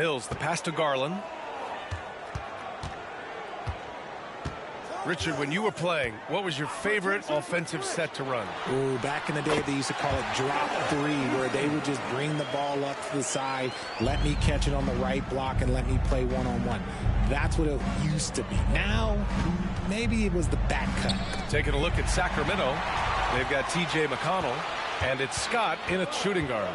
Mills, the pass to Garland. Richard, when you were playing, what was your favorite offensive set to run? Ooh, back in the day, they used to call it drop three, where they would just bring the ball up to the side, let me catch it on the right block, and let me play one-on-one. That's what it used to be. Now, maybe it was the back cut. Taking a look at Sacramento, they've got T.J. McConnell, and it's Scott in a shooting guard.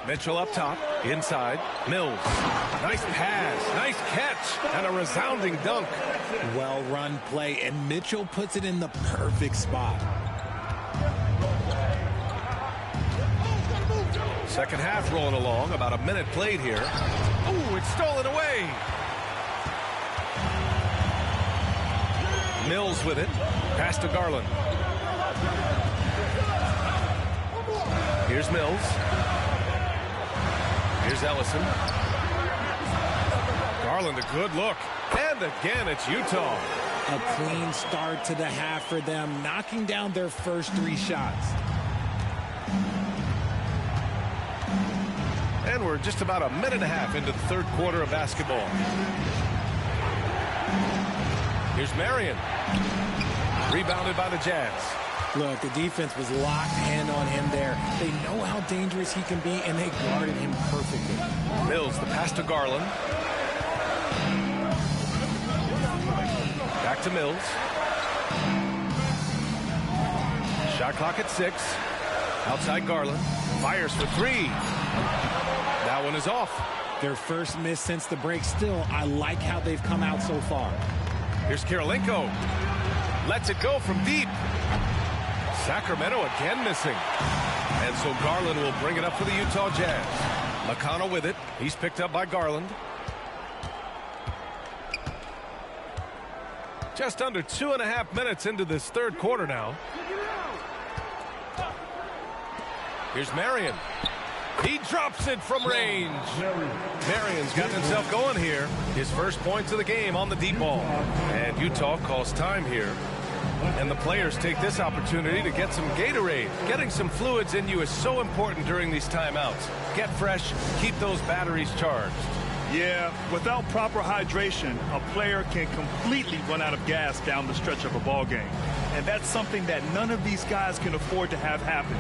Mitchell up top, inside, Mills. Nice pass, nice catch, and a resounding dunk. Well-run play, and Mitchell puts it in the perfect spot. Second half rolling along, about a minute played here. Ooh, it's stolen away. Mills with it, pass to Garland. Here's Mills. Here's Ellison. Garland, a good look. And again, it's Utah. A clean start to the half for them, knocking down their first 3 shots. And we're just about a minute and a half into the third quarter of basketball. Here's Marion. Rebounded by the Jazz. Look, the defense was locked in on him there. They know how dangerous he can be, and they guarded him perfectly. Mills, the pass to Garland. Back to Mills. Shot clock at 6. Outside Garland. Fires for 3. That one is off. Their first miss since the break. Still, I like how they've come out so far. Here's Kirilenko. Lets it go from deep. Sacramento again missing. And so Garland will bring it up for the Utah Jazz. McConnell with it. He's picked up by Garland. Just under 2.5 minutes into this third quarter now. Here's Marion. He drops it from range. Marion's gotten himself going here. His first points of the game on the deep ball. And Utah calls time here. And the players take this opportunity to get some Gatorade. Getting some fluids in you is so important during these timeouts. Get fresh, keep those batteries charged. Yeah, without proper hydration, a player can completely run out of gas down the stretch of a ball game. And that's something that none of these guys can afford to have happen.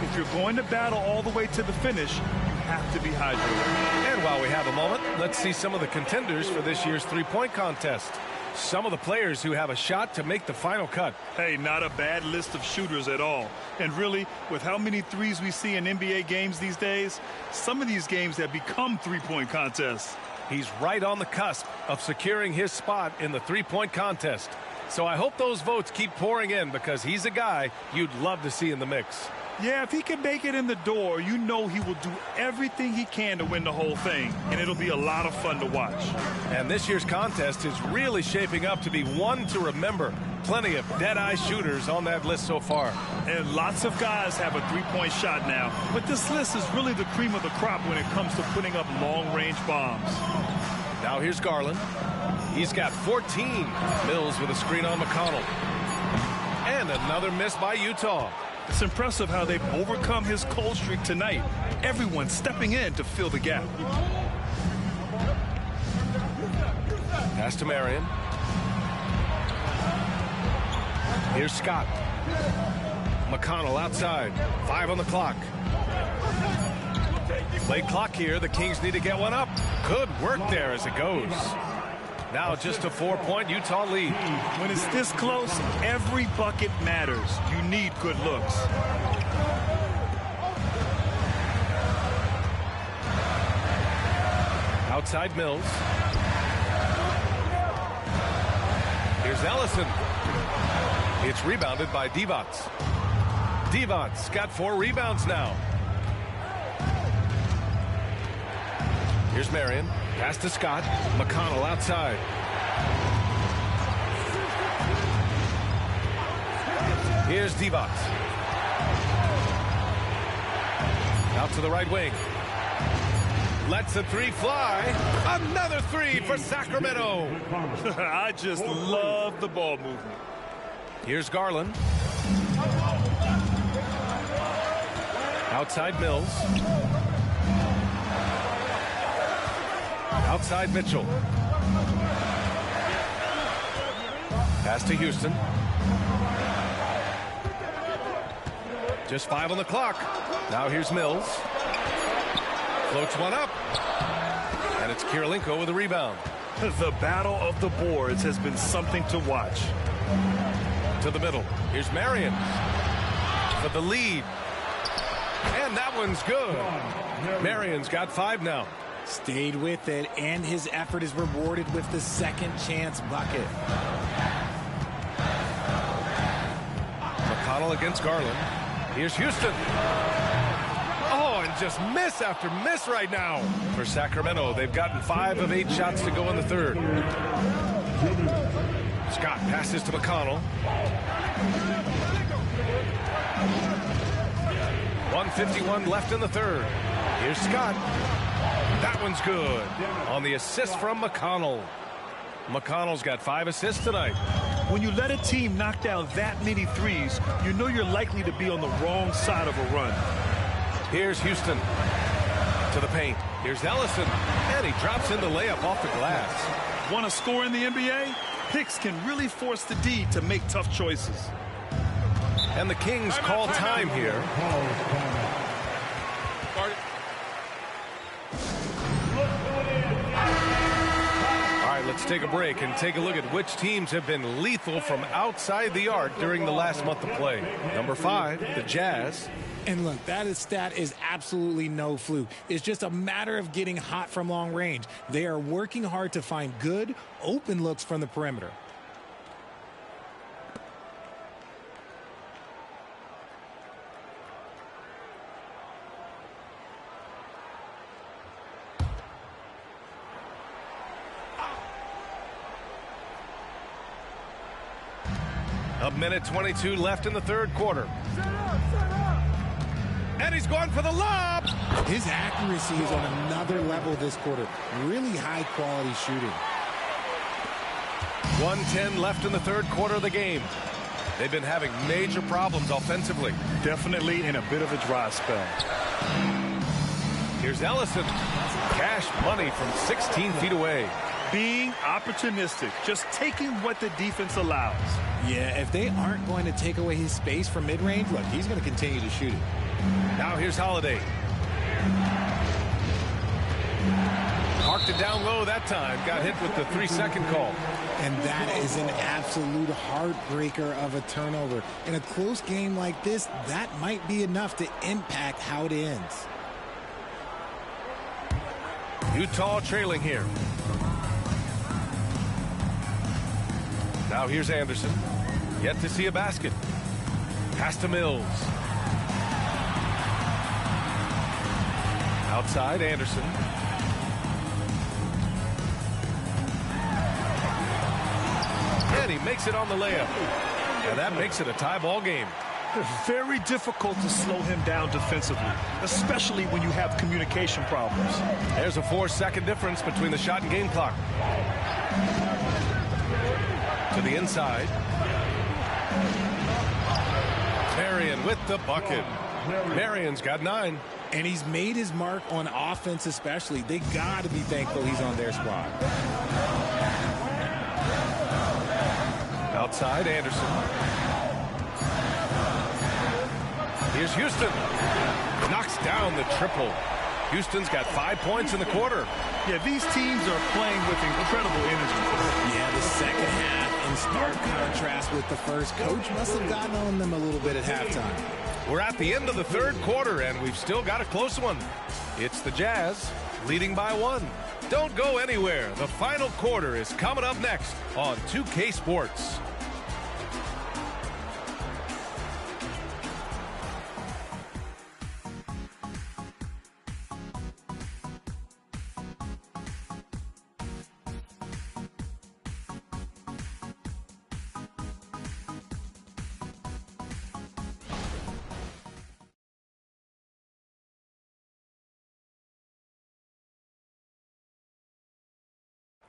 If you're going to battle all the way to the finish, you have to be hydrated. And while we have a moment, let's see some of the contenders for this year's three-point contest. Some of the players who have a shot to make the final cut. Hey, not a bad list of shooters at all. And really, with how many threes we see in NBA games these days, some of these games have become three-point contests. He's right on the cusp of securing his spot in the three-point contest. So I hope those votes keep pouring in, because he's a guy you'd love to see in the mix. Yeah, if he can make it in the door, you know he will do everything he can to win the whole thing, and it'll be a lot of fun to watch. And this year's contest is really shaping up to be one to remember. Plenty of dead-eye shooters on that list so far. And lots of guys have a three-point shot now, but this list is really the cream of the crop when it comes to putting up long-range bombs. Now here's Garland. He's got 14. Mills with a screen on McConnell. And another miss by Utah. It's impressive how they've overcome his cold streak tonight. Everyone stepping in to fill the gap. Pass to Marion. Here's Scott. McConnell outside. 5 on the clock. Play clock here. The Kings need to get one up. Good work there as it goes. Now just a 4-point Utah lead. When it's this close, every bucket matters. You need good looks. Outside Mills. Here's Ellison. It's rebounded by Divac. Divac's got 4 rebounds now. Here's Marion. Pass to Scott. McConnell outside. Here's Divac. Out to the right wing. Lets the 3 fly. Another 3 for Sacramento. I just love the ball movement. Here's Garland. Outside Mills. Outside Mitchell. Pass to Houston. Just 5 on the clock. Now here's Mills. Floats one up. And it's Kirilenko with a rebound. The battle of the boards has been something to watch. To the middle. Here's Marion for the lead. And that one's good. Marion's got 5 now. Stayed with it, and his effort is rewarded with the second chance bucket. McConnell against Garland. Here's Houston. Oh, and just miss after miss right now. For Sacramento, they've gotten 5 of 8 shots to go in the third. Scott passes to McConnell. 1:51 left in the third. Here's Scott. That one's good on the assist from McConnell. McConnell's got 5 assists tonight. When you let a team knock down that many threes, you know you're likely to be on the wrong side of a run. Here's Houston to the paint. Here's Ellison, and he drops in the layup off the glass. Want to score in the NBA? Picks can really force the D to make tough choices. And the Kings call time here. All right, let's take a break and take a look at which teams have been lethal from outside the arc during the last month of play. Number 5, the Jazz. And look, stat is absolutely no fluke. It's just a matter of getting hot from long range. They are working hard to find good, open looks from the perimeter. A minute 22 left in the third quarter. And he's going for the lob. His accuracy is on another level this quarter. Really high quality shooting. 1:10 left in the third quarter of the game. They've been having major problems offensively. Definitely in a bit of a dry spell. Here's Ellison. Cash money from 16 feet away. Being opportunistic, just taking what the defense allows. Yeah, if they aren't going to take away his space from mid-range, look, he's going to continue to shoot it. Now here's Holiday. Marked it down low that time. Got hit with the 3-second call. And that is an absolute heartbreaker of a turnover. In a close game like this, that might be enough to impact how it ends. Utah trailing here. Now here's Anderson. Yet to see a basket. Pass to Mills. Outside, Anderson. And he makes it on the layup. And that makes it a tie ball game. Very difficult to slow him down defensively, especially when you have communication problems. There's a 4-second difference between the shot and game clock. To the inside. Marion with the bucket. Marion's got 9. And he's made his mark on offense especially. They got to be thankful he's on their squad. Outside, Anderson. Here's Houston. Knocks down the triple. Houston's got 5 points in the quarter. Yeah, these teams are playing with incredible energy. Yeah, the second half in stark contrast with the first. Coach must have gotten on them a little bit at halftime. We're at the end of the third quarter, and we've still got a close one. It's the Jazz leading by 1. Don't go anywhere. The final quarter is coming up next on 2K Sports.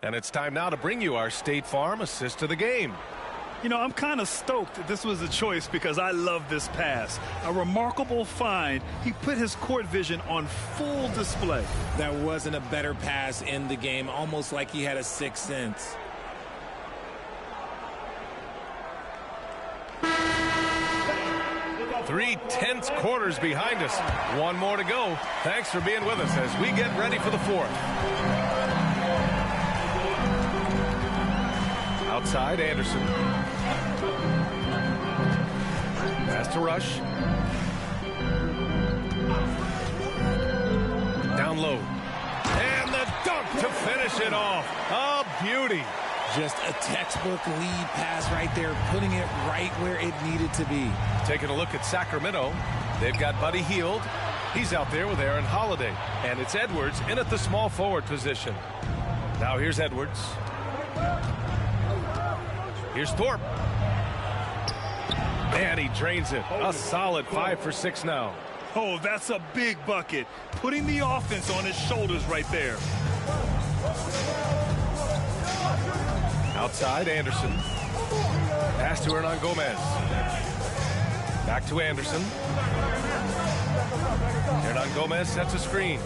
And it's time now to bring you our State Farm assist to the game. You know, I'm kind of stoked that this was a choice because I love this pass. A remarkable find. He put his court vision on full display. That wasn't a better pass in the game, almost like he had a sixth sense. 3 tense quarters behind us. One more to go. Thanks for being with us as we get ready for the fourth. Outside, Anderson. Pass to Rush. Down low. And the dunk to finish it off. A beauty. Just a textbook lead pass right there, putting it right where it needed to be. Taking a look at Sacramento. They've got Buddy Hield. He's out there with Aaron Holiday. And it's Edwards in at the small forward position. Now here's Edwards. Here's Thorpe. And he drains it. A solid 5 for 6 now. Oh, that's a big bucket. Putting the offense on his shoulders right there. Outside, Anderson. Pass to Hernan Gomez. Back to Anderson. Hernan Gomez sets a screen.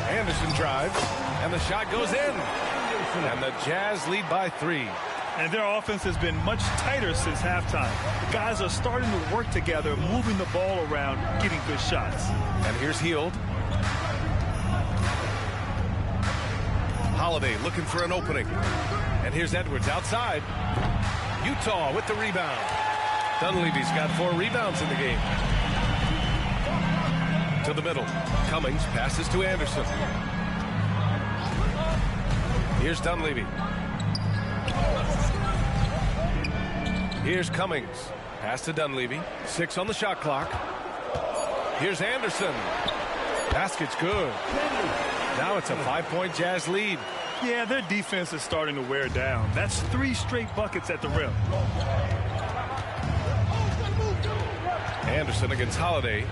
Anderson drives, and the shot goes in. And the Jazz lead by 3. And their offense has been much tighter since halftime. The guys are starting to work together, moving the ball around, getting good shots. And here's Hield. Holiday looking for an opening. And here's Edwards outside. Utah with the rebound. Dunleavy's got 4 rebounds in the game. To the middle. Cummings passes to Anderson. Here's Dunleavy. Here's Cummings. Pass to Dunleavy. 6 on the shot clock. Here's Anderson. Basket's good. Now it's a 5-point Jazz lead. Yeah, their defense is starting to wear down. That's 3 straight buckets at the rim. Anderson against Holiday.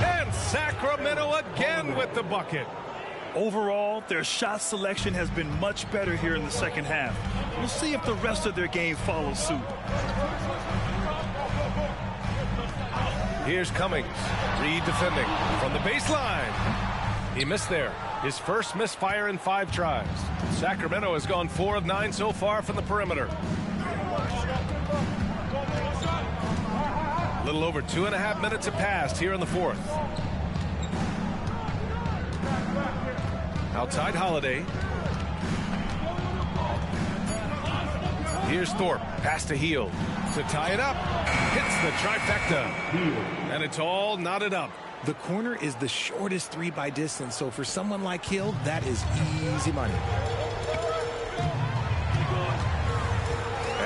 And Sacramento again with the bucket. Overall, their shot selection has been much better here in the second half. We'll see if the rest of their game follows suit. Here's Cummings. Reed defending from the baseline. He missed there. His first misfire in 5 tries. Sacramento has gone 4 of 9 so far from the perimeter. A little over 2.5 minutes have passed here in the fourth. Outside Holiday. Here's Thorpe. Pass to Hield to tie it up. Hits the trifecta. And it's all knotted up. The corner is the shortest 3 by distance, so for someone like Hield, that is easy money.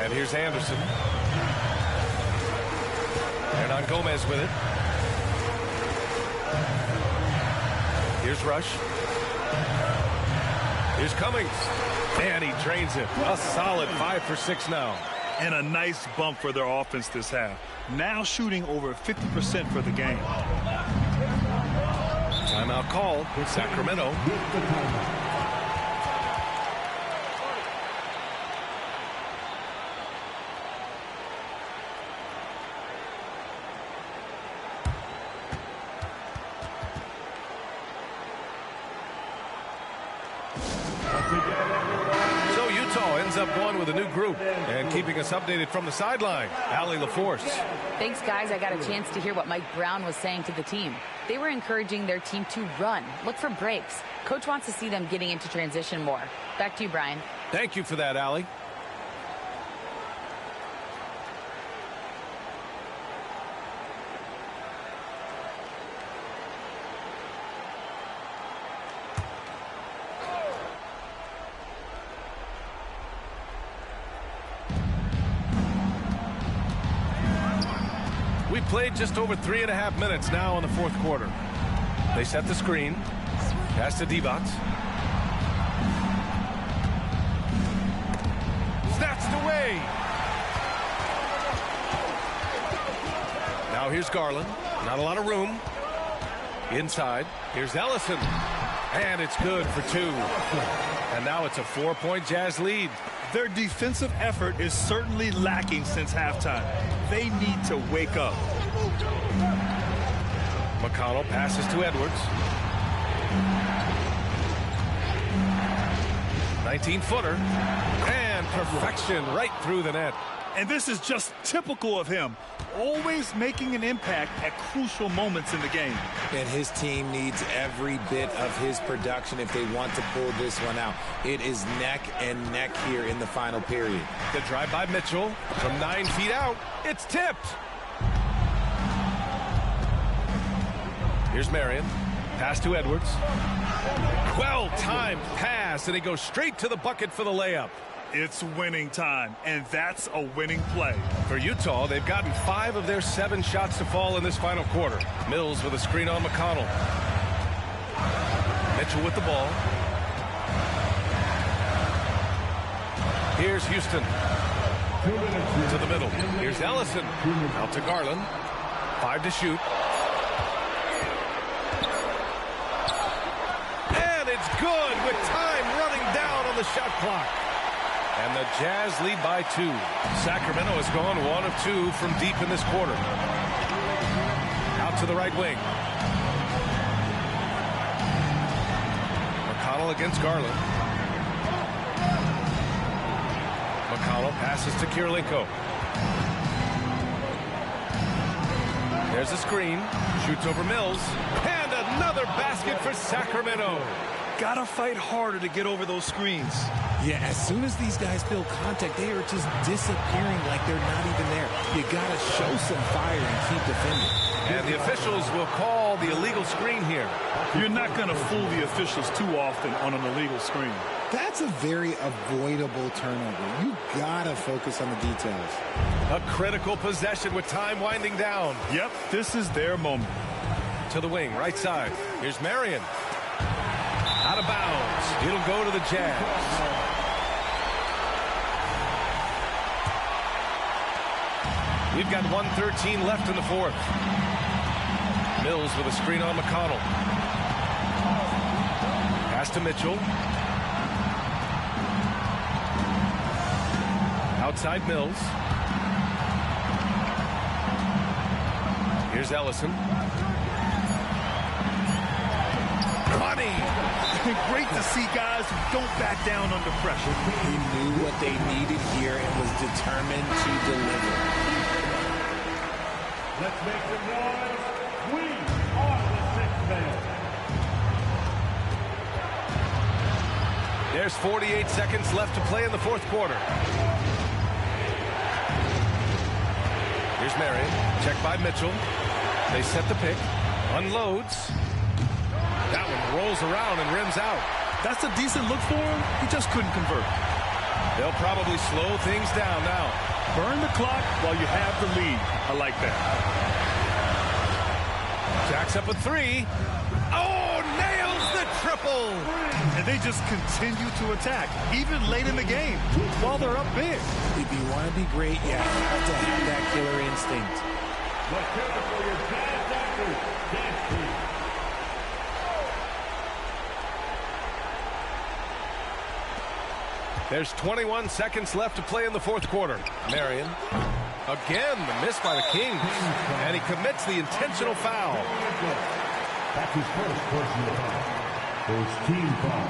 And here's Anderson. Hernan Gomez with it. Here's Rush. Here's Cummings. And he drains it. A solid 5 for 6 now. And a nice bump for their offense this half. Now shooting over 50% for the game. Timeout called with Sacramento. So Utah ends up going with a new group and keeping us updated from the sideline. Allie LaForce. Thanks, guys. I got a chance to hear what Mike Brown was saying to the team. They were encouraging their team to run, look for breaks. Coach wants to see them getting into transition more. Back to you, Brian. Thank you for that, Allie. We played just over 3.5 minutes now in the fourth quarter. They set the screen. Pass to Divac. Snatched away. Now here's Garland. Not a lot of room. Inside. Here's Ellison. And it's good for 2. And now it's a 4-point Jazz lead. Their defensive effort is certainly lacking since halftime. They need to wake up. McConnell passes to Edwards. 19-footer. And perfection right through the net. And this is just typical of him. Always making an impact at crucial moments in the game. And his team needs every bit of his production if they want to pull this one out. It is neck and neck here in the final period. The drive by Mitchell from 9 feet out. It's tipped. Here's Marion. Pass to Edwards. Well-timed pass, and he goes straight to the bucket for the layup. It's winning time, and that's a winning play. For Utah, they've gotten 5 of their 7 shots to fall in this final quarter. Mills with a screen on McConnell. Mitchell with the ball. Here's Houston. To the middle. Here's Ellison. Out to Garland. 5 to shoot. And it's good with time running down on the shot clock. And the Jazz lead by 2. Sacramento has gone 1 of 2 from deep in this quarter. Out to the right wing. McConnell against Garland. McConnell passes to Kirilenko. There's a screen. Shoots over Mills. And another basket for Sacramento. Gotta fight harder to get over those screens. Yeah, as soon as these guys feel contact, they are just disappearing like they're not even there. You got to show some fire and keep defending. And the officials will call the illegal screen here. You're not going to fool the officials too often on an illegal screen. That's a very avoidable turnover. You got to focus on the details. A critical possession with time winding down. Yep, this is their moment. To the wing, right side. Here's Marion. Out of bounds. It'll go to the Jazz. We've got 1:13 left in the fourth. Mills with a screen on McConnell. Pass to Mitchell. Outside Mills. Here's Ellison. Money. Great to see guys who don't back down under pressure. He knew what they needed here and was determined to deliver. Let's make some noise. We are the 6th man. There's 48 seconds left to play in the fourth quarter. Here's Marion. Checked by Mitchell. They set the pick. Unloads. That one rolls around and rims out. That's a decent look for him. He just couldn't convert. They'll probably slow things down now. Burn the clock while you have the lead. I like that. Jacks up a 3. Oh, nails the triple. And they just continue to attack, even late in the game, while they're up big. If you want to be great, you have to have that killer instinct. Let's hear it for your Jazz actors. Dance team. There's 21 seconds left to play in the fourth quarter. Marion. Again, the miss by the Kings. And he commits the intentional foul. That's his first personal foul. First team foul.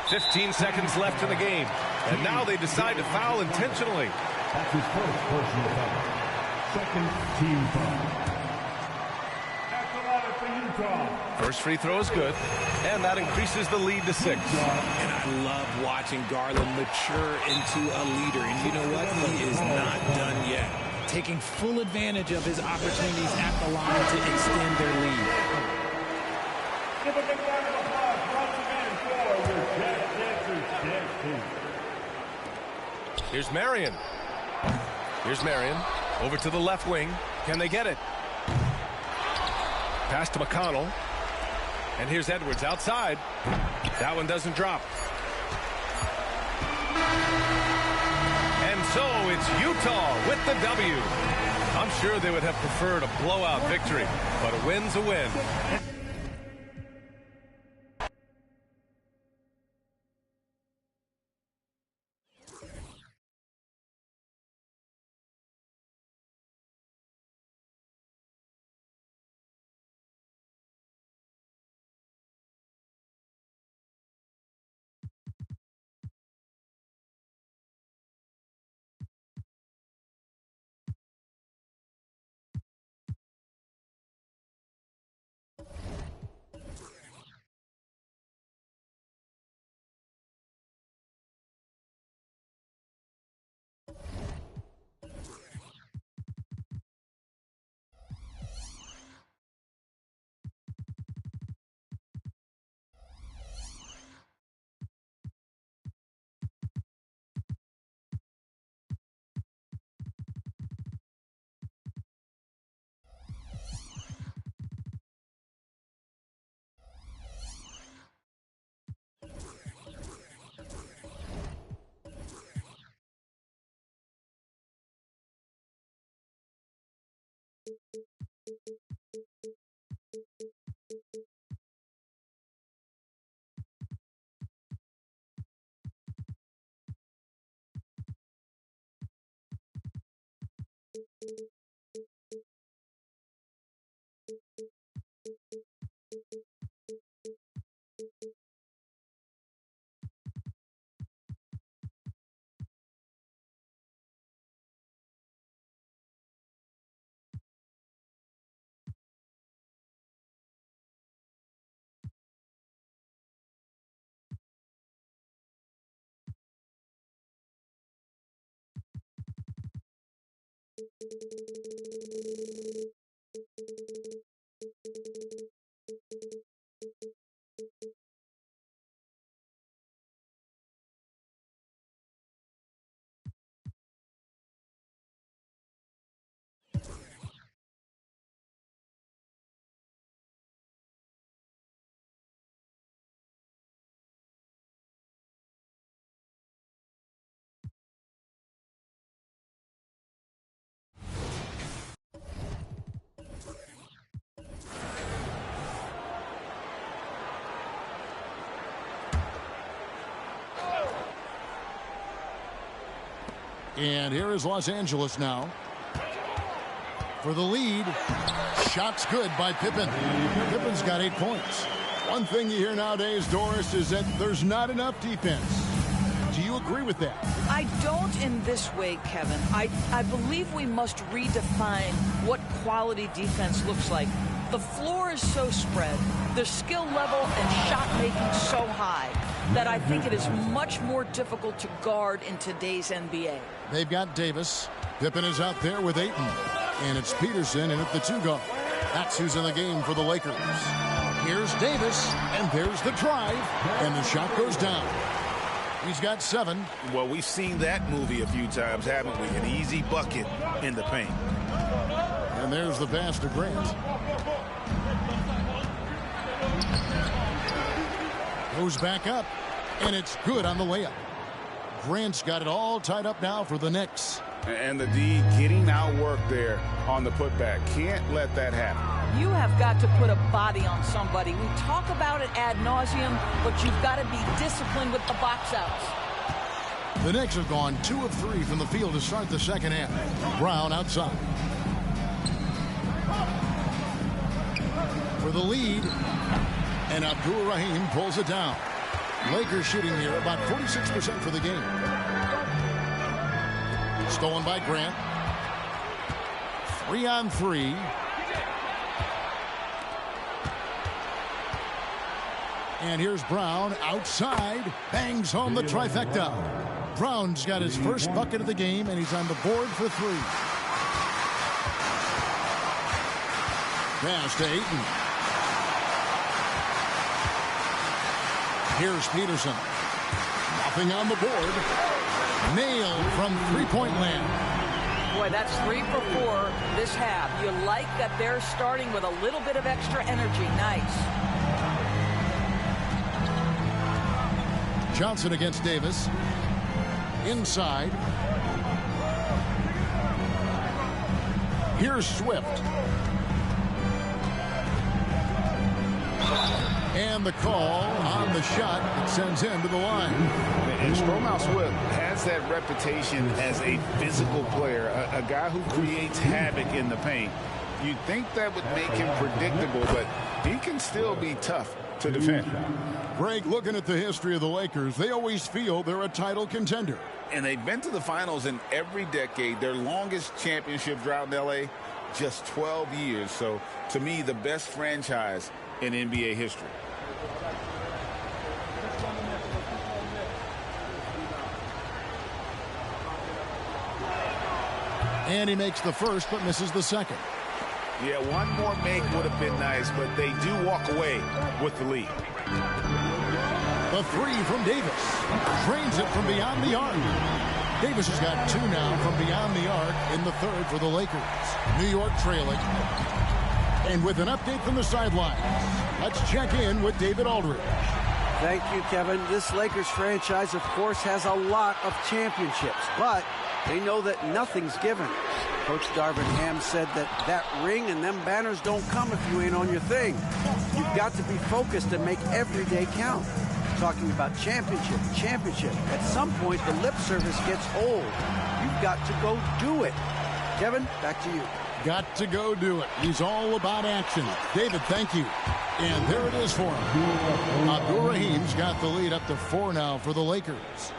"15 seconds left in the game. And now they decide to foul intentionally. That's his first personal foul. Second team foul. That's a lot for Utah. First free throw is good, and that increases the lead to 6. And I love watching Garland mature into a leader. And you know what? He is not done yet. Taking full advantage of his opportunities at the line to extend their lead. Give a big round of applause once again for your Jazz Dancers Dance team. Here's Marion. Here's Marion. Over to the left wing. Can they get it? Pass to McConnell. And here's Edwards outside. That one doesn't drop. And so it's Utah with the W. I'm sure they would have preferred a blowout victory, but a win's a win. And here is Los Angeles now. For the lead. Shot's good by Pippen. Pippen's got 8 points. One thing you hear nowadays, Doris, is that there's not enough defense. Do you agree with that? I don't in this way, Kevin. I believe we must redefine what quality defense looks like. The floor is so spread, the skill level and shot making so high that I think it is much more difficult to guard in today's NBA. They've got Davis. Pippen is out there with Ayton. And it's Peterson in at the 2 guard. That's who's in the game for the Lakers. Here's Davis, and there's the drive, and the shot goes down. He's got 7. Well, we've seen that movie a few times, haven't we? An easy bucket in the paint. And there's the pass to Grant. Goes back up, and it's good on the layup. Grant's got it all tied up now for the Knicks. And the D getting outworked there on the putback. Can't let that happen. You have got to put a body on somebody. We talk about it ad nauseum, but you've got to be disciplined with the box outs. The Knicks have gone 2 of 3 from the field to start the second half. Brown outside. For the lead, and Abdul Rahim pulls it down. Lakers shooting here about 46% for the game. Stolen by Grant. 3 on 3. And here's Brown outside. Bangs home the trifecta. Brown's got his first bucket of the game, and he's on the board for 3. Pass to Ayton. Here's Peterson. Nothing on the board. Nailed from three-point land. Boy, that's 3 for 4 this half. You like that they're starting with a little bit of extra energy. Nice. Johnson against Davis. Inside. Here's Swift. And the call on the shot that sends him to the line. And Stromau Swift has that reputation as a physical player, a guy who creates havoc in the paint. You'd think that would make him predictable, but he can still be tough to defend. Greg, looking at the history of the Lakers, they always feel they're a title contender. And they've been to the finals in every decade. Their longest championship drought in L.A., just 12 years. So, to me, the best franchise in NBA history. And he makes the first but misses the second. Yeah, one more make would have been nice, but they do walk away with the lead. The 3 from Davis. Drains it from beyond the arc. Davis has got 2 now from beyond the arc in the third for the Lakers. New York trailing. And with an update from the sideline, let's check in with David Aldridge. Thank you, Kevin. This Lakers franchise, of course, has a lot of championships, but they know that nothing's given. Coach Darvin Ham said that ring and them banners don't come if you ain't on your thing. You've got to be focused and make every day count. Talking about championship. At some point, the lip service gets old. You've got to go do it. Kevin, back to you. Got to go do it. He's all about action. David, thank you. And there it is for him. Abdur-Rahim's got the lead up to 4 now for the Lakers.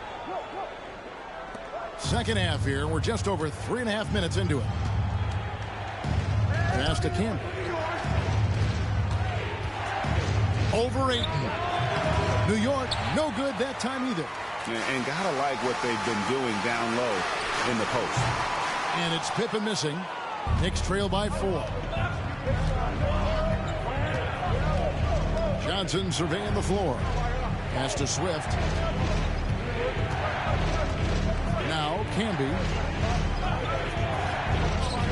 Second half here. We're just over 3.5 minutes into it. Pass to Campbell. Over Ayton. New York, no good that time either. And gotta like what they've been doing down low in the post. And it's Pippen missing. Knicks trail by 4. Johnson surveying the floor. Pass to Swift. Now Camby.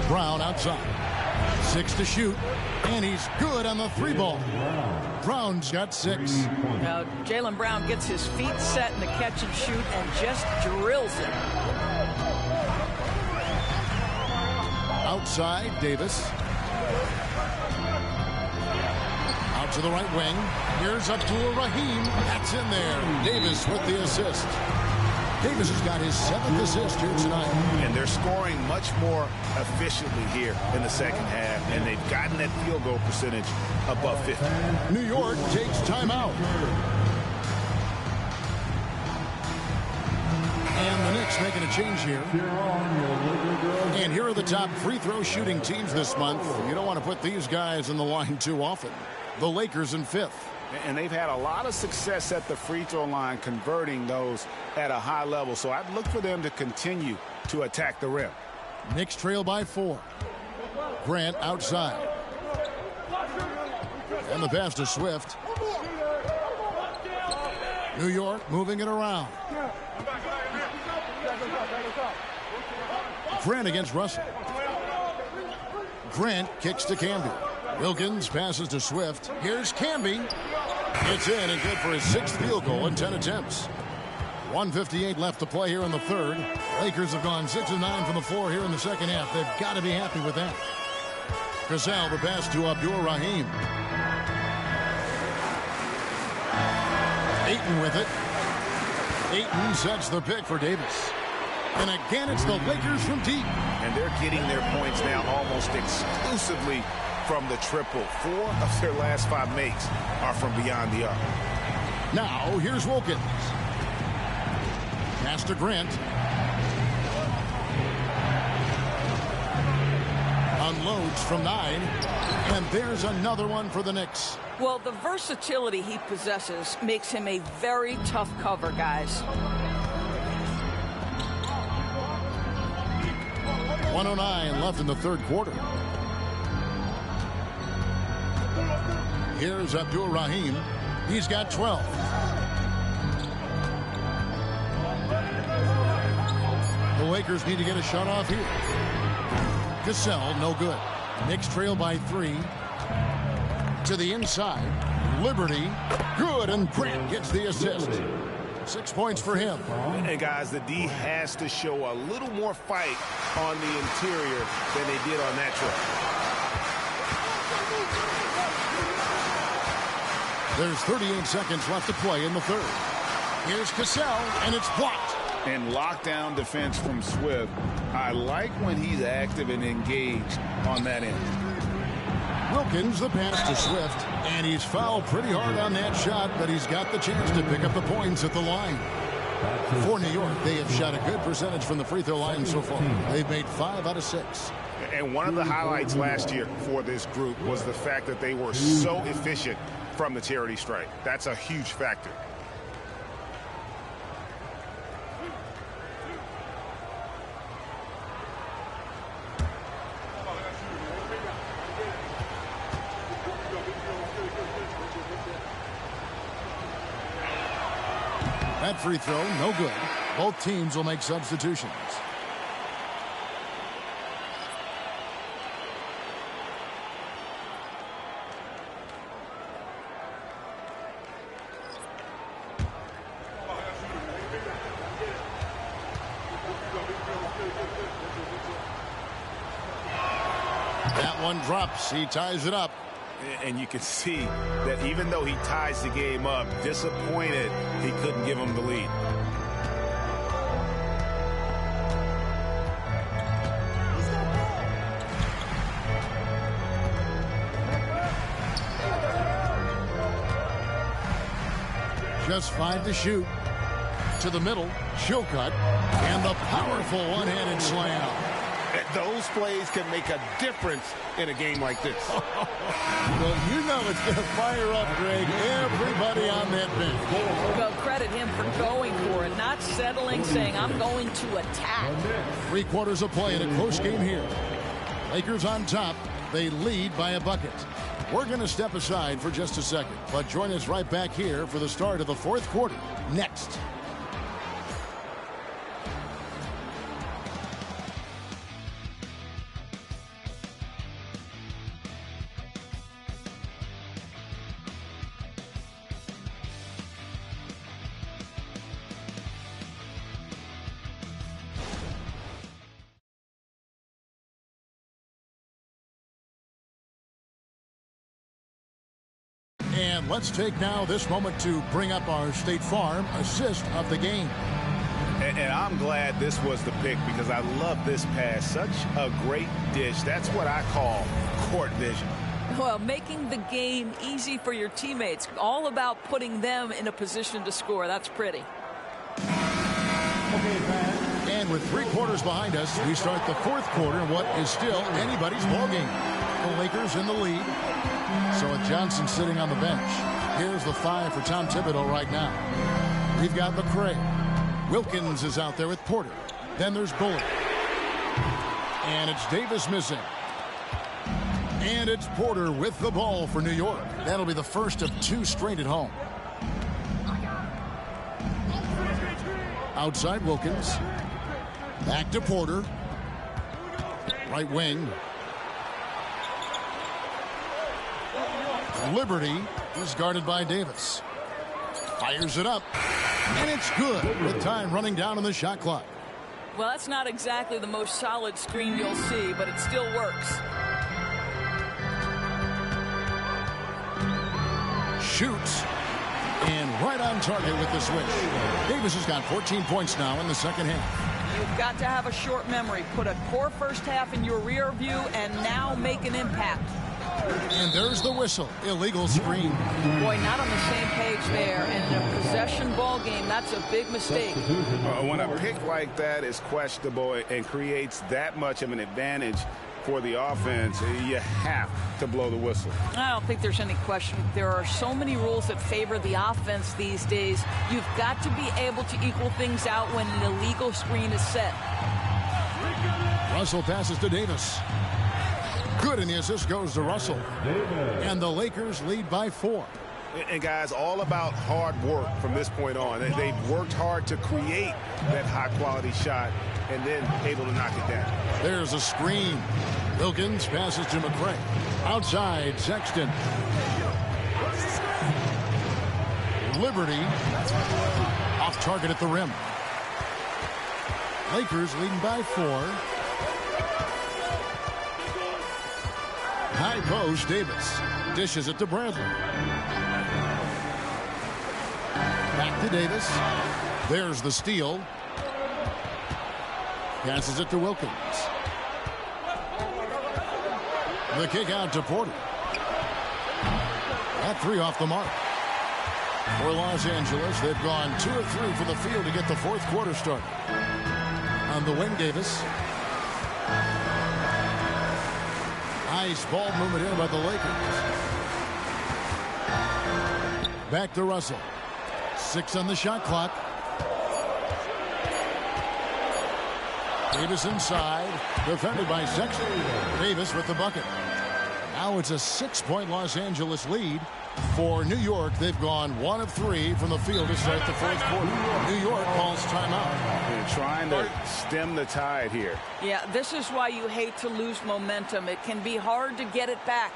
Brown outside. 6 to shoot. And he's good on the 3-ball. Brown's got 6. Now Jaylen Brown gets his feet set in the catch and shoot and just drills it. Outside, Davis. Out to the right wing. Here's Abdur-Rahim. That's in there. Davis with the assist. Davis has got his 7th assist here tonight. And they're scoring much more efficiently here in the second half. And they've gotten that field goal percentage above 50. New York takes timeout. And the Knicks making a change here. And here are the top free throw shooting teams this month. You don't want to put these guys in the line too often. The Lakers in 5th. And they've had a lot of success at the free throw line, converting those at a high level. So I'd look for them to continue to attack the rim. Knicks trail by 4. Grant outside. And the pass to Swift. New York moving it around. Grant against Russell. Grant kicks to Camby. Wilkins passes to Swift. Here's Camby. It's in and good for his 6th field goal in 10 attempts. 1:58 left to play here in the third. Lakers have gone 6 of 9 from the floor here in the second half. They've got to be happy with that. Cassell, the pass to Abdur-Rahim. Ayton with it. Ayton sets the pick for Davis. And again, it's the Lakers from deep. And they're getting their points now almost exclusively from the triple. 4 of their last 5 makes are from beyond the arc. Now, here's Wilkins. Pass to Grant. Unloads from 9. And there's another one for the Knicks. Well, the versatility he possesses makes him a very tough cover, guys. 1:09 left in the third quarter. Here's Abdur-Rahim. He's got 12. The Lakers need to get a shot off here. Cassell, no good. Knicks trail by 3. To the inside. Liberty, good, and Grant gets the assist. 6 points for him. And guys, the D has to show a little more fight on the interior than they did on that trip. There's 38 seconds left to play in the third. Here's Cassell, and it's blocked. And lockdown defense from Swift. I like when he's active and engaged on that end. Wilkins, the pass to Swift, and he's fouled pretty hard on that shot, but he's got the chance to pick up the points at the line. For New York, they have shot a good percentage from the free throw line so far. They've made 5 out of 6. And one of the highlights last year for this group was the fact that they were so efficient from the charity stripe. That's a huge factor. That free throw, no good. Both teams will make substitutions. That one drops. He ties it up. And you can see that even though he ties the game up, disappointed he couldn't give him the lead. just 5 to shoot. To the middle, she'll cut, and the powerful one-handed slam. Those plays can make a difference in a game like this. Well, you know it's going to fire up, Greg, everybody on that bench. Well, credit him for going for it, not settling, saying, I'm going to attack. 3 quarters of play in a close game here. Lakers on top. They lead by a bucket. We're going to step aside for just a second, but join us right back here for the start of the 4th quarter next. And let's take now this moment to bring up our State Farm assist of the game. And I'm glad this was the pick because I love this pass. Such a great dish. That's what I call court vision. Well, making the game easy for your teammates. All about putting them in a position to score. That's pretty. And with 3 quarters behind us, we start the 4th quarter in what is still anybody's ballgame. The Lakers in the lead. So with Johnson sitting on the bench, here's the 5 for Tom Thibodeau right now. We've got McCray. Wilkins is out there with Porter. Then there's Bullock. And it's Davis missing. And it's Porter with the ball for New York. That'll be the first of 2 straight at home. Outside Wilkins. Back to Porter. Right wing. Liberty is guarded by Davis. Fires it up. And it's good with time running down on the shot clock. Well, that's not exactly the most solid screen you'll see, but it still works. Shoots. And right on target with the switch. Davis has got 14 points now in the second half. You've got to have a short memory. Put a poor first half in your rear view and now make an impact. And there's the whistle. Illegal screen. Boy, not on the same page there. And in a possession ball game, that's a big mistake. When a pick like that is questionable and creates that much of an advantage for the offense, you have to blow the whistle. I don't think there's any question. There are so many rules that favor the offense these days. You've got to be able to equal things out when an illegal screen is set. Russell passes to Davis. Good, and the assist goes to Russell. And the Lakers lead by 4. And guys, all about hard work from this point on. They've worked hard to create that high-quality shot and then able to knock it down. There's a screen. Wilkins passes to McCray. Outside, Sexton. Liberty. Off target at the rim. Lakers leading by 4. High post, Davis. Dishes it to Bradley. Back to Davis. There's the steal. Passes it to Wilkins. The kick out to Porter. That 3 off the mark. For Los Angeles, they've gone 2 of 3 from the field to get the 4th quarter started. On the wing, Davis. Nice ball movement here by the Lakers. Back to Russell. 6 on the shot clock. Davis inside. Defended by Sexton. Davis with the bucket. Now it's a 6-point Los Angeles lead. For New York, they've gone 1 of 3 from the field to start the 4th quarter. New York calls timeout. They're trying to stem the tide here. Yeah, this is why you hate to lose momentum. It can be hard to get it back.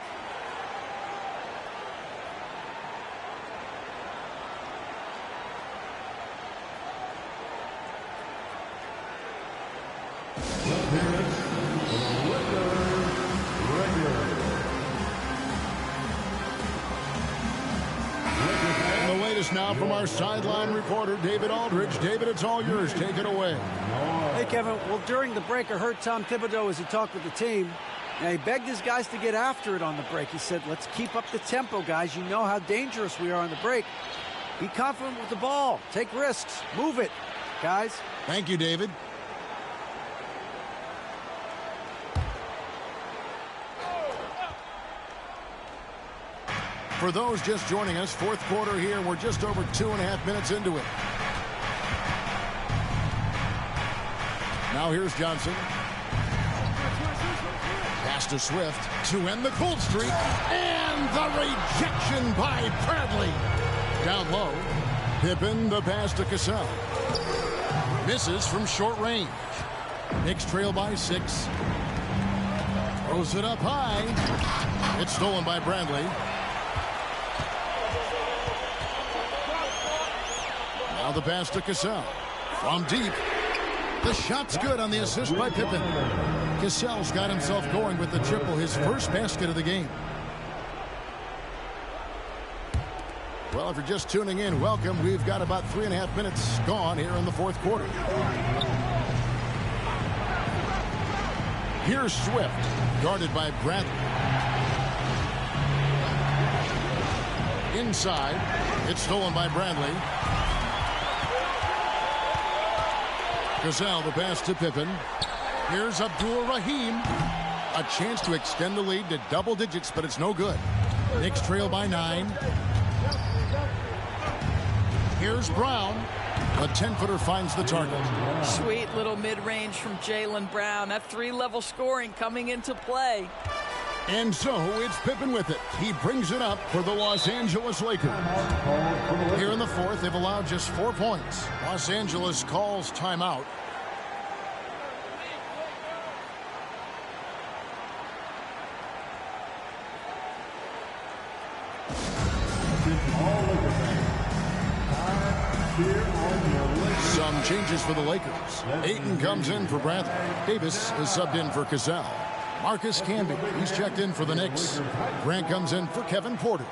Now from our sideline reporter, David Aldridge. David, it's all yours. Take it away. Hey, Kevin. Well, during the break, I heard Tom Thibodeau as he talked with the team. And he begged his guys to get after it on the break. He said, let's keep up the tempo, guys. You know how dangerous we are on the break. Be confident with the ball. Take risks. Move it, guys. Thank you, David. For those just joining us, fourth quarter here. We're just over 2.5 minutes into it. Now here's Johnson. Pass to Swift to end the cold streak. And the rejection by Bradley. Down low. Pippen, the pass to Cassell. Misses from short range. Knicks trail by 6. Throws it up high. It's stolen by Bradley. Now the pass to Cassell. From deep. The shot's good on the assist by Pippen. Cassell's got himself going with the triple, his first basket of the game. Well, if you're just tuning in, welcome. We've got about 3.5 minutes gone here in the fourth quarter. Here's Swift, guarded by Bradley. Inside, it's stolen by Bradley. Cassell, the pass to Pippen. Here's Abdul-Rahim. A chance to extend the lead to double digits, but it's no good. Knicks trail by 9. Here's Brown. A 10-footer finds the target. Sweet little mid-range from Jaylen Brown. That 3-level scoring coming into play. And so it's Pippen with it. He brings it up for the Los Angeles Lakers. Here in the fourth, they've allowed just 4 points. Los Angeles calls timeout. Some changes for the Lakers. Ayton comes in for Bradley. Davis is subbed in for Cassell. Marcus Camby, he's checked in for the Knicks. Grant comes in for Kevin Porter.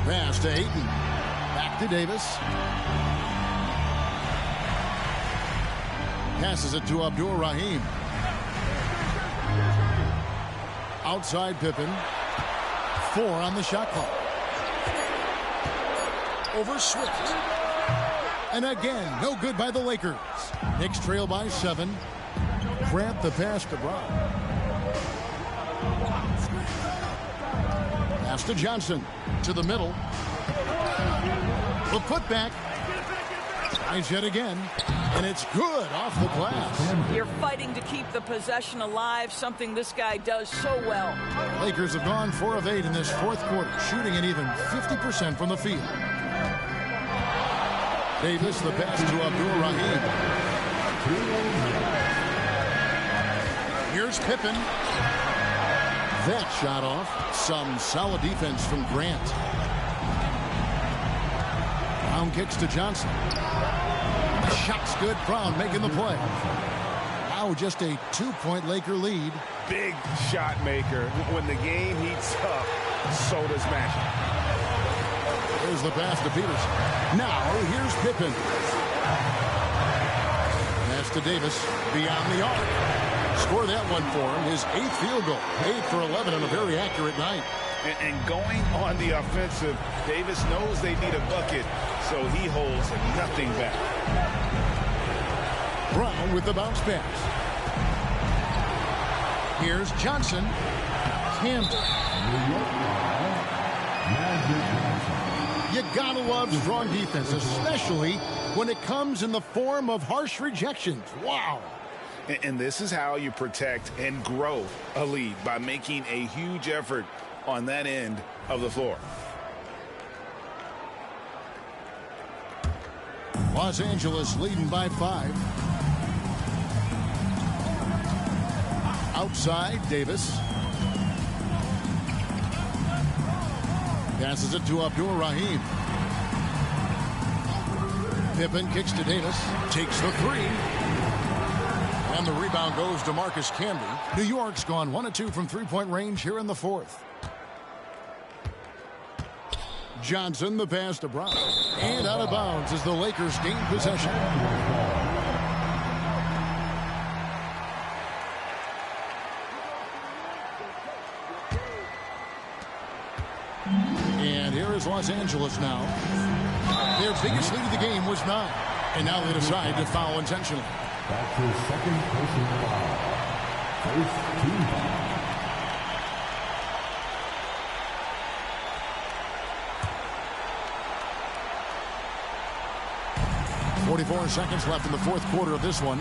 Pass to Ayton. Back to Davis. Passes it to Abdul-Rahim. Outside Pippen. 4 on the shot clock. Over Swift. And again, no good by the Lakers. Knicks trail by 7. Grant the pass to Brown. Pass to Johnson. To the middle. The putback. Tries yet again. And it's good off the glass. You're fighting to keep the possession alive, something this guy does so well. Lakers have gone 4 of 8 in this fourth quarter, shooting at even 50% from the field. Davis, the pass to Abdul-Rahim. Here's Pippen. That shot off. Some solid defense from Grant. Brown kicks to Johnson. The shot's good. Brown making the play. Now just a 2-point Laker lead. Big shot maker. When the game heats up, so does Magic. There's the pass to Peterson. Now here's Pippen. Pass to Davis. Beyond the arc. Score that one for him. His 8th field goal. 8 for 11 on a very accurate night. And going on the offensive, Davis knows they need a bucket, so he holds nothing back. Brown with the bounce pass. Here's Johnson. Camden. You gotta love strong defense, especially when it comes in the form of harsh rejections. Wow. And this is how you protect and grow a lead, by making a huge effort on that end of the floor. Los Angeles leading by 5. Outside, Davis. Passes it to Abdul-Rahim. Pippen kicks to Davis. Takes the 3. And the rebound goes to Marcus Camby. New York's gone 1 of 2 from 3-point range here in the fourth. Johnson, the pass to Brown. And out of bounds as the Lakers gain possession. And here is Los Angeles now. Their biggest lead of the game was 9. And now they decide to foul intentionally. That's his second personal foul. First team foul. 44 seconds left in the fourth quarter of this one.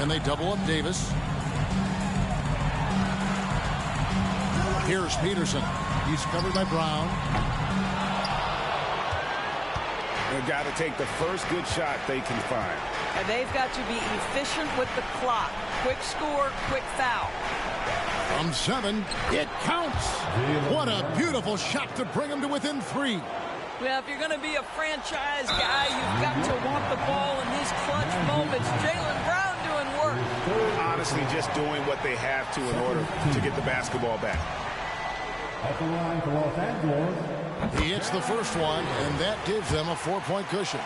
And they double up Davis. Here's Peterson. He's covered by Brown. They've got to take the first good shot they can find. And they've got to be efficient with the clock. Quick score, quick foul. From 7, it counts. What a beautiful shot to bring them to within 3. Well, if you're going to be a franchise guy, you've got to want the ball in these clutch moments. Jaylen Brown doing work. Honestly, just doing what they have to in order to get the basketball back. At the line for Los Angeles. He hits the first one, and that gives them a 4-point cushion.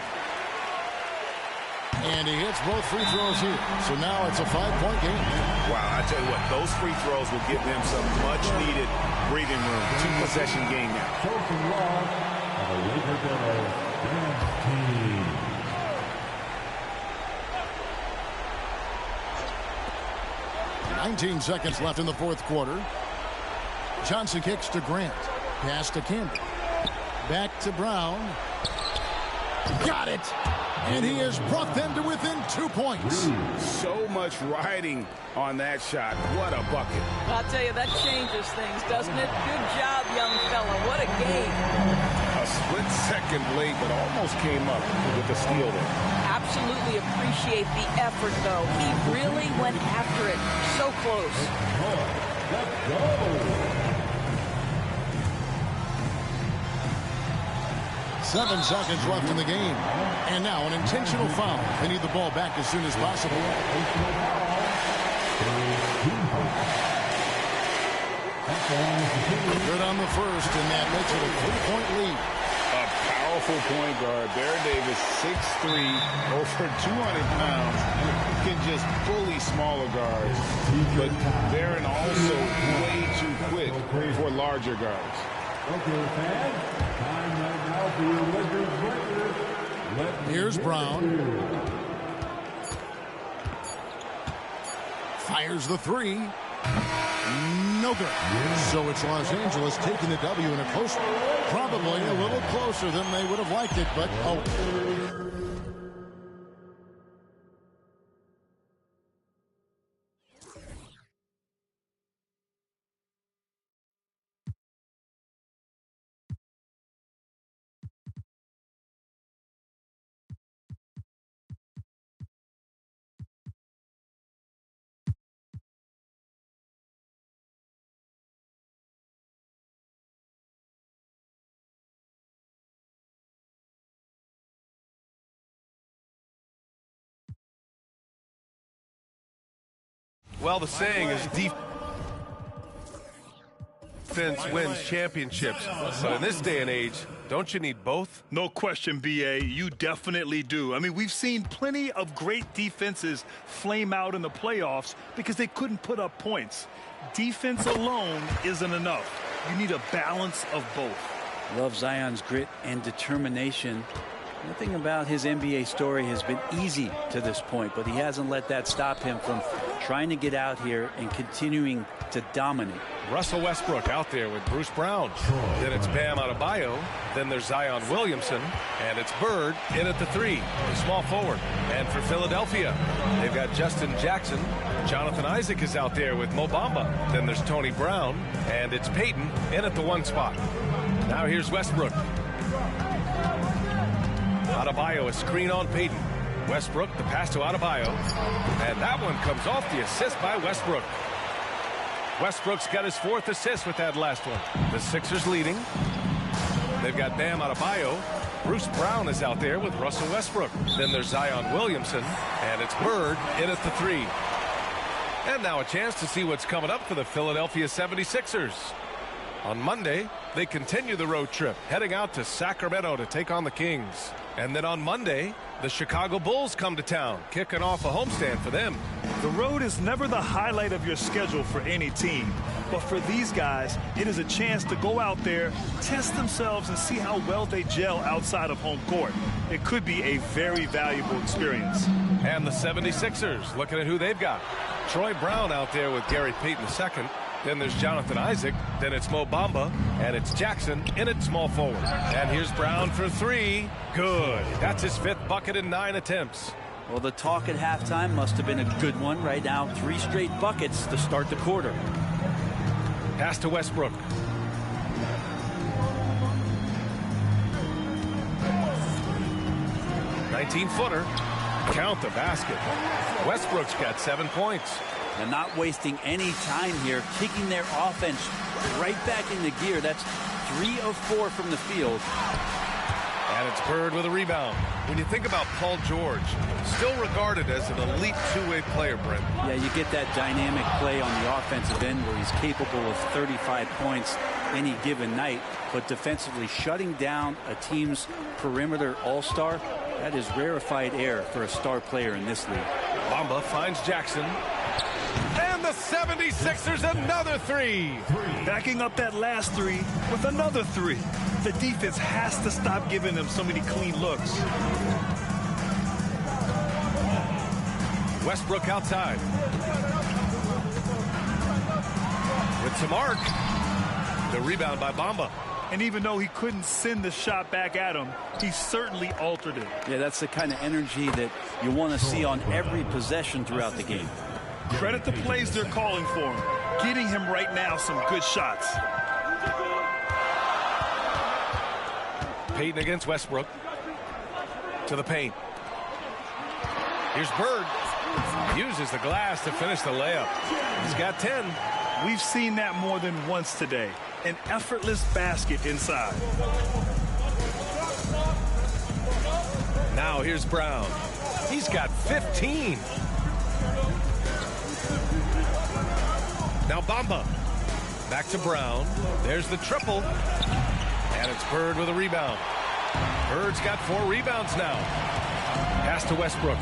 And he hits both free throws here. So now it's a 5-point game. Wow, I tell you what, those free throws will give them some much-needed breathing room. 2-possession game now. Chosen love of the Lakers dance team. $19 seconds left in the fourth quarter. Johnson kicks to Grant. Pass to Campbell. Back to Brown. Got it. And he has brought them to within 2 points. So much riding on that shot. What a bucket. I'll tell you, that changes things, doesn't it? Good job, young fella. What a game. A split second late, but almost came up with the steal there. Absolutely appreciate the effort, though. He really went after it. So close. Let's go. 7 seconds left in the game. And now an intentional foul. They need the ball back as soon as possible. Good on the first, and that makes it a 3-point lead. A powerful point guard. Baron Davis, 6'3", over 200 pounds. Can just bully smaller guards. But Baron also way too quick for larger guards. Okay, fans. Time right now for your Lakers record. Here's Brown. Fires the 3. No good. So it's Los Angeles taking the W in a close, probably a little closer than they would have liked it, but oh. Well, the saying is defense wins championships. So in this day and age, don't you need both? No question, B.A. You definitely do. I mean, we've seen plenty of great defenses flame out in the playoffs because they couldn't put up points. Defense alone isn't enough. You need a balance of both. Love Zion's grit and determination. Nothing about his NBA story has been easy to this point, but he hasn't let that stop him from trying to get out here and continuing to dominate. Russell Westbrook out there with Bruce Brown. Then it's Bam Adebayo. Then there's Zion Williamson. And it's Bird in at the 3, the small forward. And for Philadelphia, they've got Justin Jackson. Jonathan Isaac is out there with Mo Bamba. Then there's Tony Brown. And it's Payton in at the 1 spot. Now here's Westbrook. Adebayo, a screen on Payton. Westbrook, the pass to Adebayo. And that one comes off the assist by Westbrook. Westbrook's got his 4th assist with that last one. The Sixers leading. They've got Bam Adebayo. Bruce Brown is out there with Russell Westbrook. Then there's Zion Williamson. And it's Bird in at the 3. And now a chance to see what's coming up for the Philadelphia 76ers. On Monday, they continue the road trip, heading out to Sacramento to take on the Kings. And then on Monday, the Chicago Bulls come to town, kicking off a homestand for them. The road is never the highlight of your schedule for any team. But for these guys, it is a chance to go out there, test themselves, and see how well they gel outside of home court. It could be a very valuable experience. And the 76ers, looking at who they've got. Troy Brown out there with Gary Payton II. Then there's Jonathan Isaac. Then it's Mo Bamba. And it's Jackson in at small forward. And here's Brown for three. Good. That's his 5th bucket in 9 attempts. Well, the talk at halftime must have been a good one. Right now, 3 straight buckets to start the quarter. Pass to Westbrook. "19-footer. Count the basket. Westbrook's got 7 points. And not wasting any time here, kicking their offense right back into gear. That's 3 of 4 from the field. And it's Bird with a rebound. When you think about Paul George, still regarded as an elite two-way player, Brent. Yeah, you get that dynamic play on the offensive end where he's capable of 35 points any given night, but defensively shutting down a team's perimeter all-star, that is rarefied air for a star player in this league. Bamba finds Jackson. And the 76ers another 3. Backing up that last 3 with another 3. The defense has to stop giving them so many clean looks. Westbrook outside. With some arc. The rebound by Bamba. And even though he couldn't send the shot back at him, he certainly altered it. Yeah, that's the kind of energy that you want to see on every possession throughout the game. Credit the plays they're calling for him. Getting him right now some good shots. Payton against Westbrook. To the paint. Here's Bird. Uses the glass to finish the layup. He's got 10. We've seen that more than once today. An effortless basket inside. Now here's Brown. He's got 15. Now Bamba. Back to Brown. There's the triple. And it's Bird with a rebound. Bird's got 4 rebounds now. Pass to Westbrook.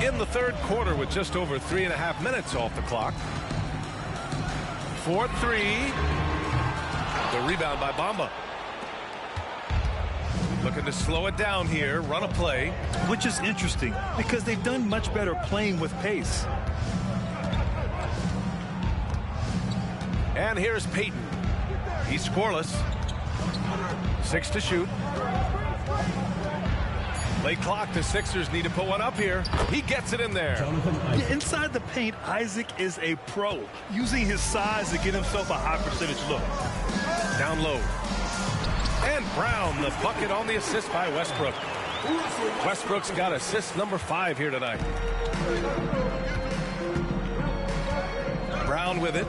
In the 3rd quarter with just over 3.5 minutes off the clock. 4-3. The rebound by Bamba. Looking to slow it down here, run a play. Which is interesting because they've done much better playing with pace. And here's Payton. He's scoreless. 6 to shoot. Late clock, the Sixers need to put one up here. He gets it in there. Inside the paint, Isaac is a pro, using his size to get himself a high percentage look. Down low. And Brown, the bucket on the assist by Westbrook. Westbrook's got assist number 5 here tonight. Brown with it.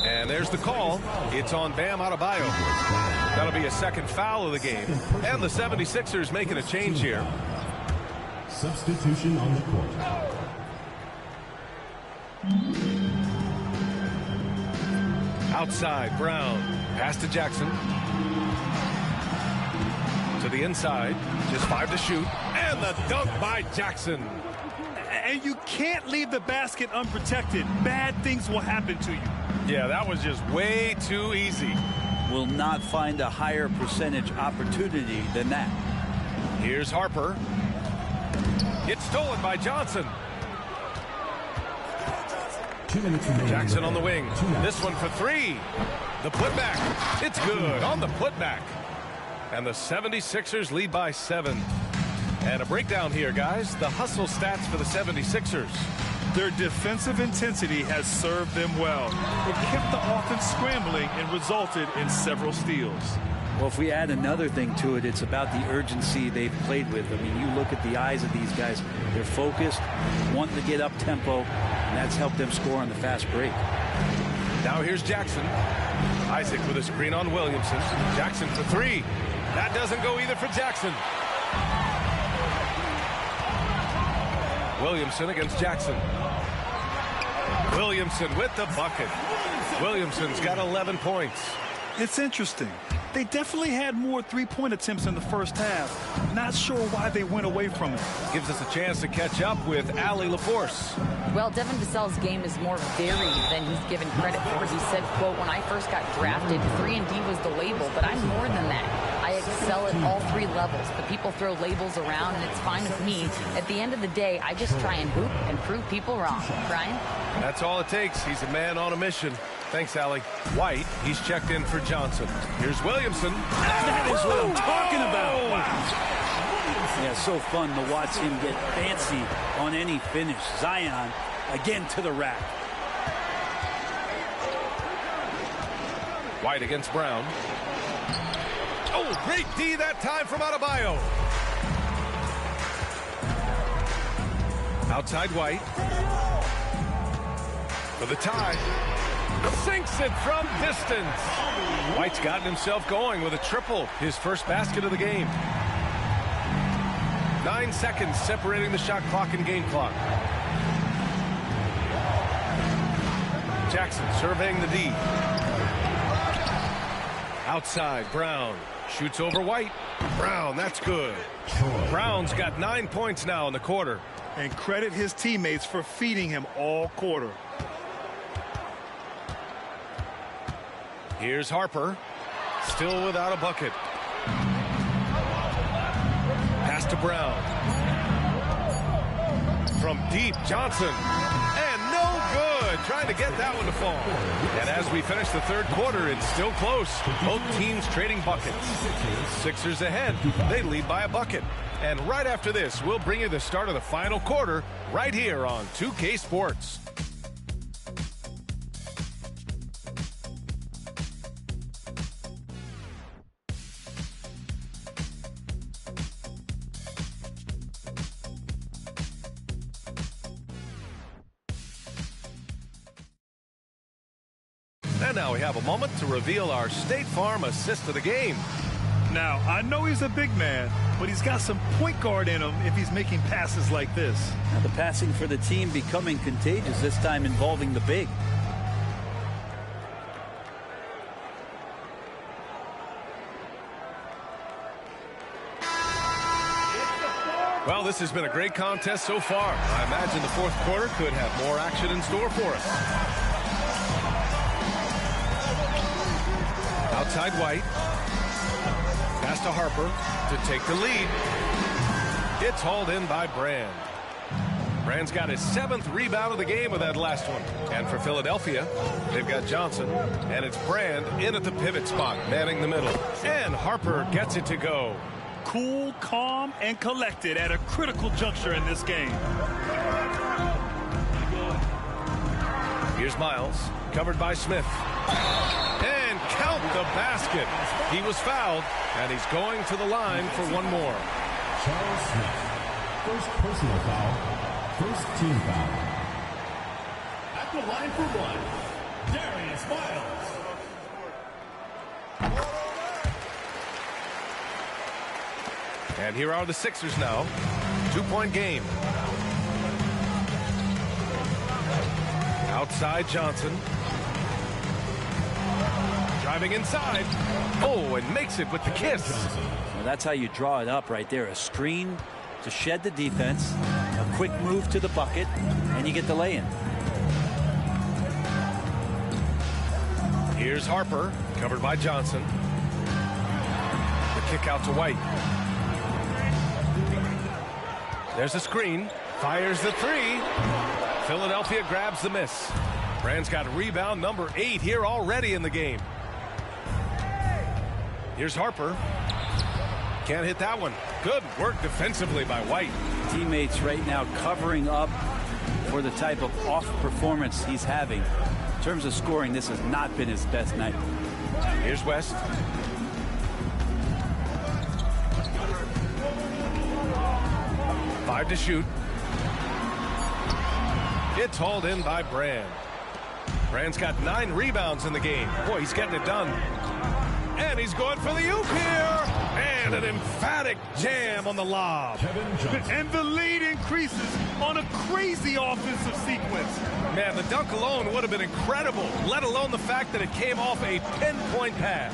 And there's the call. It's on Bam Adebayo. That'll be a 2nd foul of the game. And the 76ers making a change here. Substitution on the court. Outside, Brown. Pass to Jackson. To the inside. Just 5 to shoot. And the dunk by Jackson. And you can't leave the basket unprotected. Bad things will happen to you. Yeah, that was just way too easy. Will not find a higher percentage opportunity than that. Here's Harper. It's stolen by Johnson. 2 minutes remaining. Jackson on the wing. This one for 3. The putback. It's good on the putback. And the 76ers lead by 7. And a breakdown here, guys. The hustle stats for the 76ers. Their defensive intensity has served them well. It kept the offense scrambling and resulted in several steals. Well, if we add another thing to it, it's about the urgency they've played with. I mean, you look at the eyes of these guys. They're focused, wanting to get up tempo, and that's helped them score on the fast break. Now here's Jackson. Isaac with a screen on Williamson. Jackson for 3. That doesn't go either for Jackson. Williamson against Jackson. Williamson with the bucket. Williamson's got 11 points. It's interesting. They definitely had more three-point attempts in the first half. Not sure why they went away from it. Gives us a chance to catch up with Allie LaForce. Well, Devin Vassell's game is more varied than he's given credit for. He said, quote, "When I first got drafted, 3-and-D was the label, but I'm more than that. I excel at all three levels. But people throw labels around, and it's fine with me. At the end of the day, I just try and hoop and prove people wrong." Brian? That's all it takes. He's a man on a mission. Thanks, Allie. White, he's checked in for Johnson. Here's Williamson. That is what I'm talking about. Wow. Yeah, so fun to watch him get fancy on any finish. Zion, again to the rack. White against Brown. Oh, great D that time from Adebayo. Outside White. For the tie. Sinks it from distance. White's gotten himself going with a triple. His first basket of the game. 9 seconds separating the shot clock and game clock. Jackson surveying the D. Outside, Brown. Shoots over White. Brown, that's good. Brown's got 9 points now in the quarter. And credit his teammates for feeding him all quarter. Here's Harper. Still without a bucket. Pass to Brown. From deep, Johnson. And no good. Trying to get that one to fall. And as we finish the third quarter, it's still close. Both teams trading buckets. Sixers ahead. They lead by a bucket. And right after this, we'll bring you the start of the final quarter right here on 2K Sports. And now we have a moment to reveal our State Farm assist of the game. Now, I know he's a big man, but he's got some point guard in him if he's making passes like this. Now the passing for the team becoming contagious, this time involving the big. Well, this has been a great contest so far. I imagine the fourth quarter could have more action in store for us. Outside White. Pass to Harper to take the lead. It's hauled in by Brand. Brand's got his 7th rebound of the game with that last one. And for Philadelphia, they've got Johnson. And it's Brand in at the pivot spot, manning the middle. And Harper gets it to go. Cool, calm, and collected at a critical juncture in this game. Here's Miles, covered by Smith. And count the basket. He was fouled, and he's going to the line for one more. Charles Smith, first personal foul, first team foul. At the line for one, Darius Miles. And here are the Sixers now. 2-point game. Outside Johnson. Driving inside. Oh, and makes it with the kiss. Well, that's how you draw it up right there. A screen to shed the defense, a quick move to the bucket, and you get the lay-in. Here's Harper, covered by Johnson. The kick out to White. There's a screen. Fires the three. Philadelphia grabs the miss. Brand's got rebound number 8 here already in the game. Here's Harper. Can't hit that one. Good work defensively by White. Teammates right now covering up for the type of off performance he's having. In terms of scoring, this has not been his best night. Here's West. Five to shoot. It's hauled in by Brand. Brand's got 9 rebounds in the game. Boy, he's getting it done. And he's going for the oop here. And And an emphatic jam on the lob. And the lead increases on a crazy offensive sequence. Man, the dunk alone would have been incredible, let alone the fact that it came off a pinpoint pass.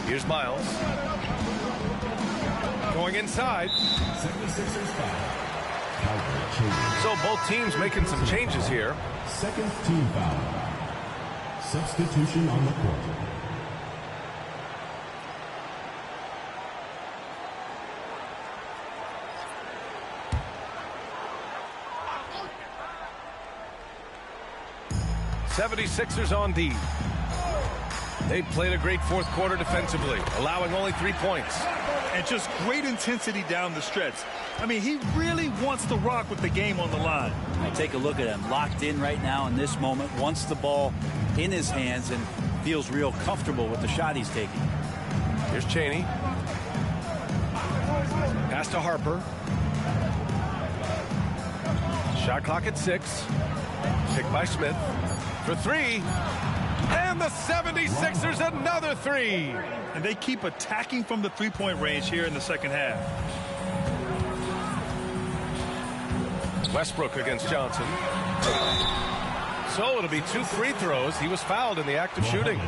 Here's Miles. Going inside. 76ers foul. So both teams making some changes here. Second team foul. Substitution on the court. '76ers on D. They played a great fourth quarter defensively, allowing only 3 points. And just great intensity down the stretch. I mean, he really wants to rock with the game on the line. Now take a look at him, locked in right now in this moment, wants the ball in his hands and feels real comfortable with the shot he's taking. Here's Chaney. Pass to Harper. Shot clock at 6. Picked by Smith for 3. And the 76ers another 3. And they keep attacking from the three-point range here in the second half. Westbrook against Johnson. So it'll be 2 free throws. He was fouled in the act of shooting.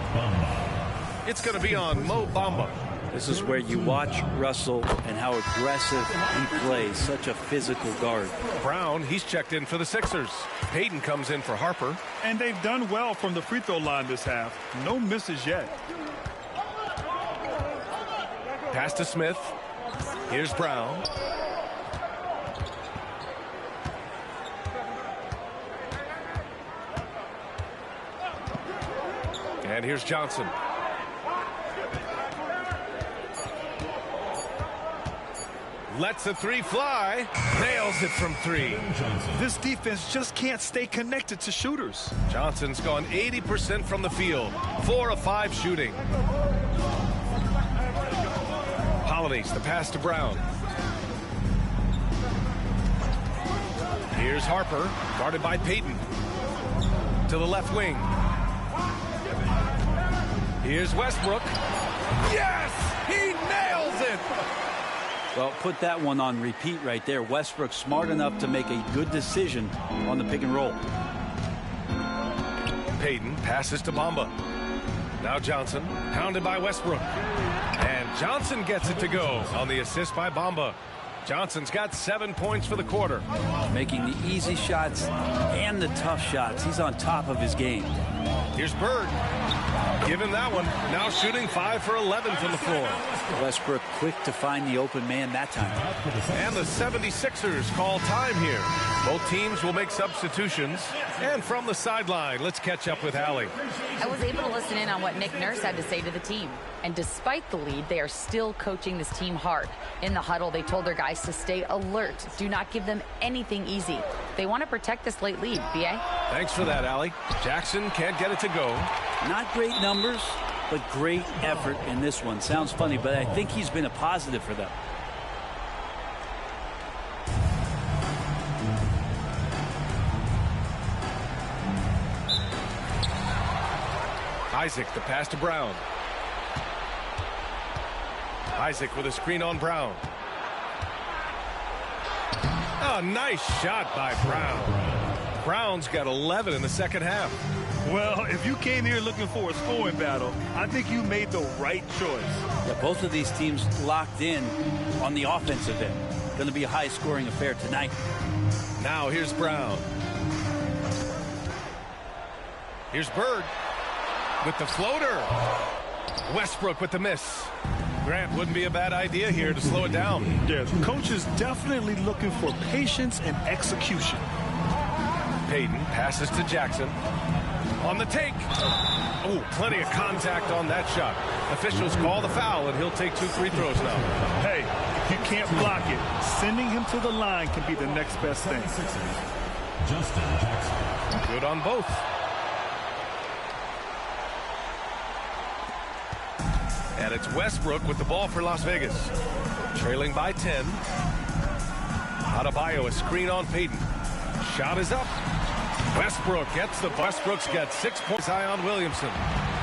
It's going to be on Mo Bamba. This is where you watch Russell and how aggressive he plays. Such a physical guard. Brown, he's checked in for the Sixers. Payton comes in for Harper. And they've done well from the free throw line this half. No misses yet. Pass to Smith. Here's Brown. And here's Johnson. Lets the 3 fly. Nails it from 3. This defense just can't stay connected to shooters. Johnson's gone 80% from the field. 4 of 5 shooting. Holiday's the pass to Brown. Here's Harper, guarded by Payton. To the left wing. Here's Westbrook. Yes! He nails it! Well, put that one on repeat right there. Westbrook smart enough to make a good decision on the pick and roll. Payton passes to Bamba. Now Johnson, pounded by Westbrook. And Johnson gets it to go on the assist by Bamba. Johnson's got 7 points for the quarter. Making the easy shots and the tough shots. He's on top of his game. Here's Bird. Give him that one. Now shooting 5 for 11 from the floor. Westbrook quick to find the open man that time. And the 76ers call time here. Both teams will make substitutions. And from the sideline, let's catch up with Allie. I was able to listen in on what Nick Nurse had to say to the team. And despite the lead, they are still coaching this team hard. In the huddle, they told their guys to stay alert. Do not give them anything easy. They want to protect this late lead, B.A. Thanks for that, Allie. Jackson can't get it to go. Not great numbers, but great effort in this one. Sounds funny, but I think he's been a positive for them. Isaac, the pass to Brown. Isaac with a screen on Brown. Oh, nice shot by Brown. Brown's got 11 in the second half. Well, if you came here looking for a scoring battle, I think you made the right choice. Yeah, both of these teams locked in on the offensive end. Going to be a high-scoring affair tonight. Now here's Brown. Here's Bird with the floater. Westbrook with the miss. Grant, wouldn't be a bad idea here to slow it down. Yeah, the coach is definitely looking for patience and execution. Payton passes to Jackson. On the take. Oh, plenty of contact on that shot. Officials call the foul, and he'll take 2 free throws now. Hey, if you can't block it, sending him to the line can be the next best thing. Justin Jackson. Good on both. And it's Westbrook with the ball for Las Vegas. Trailing by 10. Adebayo, a screen on Payton. Shot is up. Westbrook gets the... Westbrook's got 6 points high on Williamson.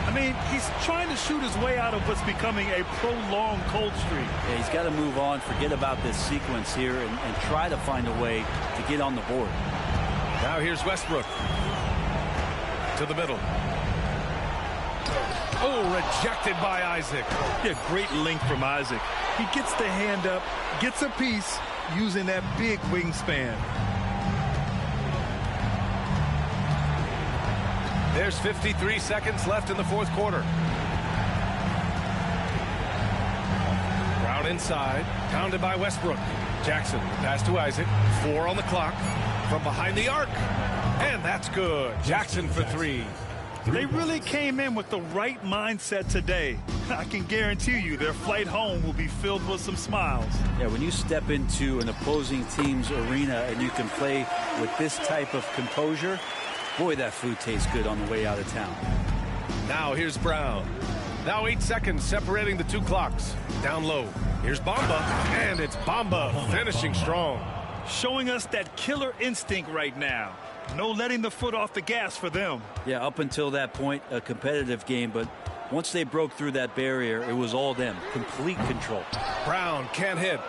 I mean, he's trying to shoot his way out of what's becoming a prolonged cold streak. Yeah, he's got to move on, forget about this sequence here, and try to find a way to get on the board. Now here's Westbrook. To the middle. Oh, rejected by Isaac. Yeah, great length from Isaac. He gets the hand up, gets a piece using that big wingspan. There's 53 seconds left in the fourth quarter. Brown inside, pounded by Westbrook. Jackson, pass to Isaac. 4 on the clock. From behind the arc. And that's good. Jackson for 3. They really came in with the right mindset today. I can guarantee you their flight home will be filled with some smiles. Yeah, when you step into an opposing team's arena and you can play with this type of composure, boy, that food tastes good on the way out of town. Now here's Brown. Now 8 seconds separating the 2 clocks. Down low. Here's Bamba. And it's Bamba finishing strong. Showing us that killer instinct right now. No letting the foot off the gas for them. Yeah, up until that point, a competitive game, but once they broke through that barrier, it was all them. Complete control. Brown can't hit.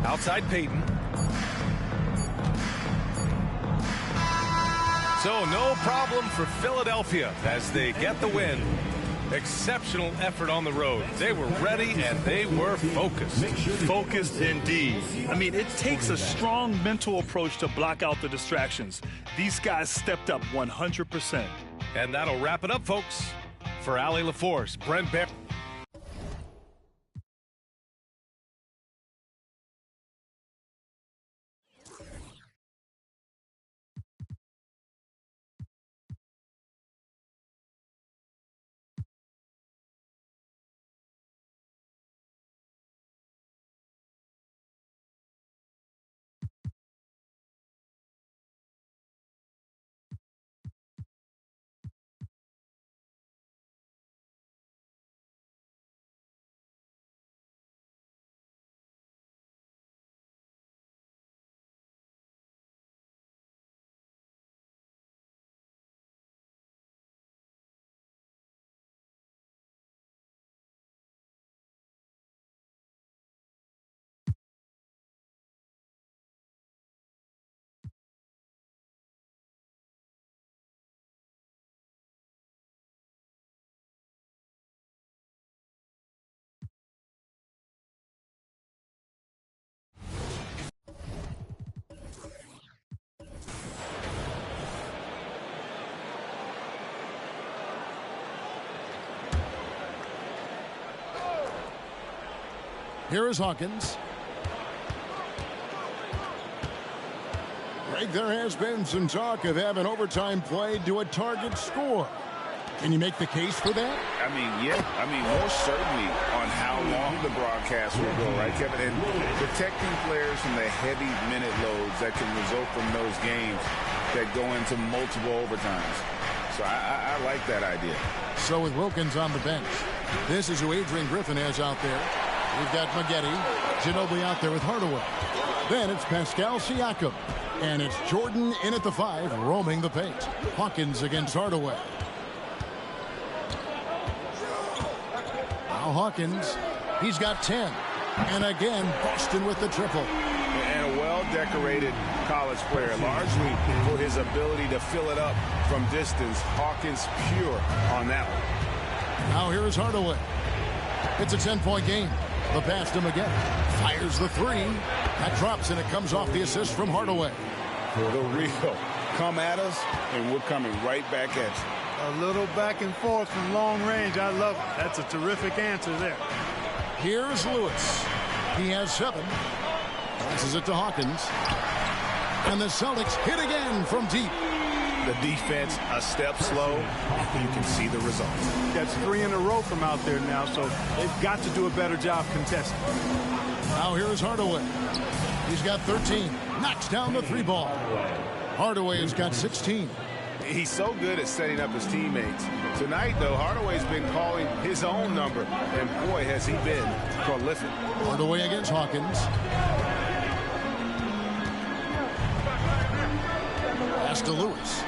Outside Peyton. So no problem for Philadelphia as they get the win. Exceptional effort on the road. They were ready and they were focused. Focused indeed. I mean, it takes a strong mental approach to block out the distractions. These guys stepped up 100%. And that'll wrap it up, folks. For Allie LaForce, Brent Bear. Here is Hawkins. Greg, there has been some talk of having overtime played to a target score. Can you make the case for that? I mean, yeah. I mean, more certainly on how long the broadcast will go, right, Kevin? And protecting players from the heavy minute loads that can result from those games that go into multiple overtimes. So I like that idea. So with Wilkins on the bench, this is who Adrian Griffin has out there. We've got Maggette, Ginobili out there with Hardaway. Then it's Pascal Siakam. And it's Jordan in at the 5, roaming the paint. Hawkins against Hardaway. Now Hawkins, he's got 10. And again, Boston with the triple. And a well-decorated college player, largely for his ability to fill it up from distance. Hawkins pure on that one. Now here is Hardaway. It's a 10-point game. The pass to Maggette. Fires the 3. That drops, and it comes off the assist from Hardaway. The real. Come at us, and we're coming right back at you. A little back and forth from long range. I love it. That's a terrific answer there. Here's Lewis. He has 7. Passes it to Hawkins. And the Celtics hit again from deep. The defense a step slow. You can see the result. That's 3 in a row from out there now, so they've got to do a better job contesting. Now here's Hardaway. He's got 13. Knocks down the 3 ball. Hardaway has got 16. He's so good at setting up his teammates. Tonight, though, Hardaway's been calling his own number, and boy, has he been prolific. Hardaway against Hawkins. Pass to Lewis.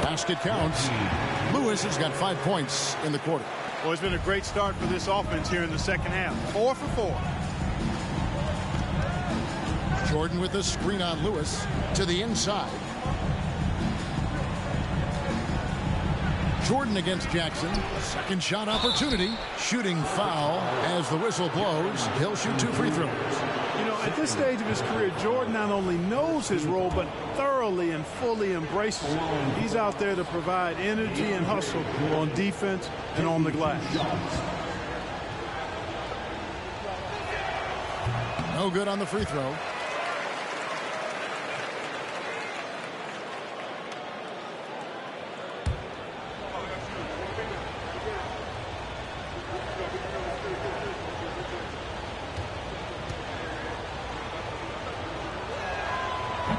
Basket counts. Lewis has got 5 points in the quarter. Well, it's been a great start for this offense here in the second half. 4 for 4. Jordan with the screen on Lewis to the inside. Jordan against Jackson. Second shot opportunity. Shooting foul as the whistle blows. He'll shoot 2 free throws. You know, at this stage of his career, Jordan not only knows his role, but thoroughly and fully embraces it. He's out there to provide energy and hustle on defense and on the glass. No good on the free throw.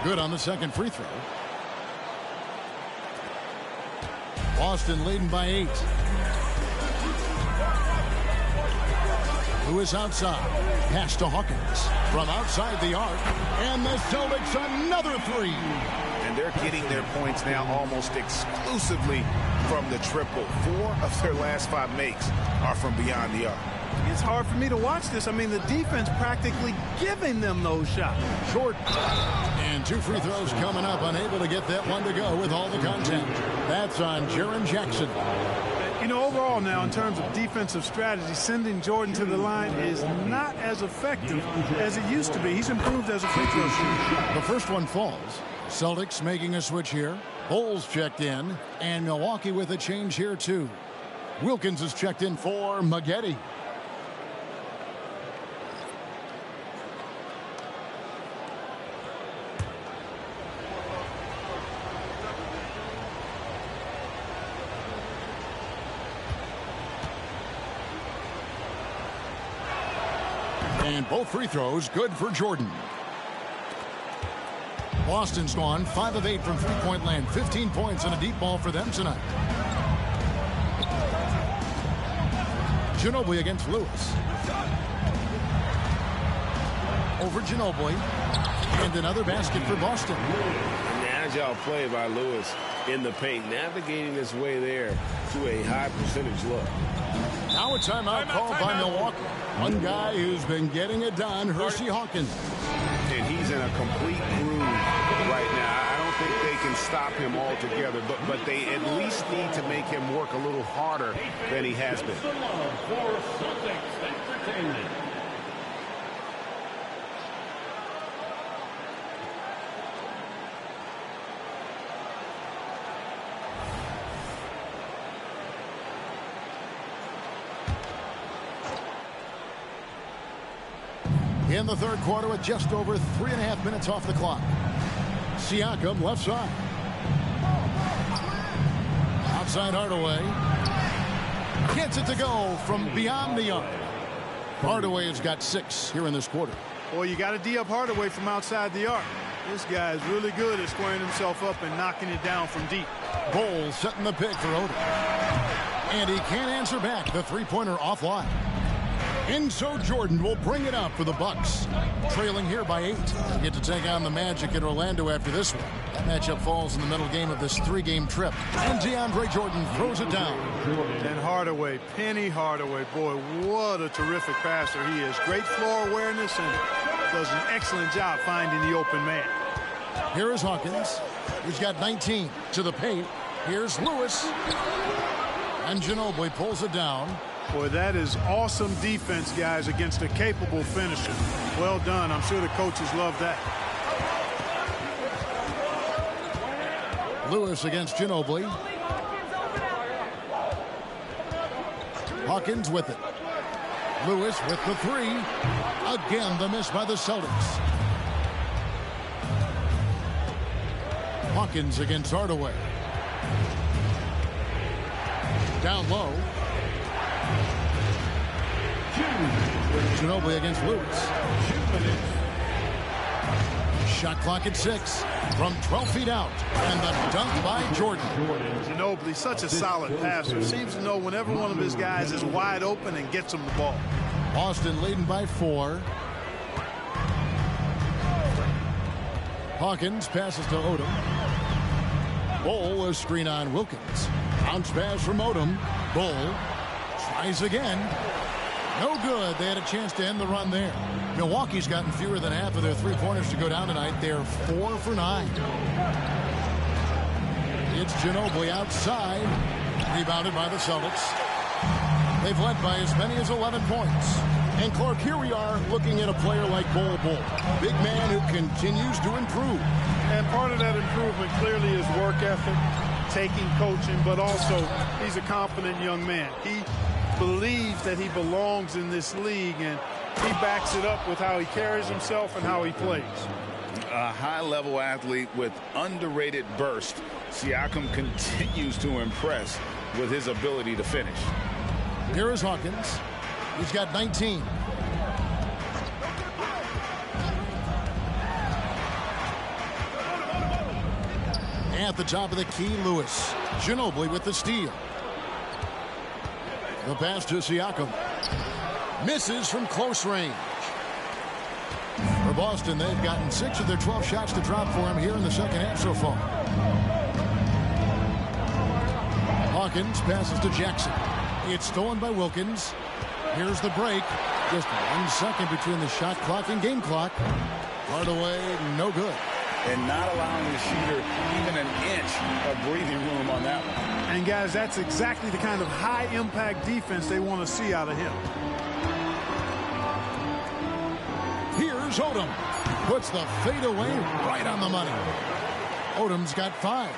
Good on the second free throw. Boston leading by 8. Lewis outside. Pass to Hawkins. From outside the arc. And the Celtics another 3. And they're getting their points now almost exclusively from the triple. 4 of their last 5 makes are from beyond the arc. It's hard for me to watch this. I mean, the defense practically giving them those shots. Short. And 2 free throws coming up. Unable to get that one to go with all the contact. That's on Jaren Jackson. You know, overall now, in terms of defensive strategy, sending Jordan to the line is not as effective as it used to be. He's improved as a free throw shooter. The first one falls. Celtics making a switch here. Bulls checked in. And Milwaukee with a change here, too. Wilkins is checked in for Maggette. And both free throws good for Jordan. Boston's gone 5 of 8 from three-point land. 15 points and a deep ball for them tonight. Ginobili against Lewis. Over Ginobili. And another basket for Boston. An agile play by Lewis in the paint, navigating his way there to a high percentage look. Now a timeout called by Milwaukee. One guy who's been getting it done, Hersey Hawkins. And he's in a complete groove right now. I don't think they can stop him altogether, but they at least need to make him work a little harder than he has been. In the third quarter with just over 3.5 minutes off the clock. Siakam left side. Outside Hardaway. Gets it to go from beyond the arc. Hardaway has got 6 here in this quarter. Well, you got to D up Hardaway from outside the arc. This guy is really good at squaring himself up and knocking it down from deep. Bowles setting the pick for Oden. And he can't answer back. The three-pointer offline. Enzo Jordan will bring it up for the Bucks. Trailing here by 8. They get to take on the Magic in Orlando after this one. That matchup falls in the middle game of this 3-game trip. And DeAndre Jordan throws it down. And Hardaway, Penny Hardaway, boy, what a terrific passer he is. Great floor awareness and does an excellent job finding the open man. Here is Hawkins. He's got 19 to the paint. Here's Lewis. And Ginobili pulls it down. Boy, that is awesome defense, guys, against a capable finisher. Well done. I'm sure the coaches love that. Lewis against Ginobili. Hawkins with it. Lewis with the 3. Again, the miss by the Celtics. Hawkins against Hardaway. Down low. Ginobili against Lewis. Shot clock at 6 from 12 feet out. And the dunk by Jordan. Ginobili, such a solid passer. Seems to know whenever one of his guys is wide open and gets him the ball. Boston leading by 4. Hawkins passes to Odom. Bull, a screen on Wilkins. Bounce pass from Odom. Bull tries again. No good. They had a chance to end the run there. Milwaukee's gotten fewer than half of their three-pointers to go down tonight. They're 4 for 9. It's Ginobili outside. Rebounded by the Celtics. They've led by as many as 11 points. And Clark, here we are looking at a player like Bull. Big man who continues to improve. And part of that improvement clearly is work ethic, taking coaching, but also he's a confident young man. He believes that he belongs in this league, and he backs it up with how he carries himself and how he plays. A high-level athlete with underrated burst. Siakam continues to impress with his ability to finish. Here is Hawkins. He's got 19. At the top of the key, Lewis. Ginobili with the steal. The pass to Siakam. Misses from close range. For Boston, they've gotten 6 of their 12 shots to drop for him here in the second half so far. Hawkins passes to Jackson. It's stolen by Wilkins. Here's the break. Just 1 second between the shot clock and game clock. Hardaway, no good. And not allowing the shooter even an inch of breathing room on that one. And guys, that's exactly the kind of high-impact defense they want to see out of him. Here's Odom. Puts the fadeaway right on the money. Odom's got 5.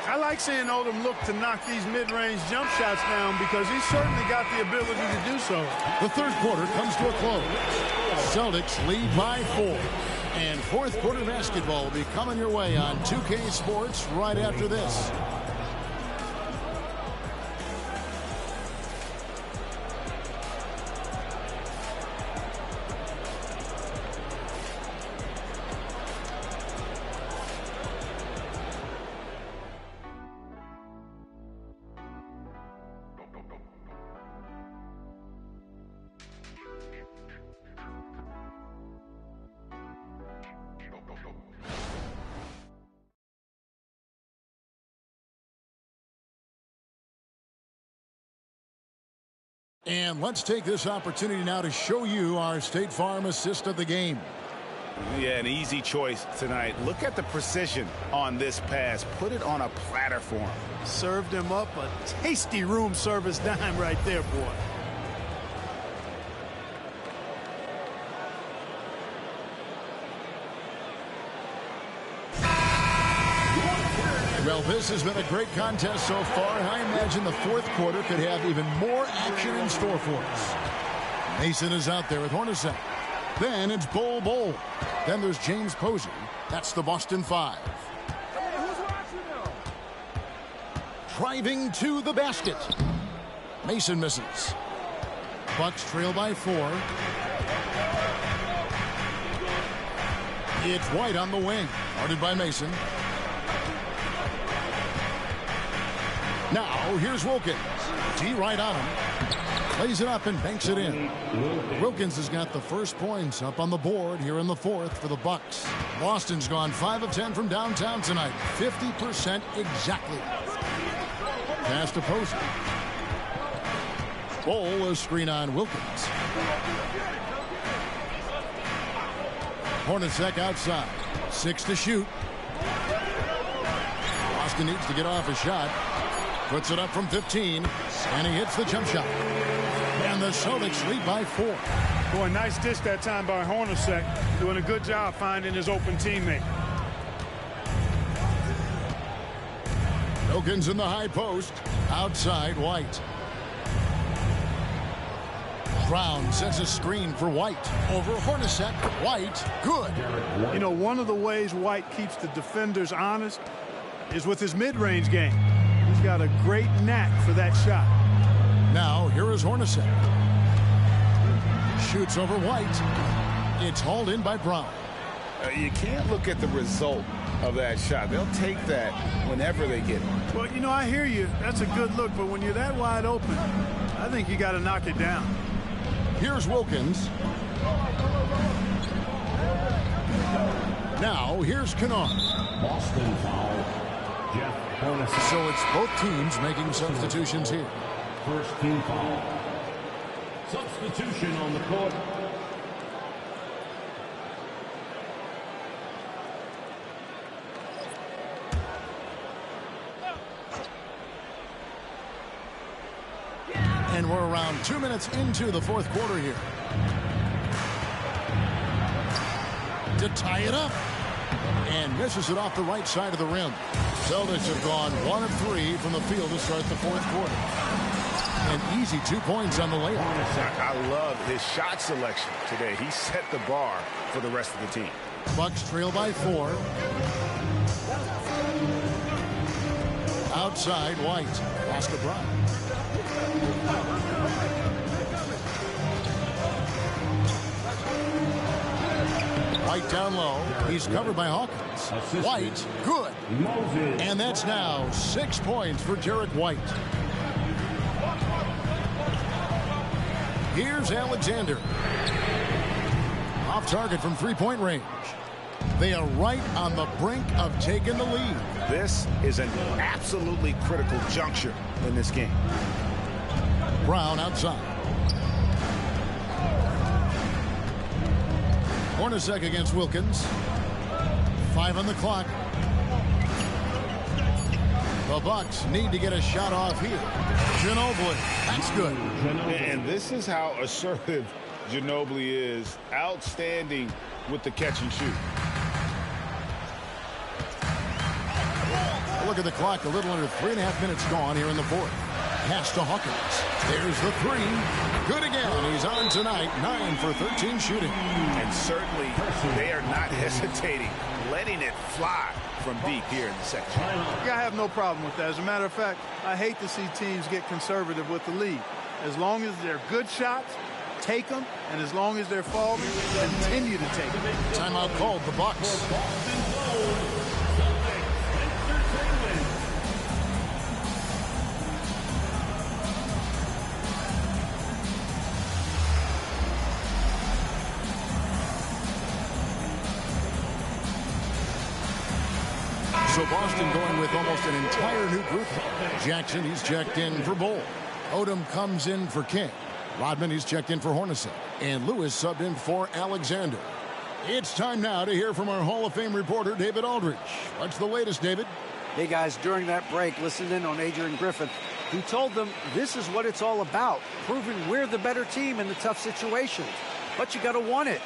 I like seeing Odom look to knock these mid-range jump shots down because he's certainly got the ability to do so. The third quarter comes to a close. Celtics lead by 4. And fourth quarter basketball will be coming your way on 2K Sports right after this. And let's take this opportunity now to show you our State Farm assist of the game. Yeah, an easy choice tonight. Look at the precision on this pass. Put it on a platter for him. Served him up a tasty room service dime right there, boy. Well, this has been a great contest so far, and I imagine the fourth quarter could have even more action in store for us. Mason is out there with Hornacek. Then it's Bull. Then there's James Posey. That's the Boston 5. Driving to the basket. Mason misses. Bucks trail by 4. It's White on the wing. Guarded by Mason. Now, here's Wilkins. T right on him. Plays it up and banks it in. Wilkins has got the first points up on the board here in the fourth for the Bucks. Boston's gone 5 of 10 from downtown tonight. 50% exactly. Pass to Posey. Bull, a screen on Wilkins. Hornacek outside. 6 to shoot. Boston needs to get off a shot. Puts it up from 15, and he hits the jump shot. And the Celtics lead by 4. Boy, nice dish that time by Hornacek. Doing a good job finding his open teammate. Wilkins in the high post. Outside, White. Brown sets a screen for White. Over Hornacek. White, good. You know, one of the ways White keeps the defenders honest is with his mid-range game. He's got a great knack for that shot. Now, here is Hornacek. Shoots over White. It's hauled in by Brown. You can't look at the result of that shot. They'll take that whenever they get it. Well, you know, I hear you. That's a good look, but when you're that wide open, I think you got to knock it down. Here's Wilkins. Now, here's Kennard. Boston foul. Jeff Hornacek. So it's both teams making substitutions here. First team foul. Substitution on the court. And we're around 2 minutes into the fourth quarter here. To tie it up. And misses it off the right side of the rim. Celtics have gone 1 of 3 from the field to start the fourth quarter. An easy 2 points on the layup. I love his shot selection today. He set the bar for the rest of the team. Bucks trail by 4. Outside, White. Oscar Brown. White down low. He's covered by Hawkins. White, good. And that's now 6 points for Derek White. Here's Alexander. Off target from three-point range. They are right on the brink of taking the lead. This is an absolutely critical juncture in this game. Brown outside. Hornacek against Wilkins. 5 on the clock. The Bucks need to get a shot off here. Ginobili, that's good. And this is how assertive Ginobili is. Outstanding with the catch and shoot. Look at the clock. A little under 3.5 minutes gone here in the fourth. Pass to Hawkins. There's the three. Good again. He's on tonight. 9 for 13 shooting. And certainly they are not hesitating, letting it fly from deep here in the second. Yeah, I have no problem with that. As a matter of fact, I hate to see teams get conservative with the lead. As long as they're good shots, take them. And as long as they're falling, continue to take them. Timeout called the Bucks. So Boston going with almost an entire new group. Jackson, he's checked in for Bull. Odom comes in for King. Rodman, he's checked in for Hornacek. And Lewis subbed in for Alexander. It's time now to hear from our Hall of Fame reporter, David Aldridge. What's the latest, David? Hey, guys, during that break, listened in on Adrian Griffin. He told them this is what it's all about, proving we're the better team in the tough situations. But you got to want it.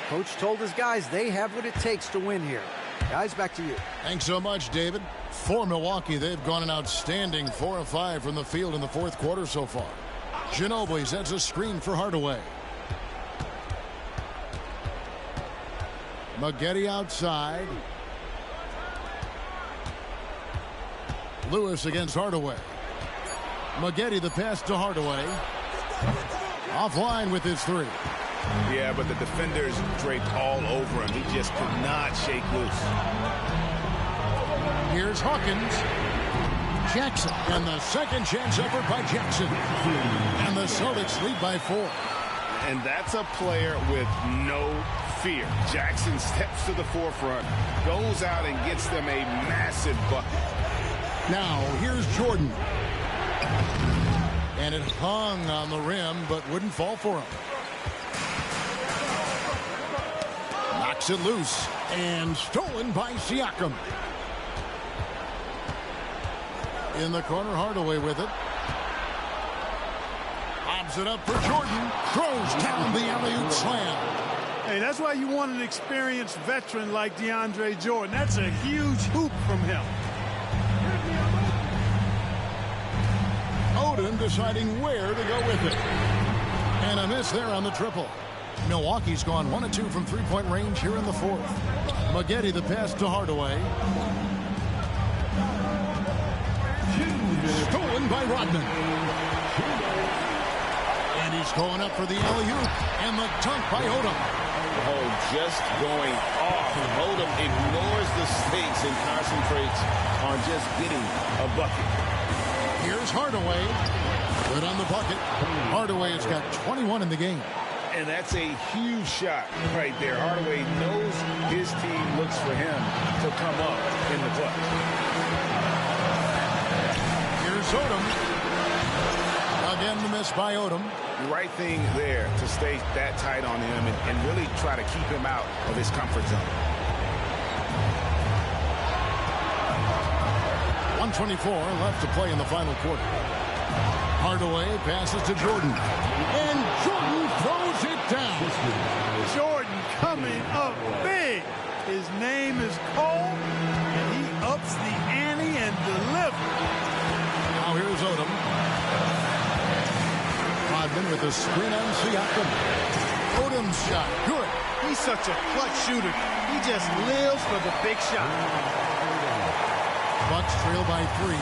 Coach told his guys they have what it takes to win here. Guys, back to you. Thanks so much, David. For Milwaukee, they've gone an outstanding 4 of 5 from the field in the fourth quarter so far. Ginobili sets a screen for Hardaway. Maggette outside. Lewis against Hardaway. Maggette the pass to Hardaway. Offline with his three. Yeah, but the defenders draped all over him. He just could not shake loose. Here's Hawkins. Jackson. And the second chance effort by Jackson. And the Celtics lead by 4. And that's a player with no fear. Jackson steps to the forefront, goes out and gets them a massive bucket. Now, here's Jordan. And it hung on the rim, but wouldn't fall for him. Knocks it loose. And stolen by Siakam. In the corner, Hardaway with it. Lobs it up for Jordan. Throws down the alley-oop slam. Hey, that's why you want an experienced veteran like DeAndre Jordan. That's a huge hoop from him. Odom deciding where to go with it. And a miss there on the triple. Milwaukee's gone 1 of 2 from three-point range here in the fourth. Maggette the pass to Hardaway. Stolen by Rodman. And he's going up for the alley-oop. And the dunk by Odom. Oh, just going off. Odom ignores the stakes and concentrates on just getting a bucket. Here's Hardaway. Good on the bucket. Hardaway has got 21 in the game. And that's a huge shot right there. Hardaway knows his team looks for him to come up in the clutch. Here's Odom. Again, the miss by Odom. The right thing there to stay that tight on him and really try to keep him out of his comfort zone. 1:24 left to play in the final quarter. Hardaway passes to Jordan. And Jordan throws it down. Jordan coming up big. His name is Cole, and he ups the ante and delivers. Now here's Odom. Rodman with a screen on Siakam. Odom's shot, good. He's such a clutch shooter. He just lives for the big shot. Bucks trail by 3.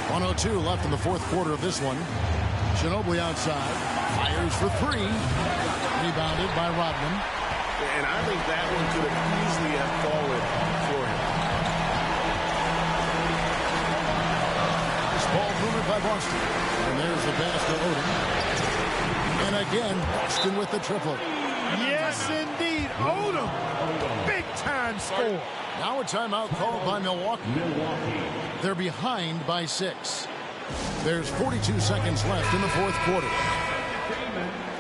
1:02 left in the fourth quarter of this one. Ginobili outside. Fires for 3. Rebounded by Rodman. And I think that one could have easily have fallen for him. This ball moved by Boston. And there's the pass to Odom. And again, Boston with the triple. Yes, indeed. Odom. Big-time score. Now a timeout called by Milwaukee. They're behind by 6. There's 42 seconds left in the fourth quarter.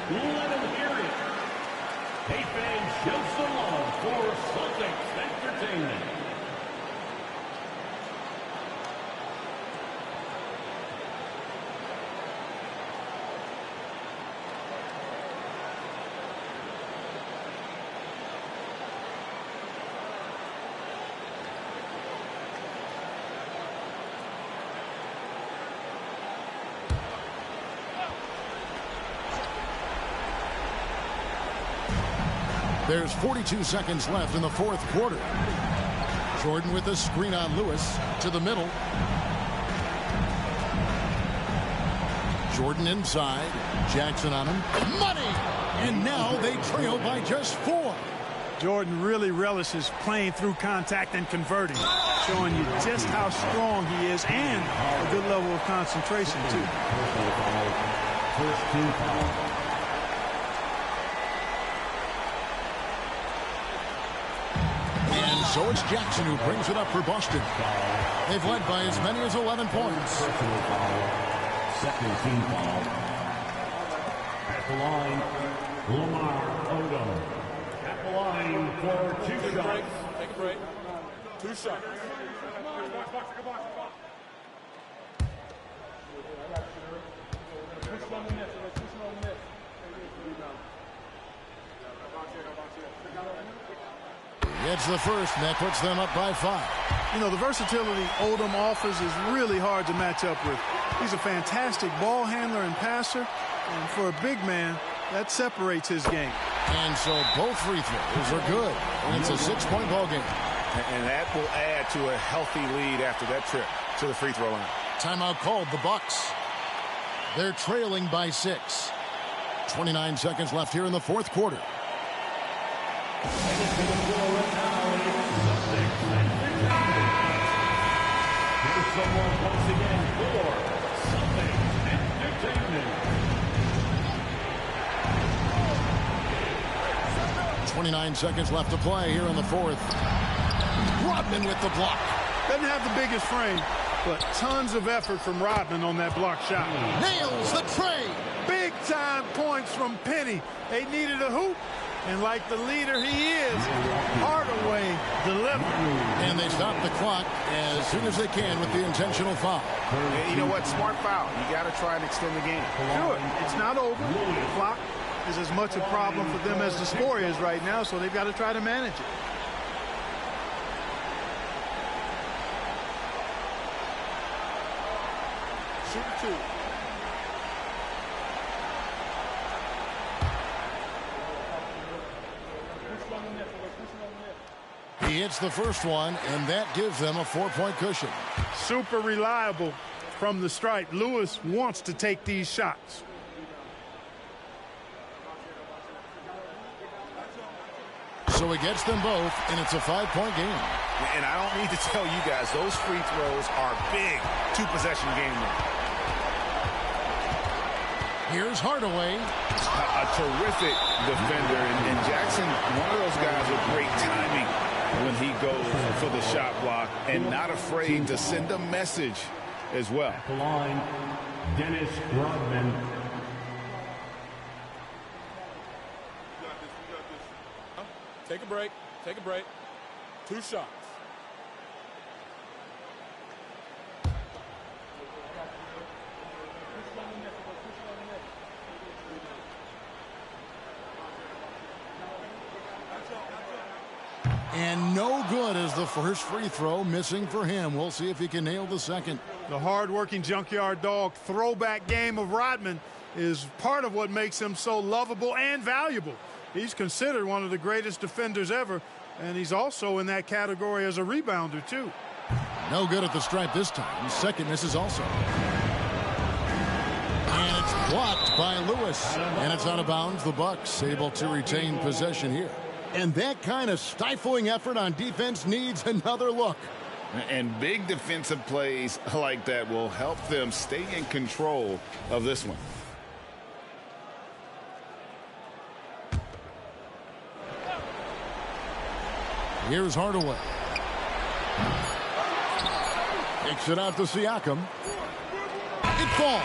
Let him hear it. Hey, fans, show some love for Celtics Entertainment. There's 42 seconds left in the fourth quarter. Jordan with a screen on Lewis to the middle. Jordan inside. Jackson on him. Money! And now they trail by just 4. Jordan really relishes playing through contact and converting, showing you just how strong he is and a good level of concentration, too. First team foul. So it's Jackson who brings it up for Boston. They've led by as many as 11 points. Second team foul. At the line, Lamar Odom. At the line for 2 shots. Take a break. 2 shots. It's the first, and that puts them up by 5. You know, the versatility Odom offers is really hard to match up with. He's a fantastic ball handler and passer, and for a big man, that separates his game. And so both free throws are good, and it's a 6-point ball game. And that will add to a healthy lead after that trip to the free throw line. Timeout called, the Bucks. They're trailing by 6. 29 seconds left here in the fourth quarter. Someone once again for Celtics Entertainment. 29 seconds left to play here in the fourth. Rodman with the block. Doesn't have the biggest frame, but tons of effort from Rodman on that block shot. Nails the tray. Big-time points from Penny. They needed a hoop, and like the leader he is, Hardaway delivered. And they stop the clock as soon as they can with the intentional foul. And you know what? Smart foul. You got to try and extend the game. Sure, it's not over. The clock is as much a problem for them as the score is right now, so they've got to try to manage it. Shoot 2. He hits the first one, and that gives them a 4-point cushion. Super reliable from the stripe. Lewis wants to take these shots. So he gets them both, and it's a 5-point game. And I don't need to tell you guys, those free throws are big 2-possession game. Here's Hardaway. A terrific defender. And Jackson, one of those guys with great timing when he goes for the shot block and not afraid to send a message as well. At the line, Dennis Rodman. Take a break. Take a break. 2 shots. And no good as the first free throw missing for him. We'll see if he can nail the second. The hard-working junkyard dog throwback game of Rodman is part of what makes him so lovable and valuable. He's considered one of the greatest defenders ever, and he's also in that category as a rebounder, too. No good at the stripe this time. Second misses also. And it's blocked by Lewis. And it's out of bounds. The Bucks able to retain possession here. And that kind of stifling effort on defense needs another look. And big defensive plays like that will help them stay in control of this one. Here's Hardaway. Kicks it out to Siakam. It falls.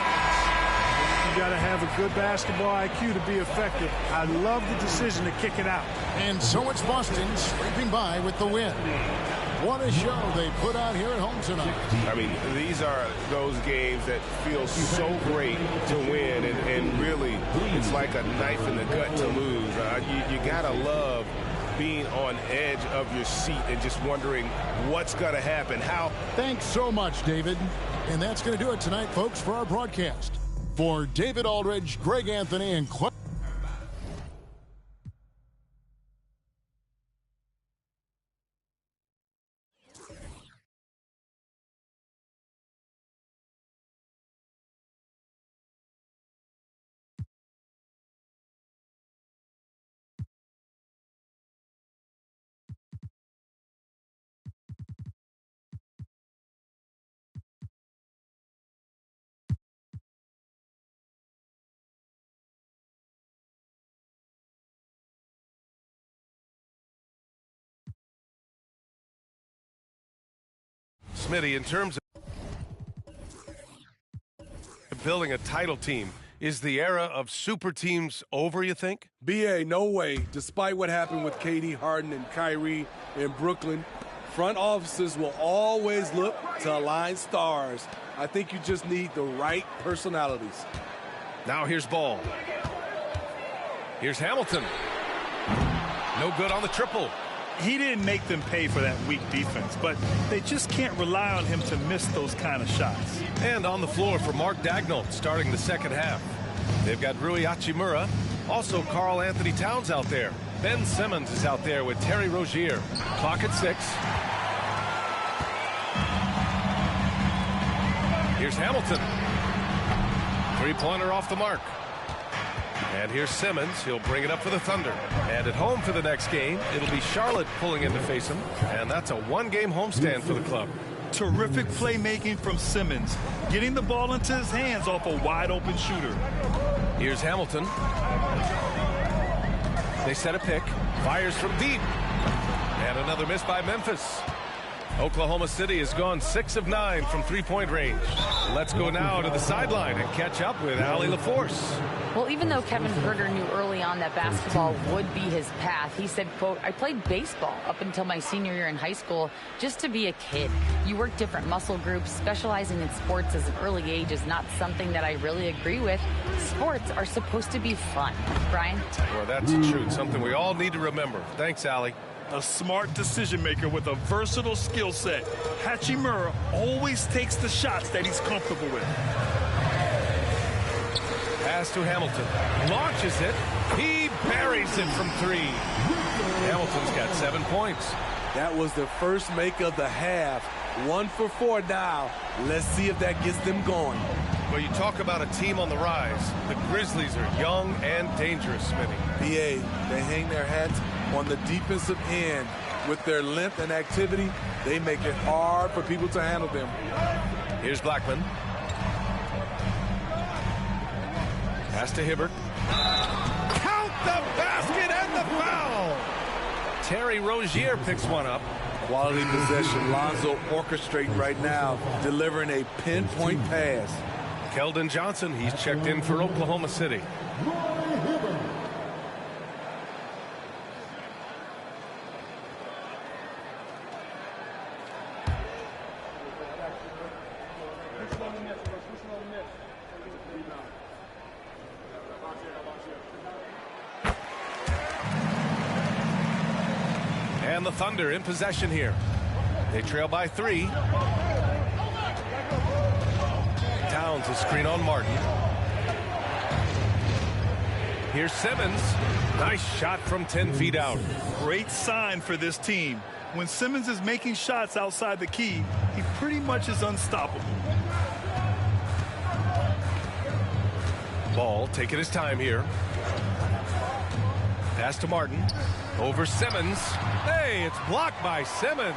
You got to have a good basketball IQ to be effective. I love the decision to kick it out. And so it's Boston scraping by with the win. What a show they put out here at home tonight. I mean, these are those games that feel so great to win, and really, it's like a knife in the gut to lose. You got to love being on edge of your seat and just wondering what's going to happen. How? Thanks so much, David. And that's going to do it tonight, folks, for our broadcast. For David Aldridge, Greg Anthony, and Clark. Smitty, in terms of building a title team, is the era of super teams over, you think? BA, no way. Despite what happened with KD, Harden, and Kyrie in Brooklyn, front offices will always look to align stars. I think you just need the right personalities. Now here's Ball. Here's Hamilton. No good on the triple. He didn't make them pay for that weak defense, but they just can't rely on him to miss those kind of shots. And on the floor for Mark Daigneault starting the second half. They've got Rui Hachimura, also Karl Anthony Towns out there. Ben Simmons is out there with Terry Rozier. Clock at 6. Here's Hamilton. Three-pointer off the mark. And here's Simmons. He'll bring it up for the Thunder. And at home for the next game, it'll be Charlotte pulling in to face him. And that's a one-game homestand for the club. Terrific playmaking from Simmons, getting the ball into his hands off a wide-open shooter. Here's Hamilton. They set a pick. Fires from deep. And another miss by Memphis. Oklahoma City has gone 6 of 9 from three-point range. Let's go now to the sideline and catch up with Allie LaForce. Well, even though Kevin Herter knew early on that basketball would be his path, he said, quote, I played baseball up until my senior year in high school just to be a kid. You work different muscle groups. Specializing in sports as an early age is not something that I really agree with. Sports are supposed to be fun. Brian? Well, that's the truth. Something we all need to remember. Thanks, Allie. A smart decision maker with a versatile skill set. Hachimura always takes the shots that he's comfortable with. Pass to Hamilton. Launches it. He buries it from 3. Hamilton's got 7 points. That was the first make of the half. 1 for 4 now. Let's see if that gets them going. Well, you talk about a team on the rise. The Grizzlies are young and dangerous, Smitty. BA, they hang their hats on the defensive end. With their length and activity, they make it hard for people to handle them. Here's Blackman. Pass to Hibbert. Count the basket and the foul. Terry Rozier picks one up. Quality possession. Lonzo orchestrating right now, delivering a pinpoint pass. Keldon Johnson, he's checked in for Oklahoma City. And the Thunder in possession here. They trail by 3. Towns a screen on Martin. Here's Simmons. Nice shot from 10 feet out. Great sign for this team. When Simmons is making shots outside the key, he pretty much is unstoppable. Ball taking his time here. Pass to Martin. Over Simmons. Hey, it's blocked by Simmons.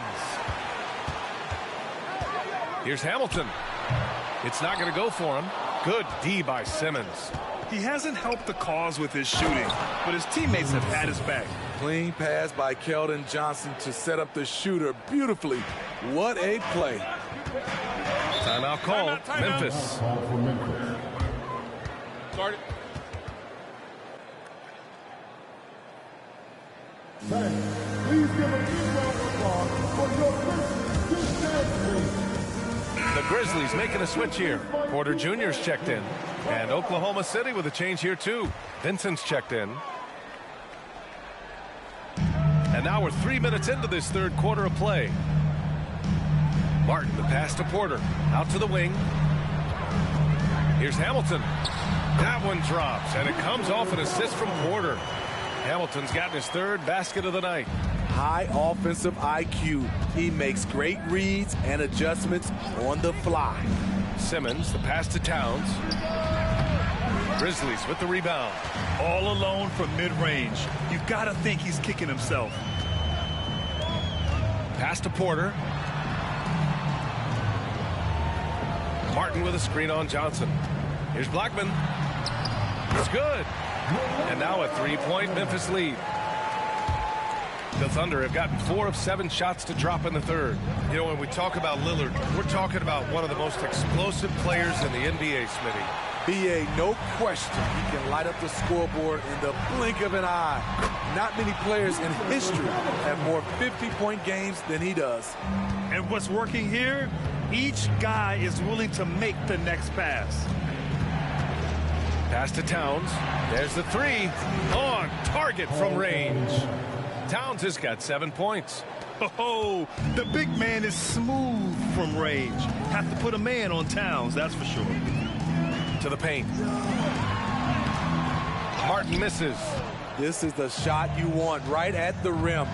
Here's Hamilton. It's not going to go for him. Good D by Simmons. He hasn't helped the cause with his shooting, but his teammates have had his back. Clean pass by Keldon Johnson to set up the shooter beautifully. What a play. Timeout call. Memphis. Start it. Please give a big round of applause for your first good dance. The Grizzlies making a switch here. Porter Jr.'s checked in. And Oklahoma City with a change here too. Vincent's checked in. And now we're 3 minutes into this third quarter of play. Martin, the pass to Porter. Out to the wing. Here's Hamilton. That one drops, and it comes off an assist from Porter. Hamilton's gotten his third basket of the night. High offensive IQ. He makes great reads and adjustments on the fly. Simmons, the pass to Towns. Grizzlies with the rebound. All alone from mid-range. You've got to think he's kicking himself. Pass to Porter. Martin with a screen on Johnson. Here's Blackman. It's good. And now a three-point Memphis lead. The Thunder have gotten 4 of 7 shots to drop in the third. You know, when we talk about Lillard, we're talking about one of the most explosive players in the NBA, Smitty. BA, no question, he can light up the scoreboard in the blink of an eye. Not many players in history have more 50-point games than he does. And what's working here, each guy is willing to make the next pass. Pass to Towns. There's the three. On target from range. Towns has got 7 points. Oh, the big man is smooth from range. Have to put a man on Towns, that's for sure. To the paint. Martin misses. This is the shot you want right at the rim.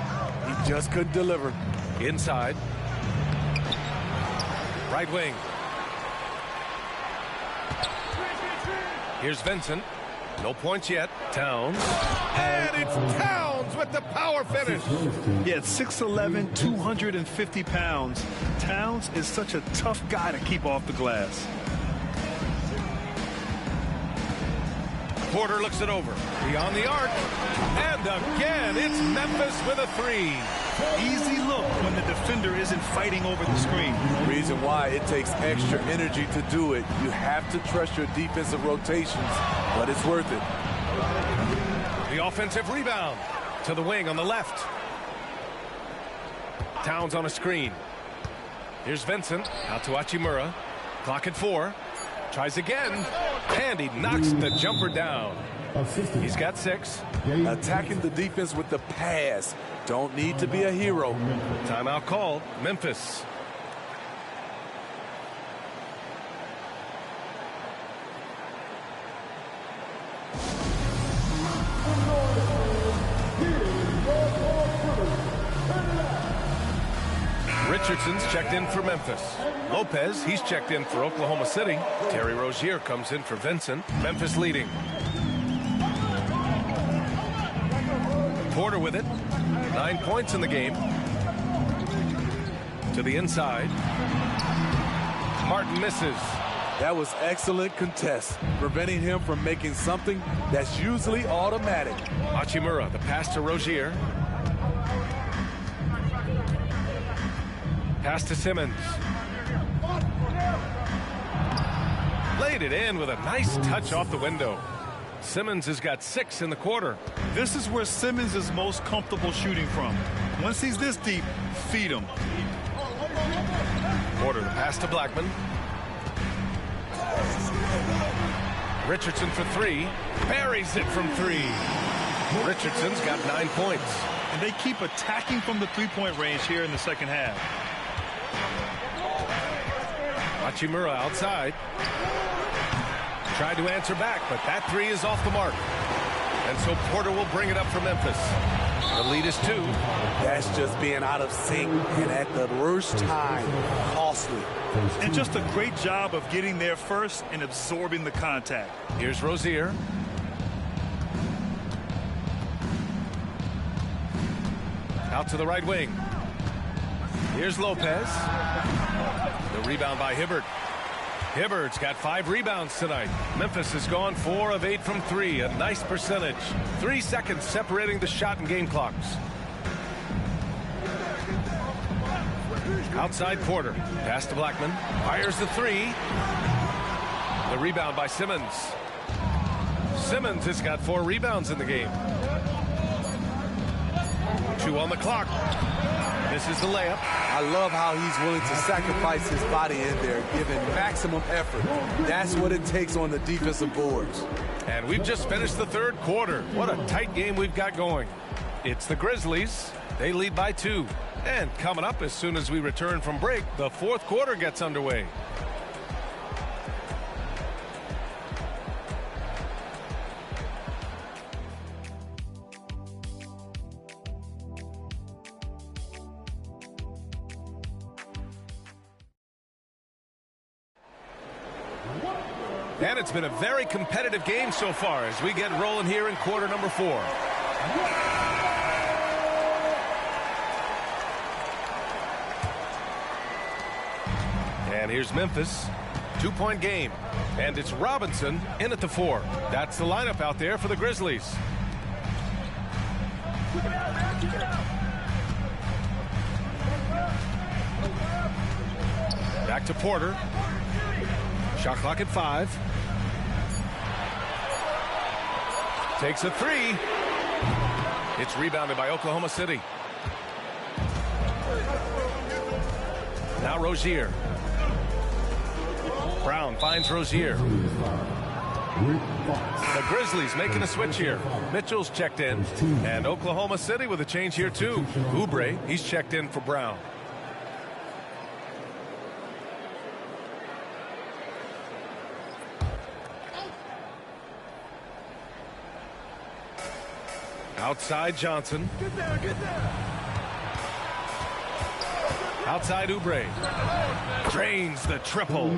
He just couldn't deliver. Inside. Right wing. Here's Vincent. No points yet. Towns. And it's Towns with the power finish. Yeah, 6'11", 250 pounds. Towns is such a tough guy to keep off the glass. Porter looks it over. Beyond the arc. And again, it's Memphis with a three. Easy look when the defender isn't fighting over the screen. Reason why it takes extra energy to do it. You have to trust your defensive rotations, but it's worth it. The offensive rebound to the wing on the left. Towns on a screen. Here's Vincent. Out to Hachimura. Clock at 4. Tries again. And he knocks the jumper down. He's got 6. Attacking the defense with the pass. Don't need to be a hero. Timeout called. Memphis. Richardson's checked in for Memphis. Lopez, he's checked in for Oklahoma City. Terry Rozier comes in for Vincent. Memphis leading. Porter with it. 9 points in the game. To the inside. Martin misses. That was excellent contest, preventing him from making something that's usually automatic. Hachimura, the pass to Rozier. Pass to Simmons. Laid it in with a nice touch off the window. Simmons has got 6 in the quarter. This is where Simmons is most comfortable shooting from. Once he's this deep, feed him. Porter, the pass to Blackman. Richardson for 3. Buries it from 3. Richardson's got 9 points. And they keep attacking from the three-point range here in the second half. Hachimura outside. Tried to answer back, but that 3 is off the mark. And so Porter will bring it up for Memphis. The lead is 2. That's just being out of sync and at the worst time. Costly. And just a great job of getting there first and absorbing the contact. Here's Rozier. Out to the right wing. Here's Lopez. The rebound by Hibbert. Hibbert's got 5 rebounds tonight. Memphis has gone 4 of 8 from 3. A nice percentage. 3 seconds separating the shot and game clocks. Outside Porter. Pass to Blackman. Fires the 3. The rebound by Simmons. Simmons has got 4 rebounds in the game. 2 on the clock. Misses the layup. I love how he's willing to sacrifice his body in there, giving maximum effort. That's what it takes on the defensive boards. And we've just finished the 3rd quarter. What a tight game we've got going. It's the Grizzlies. They lead by 2. And coming up as soon as we return from break, the 4th quarter gets underway. And it's been a very competitive game so far as we get rolling here in quarter number 4. And here's Memphis. 2-point game. And it's Robinson in at the 4. That's the lineup out there for the Grizzlies. Back to Porter. Shot clock at 5. Takes a 3. It's rebounded by Oklahoma City. Now Rozier. Brown finds Rozier. The Grizzlies making a switch here. Mitchell's checked in. And Oklahoma City with a change here too. Oubre, he's checked in for Brown. Outside Johnson. Get there. Outside Oubre. Drains the triple.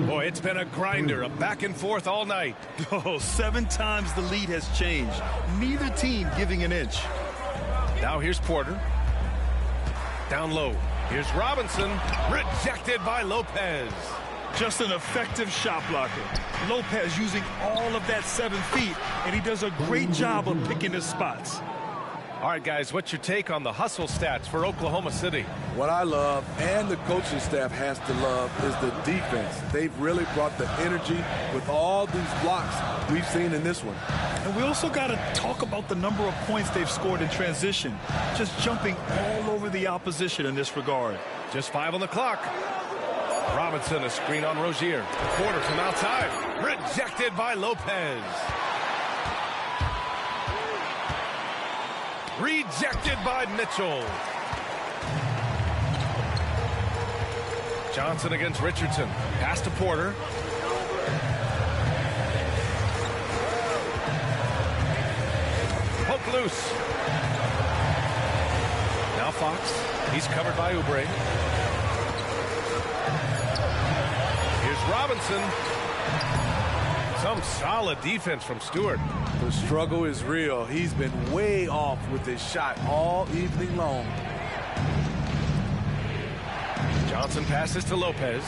Boy, it's been a grinder, a back and forth all night. Oh, 7 times the lead has changed. Neither team giving an inch. Now here's Porter. Down low. Here's Robinson. Rejected by Lopez. Just an effective shot blocker. Lopez using all of that 7 feet, and he does a great job of picking his spots. All right, guys, what's your take on the hustle stats for Oklahoma City? What I love, and the coaching staff has to love, is the defense. They've really brought the energy with all these blocks we've seen in this one. And we also got to talk about the number of points they've scored in transition, just jumping all over the opposition in this regard. Just 5 on the clock. Robinson, a screen on Rozier. Porter from outside. Rejected by Lopez. Rejected by Mitchell. Johnson against Richardson. Pass to Porter. Poke loose. Now Fox. He's covered by Oubre. Here's Robinson. Some solid defense from Stewart. The struggle is real. He's been way off with his shot all evening long. Johnson passes to Lopez.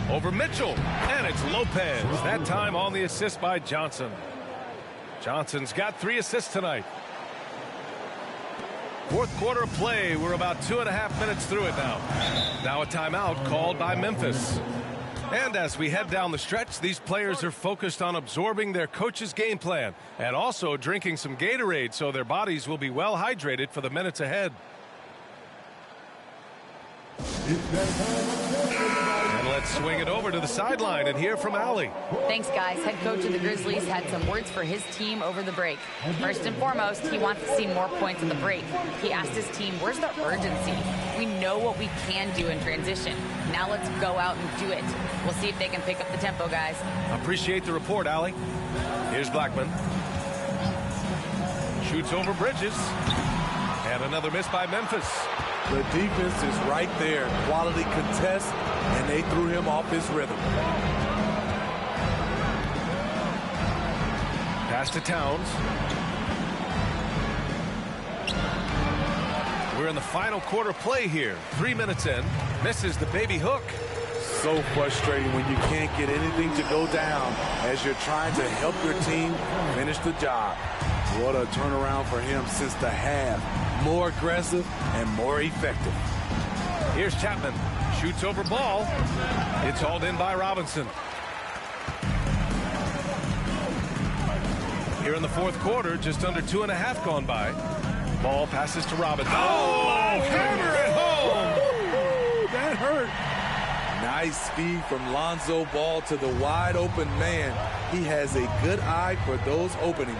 Over Mitchell. And it's Lopez. That time on the assist by Johnson. Johnson's got 3 assists tonight. Fourth quarter play. We're about 2.5 minutes through it now. Now a timeout called by Memphis. And as we head down the stretch, these players are focused on absorbing their coach's game plan and also drinking some Gatorade so their bodies will be well hydrated for the minutes ahead. And let's swing it over to the sideline and hear from Allie. Thanks, guys. Head coach of the Grizzlies had some words for his team over the break. First and foremost, he wants to see more points in the break. He asked his team, where's the urgency? We know what we can do in transition. Now let's go out and do it. We'll see if they can pick up the tempo, guys. Appreciate the report, Allie. Here's Blackman. Shoots over Bridges. And another miss by Memphis. The defense is right there. Quality contest, and they threw him off his rhythm. Pass to Towns. We're in the final quarter play here. 3 minutes in. Misses the baby hook. So frustrating when you can't get anything to go down as you're trying to help your team finish the job. What a turnaround for him since the half. More aggressive and more effective. Here's Chapman. Shoots over ball. It's hauled in by Robinson. Here in the fourth quarter, just under 2.5 gone by. Ball passes to Robinson. Oh, hammer it home. That hurt. Nice speed from Lonzo Ball to the wide open man. He has a good eye for those openings.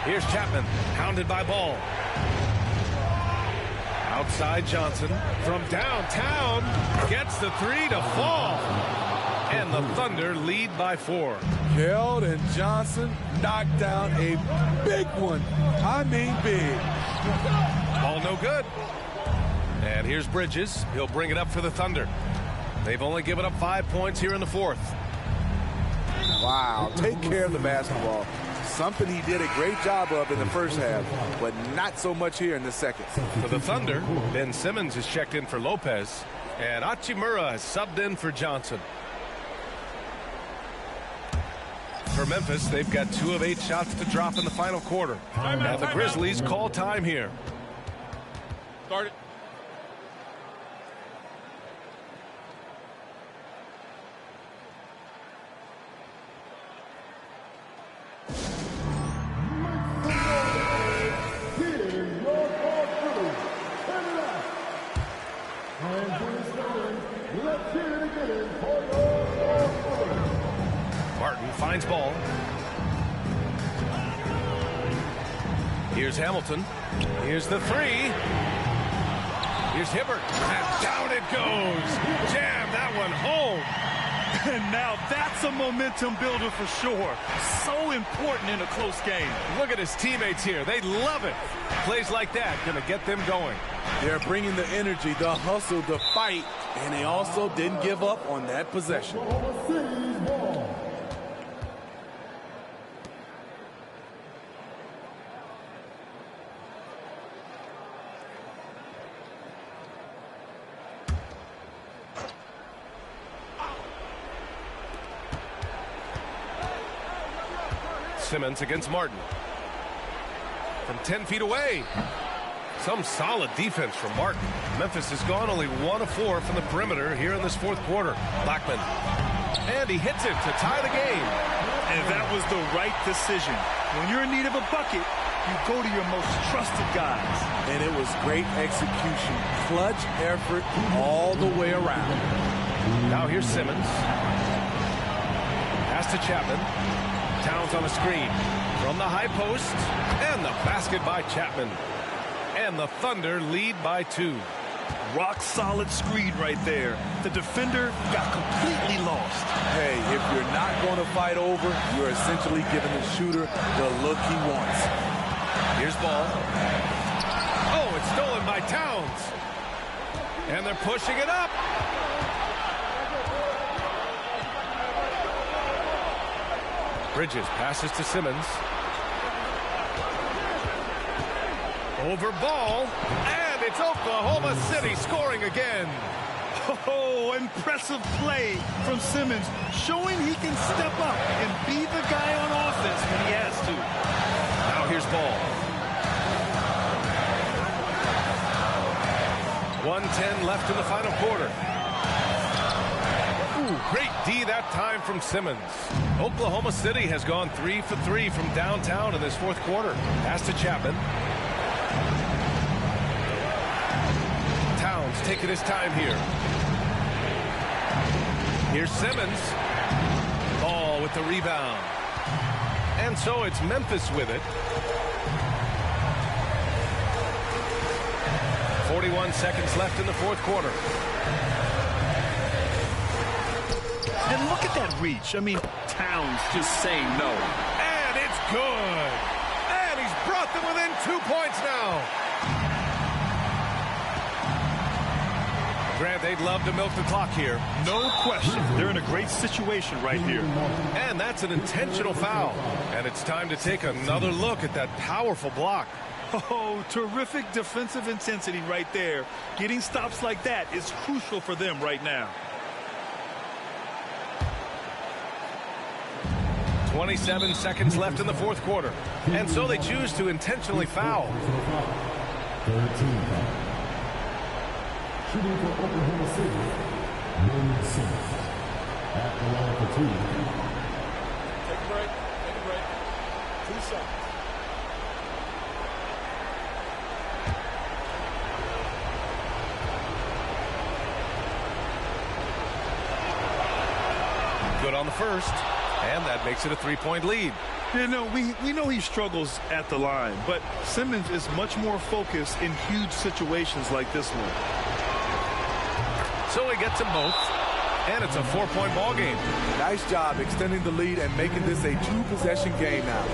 Here's Chapman, hounded by Ball. Outside Johnson from downtown. Gets the 3 to fall. And the Thunder lead by 4. Keldon Johnson knocked down a big one. I mean big. Ball no good. And here's Bridges. He'll bring it up for the Thunder. They've only given up 5 points here in the fourth. Wow, take care of the basketball. Something he did a great job of in the first half, but not so much here in the second. For the Thunder, Ben Simmons is checked in for Lopez, and Hachimura has subbed in for Johnson. For Memphis, they've got 2 of 8 shots to drop in the final quarter. And the Grizzlies call time here. Start it. Martin finds Ball. Here's Hamilton. Here's the 3. Here's Hibbert. And down it goes. Jam that one home. And now that's a momentum builder for sure. So important in a close game. Look at his teammates here. They love it. Plays like that going to get them going. They're bringing the energy, the hustle, the fight, and they also didn't give up on that possession. Simmons against Martin. From 10 feet away. Some solid defense from Martin. Memphis has gone only 1 of 4 from the perimeter here in this fourth quarter. Blackman. And he hits it to tie the game. And that was the right decision. When you're in need of a bucket, you go to your most trusted guys. And it was great execution. Clutch effort all the way around. Now here's Simmons. Pass to Chapman. Towns on a screen from the high post, and the basket by Chapman. And the Thunder lead by 2. Rock solid screen right there. The defender got completely lost. Hey, if you're not going to fight over, you're essentially giving the shooter the look he wants. Here's Ball. Oh, it's stolen by Towns. And they're pushing it up. Bridges passes to Simmons. Over Ball. And it's Oklahoma City scoring again. Oh, impressive play from Simmons, showing he can step up and be the guy on offense when he has to. Now here's Ball. 1:10 left in the final quarter. Ooh, great D that time from Simmons. Oklahoma City has gone 3 for 3 from downtown in this fourth quarter. Pass to Chapman. Towns taking his time here. Here's Simmons. Ball with the rebound. And so it's Memphis with it. 41 seconds left in the fourth quarter. And look at that reach. I mean, Towns just saying no. And it's good. And he's brought them within 2 points now. Grant, they'd love to milk the clock here. No question. They're in a great situation right here. And that's an intentional foul. And it's time to take another look at that powerful block. Oh, terrific defensive intensity right there. Getting stops like that is crucial for them right now. 27 seconds left in the fourth quarter. And so they choose to intentionally foul. 13 foul. Shooting for Oklahoma City, William Simmons. At the line for 2. Take a break. Take a break. 2 shots. Good on the first. And that makes it a 3-point lead. You know, we know he struggles at the line, but Simmons is much more focused in huge situations like this one. So he gets them both, and it's a 4-point ball game. Nice job extending the lead and making this a 2-possession game now.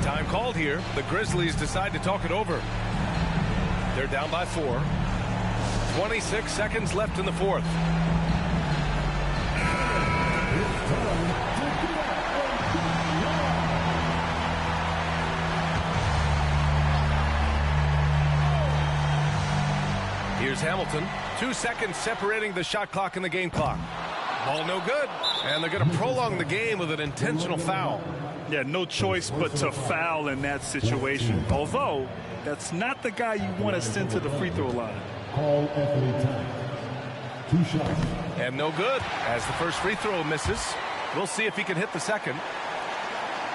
Time called here. The Grizzlies decide to talk it over. They're down by 4. 26 seconds left in the fourth. Here's Hamilton. 2 seconds separating the shot clock and the game clock. Ball no good. And they're going to prolong the game with an intentional foul. Yeah, no choice but to foul in that situation. Although, that's not the guy you want to send to the free throw line. Call Anthony time. 2 shots. And no good as the first free throw misses. We'll see if he can hit the second.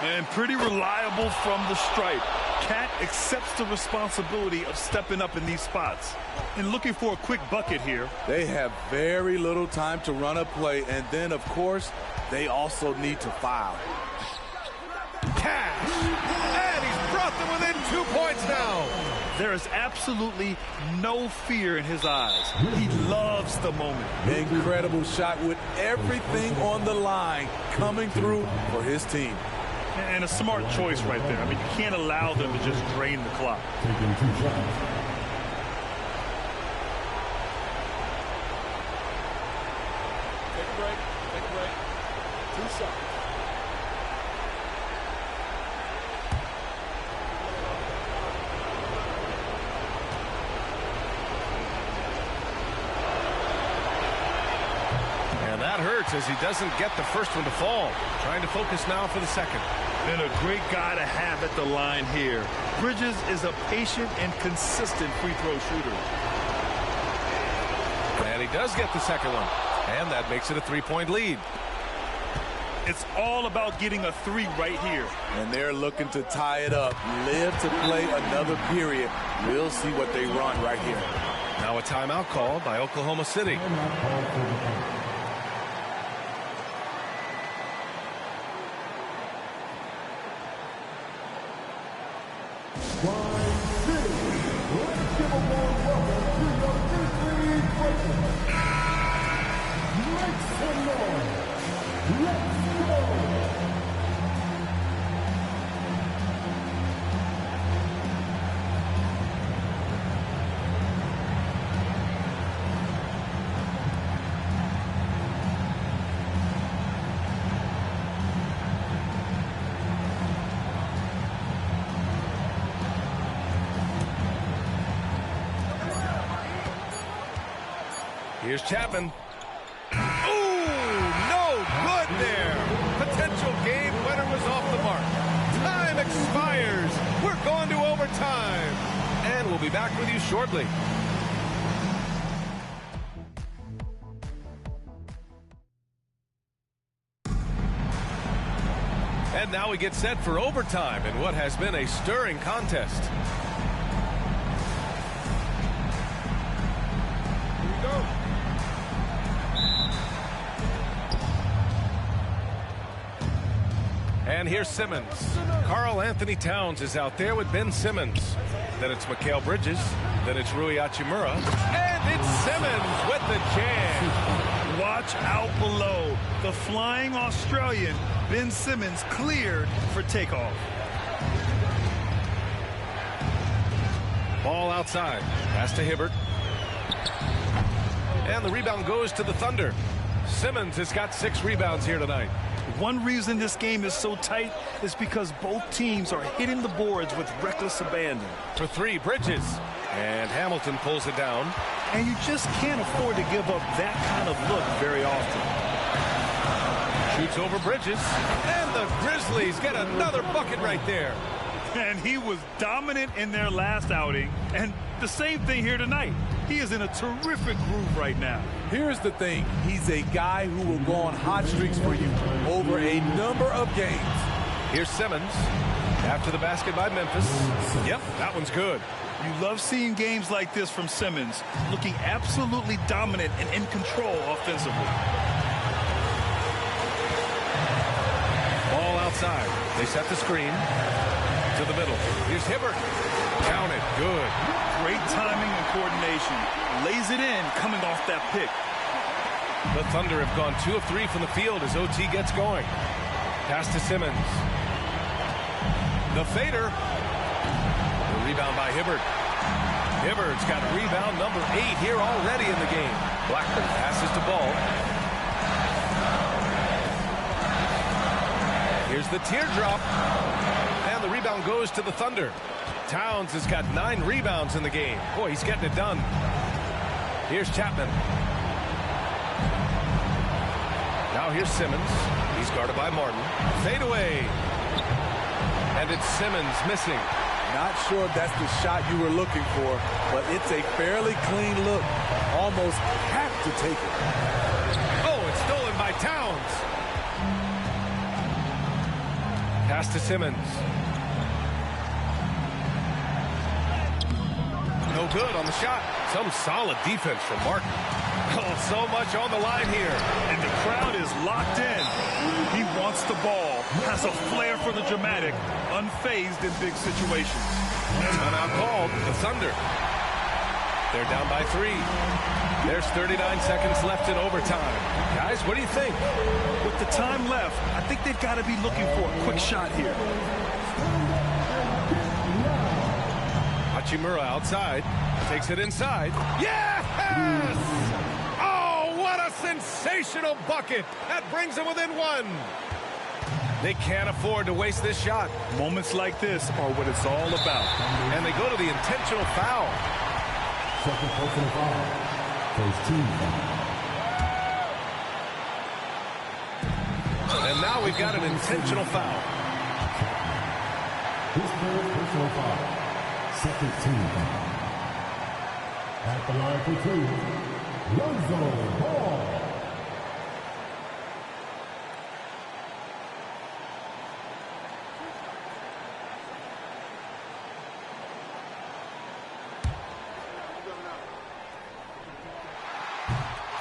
And pretty reliable from the stripe. Cat accepts the responsibility of stepping up in these spots and looking for a quick bucket here. They have very little time to run a play, and then, of course, they also need to foul. Cash! And he's brought them within 2 points now. There is absolutely no fear in his eyes. He loves the moment. Incredible shot with everything on the line coming through for his team. And a smart choice right there. I mean, you can't allow them to just drain the clock. Taking 2 shots. Take a break. Take a break. 2 shots. And that hurts as he doesn't get the first one to fall. Trying to focus now for the second. And a great guy to have at the line here. Bridges is a patient and consistent free throw shooter. And he does get the second one. And that makes it a 3-point lead. It's all about getting a 3 right here. And they're looking to tie it up. Live to play another period. We'll see what they run right here. Now a timeout called by Oklahoma City. Here's Chapman. Ooh, no good there. Potential game winner was off the mark. Time expires. We're going to overtime. And we'll be back with you shortly. And now we get set for overtime in what has been a stirring contest. Here we go. And here's Simmons. Karl Anthony Towns is out there with Ben Simmons. Then it's Mikal Bridges. Then it's Rui Hachimura. And it's Simmons with the jam. Watch out below. The flying Australian, Ben Simmons, cleared for takeoff. Ball outside. Pass to Hibbert. And the rebound goes to the Thunder. Simmons has got 6 rebounds here tonight. One reason this game is so tight is because both teams are hitting the boards with reckless abandon. For 3, Bridges. And Hamilton pulls it down. And you just can't afford to give up that kind of look very often. Shoots over Bridges. And the Grizzlies get another bucket right there. And he was dominant in their last outing. And the same thing here tonight. He is in a terrific groove right now. Here's the thing. He's a guy who will go on hot streaks for you over a number of games. Here's Simmons. After the basket by Memphis. Yep, that one's good. You love seeing games like this from Simmons, looking absolutely dominant and in control offensively. Ball outside. They set the screen. To the middle. Here's Hibbert. Count it. Good. Great timing and coordination. Lays it in coming off that pick. The Thunder have gone 2 of 3 from the field as OT gets going. Pass to Simmons. The fader. The rebound by Hibbert. Hibbert's got rebound number 8 here already in the game. Blackman passes to Ball. Here's the teardrop. And the rebound goes to the Thunder. Towns has got 9 rebounds in the game. Boy, he's getting it done. Here's Chapman. Now here's Simmons. He's guarded by Martin. Fade away. And it's Simmons missing. Not sure if that's the shot you were looking for, but it's a fairly clean look. Almost have to take it. Oh, it's stolen by Towns. Pass to Simmons. No good on the shot. Some solid defense from Martin. Oh, so much on the line here. And the crowd is locked in. He wants the ball, has a flair for the dramatic, unfazed in big situations. Timeout called. The Thunder. They're down by 3. There's 39 seconds left in overtime. Guys, what do you think? With the time left, I think they've got to be looking for a quick shot here. Hachimura outside. Takes it inside. Yes! Oh, what a sensational bucket. That brings them within 1. They can't afford to waste this shot. Moments like this are what it's all about. And they go to the intentional foul. Second personal foul. First team foul. And now we've got an intentional foul. His third personal foul. Second team foul. At the line for 2, Lonzo Ball.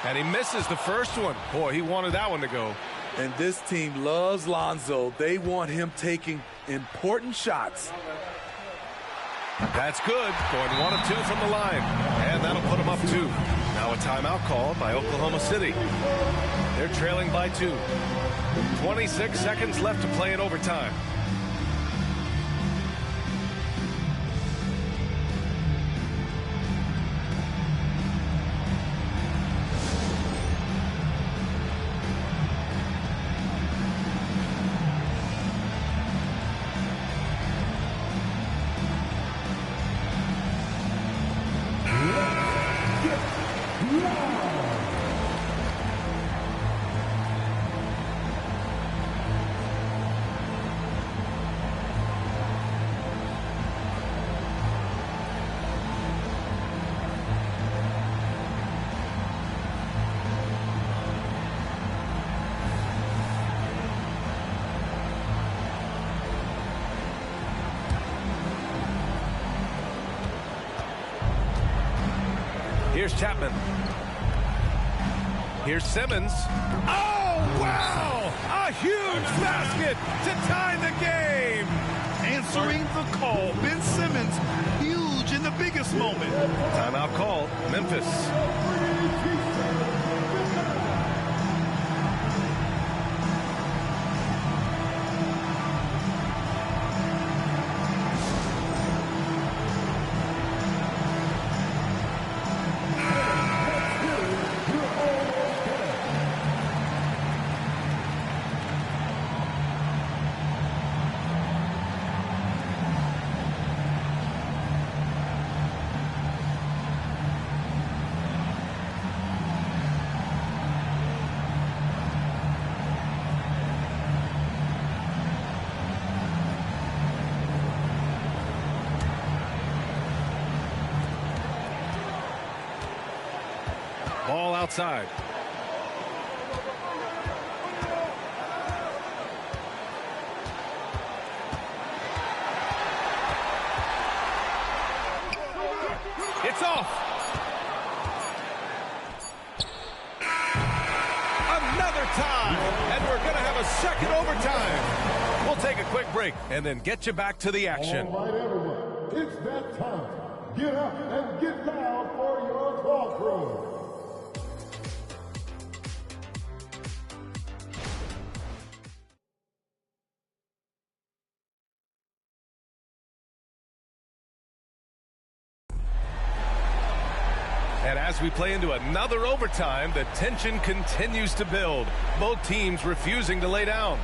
And he misses the first one. Boy, he wanted that one to go. And this team loves Lonzo. They want him taking important shots. That's good. Going 1 of 2 from the line. And that'll put him up 2. Now a timeout called by Oklahoma City. They're trailing by 2. 26 seconds left to play in overtime. Here's Chapman. Here's Simmons. Oh, wow! A huge basket to tie the game. Answering the call, Ben Simmons, huge in the biggest moment. Timeout call, Memphis. Ball outside. It's off. Another time. And we're going to have a second overtime. We'll take a quick break and then get you back to the action. All right, everyone. It's that time. Get up and get loud for your ball crew. And as we play into another overtime, the tension continues to build. Both teams refusing to lay down.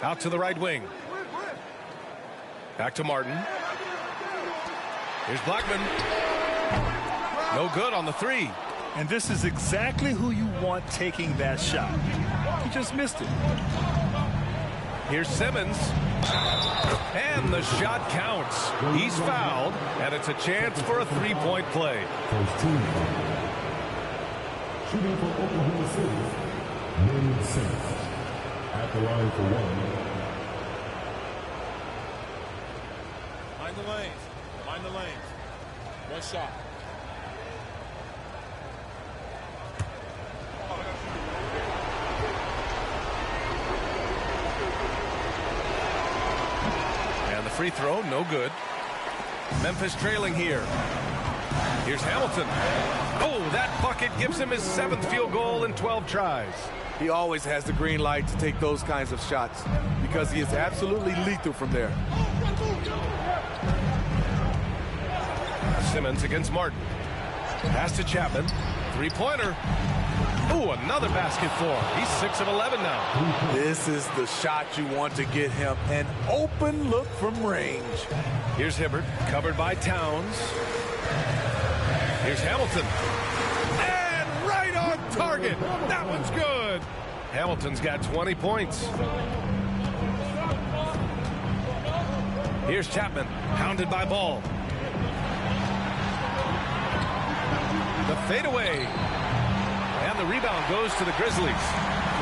Out to the right wing. Back to Martin. Here's Blackman. No good on the three. And this is exactly who you want taking that shot. He just missed it. Here's Simmons. And the shot counts. He's fouled, and it's a chance for a three-point play. First team foul. Shooting for Oklahoma City, William Simmons. At the line for one. Mind the lanes. Mind the lanes. One shot. And the free throw, no good. Memphis trailing here. Here's Hamilton. Oh, that bucket gives him his 7th field goal in 12 tries. He always has the green light to take those kinds of shots because he is absolutely lethal from there. Simmons against Martin. Pass to Chapman. Three-pointer. Oh, another basket for him. He's 6 of 11 now. This is the shot you want to get him. An open look from range. Here's Hibbert, covered by Towns. Here's Hamilton. And right on target. That one's good. Hamilton's got 20 points. Here's Chapman, hounded by Ball. The fadeaway. And the rebound goes to the Grizzlies.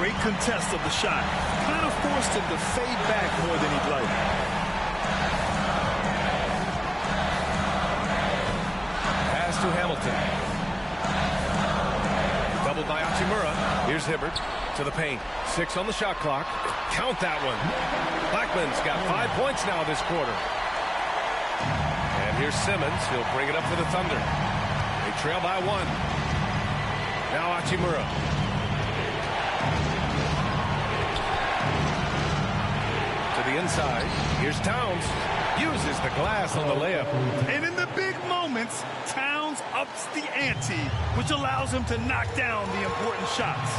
Great contest of the shot. Kind of forced him to fade back more than he'd like. Pass to Hamilton. Doubled by Hachimura. Here's Hibbert to the paint. 6 on the shot clock. Count that one. Blackman's got 5 points now this quarter. And here's Simmons. He'll bring it up for the Thunder. They trail by 1. Now Hachimura. To the inside. Here's Towns. Uses the glass on the layup. And in the big moments, Towns ups the ante, which allows him to knock down the important shots.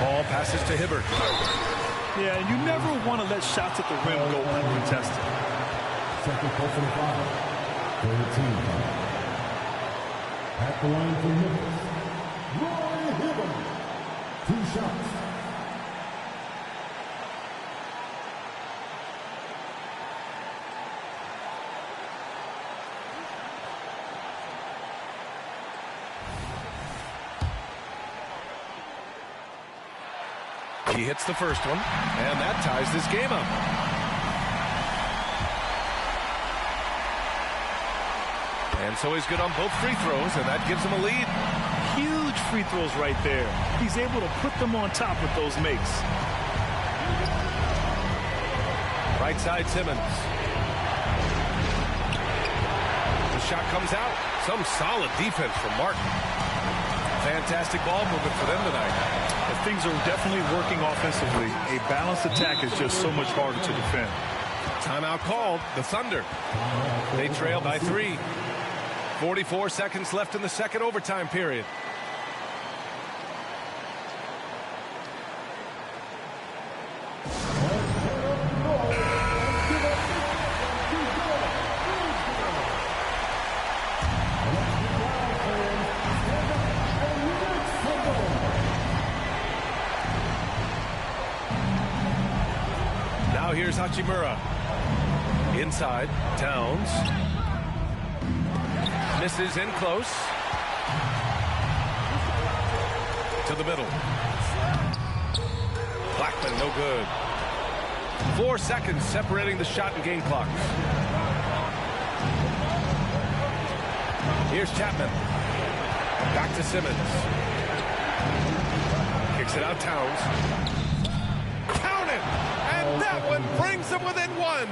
Ball passes to Hibbert. Yeah, you never want to let shots at the rim go uncontested. Second personal foul. Third team foul. At the line for Memphis, Roy Hibbert. 2 shots. He hits the first one, and that ties this game up. And so he's good on both free throws, and that gives him a lead. Huge free throws right there. He's able to put them on top with those makes. Right side, Simmons. The shot comes out. Some solid defense from Martin. Fantastic ball movement for them tonight. But things are definitely working offensively. A balanced attack is just so much harder to defend. Timeout called. The Thunder. They trail by 3. 44 seconds left in the second overtime period. Now here's Hachimura. Inside, Towns. Misses in close. To the middle. Blackman, no good. 4 seconds separating the shot and game clock. Here's Chapman. Back to Simmons. Kicks it out, Towns. Count it! And that one brings them within 1.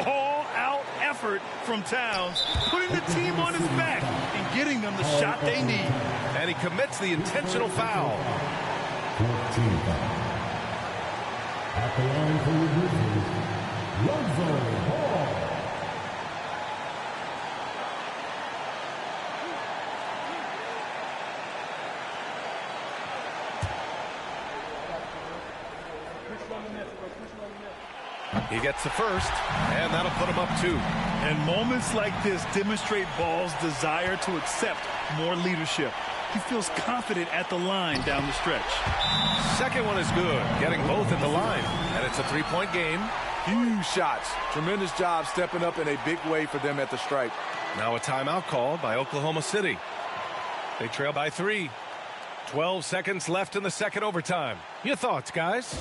All-out effort from Towns, putting the team on his back and getting them the shot they need. And he commits the intentional foul. 14 foul. At the line for the Grizzlies, Lonzo Ball. He gets the first, and that'll put him up 2. And moments like this demonstrate Ball's desire to accept more leadership. He feels confident at the line down the stretch. Second one is good, getting both at the line. And it's a 3-point game. Huge shots. Tremendous job stepping up in a big way for them at the stripe. Now a timeout called by Oklahoma City. They trail by 3. 12 seconds left in the second overtime. Your thoughts, guys?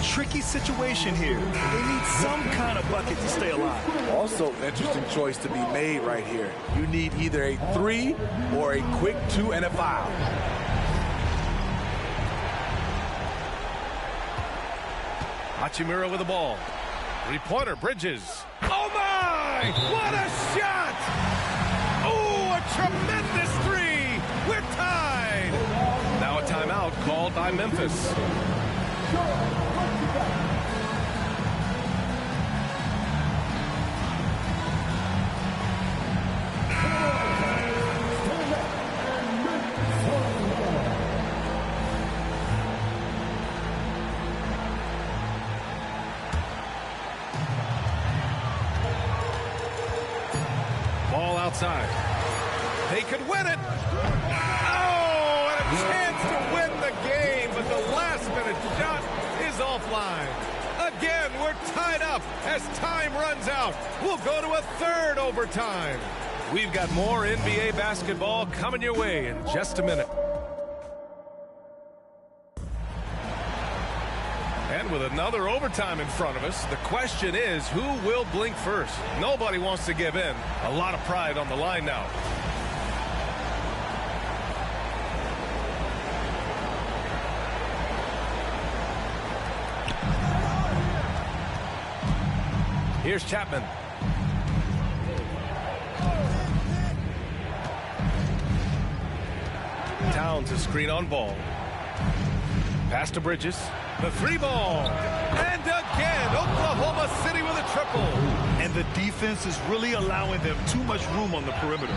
Tricky situation here. They need some kind of bucket to stay alive. Also, interesting choice to be made right here. You need either a 3 or a quick 2 and a foul. Hachimura with the ball. 3-pointer, Bridges. Oh, my! What a shot! Oh, a tremendous 3! We're tied! Now a timeout called by Memphis. Ball outside. They could win it. Oh, and a chance to win the game, but the last-minute shot is offline. Again, we're tied up as time runs out. We'll go to a third overtime. We've got more NBA basketball coming your way in just a minute. And with another overtime in front of us, the question is, who will blink first? Nobody wants to give in. A lot of pride on the line now. Here's Chapman. Towns a screen on Ball. Pass to Bridges. The 3-ball. And again, Oklahoma City with a triple. And the defense is really allowing them too much room on the perimeter.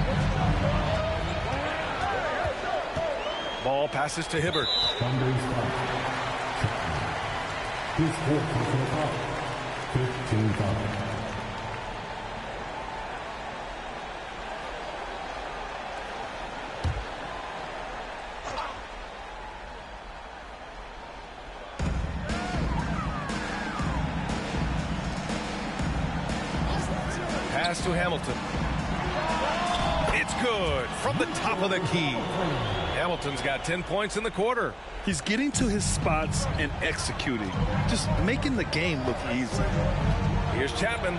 Ball passes to Hibbert. His 14th foul. 15 foul. Pass to Hamilton. It's It's good from the top of the key. Hamilton's got 10 points in the quarter. He's getting to his spots and executing, just making the game look easy. Here's Chapman.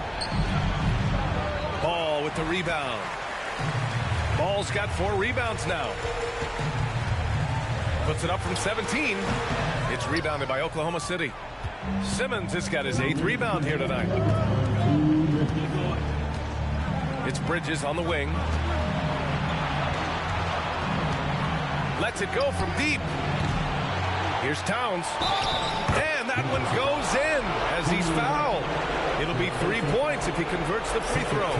Ball with the rebound. Ball's got 4 rebounds now. Puts it up from 17. It's rebounded by Oklahoma City. Simmons has got his 8th rebound here tonight. It's Bridges on the wing. Lets it go from deep. Here's Towns. And that one goes in as he's fouled. It'll be 3 points if he converts the free throw.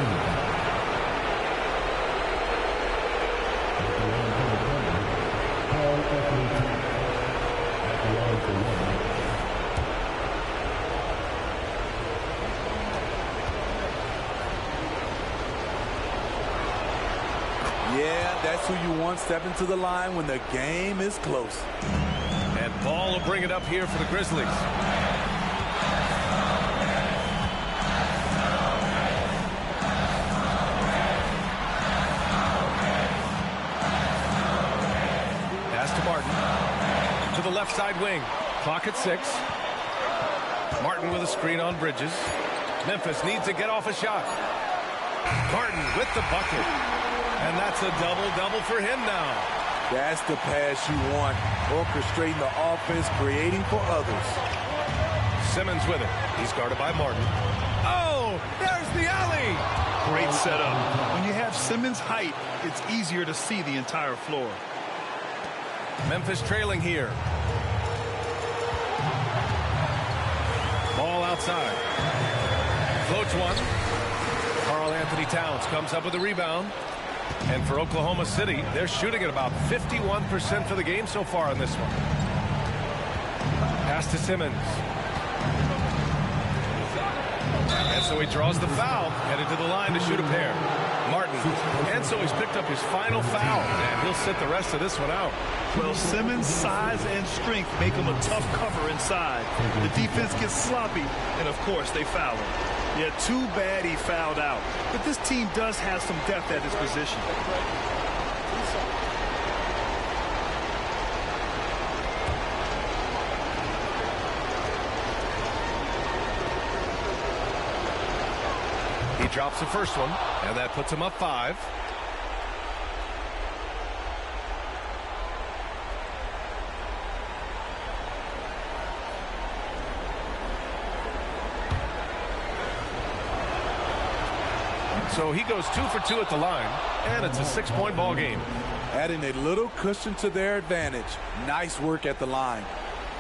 Yeah, that's who you want stepping to the line when the game is close. And Ball will bring it up here for the Grizzlies. Pass to Martin. To the left side wing. Clock at 6. Martin with a screen on Bridges. Memphis needs to get off a shot. Martin with the bucket. And that's a double-double for him now. That's the pass you want. Orchestrating the offense, creating for others. Simmons with it. He's guarded by Martin. Oh, there's the alley. Great setup. When you have Simmons' height, it's easier to see the entire floor. Memphis trailing here. Ball outside. Floats one. Karl Anthony Towns comes up with a rebound. And for Oklahoma City, they're shooting at about 51% for the game so far on this one. Pass to Simmons. And so he draws the foul, headed to the line to shoot a pair. Martin. And so he's picked up his final foul, and he'll sit the rest of this one out. Well, Simmons' size and strength make him a tough cover inside. The defense gets sloppy, and of course they foul him. Yeah, too bad he fouled out. But this team does have some depth at his position. He drops the first one, and that puts him up 5. So he goes 2 for 2 at the line, and it's a 6-point ball game. Adding a little cushion to their advantage. Nice work at the line.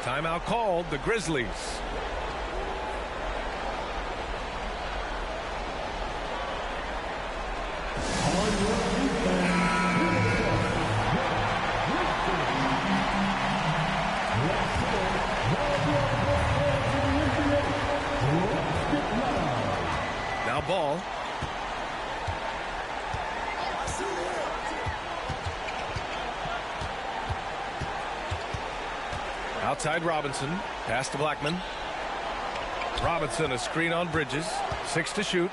Timeout called, the Grizzlies. Now Ball. Outside Robinson. Pass to Blackman. Robinson a screen on Bridges. 6 to shoot.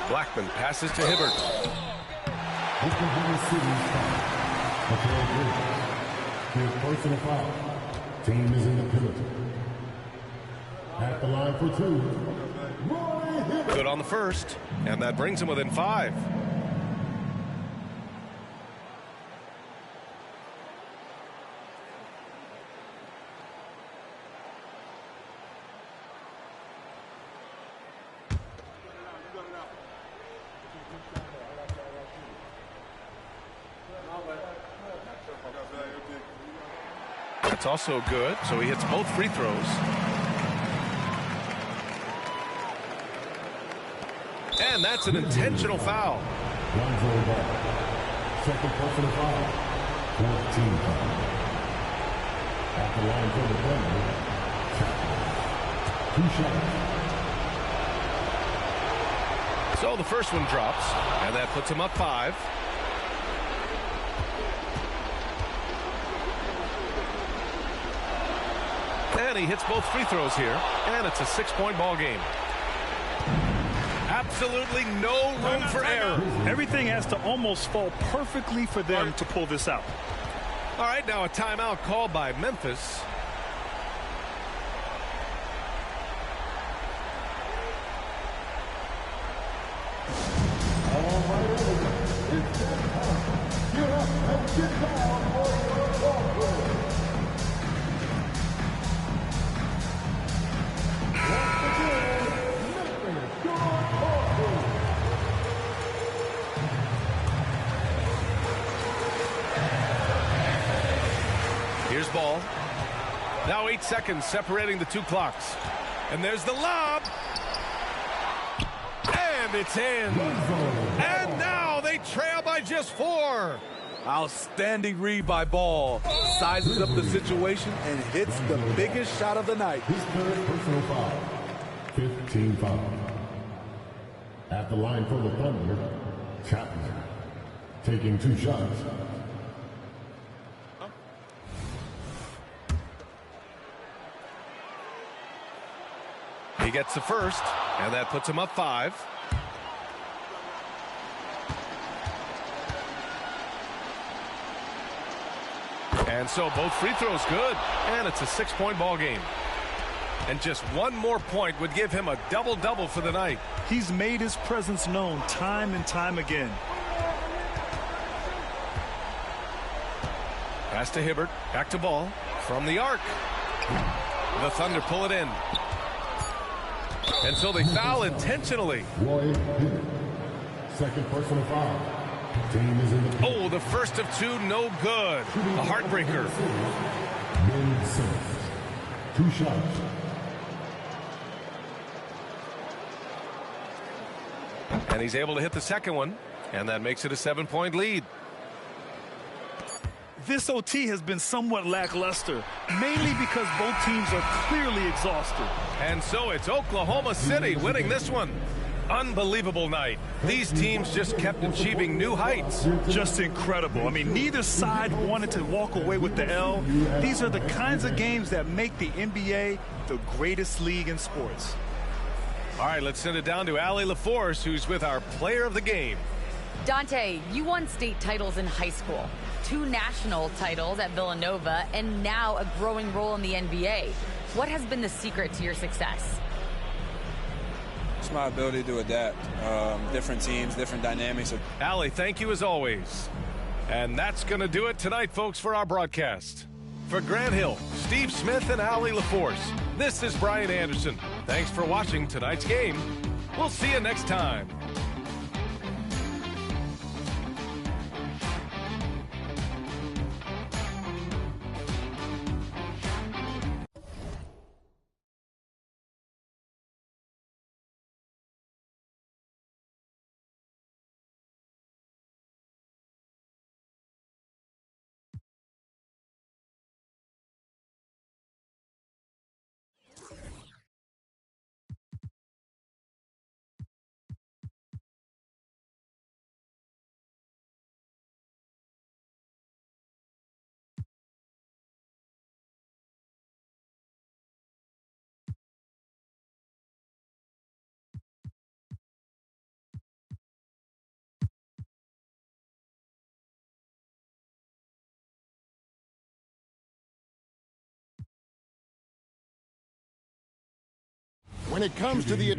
Blackman passes to Hibbert. Oklahoma City foul. His personal foul. Team is in the penalty. At the line for 2. Good on the first, and that brings him within 5. That's also good, so he hits both free throws. And that's an intentional foul. Second personal foul. 4th team foul. At the line for the penalty. 2 shots. So the first one drops, and that puts him up 5. And he hits both free throws here, and it's a 6-point ball game. At Absolutely no room for error. Everything has to almost fall perfectly for them to pull this out. All right, now a timeout called by Memphis. Here's ball. Now 8 seconds separating the two clocks. And there's the lob. And it's in. And now they trail by just 4. Outstanding read by Ball. Sizes up the situation and hits the biggest shot of the night. His third personal foul. 15 foul. At the line for the Thunder, Chapman. Taking 2 shots. He gets the first, and that puts him up 5. And so both free throws good, and it's a 6-point ball game. And just one more point would give him a double-double for the night. He's made his presence known time and time again. Pass to Hibbert, back to Ball, from the arc. The Thunder pull it in. And so they foul intentionally. Roy Hibbert. Second personal foul. Team is in the Oh, the first of 2, no good. A heartbreaker. Ben Simmons. 2 shots. And he's able to hit the second one, and that makes it a 7-point lead. This OT has been somewhat lackluster, mainly because both teams are clearly exhausted. And so it's Oklahoma City winning this one. Unbelievable night. These teams just kept achieving new heights. Just incredible. I mean, neither side wanted to walk away with the L. These are the kinds of games that make the NBA the greatest league in sports. All right, let's send it down to Allie LaForce, who's with our player of the game. Dante, you won state titles in high school, 2 national titles at Villanova, and now a growing role in the NBA. What has been the secret to your success? It's my ability to adapt. Different teams, different dynamics. Allie, thank you as always. And that's going to do it tonight, folks, for our broadcast. For Grant Hill, Steve Smith, and Allie LaForce, this is Brian Anderson. Thanks for watching tonight's game. We'll see you next time. When it comes to the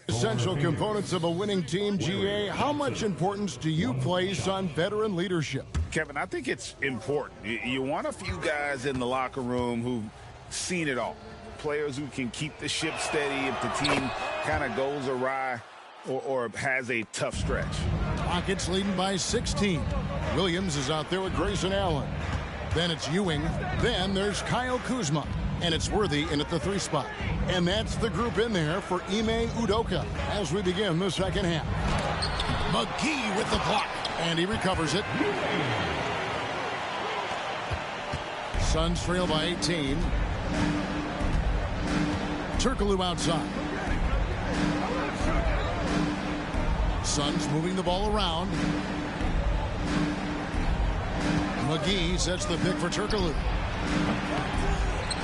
essential components of a winning team, GA, how much importance do you place on veteran leadership? Kevin, I think it's important. You want a few guys in the locker room who've seen it all. Players who can keep the ship steady if the team kind of goes awry or has a tough stretch. Rockets leading by 16. Williams is out there with Grayson Allen. Then it's Ewing. Then there's Kyle Kuzma. And it's Worthy in at the 3 spot. And that's the group in there for Ime Udoka as we begin the second half. McGee with the block. And he recovers it. Suns trail by 18. Turkoglu outside. Suns moving the ball around. McGee sets the pick for Turkoglu.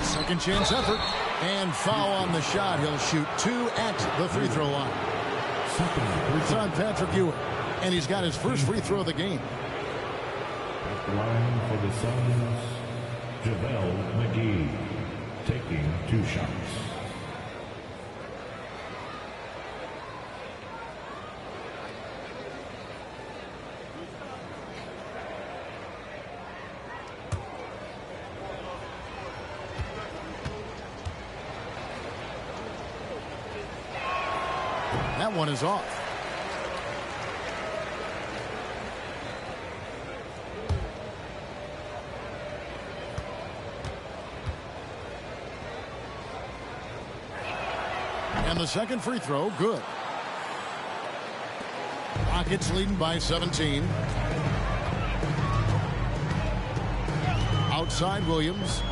Second chance effort. And foul on the shot. He'll shoot 2 at the free throw line. It's on Patrick Ewing. And he's got his first free throw of the game. At the line for the Suns, JaVale McGee, taking 2 shots. That one is off. And the second free throw, good. Rockets leading by 17. Outside Williams.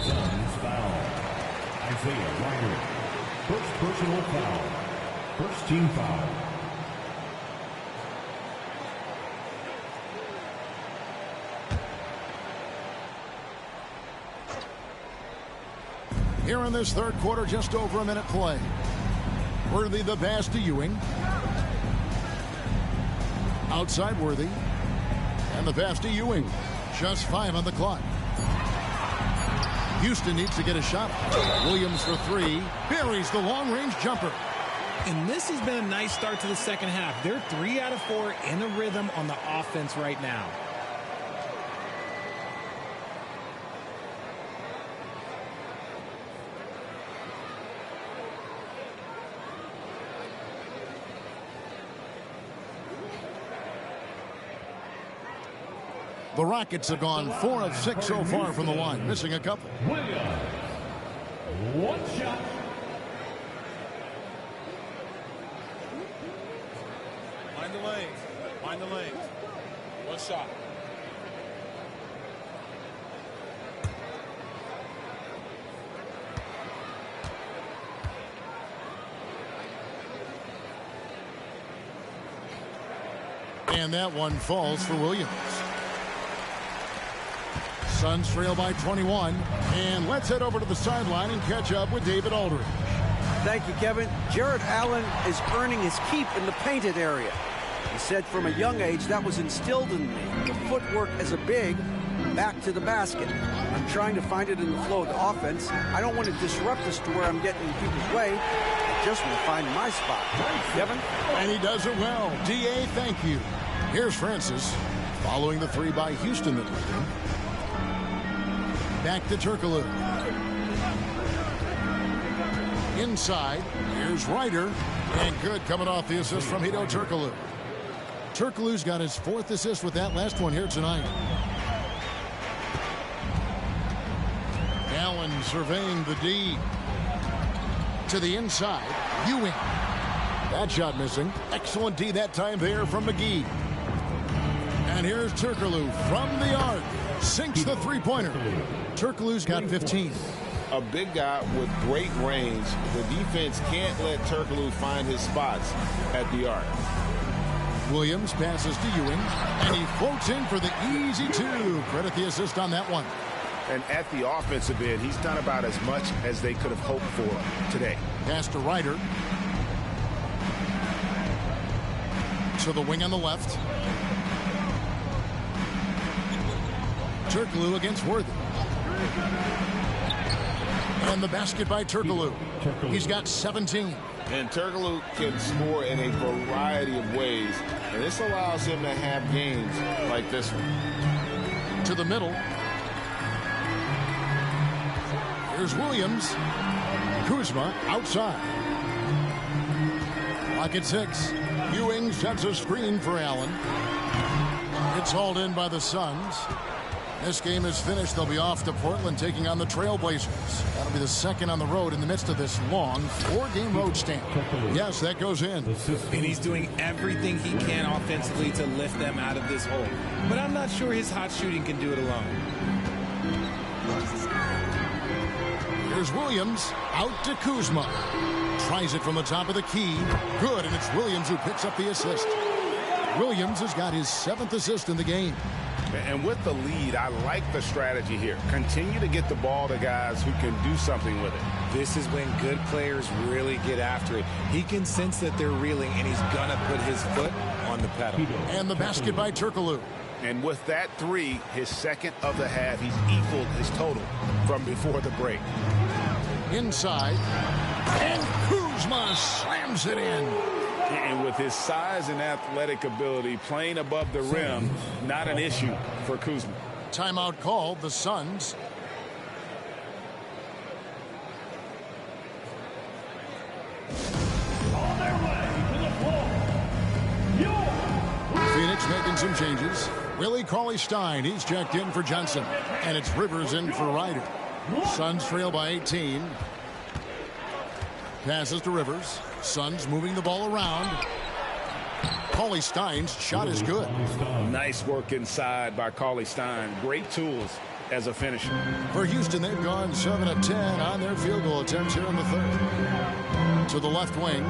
Suns foul. Isaiah Ryder. First personal foul. First team foul. Here in this third quarter, just over a minute play. Worthy the pass to Ewing. Outside Worthy. And the pass to Ewing. Just 5 on the clock. Houston needs to get a shot. Williams for 3. Buries the long-range jumper. And this has been a nice start to the second half. They're 3 out of 4 in a rhythm on the offense right now. The Rockets have gone 4 of 6 so far from the line, missing a couple. Williams. 1 shot. Mind the lanes. Mind the lanes. 1 shot. And that one falls for Williams. Suns trail by 21. And let's head over to the sideline and catch up with David Aldridge. Thank you, Kevin. Jared Allen is earning his keep in the painted area. He said from a young age that was instilled in me. The footwork as a big, back to the basket. I'm trying to find it in the flow of the offense. I don't want to disrupt this to where I'm getting in people's way. I just want to find my spot. Kevin? And he does it well. D.A., thank you. Here's Francis following the 3 by Houston that led him. Back to Turkoglu. Inside, here's Ryder. And good coming off the assist from Hedo Turkoglu. Turkoglu's got his 4th assist with that last one here tonight. Allen surveying the D. To the inside, Ewing. That shot missing. Excellent D that time there from McGee. And here's Turkoglu from the arc. Sinks the three-pointer. Turkoglu's got 15. A big guy with great range. The defense can't let Turkoglu find his spots at the arc. Williams passes to Ewing, and he floats in for the easy 2. Credit the assist on that one. And at the offensive end, he's done about as much as they could have hoped for today. Pass to Ryder. To the wing on the left. Turkoglu against Worthy. And the basket by Turkoglu. He's got 17. And Turkoglu can score in a variety of ways. And this allows him to have games like this one. To the middle. Here's Williams. Kuzma outside. Clock at 6. Ewing sets a screen for Allen. It's hauled in by the Suns. This game is finished. They'll be off to Portland taking on the Trailblazers. That'll be the second on the road in the midst of this long 4-game road stand. Yes, that goes in. And he's doing everything he can offensively to lift them out of this hole. But I'm not sure his hot shooting can do it alone. Here's Williams out to Kuzma. Tries it from the top of the key. Good, and it's Williams who picks up the assist. Williams has got his 7th assist in the game. And with the lead, I like the strategy here. Continue to get the ball to guys who can do something with it. This is when good players really get after it. He can sense that they're reeling, and he's going to put his foot on the pedal. And the basket by Turkoglu. And with that three, his second of the half, he's equaled his total from before the break. Inside. And Kuzma slams it in. And with his size and athletic ability, playing above the rim, not an issue for Kuzma. Timeout called, the Suns. On their way to the floor, Phoenix making some changes. Willie Cauley-Stein, he's checked in for Johnson. And it's Rivers in for Ryder. Suns trail by 18. Passes to Rivers. Suns moving the ball around. Cauley-Stein's shot is good. Nice work inside by Cauley-Stein. Great tools as a finisher. For Houston, they've gone 7 of 10 on their field goal attempts here in the third. To the left wing.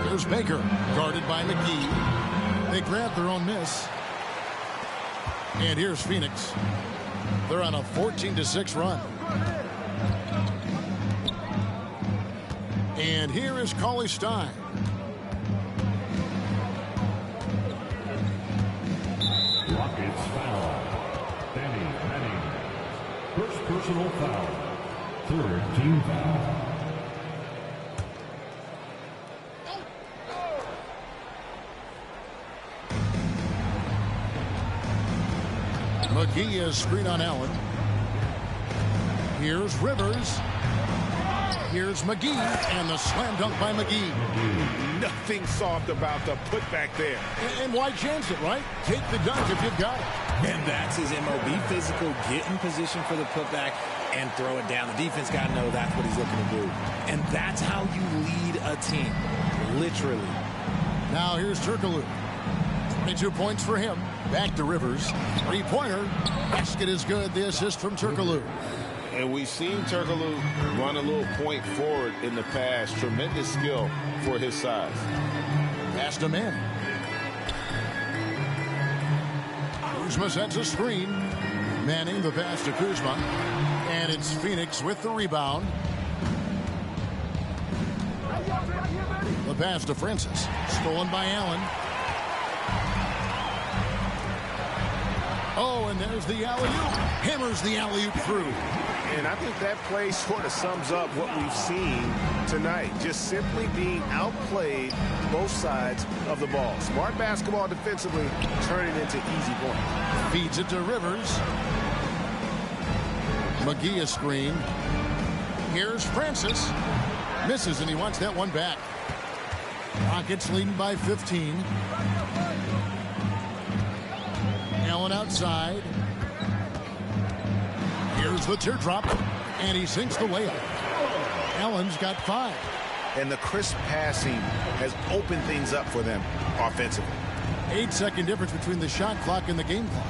Here's Baker, guarded by McGee. They grab their own miss. And here's Phoenix. They're on a 14-6 run. And here is Cauley-Stein. Rockets foul. Danny Manning. First personal foul. Third team foul. McGee is screen on Allen. Here's Rivers. Here's McGee, and the slam dunk by McGee. Nothing soft about the putback there. And why chance it, right? Take the dunk if you've got it. And that's his MO. Be physical, get in position for the putback, and throw it down. The defense got to know that's what he's looking to do. And that's how you lead a team, literally. Now here's Turkoglu. 22 points for him. Back to Rivers. Three-pointer. Basket is good. The assist from Turkoglu. And we've seen Turkoglu run a little point forward in the past. Tremendous skill for his size. Pass to Manning. Kuzma sets a screen. Manning the pass to Kuzma. And it's Phoenix with the rebound. The pass to Francis. Stolen by Allen. Oh, and there's the alley-oop. Hammers the alley-oop through. And I think that play sort of sums up what we've seen tonight. Just simply being outplayed both sides of the ball. Smart basketball defensively, turning into easy points. Feeds it to Rivers. McGee a screen. Here's Francis. Misses, and he wants that one back. Rockets leading by 15. Allen outside. Here's the teardrop, and he sinks the layup. Allen's got 5. And the crisp passing has opened things up for them offensively. 8-second difference between the shot clock and the game clock.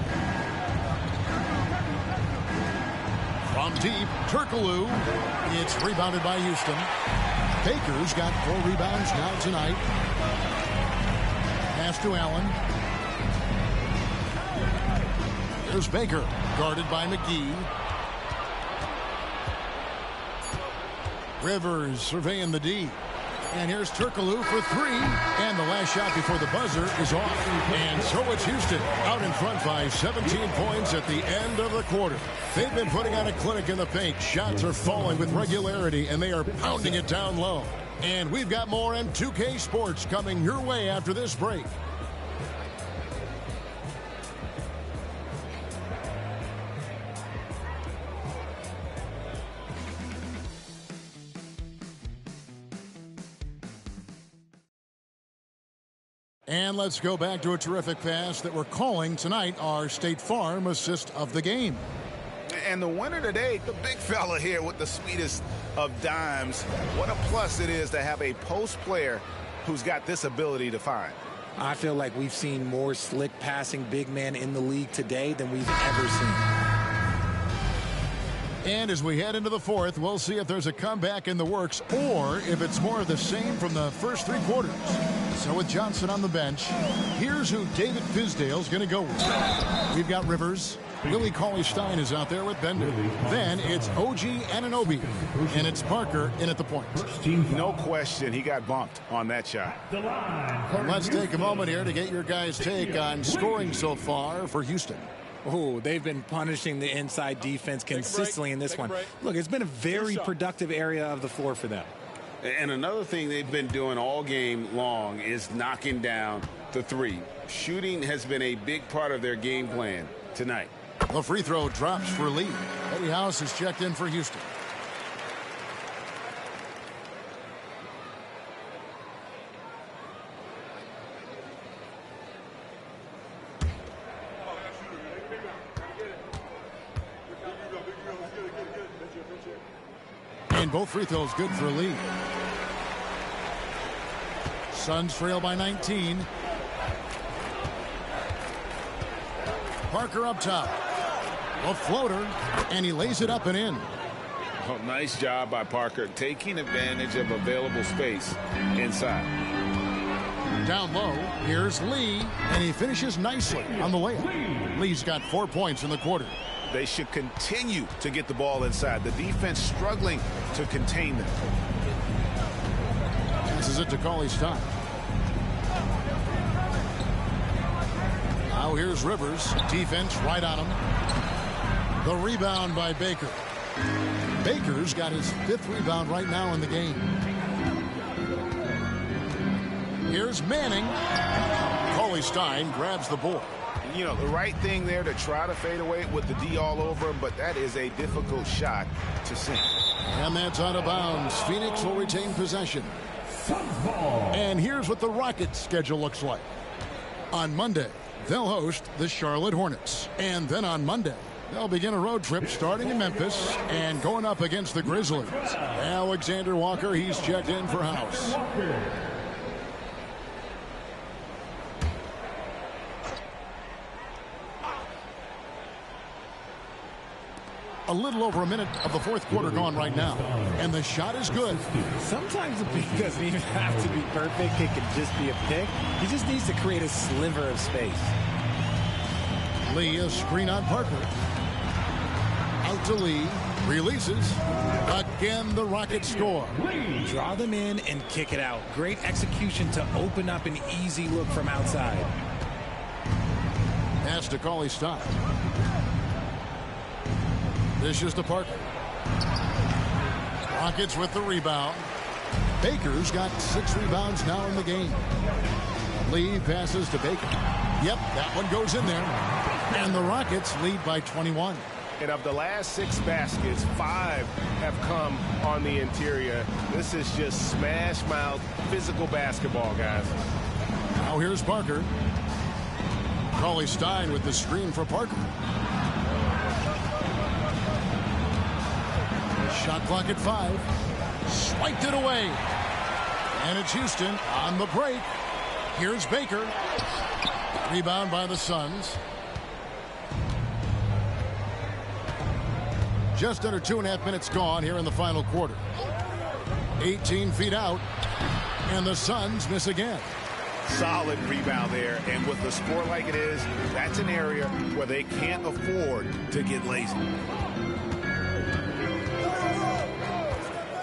From deep, Turkoglu. It's rebounded by Houston. Baker's got 4 rebounds now tonight. Pass to Allen. Here's Baker, guarded by McGee. Rivers surveying the D. And here's Turkoglu for 3. And the last shot before the buzzer is off. And so it's Houston out in front by 17 points at the end of the quarter. They've been putting on a clinic in the paint. Shots are falling with regularity, and they are pounding it down low. And we've got more M2K Sports coming your way after this break. And let's go back to a terrific pass that we're calling tonight our State Farm assist of the game. And the winner today, the big fella here with the sweetest of dimes. What a plus it is to have a post player who's got this ability to find. I feel like we've seen more slick passing big man in the league today than we've ever seen. And as we head into the fourth, we'll see if there's a comeback in the works or if it's more of the same from the first 3 quarters. So with Johnson on the bench, here's who David Fizdale's going to go with. We've got Rivers. Willie Cauley-Stein is out there with Bender. Then it's OG Anunoby. And it's Parker in at the point. No question, he got bumped on that shot. Let's take a moment here to get your guys' take on scoring so far for Houston. Oh, they've been punishing the inside defense consistently in this one. Look, it's been a very productive area of the floor for them. And another thing they've been doing all game long is knocking down the 3. Shooting has been a big part of their game plan tonight. The free throw drops for Lee. Eddie House is checked in for Houston. And both free throws good for Lee. Suns trail by 19. Parker up top. A floater, and he lays it up and in. Oh, nice job by Parker, taking advantage of available space inside. Down low, here's Lee, and he finishes nicely on the layup. Lee's got 4 points in the quarter. They should continue to get the ball inside. The defense struggling to contain them. Passes it to Cauley-Stein. Now here's Rivers. Defense right on him. The rebound by Baker. Baker's got his 5th rebound right now in the game. Here's Manning. Cauley-Stein grabs the board. You know, the right thing there to try to fade away with the D all over him, but that is a difficult shot to sink. And that's out of bounds. Phoenix will retain possession. And here's what the Rockets' schedule looks like. On Monday, they'll host the Charlotte Hornets. And then on Monday, they'll begin a road trip starting in Memphis and going up against the Grizzlies. Alexander Walker, he's checked in for House. A little over a minute of the fourth quarter gone right now. And the shot is good. Sometimes the pick doesn't even have to be perfect. It can just be a pick. He just needs to create a sliver of space. Lee, a screen on Parker. Out to Lee. Releases. Again, the Rockets score. Draw them in and kick it out. Great execution to open up an easy look from outside. Pass to Cauley-Stein. This is to Parker. Rockets with the rebound. Baker's got 6 rebounds now in the game. Lee passes to Baker. Yep, that one goes in there. And the Rockets lead by 21. And of the last 6 baskets, 5 have come on the interior. This is just smash mouth physical basketball, guys. Now here's Parker. Cauley-Stein with the screen for Parker. Shot clock at 5. Swiped it away. And it's Houston on the break. Here's Baker. Rebound by the Suns. Just under 2.5 minutes gone here in the final quarter. 18 feet out. And the Suns miss again. Solid rebound there. And with the score like it is, that's an area where they can't afford to get lazy.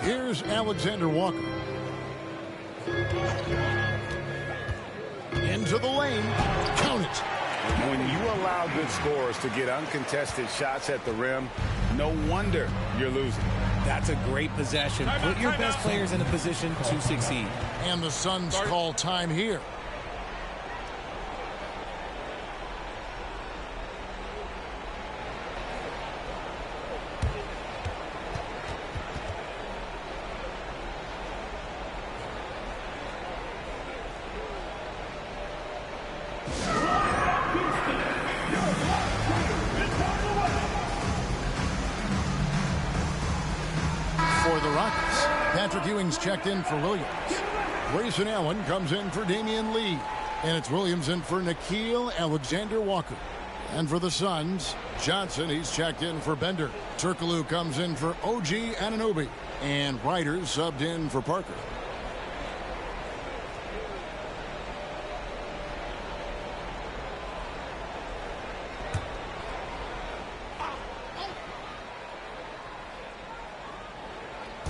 Here's Alexander Walker. Into the lane. Count it. When you allow good scorers to get uncontested shots at the rim, no wonder you're losing. That's a great possession. Put your best players in a position to succeed. And the Suns call time here. For the Rockets, Patrick Ewing's checked in for Williams. Grayson Allen comes in for Damian Lee. And it's Williams in for Nickeil Alexander Walker. And for the Suns, Johnson, he's checked in for Bender. Turkoglu comes in for OG Anunoby. And Ryder subbed in for Parker.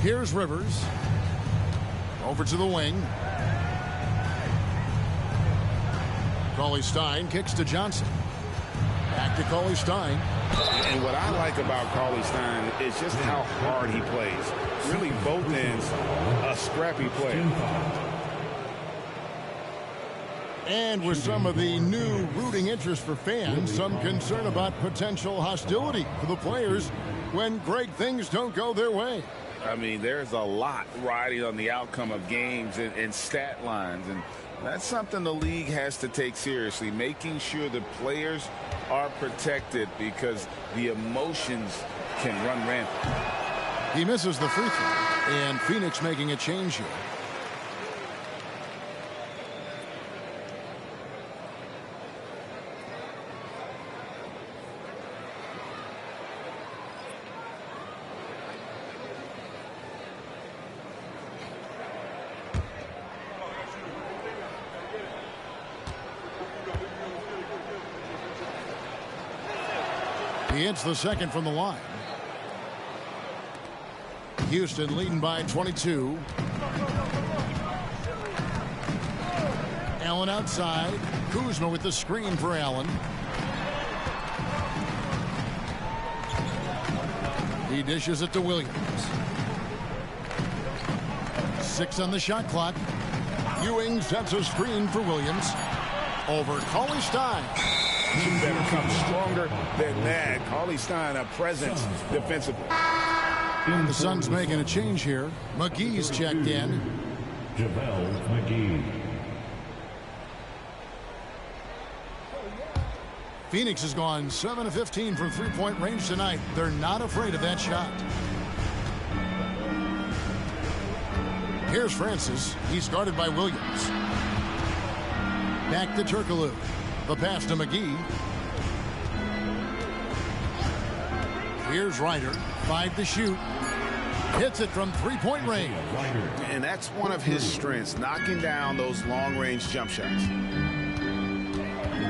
Here's Rivers. Over to the wing. Cauley-Stein kicks to Johnson. Back to Cauley-Stein. And what I like about Cauley-Stein is just how hard he plays. Really, both ends, a scrappy player. And with some of the new rooting interest for fans, some concern about potential hostility for the players when great things don't go their way. I mean, there's a lot riding on the outcome of games and stat lines, and that's something the league has to take seriously, making sure the players are protected because the emotions can run rampant. He misses the free throw, and Phoenix making a change here. He hits the second from the line. Houston leading by 22. Allen outside. Kuzma with the screen for Allen. He dishes it to Williams. 6 on the shot clock. Ewing sets a screen for Williams. Over Cauley-Stein. You better come stronger than that. Cauley-Stein, a presence defensively. The Suns making a change here. McGee's checked in. JaVale McGee. Phoenix has gone 7 of 15 from three-point range tonight. They're not afraid of that shot. Here's Francis. He's guarded by Williams. Back to Turkoglu. The pass to McGee. Here's Ryder. 5 to shoot. Hits it from three-point range. And that's one of his strengths, knocking down those long-range jump shots.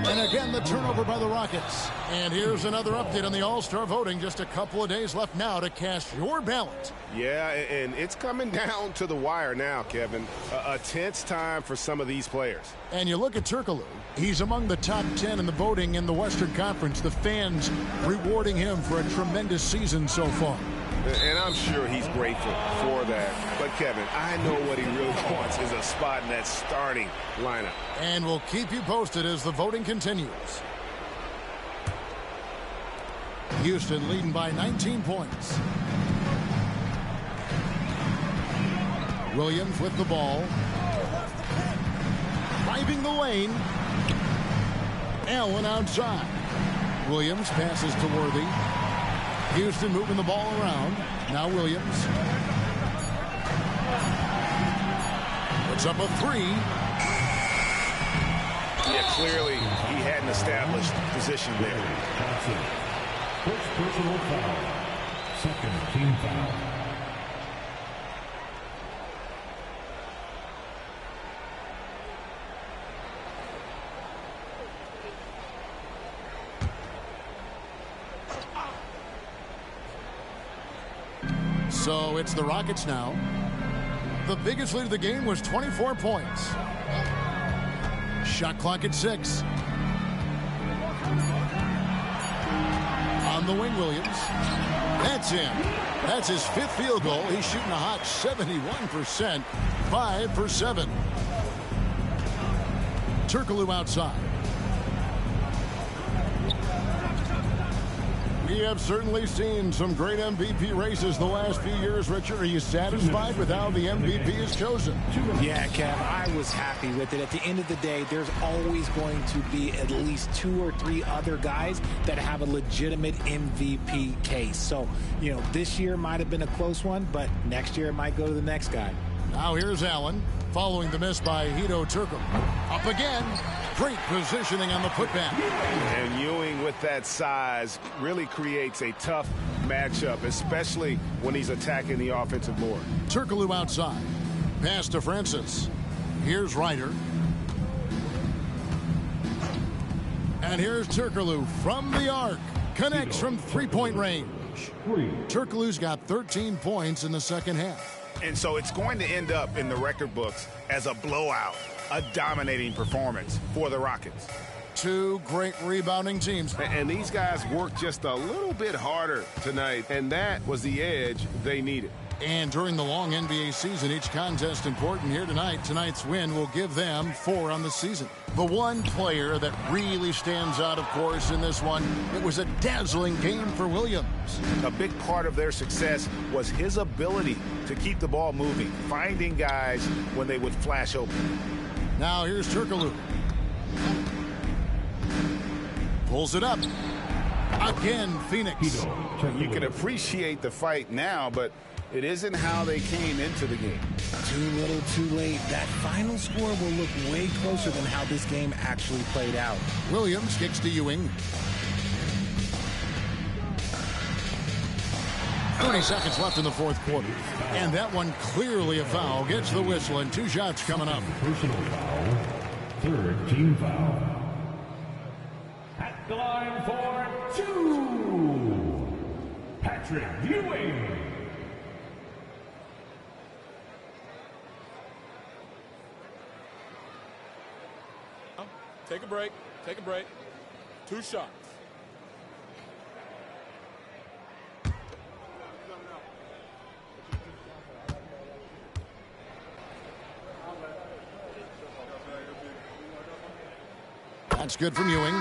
And again, the turnover by the Rockets. And here's another update on the All-Star voting. Just a couple of days left now to cast your ballot. Yeah, and it's coming down to the wire now, Kevin. A tense time for some of these players. And you look at Turkoglu. He's among the top 10 in the voting in the Western Conference. The fans rewarding him for a tremendous season so far. And I'm sure he's grateful for that. But, Kevin, I know what he really wants is a spot in that starting lineup. And we'll keep you posted as the voting continues. Houston leading by 19 points. Williams with the ball. Driving the lane. Allen outside. Williams passes to Worthy. Houston moving the ball around. Now Williams. Puts up a 3. Yeah, clearly he had an established position there. First personal foul. Second team foul. So it's the Rockets now. The biggest lead of the game was 24 points. Shot clock at 6. On the wing, Williams. That's in. That's his 5th field goal. He's shooting a hot 71%. 5 for 7. Turkoglu outside. We have certainly seen some great MVP races the last few years, Richard. Are you satisfied with how the MVP is chosen? Yeah, Kev, I was happy with it. At the end of the day, there's always going to be at least 2 or 3 other guys that have a legitimate MVP case. So, you know, this year might have been a close one, but next year it might go to the next guy. Now here's Allen. following the miss by Hedo Turkoglu. Up again. Great positioning on the putback. And Ewing with that size really creates a tough matchup, especially when he's attacking the offensive board. Turkoglu outside. Pass to Francis. Here's Ryder. And here's Turkoglu from the arc. Connects from three-point range. Turkoglu's got 13 points in the second half. And so it's going to end up in the record books as a blowout, a dominating performance for the Rockets. Two great rebounding teams. And these guys worked just a little bit harder tonight, and that was the edge they needed. And during the long NBA season, each contest important here tonight. Tonight's win will give them 4 on the season. The one player that really stands out, of course, in this one, it was a dazzling game for Williams. A big part of their success was his ability to keep the ball moving, finding guys when they would flash open. Now here's Turkoglu. Pulls it up. Again, Phoenix. You can appreciate the fight now, but it isn't how they came into the game. Too little, too late. That final score will look way closer than how this game actually played out. Williams kicks to Ewing. 30 seconds left in the fourth quarter. And that one clearly a foul. Gets the whistle, and 2 shots coming up. Personal foul. Third team foul. At the line for 2. Patrick Ewing. Take a break. Take a break. 2 shots. That's good from Ewing.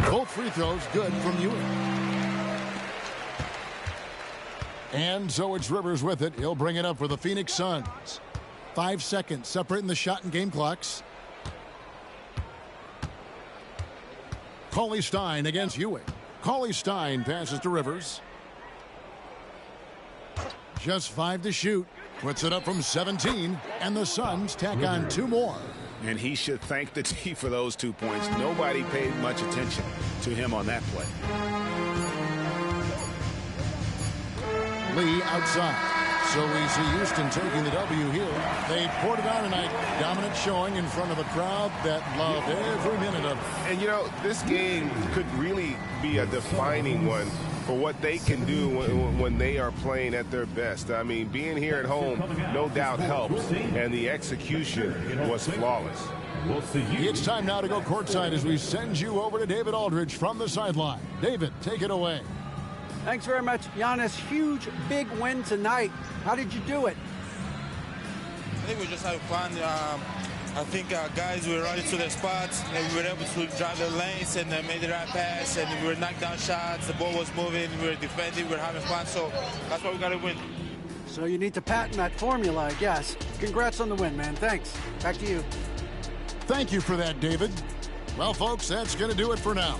Both free throws good from Ewing. And so it's Rivers with it. He'll bring it up for the Phoenix Suns. 5 seconds separating the shot and game clocks. Cauley-Stein against Ewing. Cauley-Stein passes to Rivers. Just 5 to shoot. Puts it up from 17. And the Suns tack on 2 more. And he should thank the team for those 2 points. Nobody paid much attention to him on that play. Lee outside. So we see Houston taking the W here. They poured it on tonight. Dominant showing in front of a crowd that loved every minute of it. And, you know, this game could really be a defining one for what they can do when they are playing at their best. I mean, being here at home no doubt helps, and the execution was flawless. It's time now to go courtside as we send you over to David Aldridge from the sideline. David, take it away. Thanks very much, Giannis. Huge, big win tonight. How did you do it? I think we just had a plan. I think guys were running to their spots, and we were able to drive the lanes and made the right pass, and we were knocking down shots. The ball was moving. We were defending. We were having fun. So that's why we got to win. So you need to patent that formula, I guess. Congrats on the win, man. Thanks. Back to you. Thank you for that, David. Well, folks, that's going to do it for now.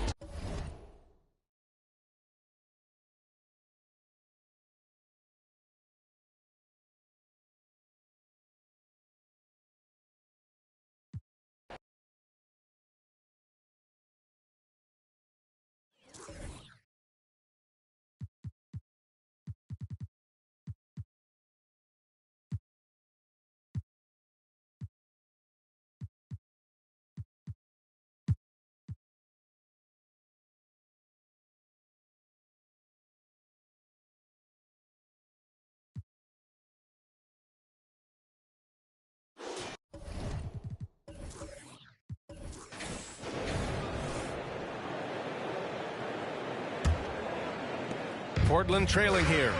Portland trailing here.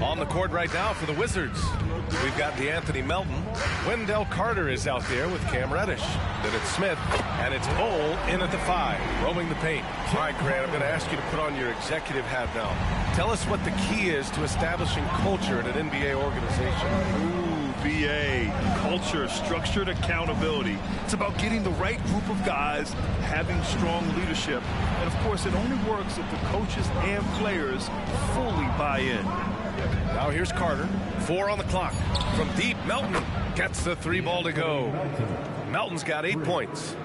On the court right now for the Wizards. We've got DeAnthony Melton. Wendell Carter is out there with Cam Reddish. Then it's Smith, and it's Bowl in at the 5, roaming the paint. All right, Grant, I'm going to ask you to put on your executive hat now. Tell us what the key is to establishing culture in an NBA organization. Ooh, BA. Culture, structured accountability. It's about getting the right group of guys, having strong leadership. And, of course, it only works if the coaches and players fully buy in. Now here's Carter. 4 on the clock. From deep, Melton gets the 3 ball to go. Melton's got 8 points.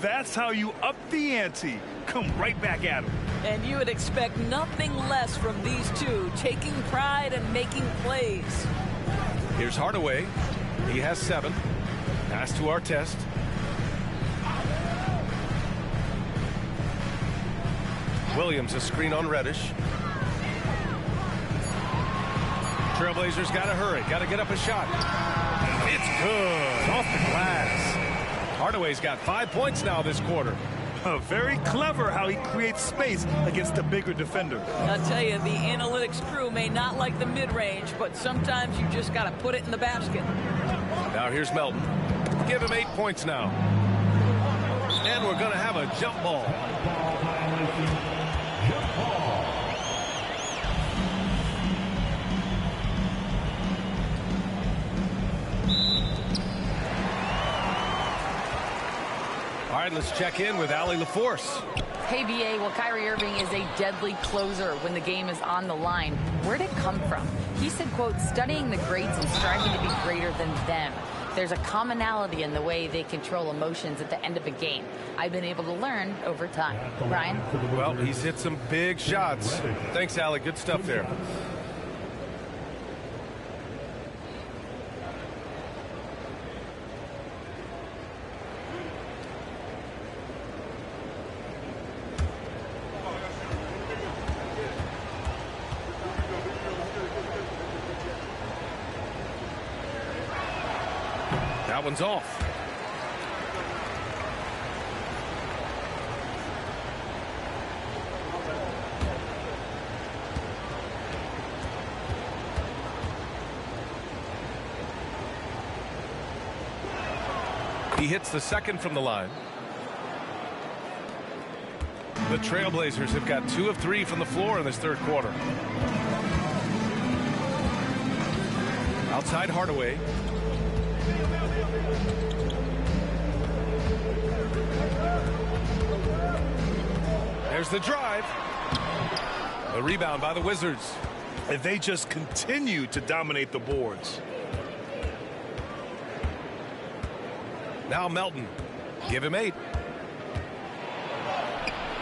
That's how you up the ante. Come right back at him. And you would expect nothing less from these two, taking pride and making plays. Here's Hardaway. He has 7. Pass to Artest. Williams, a screen on Reddish. Trailblazers got to hurry. Got to get up a shot. It's good. Off the glass. Hardaway's got 5 points now this quarter. Very clever how he creates space against the bigger defender. I'll tell you, the analytics crew may not like the mid-range, but sometimes you just got to put it in the basket. Now here's Melton. Give him 8 points now. And we're going to have a jump ball. All right, let's check in with Allie LaForce. Hey, BA, well, Kyrie Irving is a deadly closer when the game is on the line. Where'd it come from? He said, quote, studying the greats and striving to be greater than them. There's a commonality in the way they control emotions at the end of a game. I've been able to learn over time. Ryan? Well, he's hit some big shots. Thanks, Allie. Good stuff there. That one's off. He hits the second from the line. The Trailblazers have got 2 of 3 from the floor in this third quarter. Outside Hardaway. There's the drive. The rebound by the Wizards. And they just continue to dominate the boards. Now Melton. Give him 8.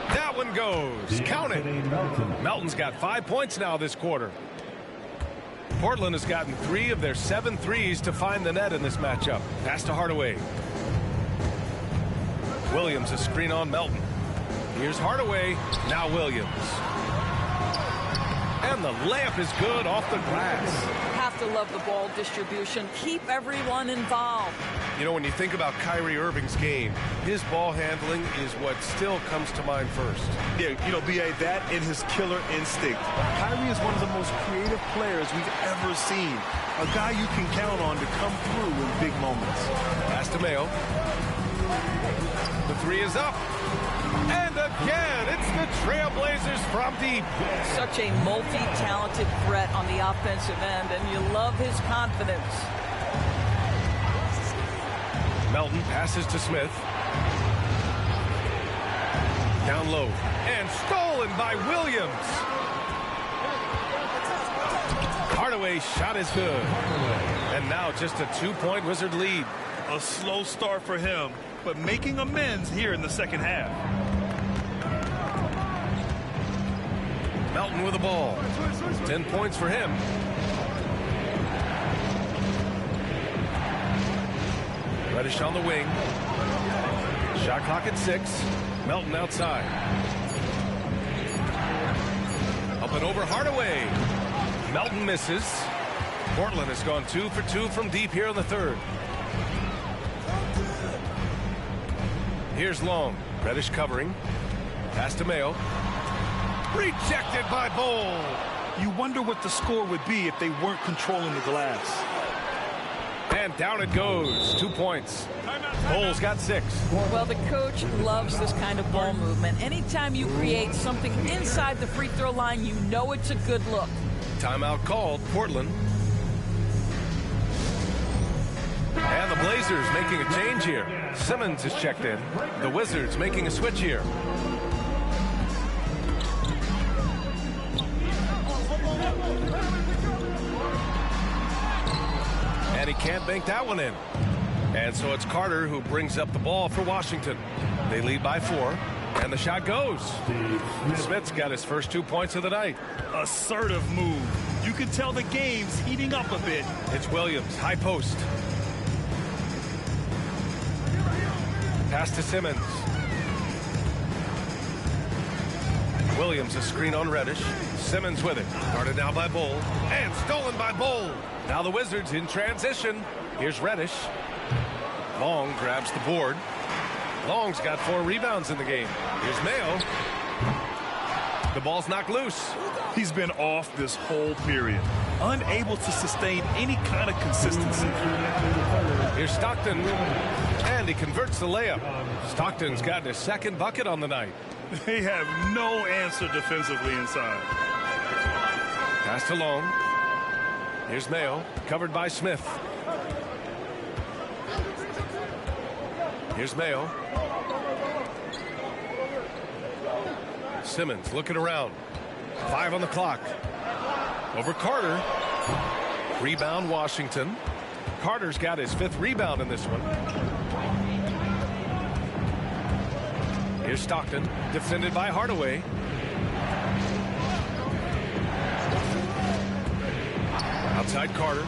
That one goes. Count it. Melton's got 5 points now this quarter. Portland has gotten 3 of their 7 threes to find the net in this matchup. Pass to Hardaway. Williams, a screen on Melton. Here's Hardaway. Now Williams. And the layup is good off the glass. Have to love the ball distribution. Keep everyone involved. You know, when you think about Kyrie Irving's game, his ball handling is what still comes to mind first. Yeah, you know, B.A., that and his killer instinct. Kyrie is one of the most creative players we've ever seen. A guy you can count on to come through in big moments. Pass to Mayo. The 3 is up. And again, it's the Trailblazers from deep. Such a multi-talented threat on the offensive end, and you love his confidence. Melton passes to Smith. Down low. And stolen by Williams. Hardaway's shot is good. And now just a 2-point Wizard lead. A slow start for him, but making amends here in the second half. Melton with the ball. 10 points for him. Reddish on the wing. Shot clock at 6. Melton outside. Up and over Hardaway. Melton misses. Portland has gone 2 for 2 from deep here in the third. Here's Long. Reddish covering. Pass to Mayo. Rejected by Bowl. You wonder what the score would be if they weren't controlling the glass. And down it goes. 2 points. Bowles got 6. Well, the coach loves this kind of ball movement. Anytime you create something inside the free throw line, you know it's a good look. Timeout called, Portland. And the Blazers making a change here. Simmons is checked in. The Wizards making a switch here. And he can't bank that one in. And so it's Carter who brings up the ball for Washington. They lead by 4. And the shot goes. Smith's got his first 2 points of the night. Assertive move. You can tell the game's heating up a bit. It's Williams, high post. Pass to Simmons. Williams, a screen on Reddish. Simmons with it. Guarded now by Bull. And stolen by Bull. Now the Wizards in transition. Here's Reddish. Long grabs the board. Long's got 4 rebounds in the game. Here's Mayo. The ball's knocked loose. He's been off this whole period. Unable to sustain any kind of consistency. Here's Stockton. And he converts the layup. Stockton's gotten his second bucket on the night. They have no answer defensively inside. Pass to Long. Here's Mayo, covered by Smith. Here's Mayo. Simmons looking around. 5 on the clock. Over Carter. Rebound Washington. Carter's got his 5th rebound in this one. Here's Stockton, defended by Hardaway. Outside Carter.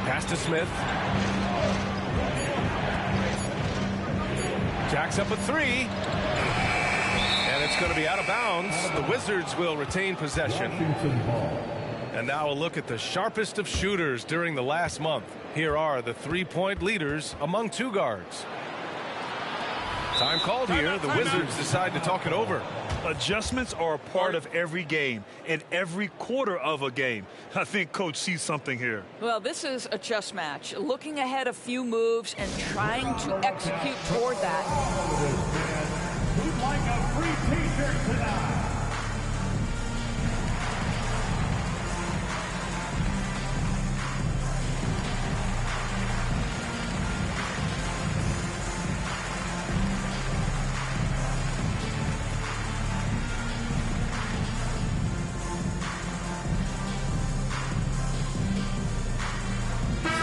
Pass to Smith. Jacks up a 3. And it's going to be out of bounds. The Wizards will retain possession. And now a look at the sharpest of shooters during the last month. Here are the 3-point leaders among 2 guards. Time called here. The Wizards decide to talk it over. Adjustments are a part of every game and every quarter of a game. I think Coach sees something here. Well, this is a chess match. Looking ahead a few moves and trying to execute toward that. Who'd like a free t-shirt tonight?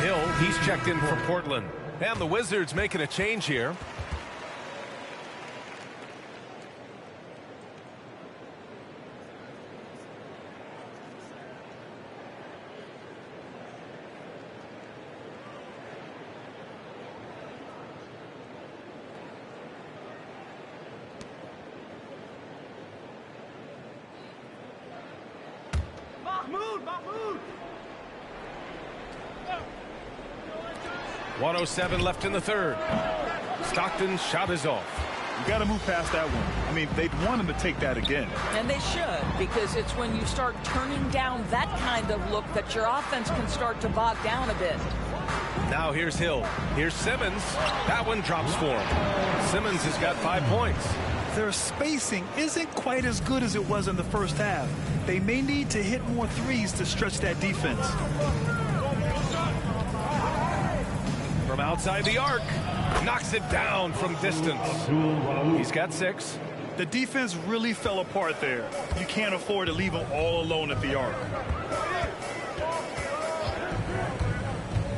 Hill, he's checked in for Portland. And the Wizards making a change here. Mahmoud! 1:07 left in the 3rd. Stockton's shot is off. You got to move past that one. I mean, they'd want him to take that again. And they should, because it's when you start turning down that kind of look that your offense can start to bog down a bit. Now here's Hill. Here's Simmons. That one drops for him. Simmons has got 5 points. Their spacing isn't quite as good as it was in the first half. They may need to hit more threes to stretch that defense. From outside the arc, knocks it down from distance. He's got 6. The defense really fell apart there. You can't afford to leave them all alone at the arc.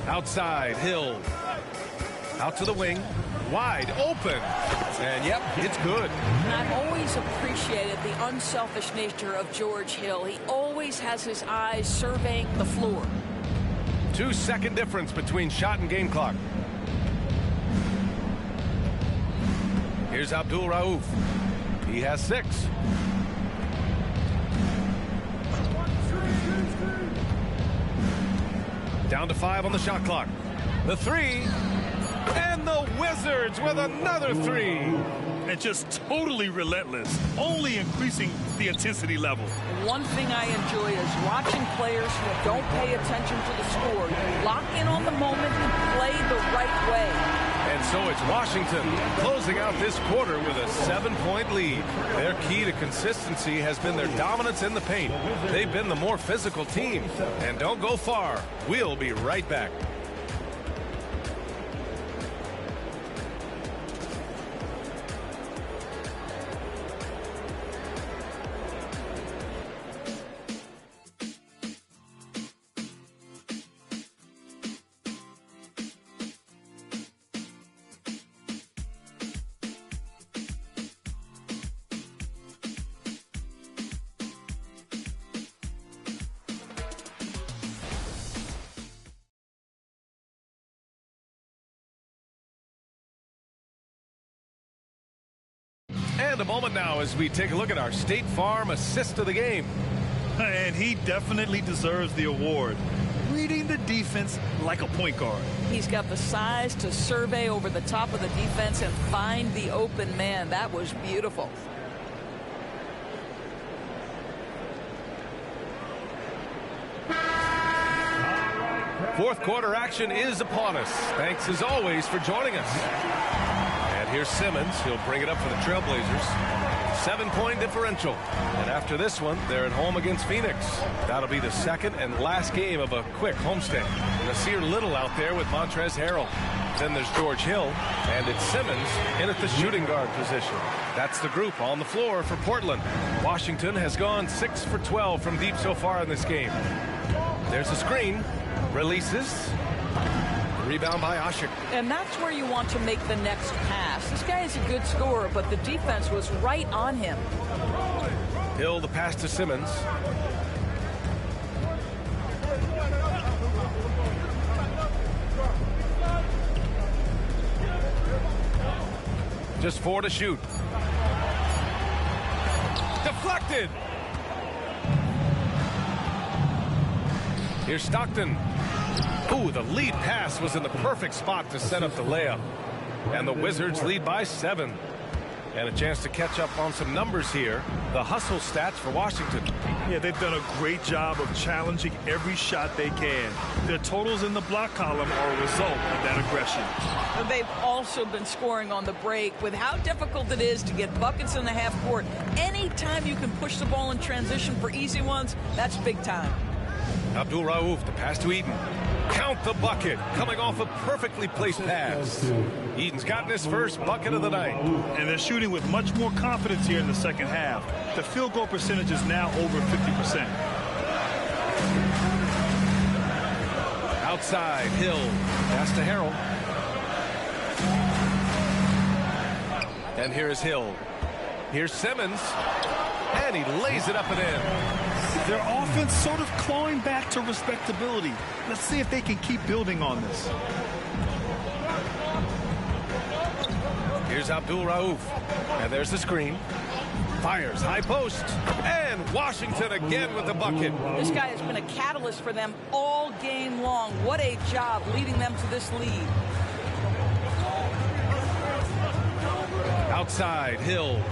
Outside, Hill. Out to the wing. Wide open. And, yep, it's good. And I've always appreciated the unselfish nature of George Hill. He always has his eyes surveying the floor. 2-second difference between shot and game clock. Here's Abdul Rauf. He has 6. Down to 5 on the shot clock. The 3. And the Wizards with another 3. And just totally relentless, only increasing the intensity level. One thing I enjoy is watching players who don't pay attention to the score. You lock in on the moment and play the right way. And so it's Washington closing out this quarter with a 7-point lead. Their key to consistency has been their dominance in the paint. They've been the more physical team. And don't go far. We'll be right back. And a moment now as we take a look at our State Farm assist of the game. And he definitely deserves the award. Reading the defense like a point guard. He's got the size to survey over the top of the defense and find the open man. That was beautiful. Fourth quarter action is upon us. Thanks as always for joining us. And here's Simmons. He'll bring it up for the Trailblazers. 7-point differential. And after this one, they're at home against Phoenix. That'll be the second and last game of a quick homestand. Nasir Little out there with Montrezl Harrell. Then there's George Hill, and it's Simmons in at the shooting guard position. That's the group on the floor for Portland. Washington has gone 6 for 12 from deep so far in this game. There's a screen. Releases. Rebound by Ashik. And that's where you want to make the next pass. This guy is a good scorer, but the defense was right on him. Hill, the pass to Simmons. Just 4 to shoot. Deflected. Here's Stockton. Ooh, the lead pass was in the perfect spot to set up the layup. And the Wizards lead by 7. And a chance to catch up on some numbers here. The hustle stats for Washington. Yeah, they've done a great job of challenging every shot they can. Their totals in the block column are a result of that aggression. They've also been scoring on the break. With how difficult it is to get buckets in the half court, anytime you can push the ball in transition for easy ones, that's big time. Abdul Rauf, the pass to Eden. Count the bucket, coming off a perfectly placed pass. Eden's gotten his first bucket of the night. And they're shooting with much more confidence here in the second half. The field goal percentage is now over 50%. Outside, Hill. Pass to Harrell. And here's Hill. Here's Simmons. And he lays it up and in. Their offense sort of clawing back to respectability. Let's see if they can keep building on this. Here's Abdul Rauf. And there's the screen. Fires high post. And Washington again with the bucket. This guy has been a catalyst for them all game long. What a job leading them to this lead. Outside, Hill.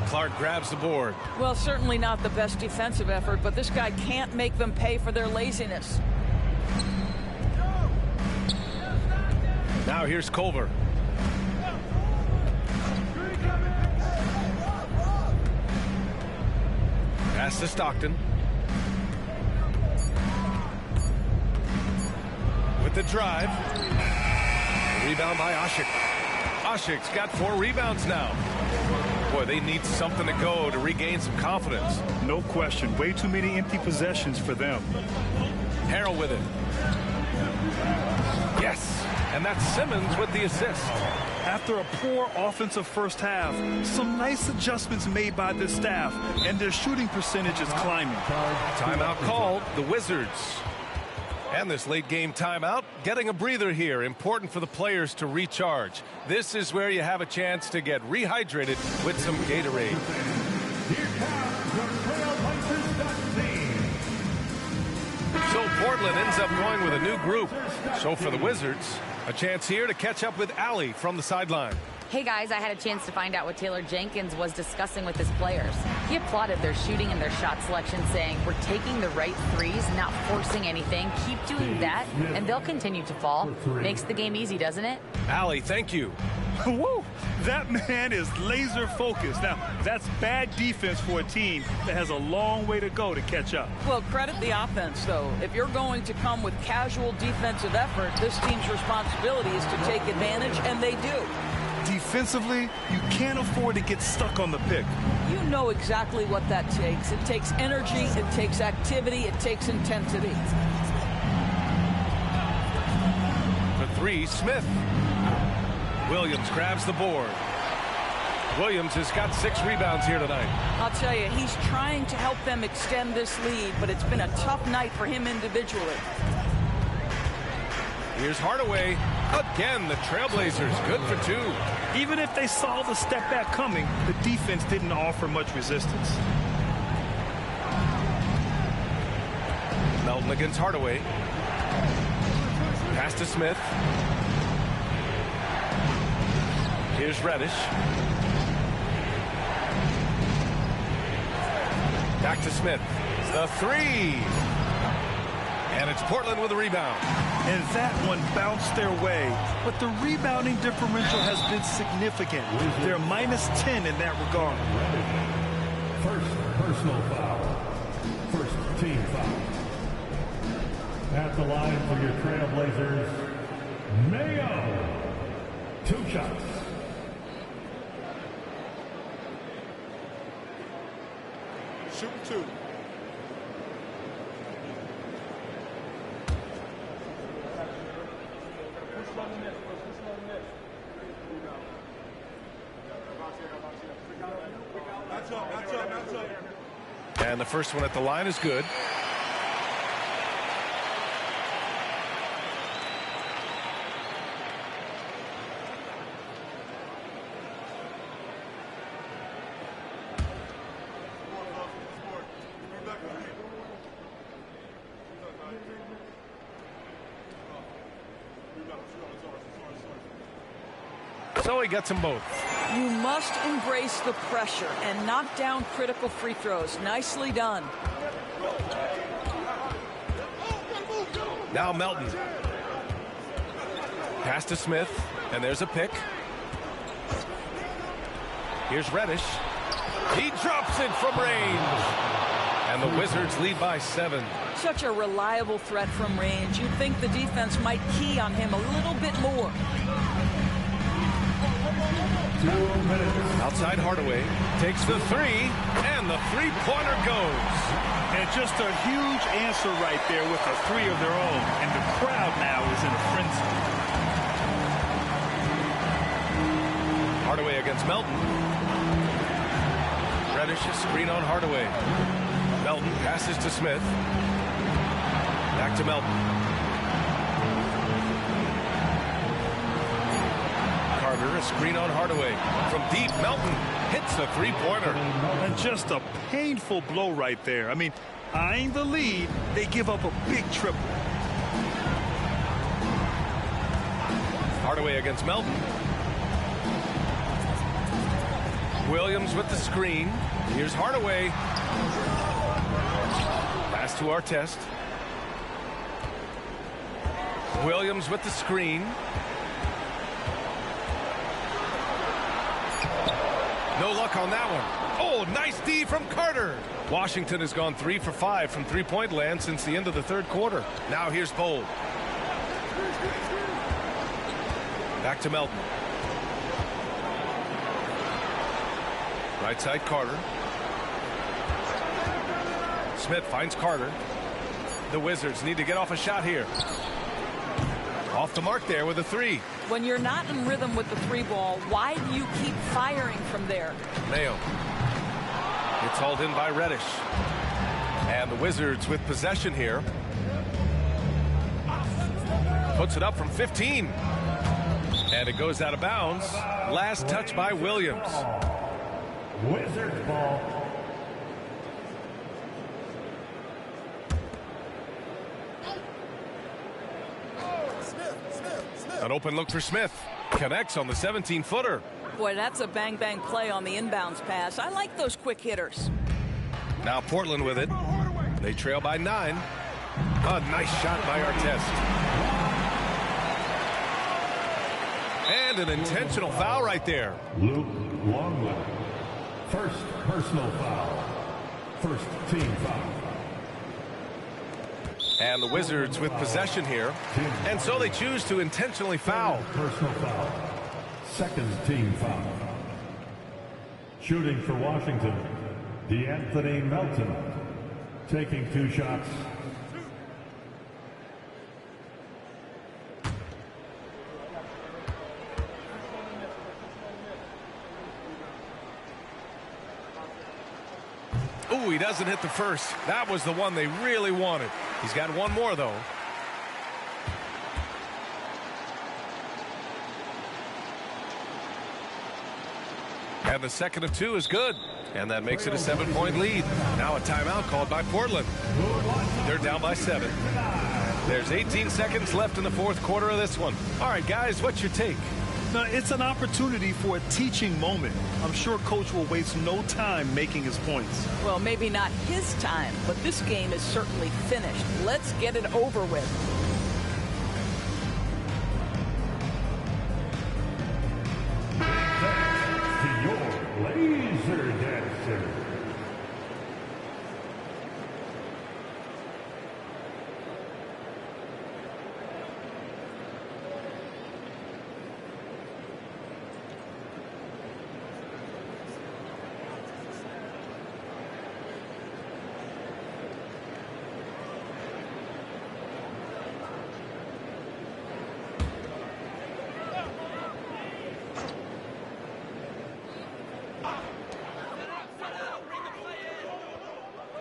Clark grabs the board. Well, certainly not the best defensive effort, but this guy can't make them pay for their laziness. Now here's Culver. Pass to Stockton. With the drive. Rebound by Ashik. Ashik's got 4 rebounds now. Boy, they need something to go to regain some confidence. No question. Way too many empty possessions for them. Harrell with it. Yes. And that's Simmons with the assist. After a poor offensive first half, some nice adjustments made by this staff, and their shooting percentage is climbing. Timeout called. The Wizards. And this late game timeout, getting a breather here. Important for the players to recharge. This is where you have a chance to get rehydrated with some Gatorade. So Portland ends up going with a new group. So for the Wizards, a chance here to catch up with Allie from the sideline. Hey guys, I had a chance to find out what Taylor Jenkins was discussing with his players. He applauded their shooting and their shot selection, saying, we're taking the right threes, not forcing anything. Keep doing that, and they'll continue to fall. Makes the game easy, doesn't it? Allie, thank you. Woo! That man is laser focused. Now, that's bad defense for a team that has a long way to go to catch up. Well, credit the offense, though. If you're going to come with casual defensive effort, this team's responsibility is to take advantage, and they do. Defensively, you can't afford to get stuck on the pick. You know exactly what that takes. It takes energy, it takes activity, it takes intensity. For three, Smith. Williams grabs the board. Williams has got 6 rebounds here tonight. I'll tell you, he's trying to help them extend this lead, but it's been a tough night for him individually. Here's Hardaway. Again, the Trailblazers good for 2. Even if they saw the step back coming, the defense didn't offer much resistance. Melton against Hardaway. Pass to Smith. Here's Reddish. Back to Smith. The 3. And it's Portland with a rebound. And that one bounced their way. But the rebounding differential has been significant. They're -10 in that regard. First personal foul. First team foul. At the line for your Trailblazers, Mayo. 2 shots. Shoot 2. And the first one at the line is good. So he gets them both. You must embrace the pressure and knock down critical free throws. Nicely done. Now Melton. Pass to Smith, and there's a pick. Here's Reddish. He drops it from range. And the Wizards lead by 7. Such a reliable threat from range. You'd think the defense might key on him a little bit more. Outside Hardaway takes the 3, and the 3-pointer goes. And just a huge answer right there with a 3 of their own. And the crowd now is in a frenzy. Hardaway against Melton. Reddish screen on Hardaway. Melton passes to Smith. Back to Melton. Carter, a screen on Hardaway. From deep, Melton hits the 3-pointer. And just a painful blow right there. I mean, eyeing the lead, they give up a big triple. Hardaway against Melton. Williams with the screen. Here's Hardaway. Pass to Artest. Williams with the screen. No luck on that one. Oh, nice D from Carter. Washington has gone 3 for 5 from three-point land since the end of the 3rd quarter. Now here's Bold. Back to Melton. Right side Carter. Smith finds Carter. The Wizards need to get off a shot here. Off the mark there with a 3. When you're not in rhythm with the 3 ball, why do you keep firing from there? Mayo. It's hauled in by Reddish. And the Wizards with possession here. Puts it up from 15. And it goes out of bounds. Last touch by Williams. Wizards ball. An open look for Smith. Connects on the 17-footer. Boy, that's a bang-bang play on the inbounds pass. I like those quick hitters. Now Portland with it. They trail by 9. A nice shot by Artest. And an intentional foul right there. Luke Longley. First personal foul. First team foul. And the Wizards with possession here. And so they choose to intentionally foul. Personal foul. Second team foul. Shooting for Washington, D'Anthony Melton. Taking 2 shots. Ooh, he doesn't hit the first. That was the one they really wanted. He's got one more, though. And the second of 2 is good. And that makes it a 7-point lead. Now a timeout called by Portland. They're down by 7. There's 18 seconds left in the fourth quarter of this one. All right, guys, what's your take? Now, it's an opportunity for a teaching moment. I'm sure Coach will waste no time making his points. Well, maybe not his time, but this game is certainly finished. Let's get it over with. Your laser dancer.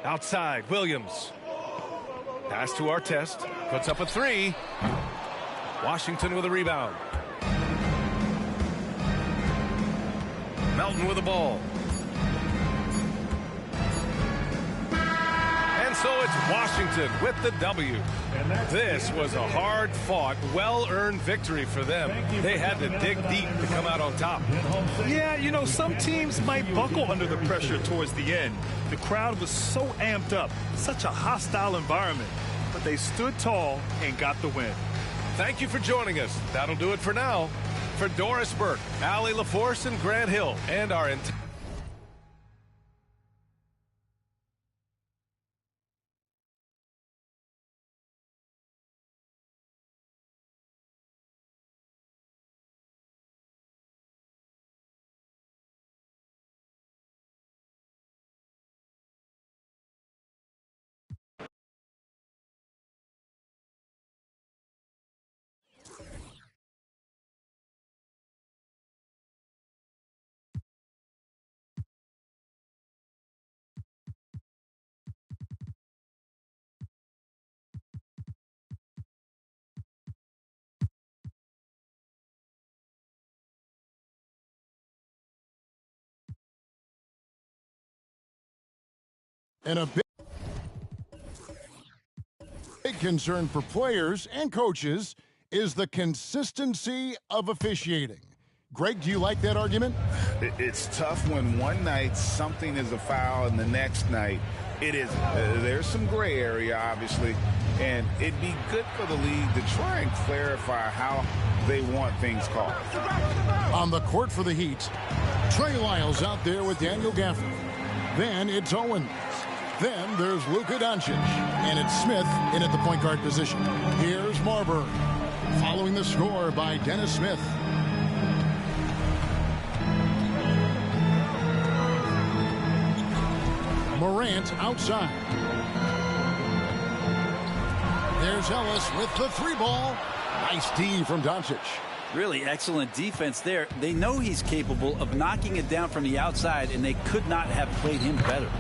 Outside, Williams. Pass to Artest. Puts up a 3. Washington with a rebound. Melton with the ball. And so it's Washington with the W. This was a hard-fought, well-earned victory for them. They had to dig deep to come out on top. Yeah, you know, some teams might buckle under the pressure towards the end. The crowd was so amped up, such a hostile environment. But they stood tall and got the win. Thank you for joining us. That'll do it for now. For Doris Burke, Allie LaForce, and Grant Hill, and our entire And a big concern for players and coaches is the consistency of officiating. Greg, do you like that argument? It's tough when one night something is a foul and the next night it isn't. There's some gray area, obviously, and it'd be good for the league to try and clarify how they want things called. On the court for the Heat, Trey Lyles out there with Daniel Gafford. Then it's Owens. Then there's Luka Doncic, and it's Smith in at the point guard position. Here's Marbury, following the score by Dennis Smith. Morant outside. There's Ellis with the 3-ball. Nice D from Doncic. Really excellent defense there. They know he's capable of knocking it down from the outside, and they could not have played him better.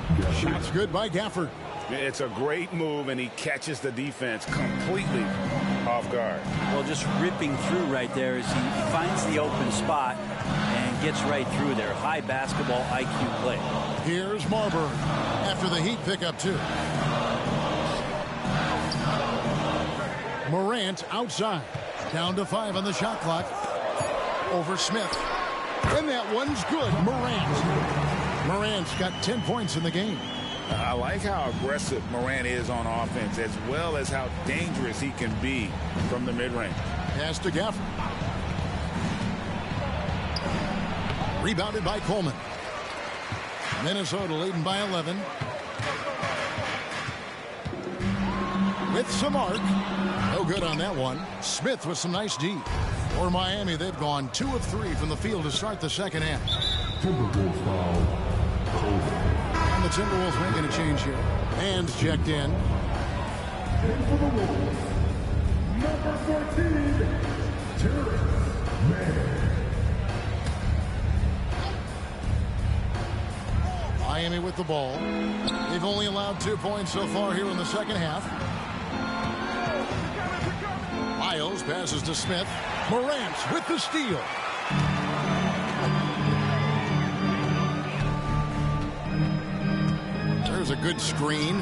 Shots good by Gafford. It's a great move, and he catches the defense completely off guard. Well, just ripping through right there as he finds the open spot and gets right through there. High basketball IQ play. Here's Marbury after the Heat pick up 2. Morant outside. Down to 5 on the shot clock. Over Smith. And that one's good. Morant's got 10 points in the game. I like how aggressive Morant is on offense, as well as how dangerous he can be from the mid-range. Pass to Gafford. Rebounded by Coleman. Minnesota leading by 11. With some arc. No good on that one. Smith with some nice D. For Miami, they've gone 2 of 3 from the field to start the second half. Timberwolves foul. And the Timberwolves making a change here. Hands checked in. For the Wolves, number 14, Terrence Mann. Miami with the ball. They've only allowed 2 points so far here in the second half. Miles passes to Smith. Morant with the steal. There's a good screen.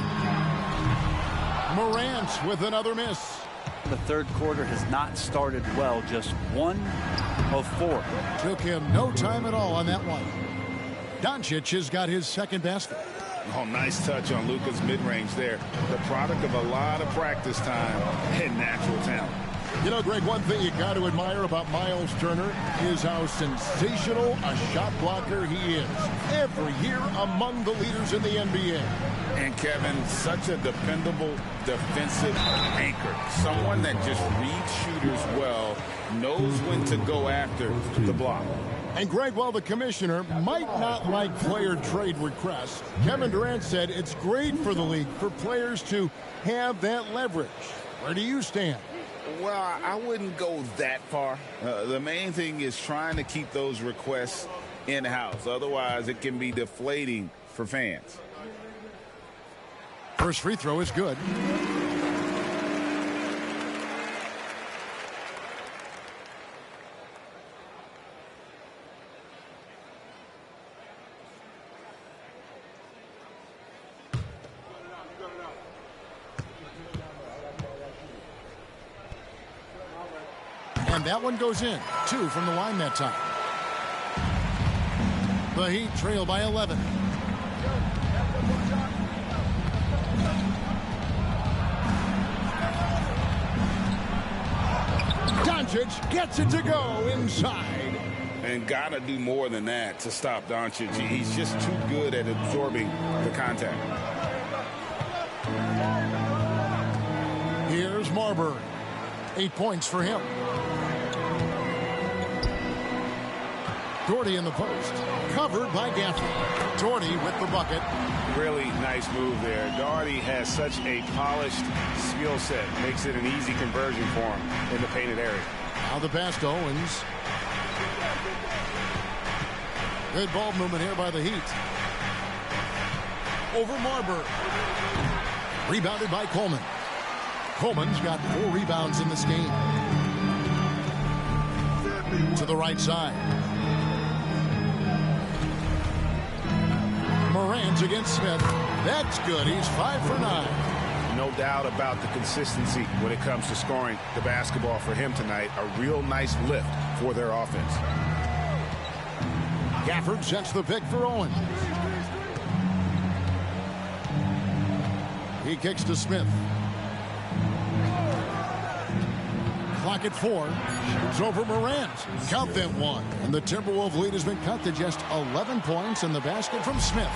Morant with another miss. The third quarter has not started well. Just 1 of 4. Took him no time at all on that one. Doncic has got his second basket. Oh, nice touch on Luka's mid-range there. The product of a lot of practice time and natural talent. You know, Greg, one thing you got to admire about Miles Turner is how sensational a shot blocker he is. Every year among the leaders in the NBA. And Kevin, such a dependable defensive anchor. Someone that just reads shooters well, knows when to go after the block. And Greg, while the commissioner might not like player trade requests, Kevin Durant said it's great for the league for players to have that leverage. Where do you stand? Well, I wouldn't go that far. The main thing is trying to keep those requests in-house. Otherwise, it can be deflating for fans. First free throw is good. And that one goes in. 2 from the line that time. The Heat trail by 11. Doncic gets it to go inside. And got to do more than that to stop Doncic. He's just too good at absorbing the contact. Here's Marbury. 8 points for him. Doherty in the post. Covered by Gafford. Doherty with the bucket. Really nice move there. Doherty has such a polished skill set. Makes it an easy conversion for him in the painted area. Now the pass to Owens. Good ball movement here by the Heat. Over Marbury. Rebounded by Coleman. Coleman's got 4 rebounds in this game. To the right side. Morant against Smith. That's good. He's 5 for 9. No doubt about the consistency when it comes to scoring the basketball for him tonight. A real nice lift for their offense. Gafford sets the pick for Owens. He kicks to Smith. Clock at 4. It's over Morant. Count them 1. And the Timberwolves lead has been cut to just 11 points in the basket from Smith.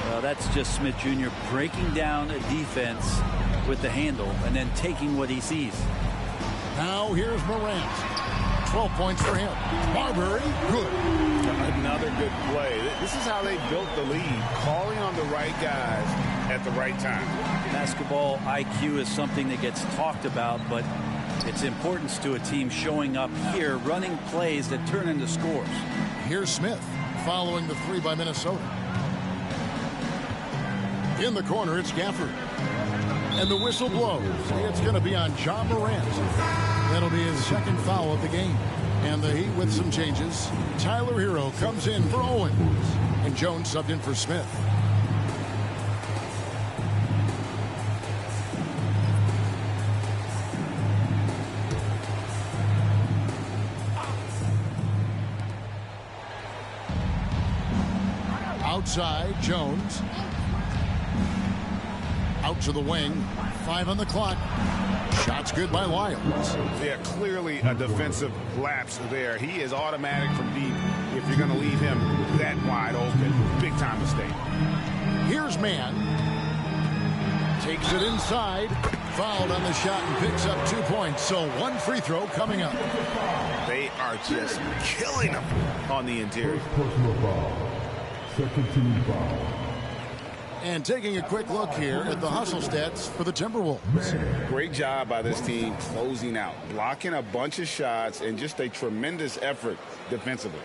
Well, that's just Smith Jr. breaking down a defense with the handle and then taking what he sees. Now here's Morant. 12 points for him. Marbury, good. Another good play. This is how they built the lead. Calling on the right guys at the right time. Basketball IQ is something that gets talked about, but its importance to a team showing up here, running plays that turn into scores. Here's Smith following the 3 by Minnesota. In the corner, it's Gafford. And the whistle blows. It's going to be on John Morant. That'll be his second foul of the game. And the Heat with some changes. Tyler Hero comes in for Owens. And Jones subbed in for Smith. outside. Jones. Out to the wing. 5 on the clock. Shot's good by Lyles. Yeah, clearly a defensive lapse there. He is automatic from deep if you're going to leave him that wide open. Big time mistake. Here's Mann. Takes it inside. Fouled on the shot and picks up 2 points. So 1 free throw coming up. They are just killing him on the interior. Personal foul. Second team foul. And taking a quick look here at the hustle stats for the Timberwolves. Great job by this team closing out, blocking a bunch of shots, and just a tremendous effort defensively.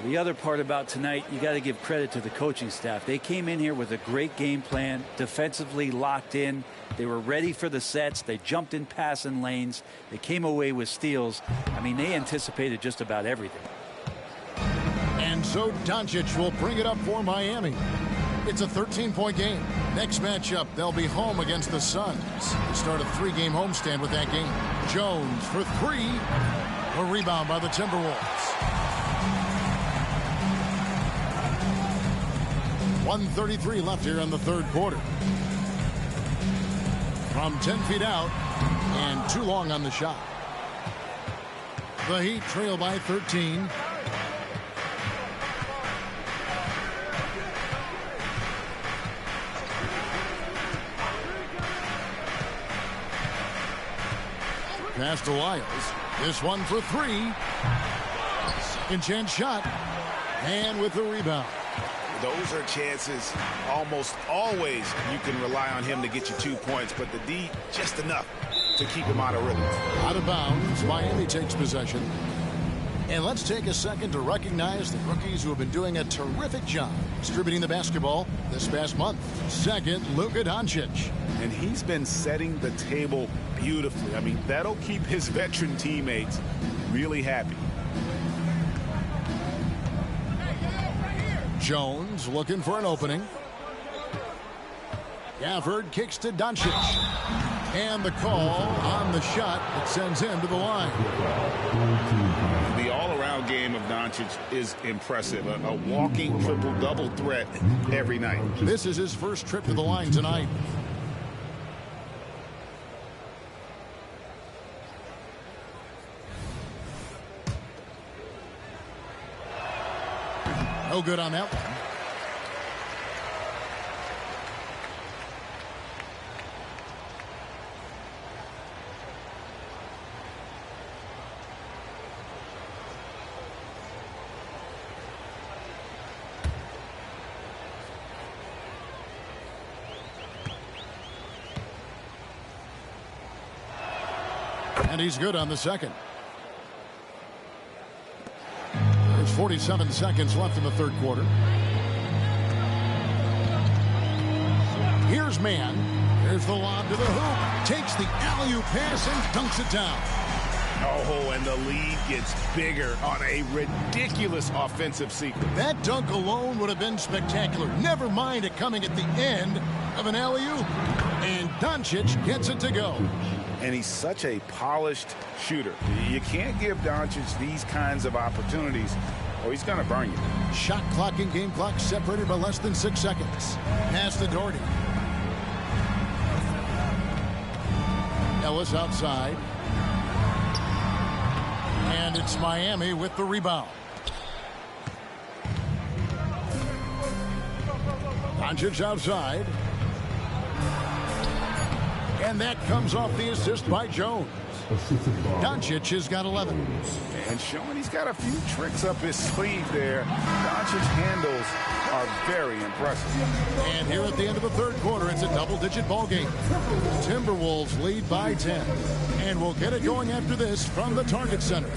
The other part about tonight, you got to give credit to the coaching staff. They came in here with a great game plan, defensively locked in. They were ready for the sets. They jumped in passing lanes. They came away with steals. I mean, they anticipated just about everything. And so Doncic will bring it up for Miami. It's a 13-point game. Next matchup, they'll be home against the Suns. They start a 3-game homestand with that game. Jones for 3. A rebound by the Timberwolves. 1:33 left here in the third quarter. From 10 feet out and too long on the shot. The Heat trail by 13. Pass to Lyles. This one for 3. Second chance shot. And with the rebound. Those are chances almost always you can rely on him to get you 2 points, but the D just enough to keep him out of rhythm. Out of bounds. Miami takes possession. And let's take a second to recognize the rookies who have been doing a terrific job distributing the basketball this past month. Second, Luka Doncic. And he's been setting the table beautifully. I mean, that'll keep his veteran teammates really happy. Jones looking for an opening. Gafford kicks to Doncic. And the call on the shot that sends him to the line. The all-around game of Doncic is impressive. A walking triple-double threat every night. This is his first trip to the line tonight. No good on that one. And he's good on the second. There's 47 seconds left in the third quarter. Here's Mann. There's the lob to the hoop. Takes the alley-oop pass and dunks it down. Oh, and the lead gets bigger on a ridiculous offensive sequence. That dunk alone would have been spectacular. Never mind it coming at the end of an alley-oop. And Doncic gets it to go. And he's such a polished shooter. You can't give Doncic these kinds of opportunities or he's going to burn you. Shot clock and game clock separated by less than 6 seconds. Pass to Doherty. Ellis outside. And it's Miami with the rebound. Doncic outside. And that comes off the assist by Jones. Doncic has got 11. And showing he's got a few tricks up his sleeve there. Doncic's handles are very impressive. And here at the end of the third quarter, it's a double-digit ball game. Timberwolves lead by 10. And we'll get it going after this from the Target Center.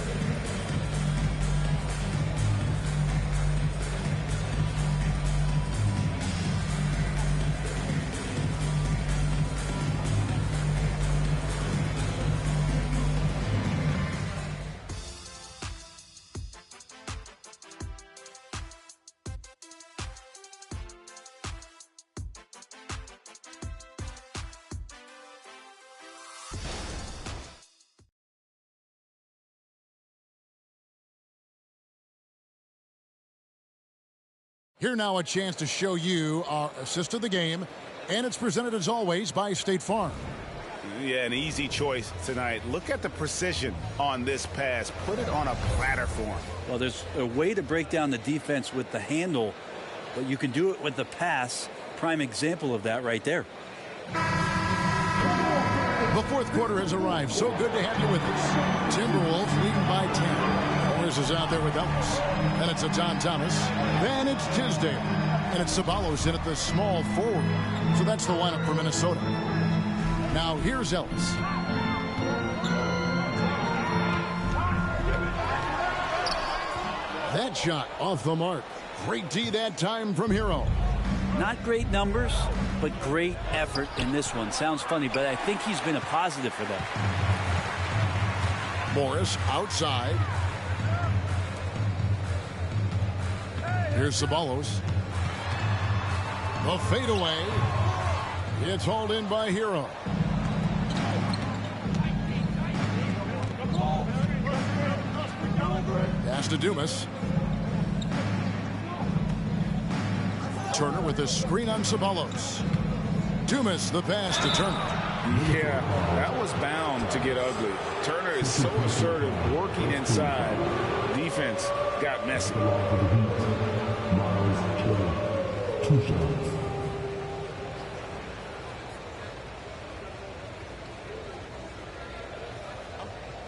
Here now a chance to show you our assist of the game, and it's presented as always by State Farm. Yeah, an easy choice tonight. Look at the precision on this pass. Put it on a platter for him. Well, there's a way to break down the defense with the handle, but you can do it with the pass. Prime example of that right there. The fourth quarter has arrived. So good to have you with us. Timberwolves leading by 10. Morris is out there with Ellis. Then it's a John Thomas. Then it's Tisdale. And it's Ceballos in at the small forward. So that's the lineup for Minnesota. Now here's Ellis. That shot off the mark. Great D that time from Hero. Not great numbers, but great effort in this one. Sounds funny, but I think he's been a positive for them. Morris outside. Here's Ceballos. The fadeaway. It's hauled in by Hero. Pass to Dumas. Turner with a screen on Ceballos. Dumas the pass to Turner. Yeah, that was bound to get ugly. Turner is so assertive, working inside. Defense got messy. 2 shots.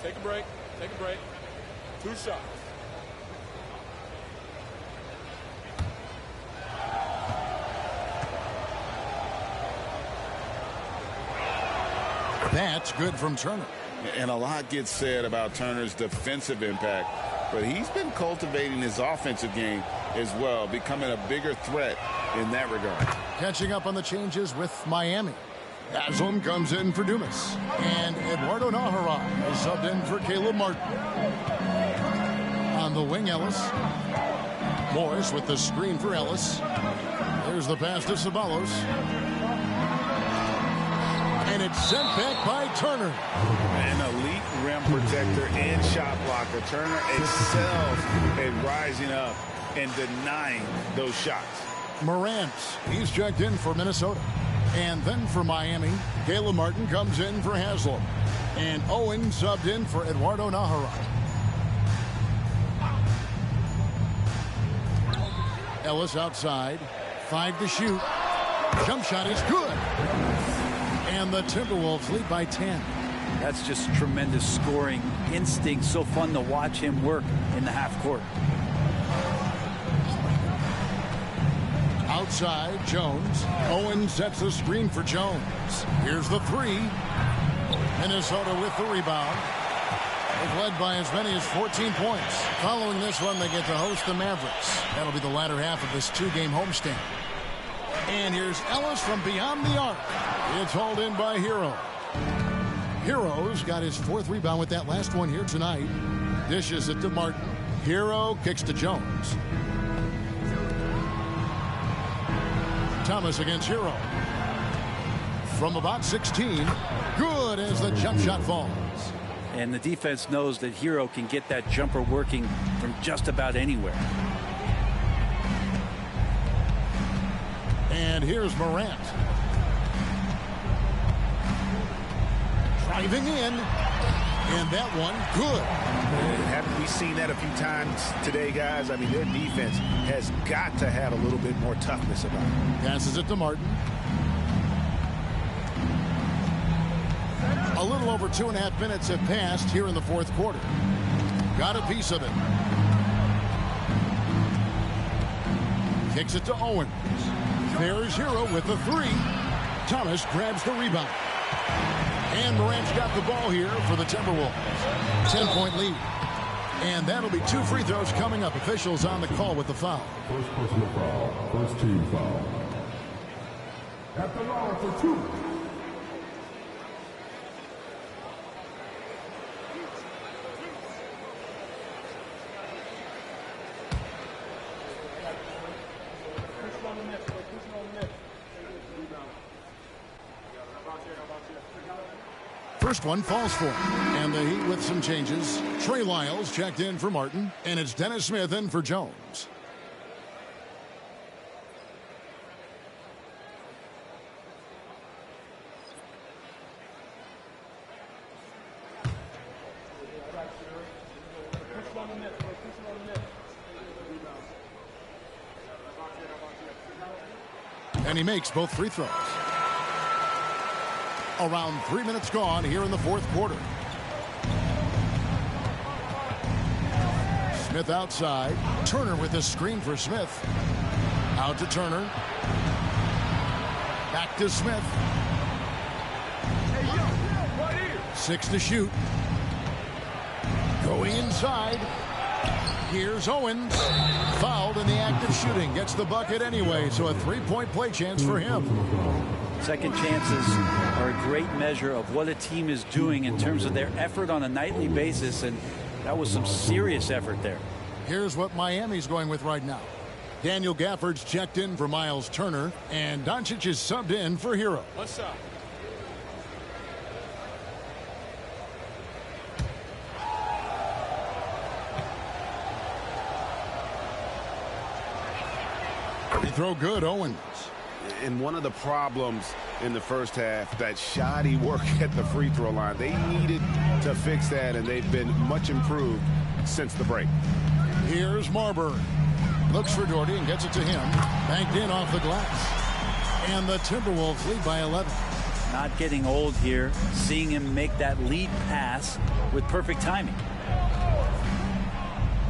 Take a break. Take a break. 2 shots. That's good from Turner. And a lot gets said about Turner's defensive impact, but he's been cultivating his offensive game as well, becoming a bigger threat in that regard. Catching up on the changes with Miami. Haslam comes in for Dumas. And Eduardo Nájera is subbed in for Caleb Martin. On the wing, Ellis. Morris with the screen for Ellis. There's the pass to Ceballos. And it's sent back by Turner. An elite rim protector and shot blocker. Turner excels at rising up and denying those shots. Morant, he's checked in for Minnesota. And then for Miami, Caleb Martin comes in for Haslam. And Owen subbed in for Eduardo Nájera. Ellis outside. 5 to shoot. Jump shot is good. And the Timberwolves lead by 10. That's just tremendous scoring instinct. So fun to watch him work in the half court. Outside, Jones. Owen sets the screen for Jones. Here's the 3. Minnesota with the rebound. They've led by as many as 14 points. Following this one, they get to host the Mavericks. That'll be the latter half of this 2-game homestand. And here's Ellis from beyond the arc. It's hauled in by Hero. Hero's got his 4th rebound with that last one here tonight. Dishes it to Martin. Hero kicks to Jones. Thomas against Hero. From about 16. Good as the jump shot falls. And the defense knows that Hero can get that jumper working from just about anywhere. And here's Morant. Driving in. And that one, good. Haven't we seen that a few times today, guys? I mean, their defense has got to have a little bit more toughness about it. Passes it to Martin. A little over 2.5 minutes have passed here in the 4th quarter. Got a piece of it. Kicks it to Owens. There's Hero with the 3. Thomas grabs the rebound. And Morant's got the ball here for the Timberwolves. 10-point lead. And that'll be 2 free throws coming up. Officials on the call with the foul. First personal foul. First team foul. At the line for 2. First one falls for him. And the Heat with some changes. Trey Lyles checked in for Martin. And it's Dennis Smith in for Jones. And he makes both free throws. Around 3 minutes gone here in the fourth quarter. Smith outside. Turner with a screen for Smith. Out to Turner. Back to Smith. 6 to shoot. Going inside. Here's Owens. Fouled in the act of shooting. Gets the bucket anyway, so a three-point play chance for him. Second chances are a great measure of what a team is doing in terms of their effort on a nightly basis, and that was some serious effort there. Here's what Miami's going with right now. Daniel Gafford's checked in for Miles Turner, and Doncic is subbed in for Hero. One shot. Free throw good, Owens. And one of the problems in the first half, that shoddy work at the free throw line. They needed to fix that, and they've been much improved since the break. Here's Marbury. Looks for Doherty and gets it to him. Banked in off the glass. And the Timberwolves lead by 11. Not getting old here. Seeing him make that lead pass with perfect timing.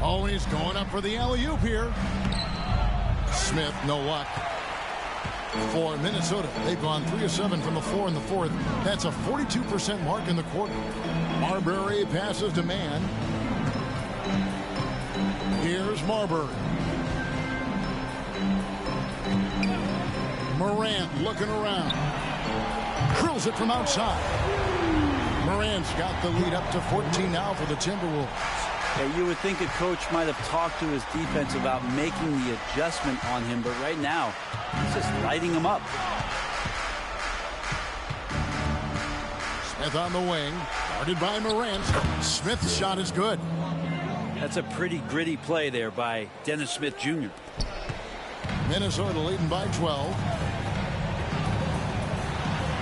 Always going up for the alley-oop here. Smith, no luck. For Minnesota, they've gone 3 of 7 from the floor in the fourth. That's a 42% mark in the quarter. Marbury passes to Mann. Here's Marbury. Morant looking around. Drills it from outside. Morant's got the lead up to 14 now for the Timberwolves. Yeah, you would think a coach might have talked to his defense about making the adjustment on him, but right now, he's just lighting him up. Smith on the wing, guarded by Morant. Smith's shot is good. That's a pretty gritty play there by Dennis Smith Jr. Minnesota leading by 12.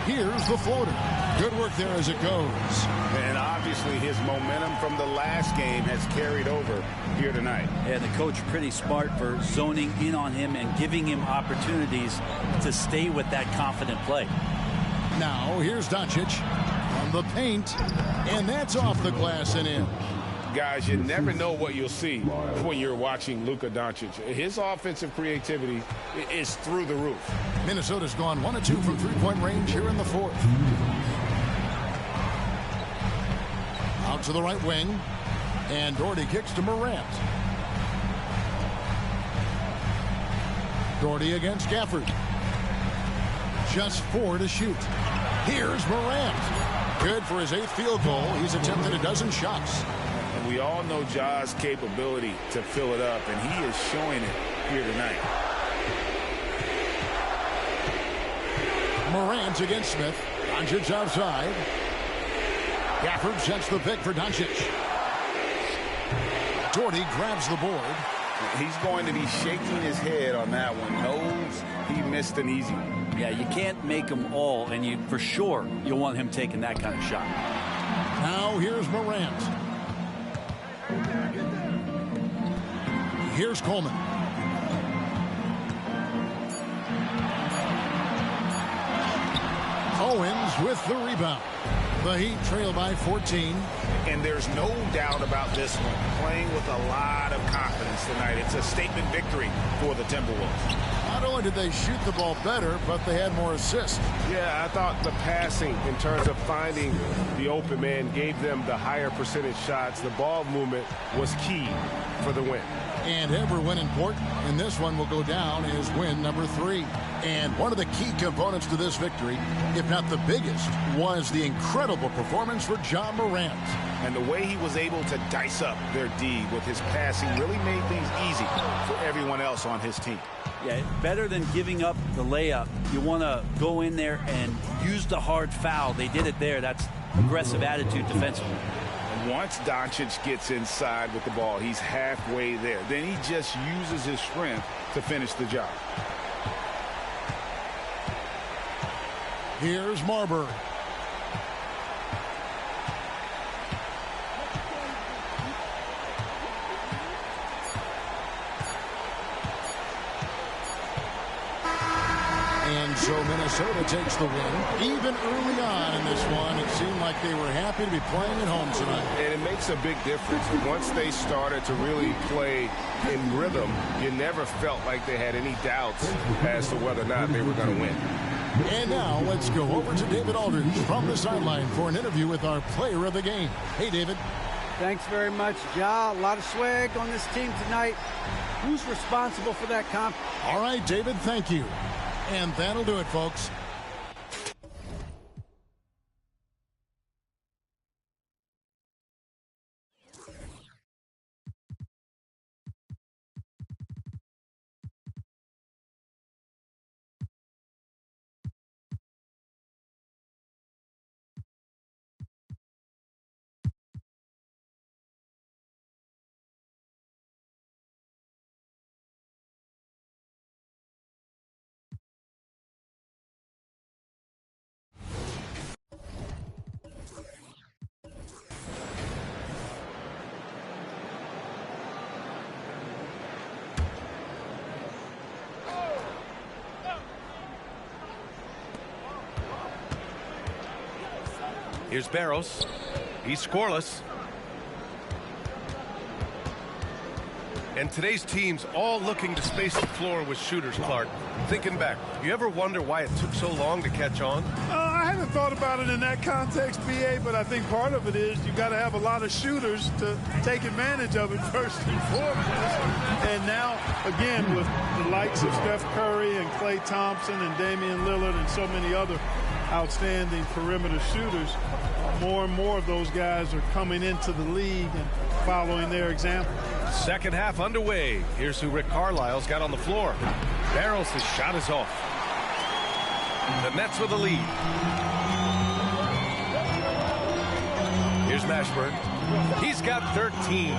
Here's the floater. Good work there as it goes. And obviously his momentum from the last game has carried over here tonight. And the coach pretty smart for zoning in on him and giving him opportunities to stay with that confident play. Now here's Doncic on the paint, and that's off the glass and in. Guys, you never know what you'll see when you're watching Luka Doncic. His offensive creativity is through the roof. Minnesota's gone 1 of 2 from three-point range here in the fourth. Out to the right wing, and Doherty kicks to Morant. Doherty against Gafford. Just 4 to shoot. Here's Morant. Good for his 8th field goal. He's attempted a dozen shots. And we all know Ja's capability to fill it up, and he is showing it here tonight. Morant against Smith. Doncic outside. Gafford sets the pick for Doncic. Doherty grabs the board. He's going to be shaking his head on that one. Knows he missed an easy one. Yeah, you can't make them all, and you for sure you'll want him taking that kind of shot. Now here's Morant. Here's Coleman. Owens with the rebound. The Heat trail by 14. And there's no doubt about this one. Playing with a lot of confidence tonight. It's a statement victory for the Timberwolves. Not only did they shoot the ball better, but they had more assists. Yeah, I thought the passing in terms of finding the open man gave them the higher percentage shots. The ball movement was key for the win. And every win important, and this one will go down as win number 3. And one of the key components to this victory, if not the biggest, was the incredible performance for Ja Morant. And the way he was able to dice up their D with his passing really made things easy for everyone else on his team. Yeah, better than giving up the layup. You want to go in there and use the hard foul. They did it there. That's aggressive attitude defensively. And once Doncic gets inside with the ball, he's halfway there. Then he just uses his strength to finish the job. Here's Marbury. Minnesota takes the win. Even early on in this one, it seemed like they were happy to be playing at home tonight. And it makes a big difference. Once they started to really play in rhythm, you never felt like they had any doubts as to whether or not they were going to win. And now let's go over to David Aldridge from the sideline for an interview with our player of the game. Hey, David. Thanks very much, Ja. A lot of swag on this team tonight. Who's responsible for that comp? All right, David, thank you. And that'll do it, folks. Here's Barros. He's scoreless. And today's team's all looking to space the floor with shooters, Clark. Thinking back, you ever wonder why it took so long to catch on? I haven't thought about it in that context, BA, but I think part of it is you got to have a lot of shooters to take advantage of it first and foremost. And now, again, with the likes of Steph Curry and Klay Thompson and Damian Lillard and so many other outstanding perimeter shooters, more and more of those guys are coming into the league and following their example. Second half underway. Here's who Rick Carlisle's got on the floor. Barros' shot is off. The Nets with the lead. Here's Mashburn. He's got 13.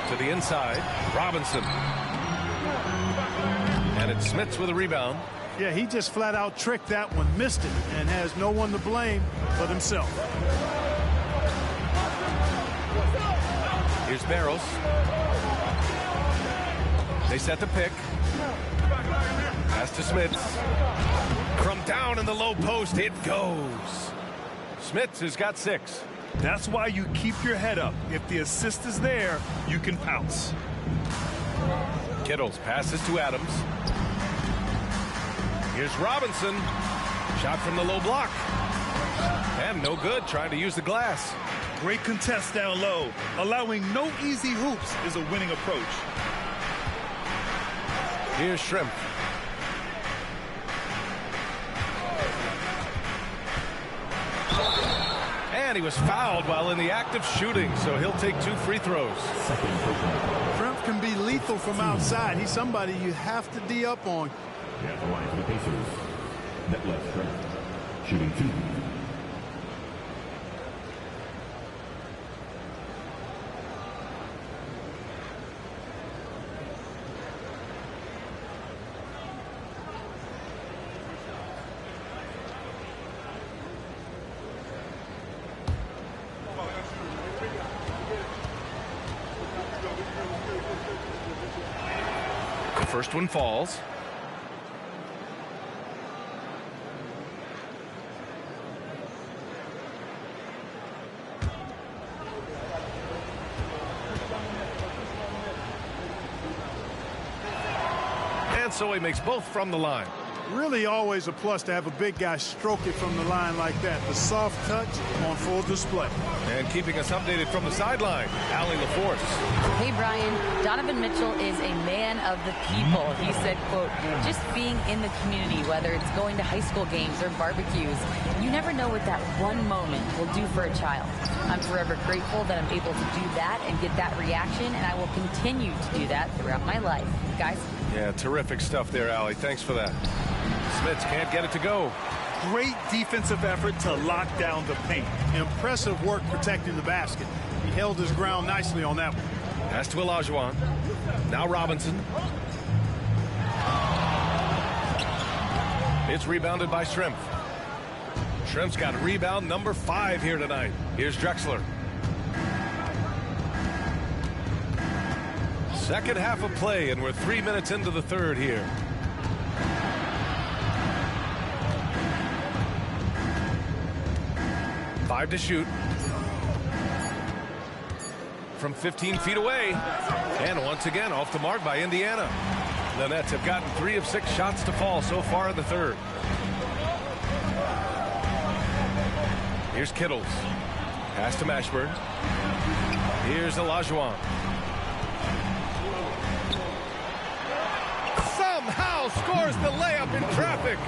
To the inside, Robinson. And it's Smits with a rebound. Yeah, he just flat out tricked that one, missed it, and has no one to blame but himself. Here's Barros. They set the pick. Pass to Smits. From down in the low post, it goes. Smits has got 6. That's why you keep your head up. If the assist is there, you can pounce. Kittles passes to Adams. Here's Robinson. Shot from the low block. And no good, trying to use the glass. Great contest down low. Allowing no easy hoops is a winning approach. Here's Shrimp. And he was fouled while in the act of shooting, so he'll take 2 free throws. Shrimp can be lethal from outside. He's somebody you have to D up on. At the line for the Pacers, net left Shrimp, shooting 2. The first one falls. And so he makes both from the line. Really always a plus to have a big guy stroke it from the line like that. The soft touch on full display. And keeping us updated from the sideline, Allie LaForce. Hey, Brian, Donovan Mitchell is a man of the people. He said, quote, just being in the community, whether it's going to high school games or barbecues, you never know what that one moment will do for a child. I'm forever grateful that I'm able to do that and get that reaction, and I will continue to do that throughout my life. Guys? Yeah, terrific stuff there, Allie. Thanks for that. Smits can't get it to go. Great defensive effort to lock down the paint. Impressive work protecting the basket. He held his ground nicely on that one. Pass to Olajuwon. Now Robinson. It's rebounded by Shrimp. Shrimp's got rebound number 5 here tonight. Here's Drexler. Second half of play, and we're 3 minutes into the third here. 5 to shoot. From 15 feet away. And once again off the mark by Indiana. The Nets have gotten 3 of 6 shots to fall so far in the third. Here's Kittles. Pass to Mashburn. Here's Olajuwon. Somehow scores the layup in traffic.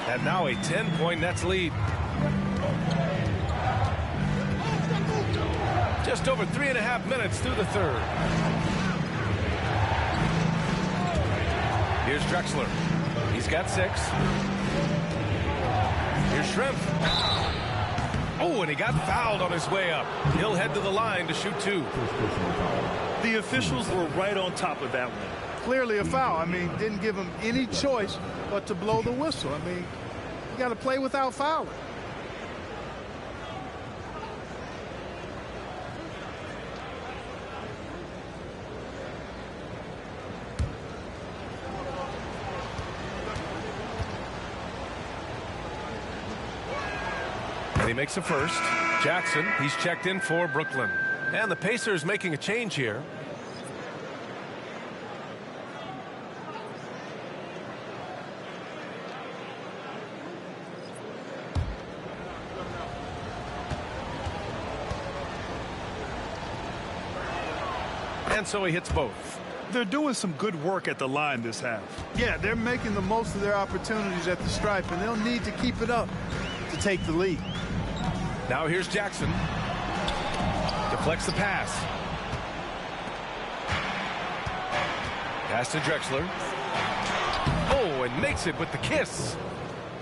And now a 10-point Nets lead. Just over 3.5 minutes through the third. Here's Drexler. He's got 6. Here's Shrimp. Oh, and he got fouled on his way up. He'll head to the line to shoot 2. The officials were right on top of that one. Clearly a foul. I mean, didn't give him any choice but to blow the whistle. I mean, you got to play without fouling. He makes a first. Jackson, he's checked in for Brooklyn. And the Pacers making a change here. And so he hits both. They're doing some good work at the line this half. Yeah, they're making the most of their opportunities at the stripe, and they'll need to keep it up to take the lead. Now here's Jackson. Deflects the pass. Pass to Drexler. Oh, and makes it with the kiss.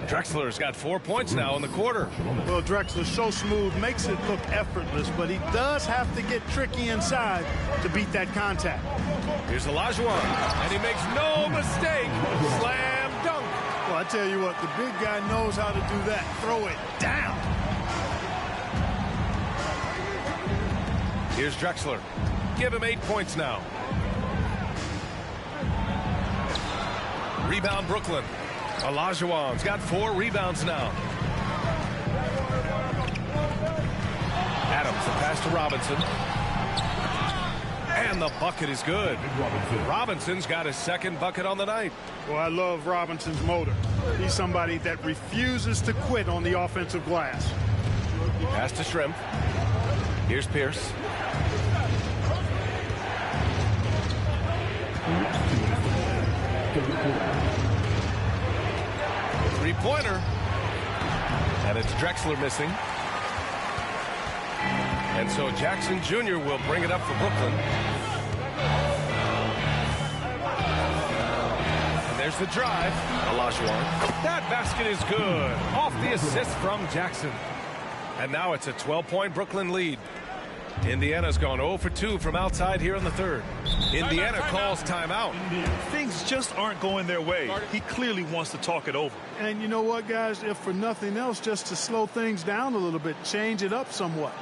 Drexler's got 4 points now in the quarter. Well, Drexler's so smooth, makes it look effortless, but he does have to get tricky inside to beat that contact. Here's Olajuwon, and he makes no mistake. Slam dunk. Well, I tell you what, the big guy knows how to do that. Throw it down. Here's Drexler. Give him 8 points now. Rebound Brooklyn. Olajuwon's got 4 rebounds now. Adams, the pass to Robinson. And the bucket is good. Robinson's got his 2nd bucket on the night. Well, I love Robinson's motor. He's somebody that refuses to quit on the offensive glass. Pass to Shrimp. Here's Pierce. Three-pointer. And it's Drexler missing. And so Jackson Jr. will bring it up for Brooklyn. And there's the drive. Olajuwon. That basket is good. Off the assist from Jackson. And now it's a 12-point Brooklyn lead. Indiana's gone 0 for 2 from outside here in the third. Indiana calls timeout. Things just aren't going their way. He clearly wants to talk it over. And you know what, guys? If for nothing else, just to slow things down a little bit, change it up somewhat.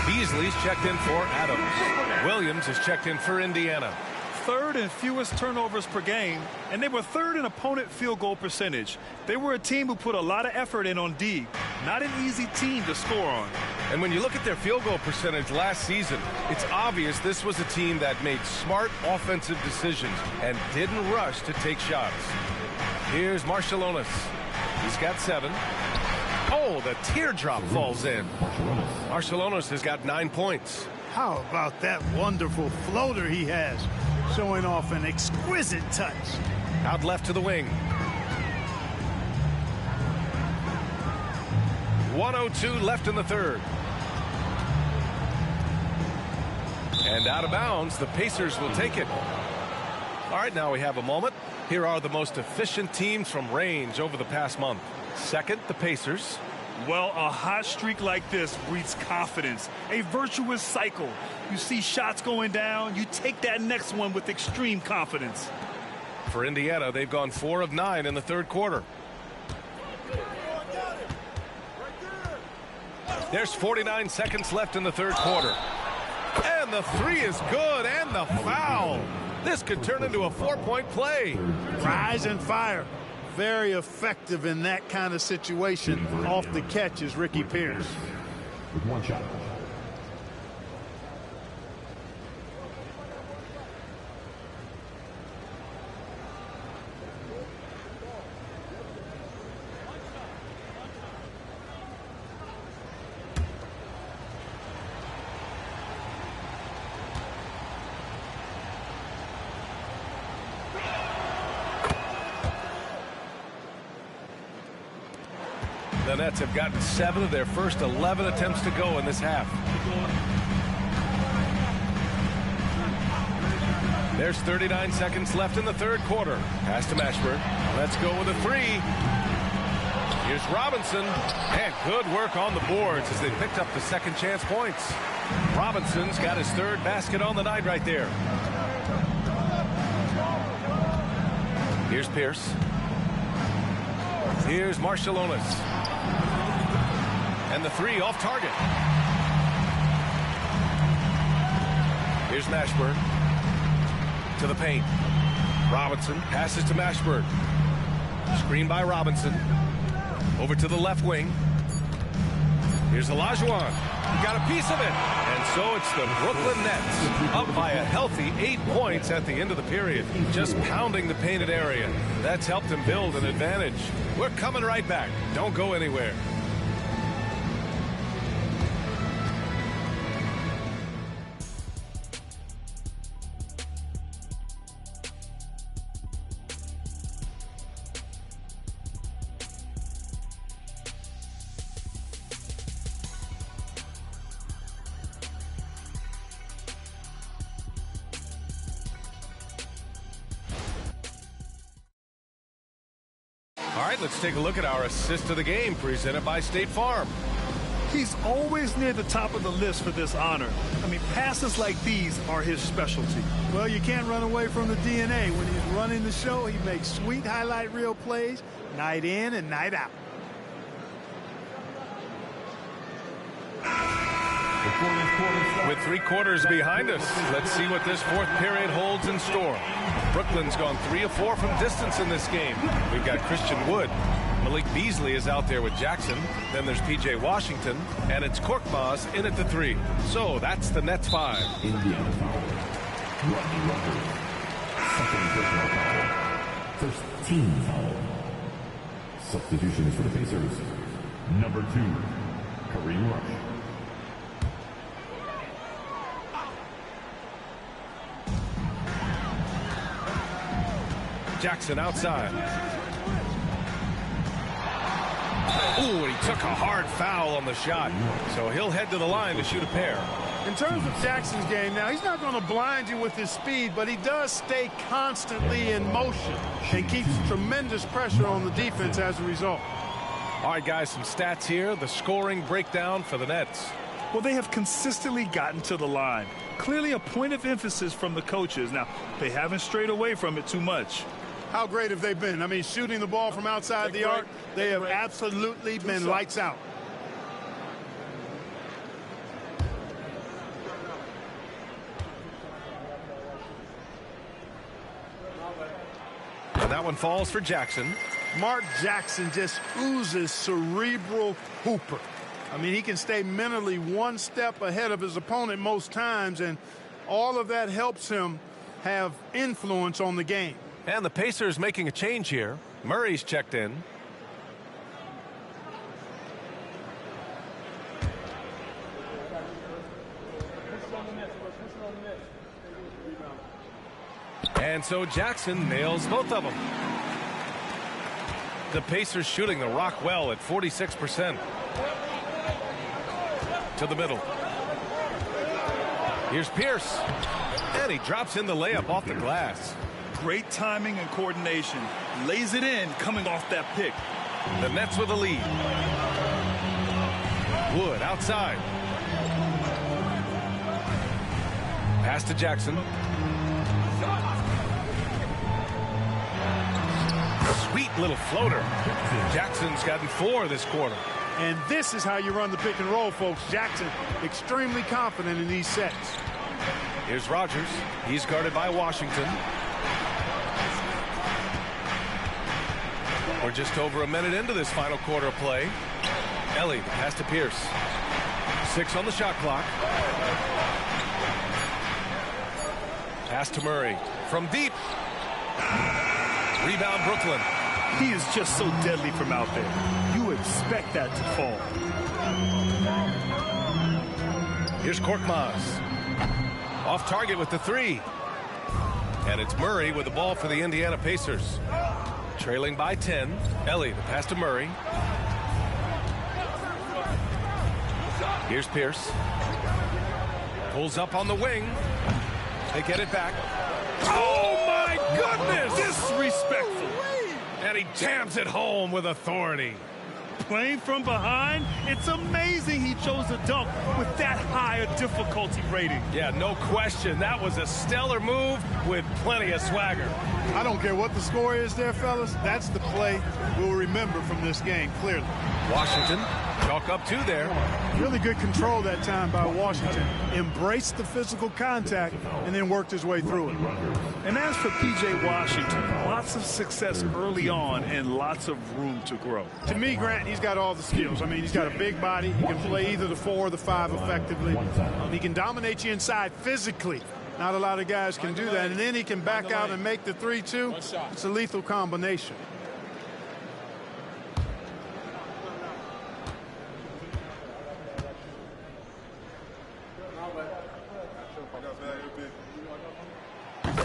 Beasley's checked in for Adams. Williams is checked in for Indiana. 3rd and fewest turnovers per game, and they were 3rd in opponent field goal percentage. They were a team who put a lot of effort in on D. Not an easy team to score on. And when you look at their field goal percentage last season, it's obvious this was a team that made smart offensive decisions and didn't rush to take shots. Here's Marciulionis. He's got 7. Oh, the teardrop falls in. Marciulionis has got 9 points. How about that wonderful floater he has, showing off an exquisite touch. Out left to the wing. 1:02 left in the third. And out of bounds, the Pacers will take it. All right, now we have a moment. Here are the most efficient teams from range over the past month. Second, the Pacers. Well, a hot streak like this breeds confidence, a virtuous cycle. You see shots going down, you take that next one with extreme confidence. For Indiana, they've gone 4 of 9 in the third quarter. There's 49 seconds left in the third quarter. And the three is good, and the foul. This could turn into a 4-point play. Rise and fire. Very effective in that kind of situation. Off the catch is Ricky Pierce. With one shot. The Nets have gotten 7 of their first 11 attempts to go in this half. There's 39 seconds left in the third quarter. Pass to Mashburn. Let's go with a three. Here's Robinson. And good work on the boards as they picked up the second chance points. Robinson's got his third basket on the night right there. Here's Pierce. Here's Marciulionis. And the three off target. Here's Mashburn. To the paint. Robinson passes to Mashburn. Screen by Robinson. Over to the left wing. Here's Olajuwon. He got a piece of it. And so it's the Brooklyn Nets up by a healthy 8 points at the end of the period. Just pounding the painted area. That's helped them build an advantage. We're coming right back. Don't go anywhere. All right, let's take a look at our assist of the game presented by State Farm. He's always near the top of the list for this honor. I mean, passes like these are his specialty. Well, you can't run away from the DNA. When he's running the show, he makes sweet highlight reel plays night in and night out. With 3 quarters behind us, let's see what this fourth period holds in store. Brooklyn's gone 3 of 4 from distance in this game. We've got Christian Wood. Malik Beasley is out there with Jackson. Then there's P.J. Washington. And it's Korkmaz in at the 3. So that's the Nets 5. Indiana foul. Rodney Rucker. Second personal foul. First team foul. Substitutions for the Pacers. Number 2, Kareem Rush. Jackson outside. Ooh, he took a hard foul on the shot. So he'll head to the line to shoot a pair. In terms of Jackson's game now, he's not going to blind you with his speed, but he does stay constantly in motion and keeps tremendous pressure on the defense as a result. All right, guys, some stats here. The scoring breakdown for the Nets. Well, they have consistently gotten to the line. Clearly a point of emphasis from the coaches. Now, they haven't strayed away from it too much. How great have they been? I mean, shooting the ball from outside the arc, they have absolutely been lights out. And that one falls for Jackson. Mark Jackson just oozes cerebral hooper. I mean, he can stay mentally one step ahead of his opponent most times, and all of that helps him have influence on the game. And the Pacers making a change here. Murray's checked in. And so Jackson nails both of them. The Pacers shooting the rock well at 46%. To the middle. Here's Pierce. And he drops in the layup off the glass. Great timing and coordination. Lays it in coming off that pick. The Nets with a lead. Wood outside. Pass to Jackson. Sweet little floater. Jackson's gotten 4 this quarter. And this is how you run the pick and roll, folks. Jackson extremely confident in these sets. Here's Rogers. He's guarded by Washington. We're just over a minute into this final quarter of play. Ellie, the pass to Pierce. 6 on the shot clock. Pass to Murray. From deep. Rebound, Brooklyn. He is just so deadly from out there. You expect that to fall. Here's Korkmaz. Off target with the 3. And it's Murray with the ball for the Indiana Pacers. Trailing by 10. Ellie, the pass to Murray. Here's Pierce. Pulls up on the wing. They get it back. Oh, my goodness! Disrespectful. And he jams it home with authority. Playing from behind, it's amazing he chose a dunk with that high a difficulty rating. Yeah, no question. That was a stellar move with plenty of swagger. I don't care what the score is there, fellas. That's the play we'll remember from this game, clearly. Washington, chalk up 2 there. Really good control that time by Washington. Embraced the physical contact and then worked his way through it. And as for P.J. Washington, lots of success early on and lots of room to grow. To me, Grant, he's got all the skills. I mean, he's got a big body. He can play either the 4 or the 5 effectively. He can dominate you inside physically. Not a lot of guys can do that. And then he can back out and make the 3, too. It's a lethal combination.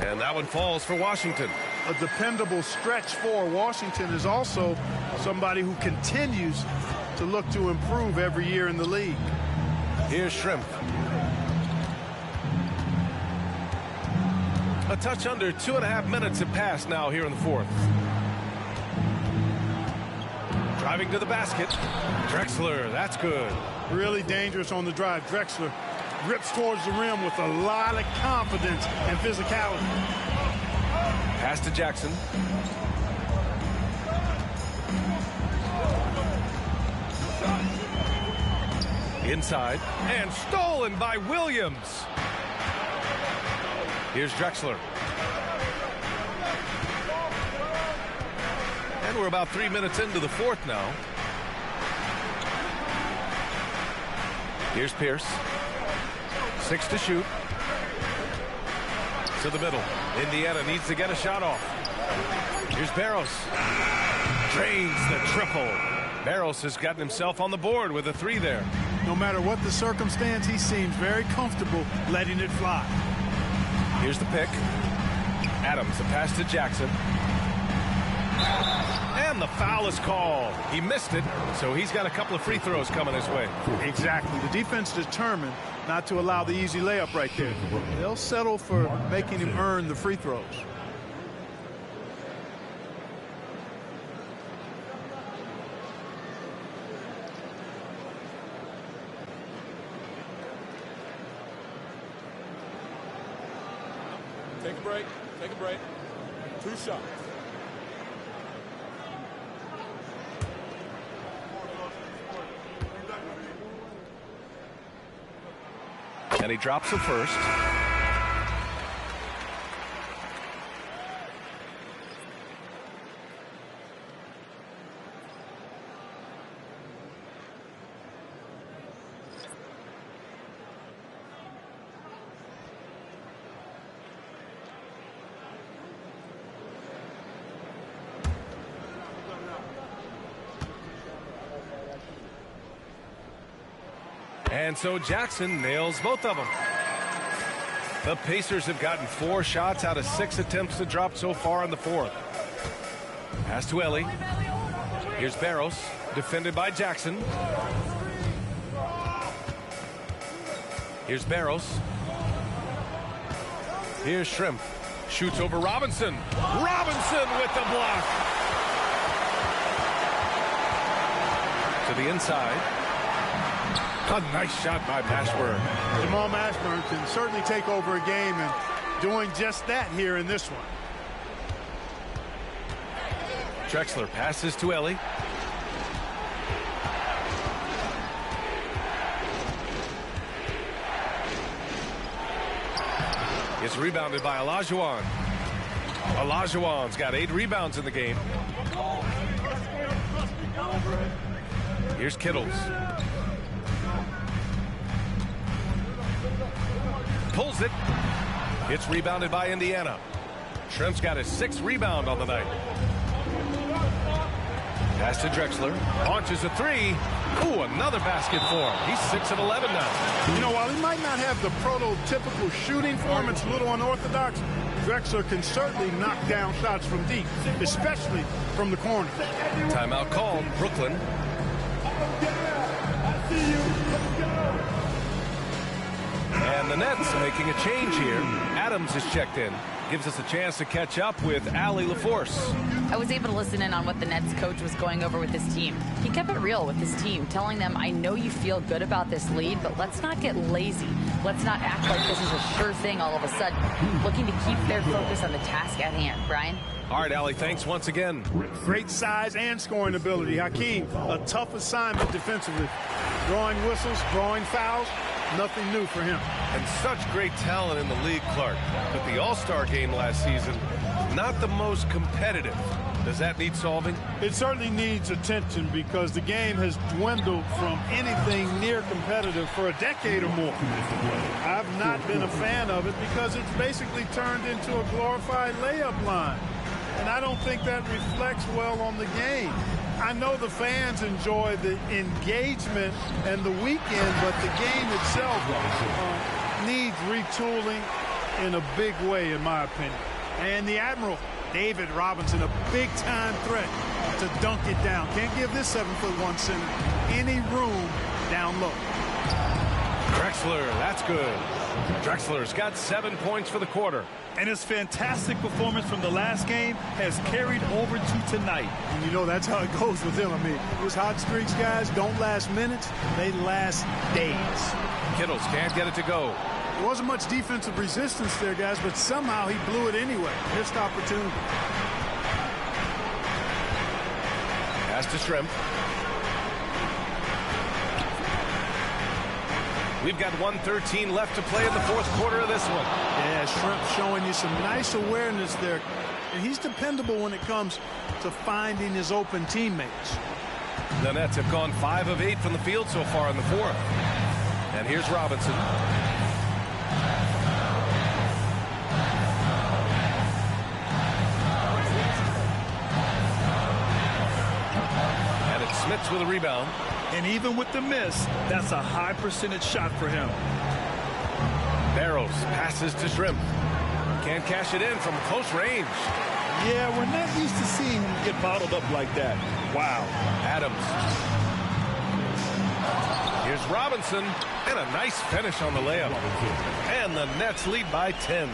And that one falls for Washington. A dependable stretch for Washington is also somebody who continues to look to improve every year in the league. Here's Shrimp. A touch under 2.5 minutes have passed now here in the 4th. Driving to the basket. Drexler, that's good. Really dangerous on the drive. Drexler rips towards the rim with a lot of confidence and physicality. Pass to Jackson. Inside and stolen by Williams. Here's Drexler. And we're about 3 minutes into the 4th now. Here's Pierce. 6 to shoot. To the middle. Indiana needs to get a shot off. Here's Barros. Drains the triple. Barros has gotten himself on the board with a 3 there. No matter what the circumstance, he seems very comfortable letting it fly. Here's the pick. Adams, a pass to Jackson. And the foul is called. He missed it, so he's got a couple of free throws coming his way. Exactly. The defense determined not to allow the easy layup right there. They'll settle for making him earn the free throws. Take a break. Take a break. 2 shots. And he drops the first. And so Jackson nails both of them. The Pacers have gotten 4 shots out of 6 attempts to drop so far in the 4th. Pass to Ellie. Here's Barros, defended by Jackson. Here's Barros. Here's Shrimp. Shoots over Robinson. Robinson with the block. To the inside. A nice shot by Mashburn. Jamal Mashburn can certainly take over a game, and doing just that here in this one. Drexler passes to Ellie. It's rebounded by Olajuwon. Olajuwon's got 8 rebounds in the game. Here's Kittles. Pulls it. It's rebounded by Indiana. Shrimp's got his 6th rebound on the night. Pass to Drexler. Launches a 3. Ooh, another basket for him. He's 6 of 11 now. You know, while he might not have the prototypical shooting form, it's a little unorthodox. Drexler can certainly knock down shots from deep, especially from the corner. Timeout called. Brooklyn. And the Nets making a change here. Adams is checked in. Gives us a chance to catch up with Allie LaForce. I was able to listen in on what the Nets coach was going over with his team. He kept it real with his team, telling them, I know you feel good about this lead, but let's not get lazy. Let's not act like this is a sure thing all of a sudden. Looking to keep their focus on the task at hand. Brian? All right, Allie, thanks once again. Great size and scoring ability. Hakeem, a tough assignment defensively. Drawing whistles, drawing fouls. Nothing new for him. And such great talent in the league, Clark. But the All-Star game last season, not the most competitive. Does that need solving? It certainly needs attention because the game has dwindled from anything near competitive for a decade or more. I've not been a fan of it because it's basically turned into a glorified layup line. And I don't think that reflects well on the game. I know the fans enjoy the engagement and the weekend, but the game itself needs retooling in a big way, in my opinion. And the Admiral, David Robinson, a big-time threat to dunk it down. Can't give this 7'1" center any room down low. Drexler, that's good. Drexler's got 7 points for the quarter. And his fantastic performance from the last game has carried over to tonight. And you know, that's how it goes with him. I mean, those hot streaks, guys, don't last minutes. They last days. Kittles can't get it to go. There wasn't much defensive resistance there, guys, but somehow he blew it anyway. Missed opportunity. Pass to Shrimp. We've got 1:13 left to play in the 4th quarter of this one. Yeah, Shrimp showing you some nice awareness there. And he's dependable when it comes to finding his open teammates. The Nets have gone 5 of 8 from the field so far in the 4th. And here's Robinson. And it's Smits with a rebound. And even with the miss, that's a high percentage shot for him. Barrows passes to Shrimp. Can't cash it in from close range. Yeah, we're not used to seeing him get bottled up like that. Wow. Adams. Here's Robinson, and a nice finish on the layup. And the Nets lead by 10.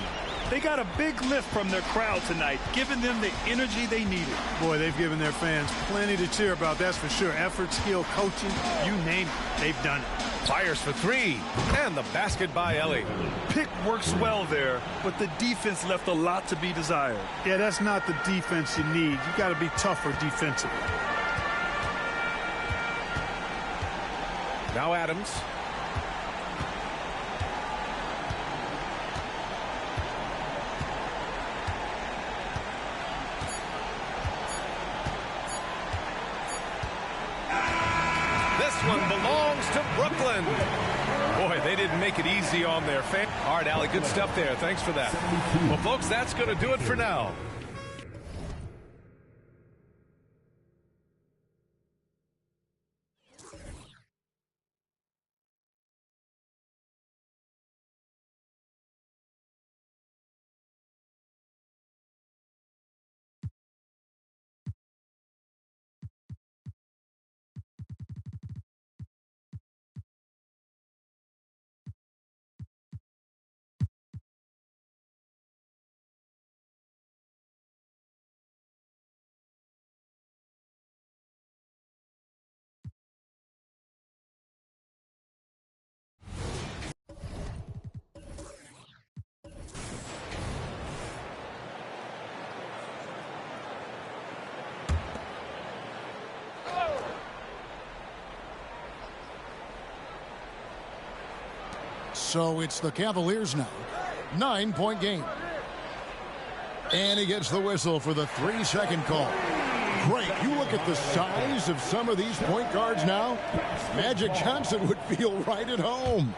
They got a big lift from their crowd tonight, giving them the energy they needed. Boy, they've given their fans plenty to cheer about, that's for sure. Effort, skill, coaching, you name it, they've done it. Fires for 3, and the basket by Ellie. Pick works well there, but the defense left a lot to be desired. Yeah, that's not the defense you need. You got to be tougher defensively. Now Adams. One belongs to Brooklyn. Boy, they didn't make it easy on their fans. All right, Allie, good stuff there. Thanks for that. Well, folks, that's going to do it for now. So it's the Cavaliers now. 9-point game. And he gets the whistle for the 3-second call. Great. You look at the size of some of these point guards now. Magic Johnson would feel right at home.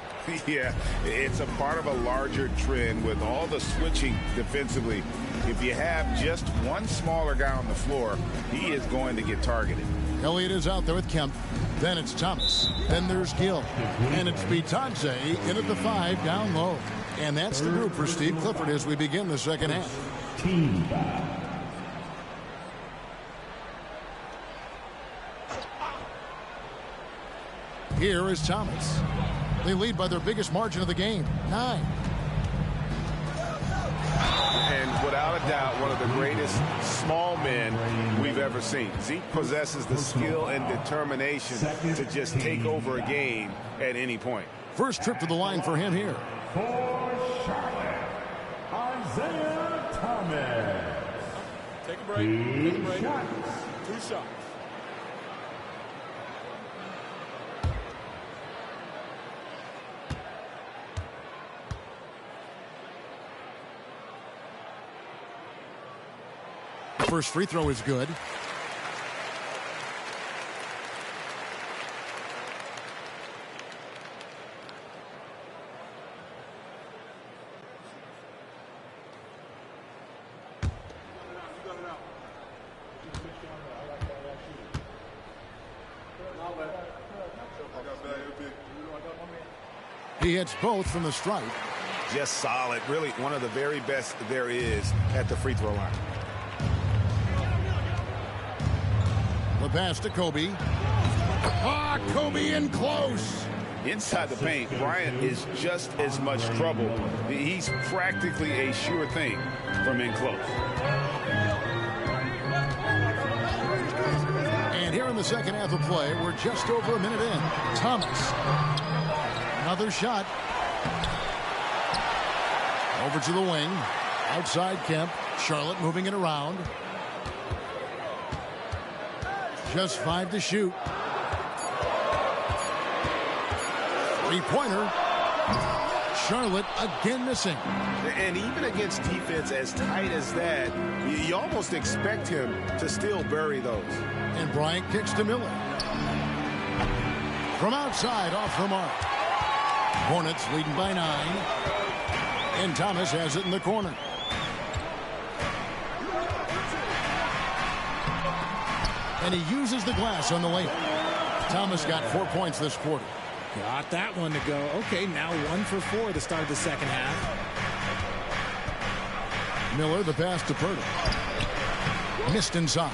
Yeah, it's a part of a larger trend with all the switching defensively. If you have just one smaller guy on the floor, he is going to get targeted. Elliott is out there with Kemp. Then it's Thomas. Then there's Gill. And it's Bitadze in at the 5 down low. And that's the group for Steve Clifford as we begin the second half. Team foul. Here is Thomas. They lead by their biggest margin of the game, 9. And without a doubt, one of the greatest small men we've ever seen. Zeke possesses the skill and determination to just take over a game at any point. First trip to the line for him here. For Charlotte, Isaiah Thomas. Take a break. Take a break. 2 shots. First free throw is good. He hits both from the stripe. Just solid. Really one of the very best there is at the free throw line. The pass to Kobe. Kobe in close. Inside the paint, Bryant is just as much trouble. He's practically a sure thing from in close. And here in the second half of play, we're just over a minute in. Thomas. Another shot. Over to the wing. Outside Kemp. Charlotte moving it around. Just 5 to shoot. Three-pointer. Charlotte again missing. And even against defense as tight as that, you almost expect him to still bury those. And Bryant kicks to Miller. From outside, off the mark. Hornets leading by 9. And Thomas has it in the corner. And he uses the glass on the layup. Thomas got 4 points this quarter. Got that one to go. Okay, now 1 for 4 to start the second half. Miller, the pass to Purdy. Missed inside.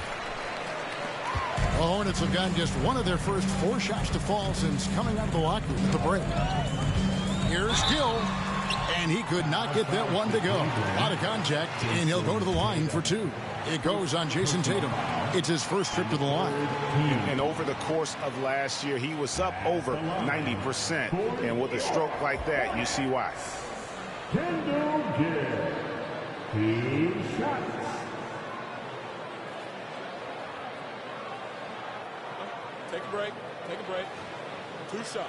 The Hornets have gotten just one of their first 4 shots to fall since coming out of the locker room at the break. Here's Gill. And he could not get that one to go. Out of contact, and he'll go to the line for 2. It goes on Jason Tatum. It's his first trip to the line. And over the course of last year, he was up over 90%. And with a stroke like that, you see why. Kendall Gill. 2 shots. Take a break. Take a break. 2 shots.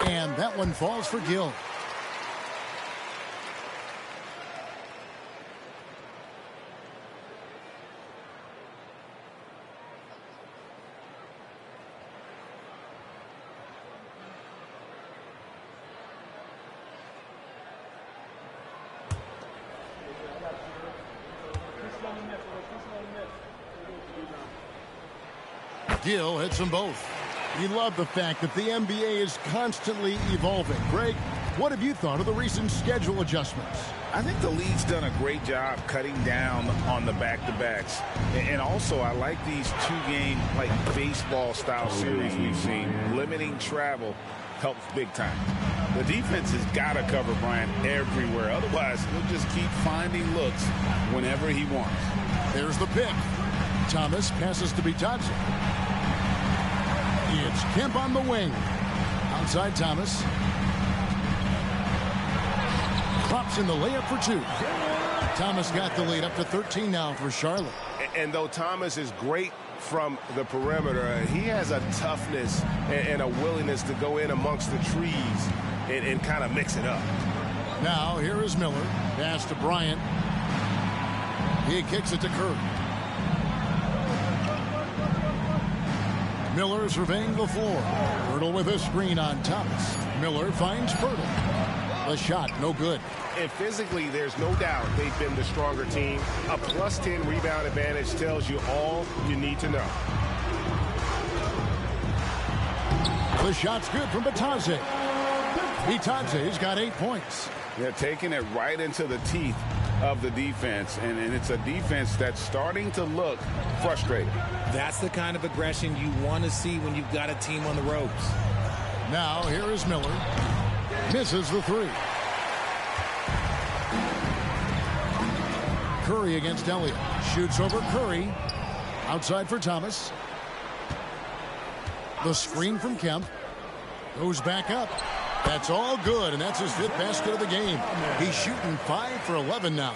And that one falls for Gill. Gill hits them both. You love the fact that the NBA is constantly evolving. Greg, what have you thought of the recent schedule adjustments? I think the league's done a great job cutting down on the back-to-backs. And also, I like these 2-game, like, baseball-style series we've seen. Limiting travel helps big time. The defense has got to cover Bryant everywhere. Otherwise, he'll just keep finding looks whenever he wants. There's the pick. Thomas passes to Bitadze. It's Kemp on the wing. Outside Thomas. Drops in the layup for 2. Thomas got the lead up to 13 now for Charlotte. And though Thomas is great from the perimeter. He has a toughness and a willingness to go in amongst the trees and kind of mix it up. Now, here is Miller. Pass to Bryant. He kicks it to Curry. Miller surveying the floor. Pirtle with a screen on Thomas. Miller finds Pirtle. The shot, no good. And physically, there's no doubt they've been the stronger team. A plus 10 rebound advantage tells you all you need to know. The shot's good from Bitadze. Bitadze's got 8 points. They're taking it right into the teeth of the defense, and it's a defense that's starting to look frustrated. That's the kind of aggression you want to see when you've got a team on the ropes. Now, here is Miller. Misses the three. Curry against Elliott. Shoots over Curry. Outside for Thomas. The screen from Kemp. Goes back up. That's all good, and that's his 5th basket of the game. He's shooting 5 for 11 now.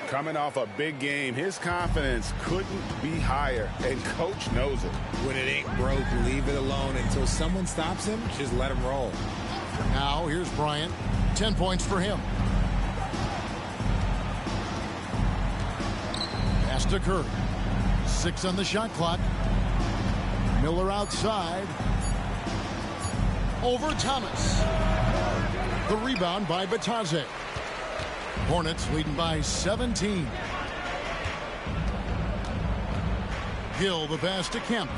Coming off a big game, his confidence couldn't be higher, and coach knows it. When it ain't broke, leave it alone until someone stops him. Just let him roll. Now, here's Bryant. 10 points for him. Pass to Curry. 6 on the shot clock. Miller outside. Over Thomas. The rebound by Bitadze. Hornets leading by 17. Gill the pass to Kemp.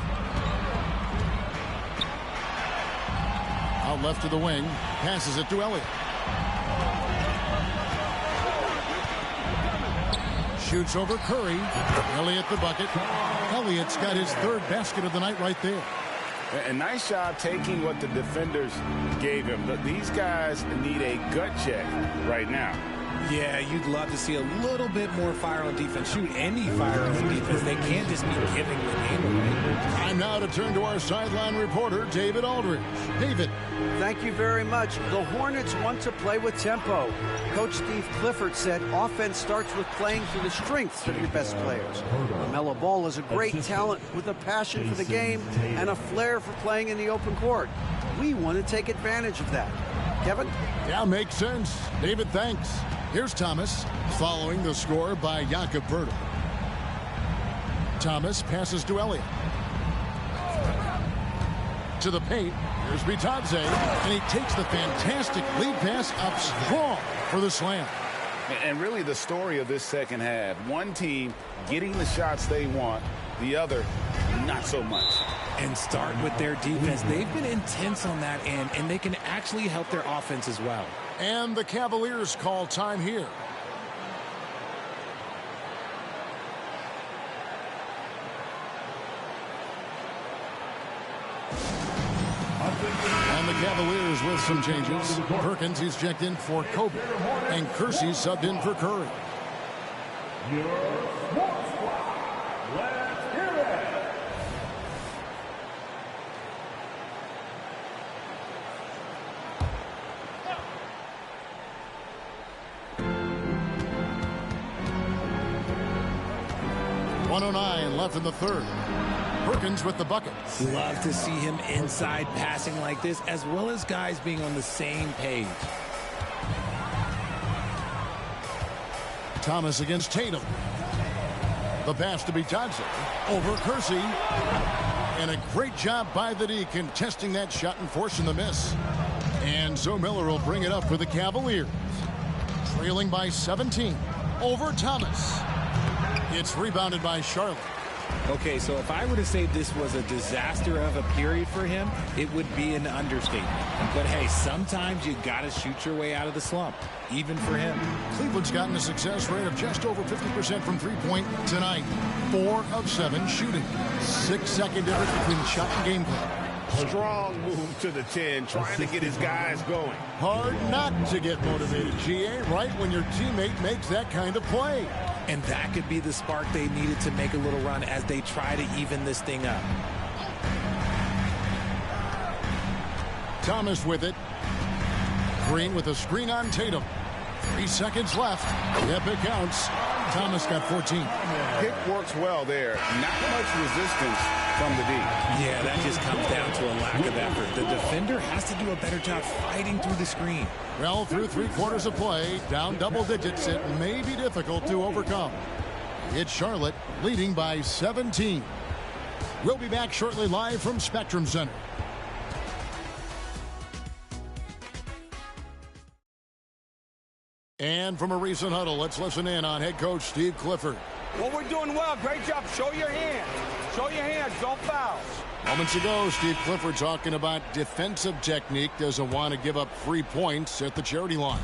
Out left to the wing. Passes it to Elliott. Shoots over Curry. Elliott the bucket. Elliott's got his 3rd basket of the night right there. A nice job taking what the defenders gave him. But these guys need a gut check right now. Yeah, you'd love to see a little bit more fire on defense. Shoot any fire on defense. They can't just be giving the game away. Time now to turn to our sideline reporter, David Aldridge. David. Thank you very much. The Hornets want to play with tempo. Coach Steve Clifford said offense starts with playing to the strengths of your best players. LaMelo Ball is a great talent with a passion for the game and a flair for playing in the open court. We want to take advantage of that. Kevin? Yeah, makes sense. David, thanks. Here's Thomas, following the score by Jakob Poeltl. Thomas passes to Elliott. To the paint, here's Bitadze, and he takes the fantastic lead pass up strong for the slam. And really the story of this second half, one team getting the shots they want, the other not so much. And start with their defense. They've been intense on that end, and they can actually help their offense as well. And the Cavaliers call time here. And the Cavaliers with some changes. Perkins, he's checked in for Kobe. And Kersey subbed in for Curry. Let's hear it. .109 left in the third. Perkins with the bucket. Love to see him inside passing like this, as well as guys being on the same page. Thomas against Tatum. The pass to Bitadze. Over Kersey. And a great job by the D contesting that shot and forcing the miss. And so Miller will bring it up for the Cavaliers. Trailing by 17. Over Thomas. It's rebounded by Charlotte. Okay, so if I were to say this was a disaster of a period for him, it would be an understatement. But hey, sometimes you got to shoot your way out of the slump, even for him. Cleveland's gotten a success rate of just over 50% from three-point tonight. 4 of 7 shooting. 6-second difference between shot and game play. Strong move to the 10, trying to get his guys going. Hard not to get motivated, GA, right when your teammate makes that kind of play. And that could be the spark they needed to make a little run as they try to even this thing up. Thomas with it. Green with a screen on Tatum. 3 seconds left. Yep, it counts. Thomas got 14. Pick works well there. Not much resistance from the D. Yeah, that just comes down to a lack of effort. The defender has to do a better job fighting through the screen. Well, through 3/4 of play, down double digits, it may be difficult to overcome. It's Charlotte leading by 17. We'll be back shortly live from Spectrum Center. And from a recent huddle, let's listen in on head coach Steve Clifford. Well, we're doing well. Great job. Show your hands. Show your hands. Don't foul. Moments ago, Steve Clifford talking about defensive technique. Doesn't want to give up 3 points at the charity line.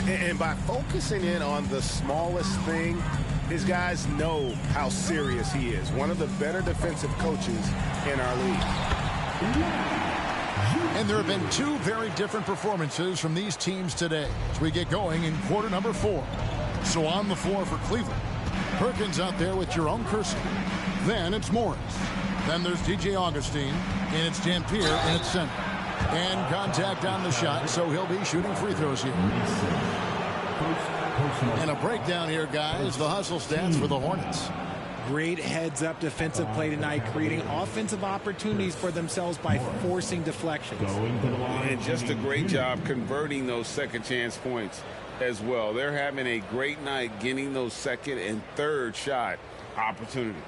And by focusing in on the smallest thing, his guys know how serious he is. One of the better defensive coaches in our league. And there have been two very different performances from these teams today as we get going in quarter number 4. So on the floor for Cleveland, Perkins out there with Jerome Kersey. Then it's Morris. Then there's DJ Augustine, and it's Dampier in its center. And contact on the shot, so he'll be shooting free throws here. And a breakdown here, guys. The hustle stats for the Hornets. Great heads-up defensive play tonight, creating offensive opportunities for themselves by forcing deflections. And just a great job converting those second-chance points as well. They're having a great night getting those second and third shot opportunities.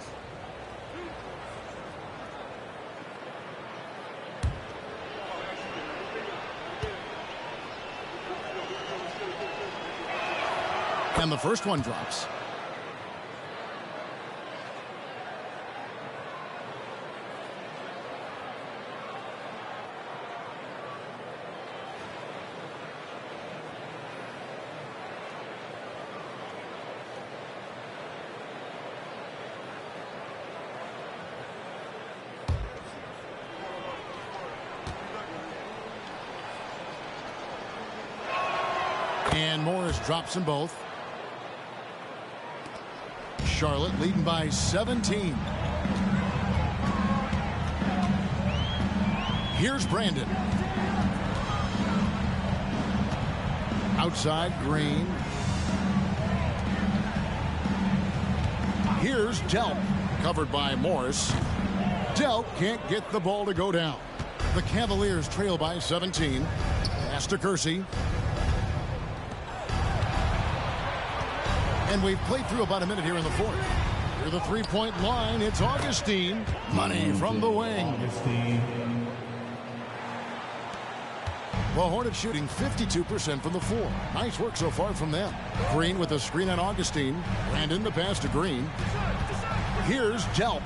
And the first one drops. And Morris drops them both. Charlotte leading by 17. Here's Brandon. Outside, Green. Here's Delp, covered by Morris. Delp can't get the ball to go down. The Cavaliers trail by 17. Pass to Kersey. And we've played through about a minute here in the fourth. Near the three-point line, it's Augustine. Money from the wing. Well, Hornets shooting 52% from the floor. Nice work so far from them. Green with a screen on Augustine. Brandon the pass to Green. Here's Delp.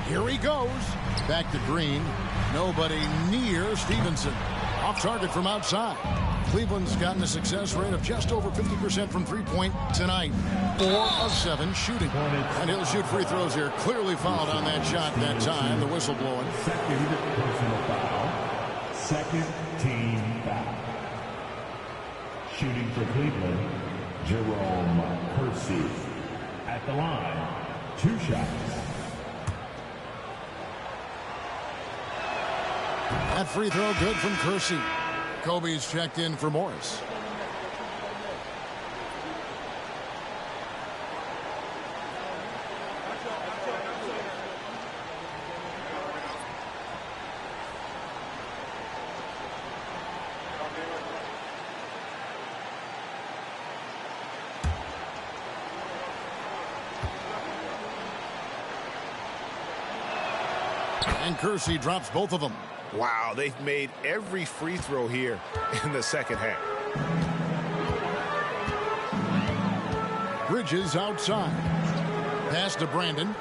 Here he goes. Back to Green. Nobody near Stevenson. Off target from outside. Cleveland's gotten a success rate of just over 50% from three-point tonight. 4 of 7 shooting. And he'll shoot free throws here. Clearly fouled on that shot that time. The whistle blowing. Second personal foul. Second team foul. Shooting for Cleveland, Jerome Kersey. At the line, 2 shots. That free throw good from Kersey. Kobe's checked in for Morris. And Kersey drops both of them. Wow, they've made every free throw here in the second half. Bridges outside. Pass to Brandon.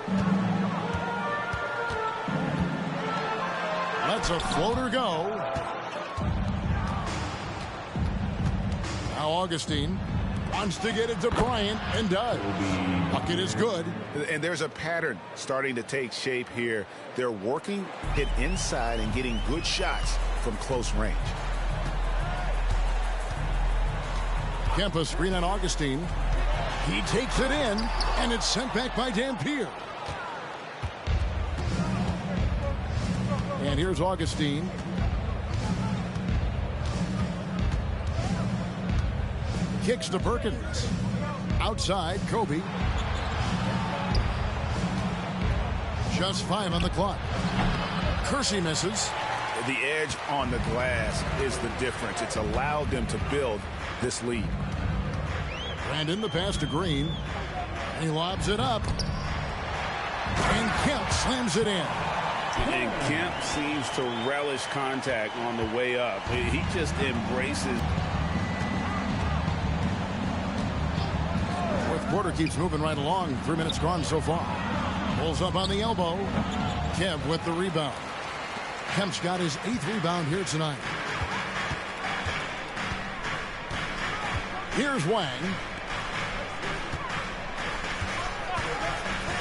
Lets a floater go. Now Augustine wants to get it to Bryant and does. Bucket is good. And there's a pattern starting to take shape here. They're working it inside and getting good shots from close range. Kempa screen on Augustine. He takes it in, and it's sent back by Dampier. And here's Augustine. Kicks to Perkins. Outside, Kobe. Just 5 on the clock. Kersey misses. The edge on the glass is the difference. It's allowed them to build this lead. Brandon, the pass to Green. And he lobs it up. And Kemp slams it in. And Kemp seems to relish contact on the way up. He just embraces. Fourth quarter keeps moving right along. 3 minutes gone so far. Pulls up on the elbow. Kemp with the rebound. Kemp's got his 8th rebound here tonight. Here's Wang.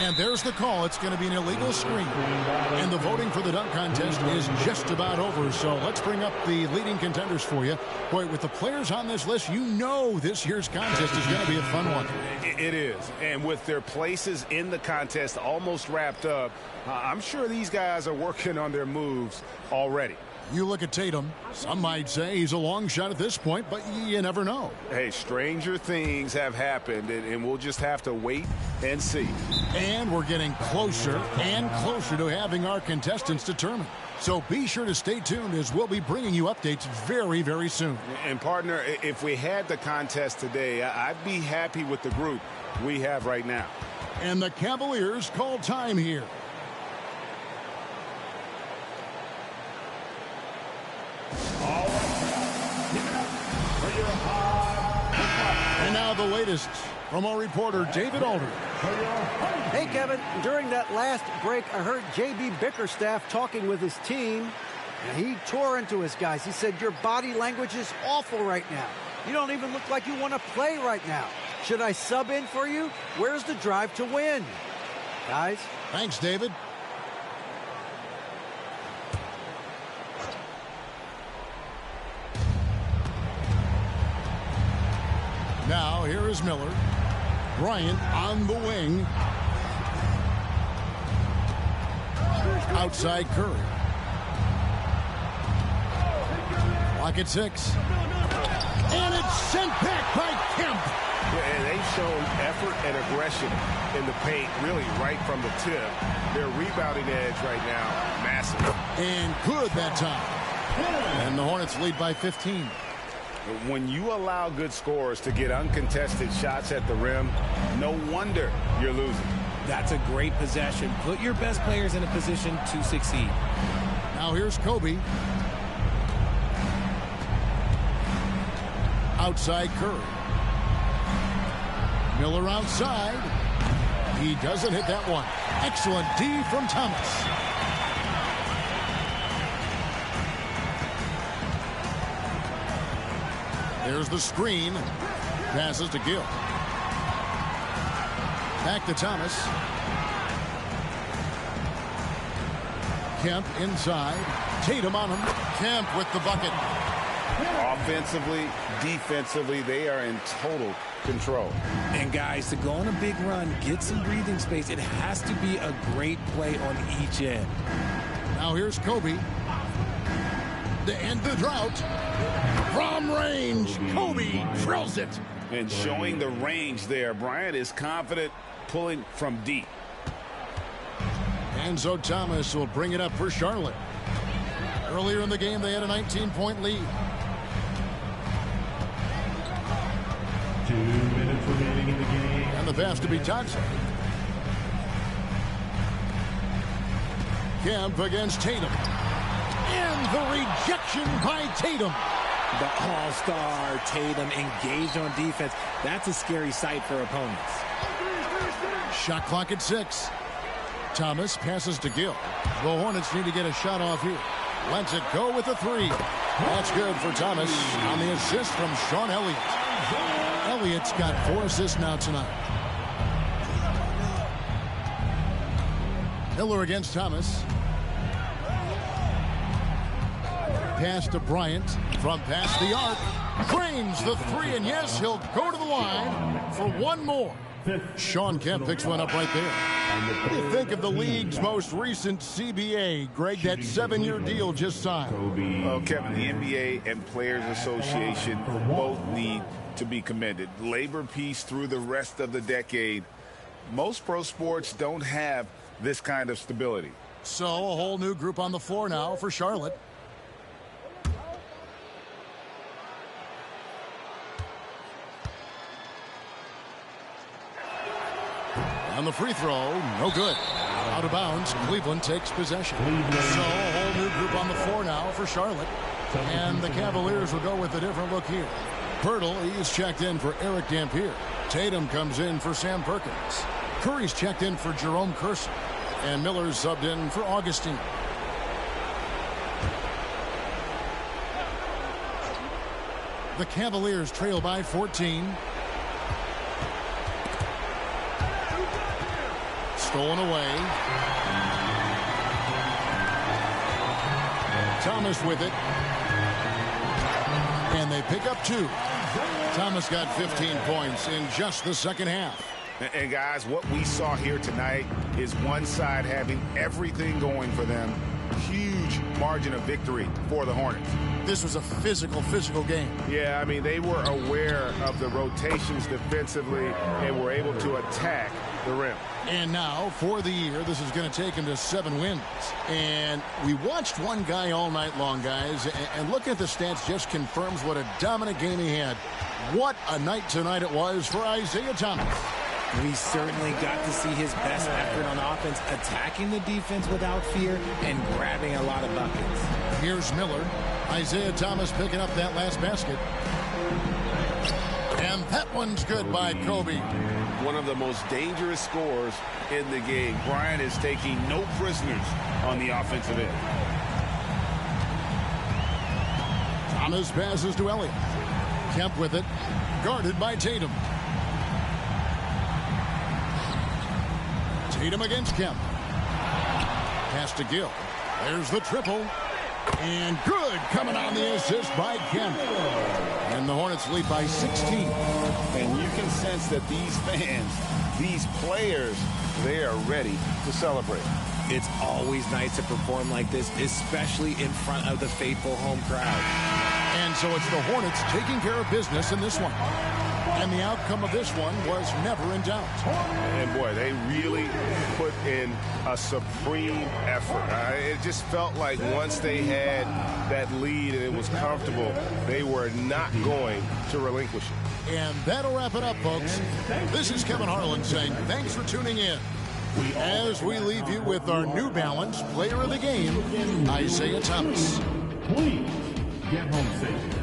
And there's the call. It's going to be an illegal screen. And the voting for the dunk contest is just about over. So let's bring up the leading contenders for you. Boy, with the players on this list, you know this year's contest is going to be a fun one. It is. And with their places in the contest almost wrapped up, I'm sure these guys are working on their moves already. You look at Tatum, some might say he's a long shot at this point, but you never know. Hey, stranger things have happened, and we'll just have to wait and see. And we're getting closer and closer to having our contestants determined. So be sure to stay tuned as we'll be bringing you updates very, very soon. And partner, if we had the contest today, I'd be happy with the group we have right now. And the Cavaliers call time here. And now the latest from our reporter, David Alder. Hey, Kevin, during that last break, I heard J.B. Bickerstaff talking with his team, and he tore into his guys. He said, your body language is awful right now. You don't even look like you want to play right now. Should I sub in for you? Where's the drive to win? Guys? Thanks, David. Now, here is Miller. Bryant on the wing. Outside Curry. Clock at 6. And it's sent back by Kemp. And they've shown effort and aggression in the paint, really right from the tip. Their rebounding edge right now, massive. And good that time. And the Hornets lead by 15. When you allow good scorers to get uncontested shots at the rim, no wonder you're losing. That's a great possession. Put your best players in a position to succeed. Now here's Kobe. Outside Curry. Miller outside. He doesn't hit that one. Excellent D from Thomas. There's the screen. Passes to Gill. Back to Thomas. Kemp inside. Tatum on him. Kemp with the bucket. Offensively, defensively, they are in total control. And guys, to go on a big run, get some breathing space, it has to be a great play on each end. Now here's Kobe. To end the drought. From range, Kobe drills it. And showing the range there, Bryant is confident pulling from deep. Enzo Thomas will bring it up for Charlotte. Earlier in the game, they had a 19-point lead. 2 minutes remaining in the game. And the pass to be Johnson. Kemp against Tatum. And the rejection by Tatum. The all-star Tatum engaged on defense. That's a scary sight for opponents. Shot clock at 6. Thomas passes to Gill. The Hornets need to get a shot off here. Lets it go with a 3. That's good for Thomas on the assist from Sean Elliott. Elliott's got 4 assists now tonight. Miller against Thomas. Pass to Bryant from past the arc. Drains the 3, and yes, he'll go to the line for one more. Sean Kemp picks one up right there. What do you think of the league's most recent CBA, Greg, that 7-year deal just signed? Well, Kevin, the NBA and Players Association both need to be commended. Labor peace through the rest of the decade. Most pro sports don't have this kind of stability. So a whole new group on the floor now for Charlotte. On the free throw, no good. Out of bounds, Cleveland takes possession. So a whole new group on the floor now for Charlotte. And the Cavaliers will go with a different look here. Pirtle, he's checked in for Eric Dampier. Tatum comes in for Sam Perkins. Curry's checked in for Jerome Kersey. And Miller's subbed in for Augustine. The Cavaliers trail by 14. Stolen away. Thomas with it. And they pick up 2. Thomas got 15 points in just the second half. And guys, what we saw here tonight is one side having everything going for them. Huge margin of victory for the Hornets. This was a physical game. Yeah, I mean, they were aware of the rotations defensively and were able to attack the rim. And now, for the year, this is going to take him to 7 wins. And we watched one guy all night long, guys, and looking at the stats just confirms what a dominant game he had. What a night tonight it was for Isaiah Thomas. We certainly got to see his best effort on offense, attacking the defense without fear and grabbing a lot of buckets. Here's Miller. Isaiah Thomas picking up that last basket. And that one's good by Kobe. One of the most dangerous scorers in the game. Bryant is taking no prisoners on the offensive end. Thomas passes to Elliott. Kemp with it. Guarded by Tatum. Tatum against Kemp. Pass to Gill. There's the triple. And good coming on the assist by Kemp. And the Hornets lead by 16. And you can sense that these fans, these players, they are ready to celebrate. It's always nice to perform like this, especially in front of the faithful home crowd. And so it's the Hornets taking care of business in this one. And the outcome of this one was never in doubt. And boy, they really put in a supreme effort. It just felt like once they had that lead and it was comfortable, they were not going to relinquish it. And that'll wrap it up, folks. This is Kevin Harlan saying thanks for tuning in. As we leave you with our New Balance player of the game, Isaiah Thomas. Please get home safe.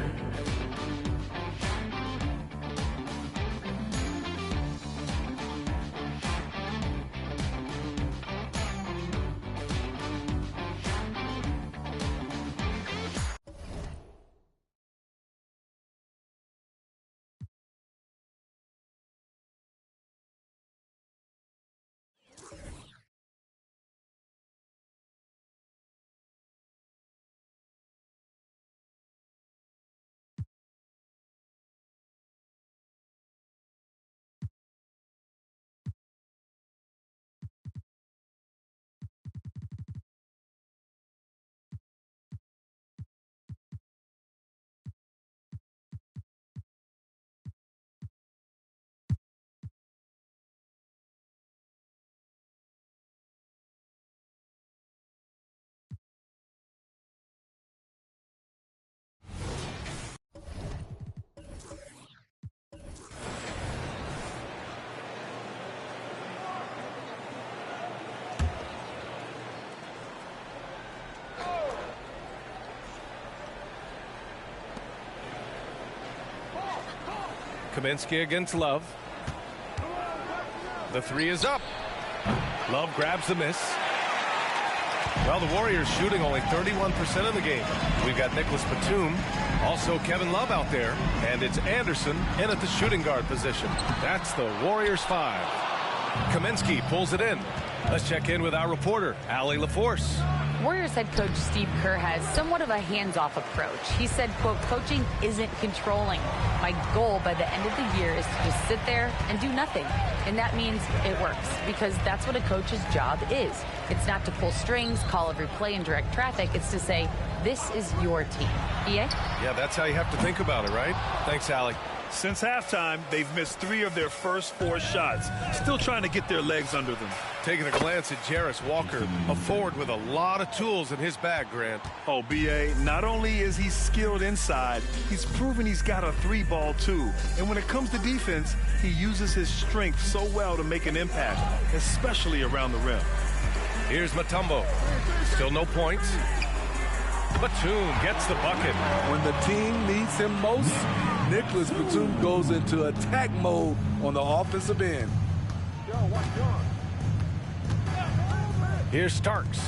Kaminsky against Love. The 3 is up. Love grabs the miss. Well, the Warriors shooting only 31% of the game. We've got Nicholas Batum, also Kevin Love out there, and it's Anderson in at the shooting guard position. That's the Warriors 5. Kaminsky pulls it in. Let's check in with our reporter, Allie LaForce. Warriors head coach Steve Kerr has somewhat of a hands-off approach. He said, quote, coaching isn't controlling. My goal by the end of the year is to just sit there and do nothing. And that means it works, because that's what a coach's job is. It's not to pull strings, call every play, and direct traffic. It's to say, this is your team. EA? Yeah, that's how you have to think about it, right? Thanks, Allie. Since halftime, they've missed 3 of their first 4 shots. Still trying to get their legs under them. Taking a glance at Jarris Walker, a forward with a lot of tools in his bag, Grant. Oh, B.A., not only is he skilled inside, he's proven he's got a 3-ball too. And when it comes to defense, he uses his strength so well to make an impact, especially around the rim. Here's Mutombo. Still no points. Batum gets the bucket. When the team needs him most, Nicholas Batum goes into attack mode on the offensive end. Here's Starks.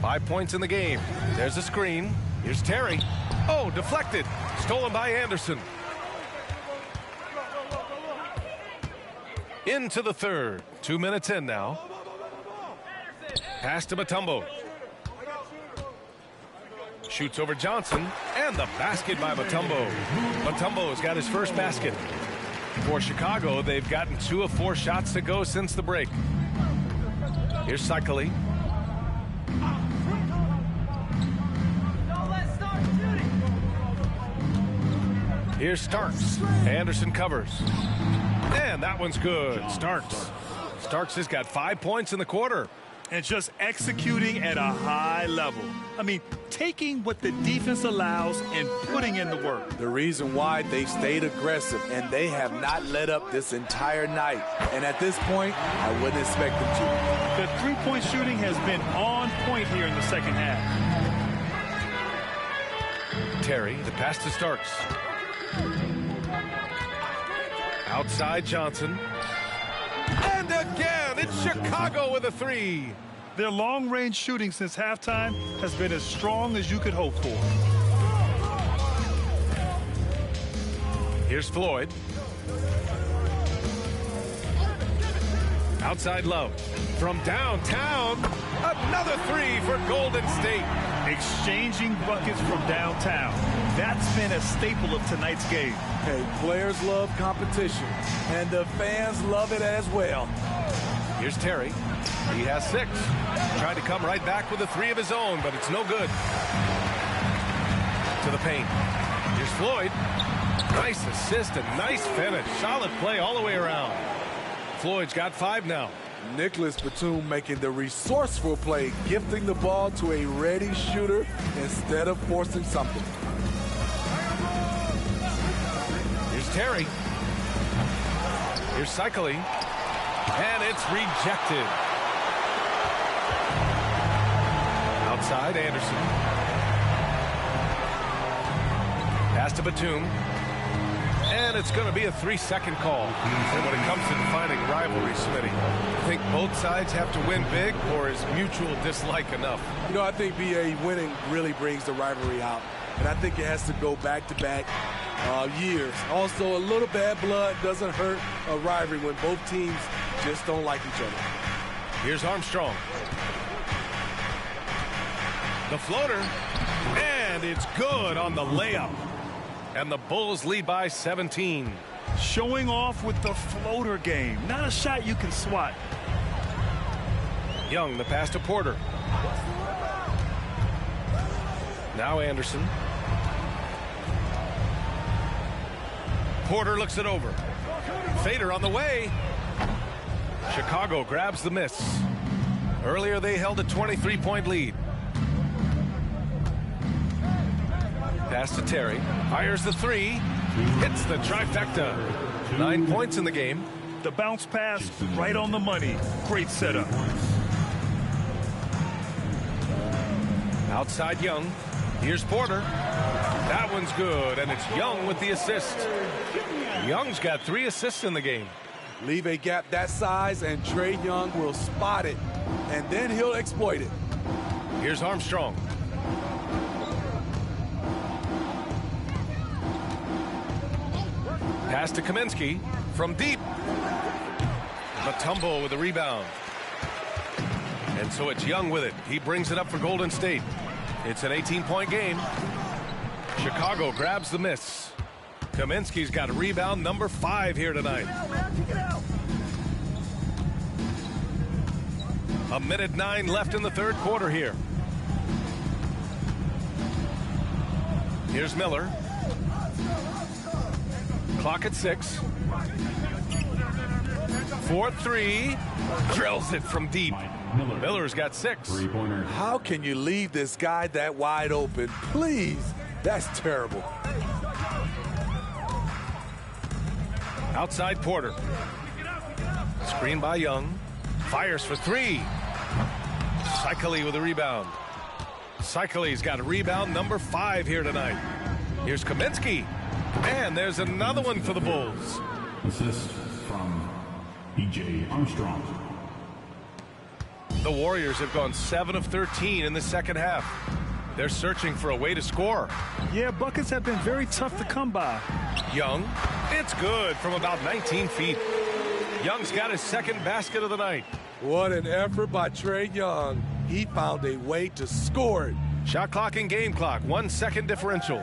5 points in the game. There's a screen. Here's Terry. Oh, deflected. Stolen by Anderson. Into the third. 2 minutes in now. Pass to Mutombo. Shoots over Johnson, and the basket by Mutombo. Mutombo's got his first basket. For Chicago, they've gotten 2 of 4 shots to go since the break. Here's Cycli. Here's Starks. Anderson covers. And that one's good. Starks has got 5 points in the quarter. And just executing at a high level. I mean, taking what the defense allows and putting in the work. The reason why they stayed aggressive, and they have not let up this entire night. And at this point, I wouldn't expect them to. The three-point shooting has been on point here in the second half. Terry, the pass to Starks. Outside Johnson. And again, it's Chicago with a 3. Their long-range shooting since halftime has been as strong as you could hope for. Here's Floyd. Outside Love. From downtown, another 3 for Golden State. Exchanging buckets from downtown. That's been a staple of tonight's game. Hey, players love competition, and the fans love it as well. Here's Terry. He has 6. Tried to come right back with a 3 of his own, but it's no good. To the paint. Here's Floyd. Nice assist and nice finish. Solid play all the way around. Floyd's got 5 now. Nicholas Batum making the resourceful play, gifting the ball to a ready shooter instead of forcing something. Here's Terry. Here's Cycli. And it's rejected. Outside, Anderson. Pass to Batum. And it's going to be a 3-second call. And when it comes to defining rivalry, Smitty, I think both sides have to win big, or is mutual dislike enough? You know, I think BA winning really brings the rivalry out. And I think it has to go back-to-back years. Also, a little bad blood doesn't hurt a rivalry when both teams just don't like each other. Here's Armstrong. The floater. And it's good on the layup. And the Bulls lead by 17. Showing off with the floater game. Not a shot you can swat. Young, the pass to Porter. Now Anderson. Porter looks it over. Fader on the way. Chicago grabs the miss. Earlier they held a 23-point lead. Pass to Terry. Fires the 3. Hits the trifecta. 9 points in the game. The bounce pass right on the money. Great setup. Outside Young. Here's Porter. That one's good, and it's Young with the assist. Young's got 3 assists in the game. Leave a gap that size, and Trae Young will spot it, and then he'll exploit it. Here's Armstrong. Pass to Kaminsky from deep. Mutombo with a rebound. And so it's Young with it. He brings it up for Golden State. It's an 18-point game. Chicago grabs the miss. Kaminsky's got a rebound number 5 here tonight. 1:09 left in the third quarter here. Here's Miller. Clock at 6. 4-3. Drills it from deep. Miller's got 6. How can you leave this guy that wide open? Please. That's terrible. Outside Porter. Screen by Young. Fires for 3. Cycli with a rebound. Cycli's got a rebound number 5 here tonight. Here's Kaminsky. And there's another one for the Bulls. Assist from E.J. Armstrong. The Warriors have gone 7 of 13 in the second half. They're searching for a way to score. Yeah, buckets have been very tough to come by. Young. It's good from about 19 feet. Young's got his second basket of the night. What an effort by Trae Young. He found a way to score it. Shot clock and game clock. 1 second differential.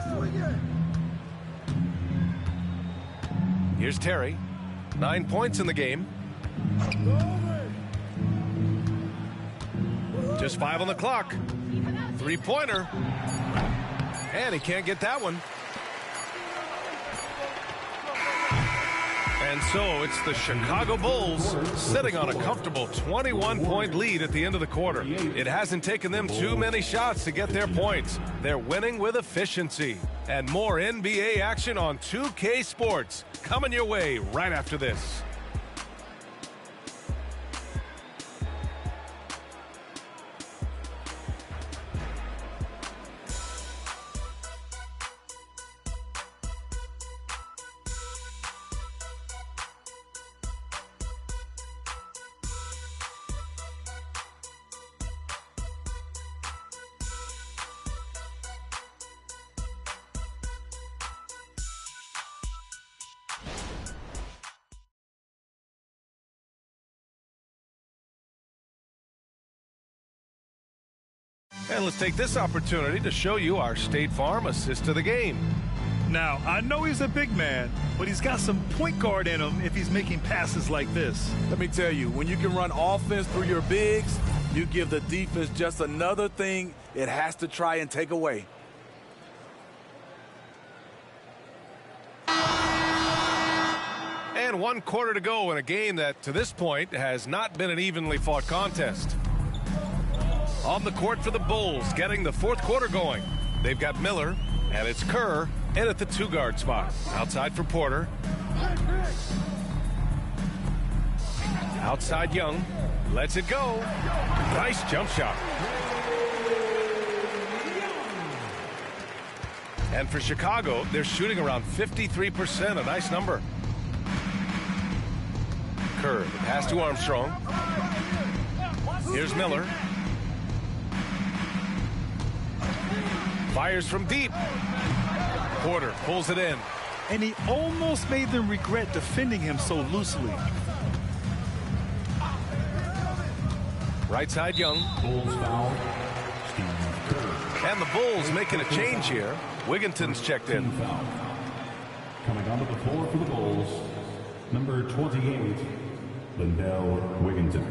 Here's Terry. 9 points in the game. Just 5 on the clock. 3-pointer. And he can't get that one. And so it's the Chicago Bulls sitting on a comfortable 21-point lead at the end of the quarter. It hasn't taken them too many shots to get their points. They're winning with efficiency. And more NBA action on 2K Sports coming your way right after this. And let's take this opportunity to show you our State Farm assist to the game. Now, I know he's a big man, but he's got some point guard in him if he's making passes like this. Let me tell you, when you can run offense through your bigs, you give the defense just another thing it has to try and take away. And 1 quarter to go in a game that, to this point, has not been an evenly fought contest. On the court for the Bulls, getting the fourth quarter going. They've got Miller, and it's Kerr in at the 2-guard spot. Outside for Porter. Outside Young. Lets it go. Nice jump shot. And for Chicago, they're shooting around 53%, a nice number. Kerr, the pass to Armstrong. Here's Miller. Fires from deep. Porter pulls it in. And he almost made them regret defending him so loosely. Right side Young. Bulls foul. And the Bulls making a change here. Wigginton's checked in. Foul. Coming onto the floor for the Bulls, number 28, Lindell Wigginton.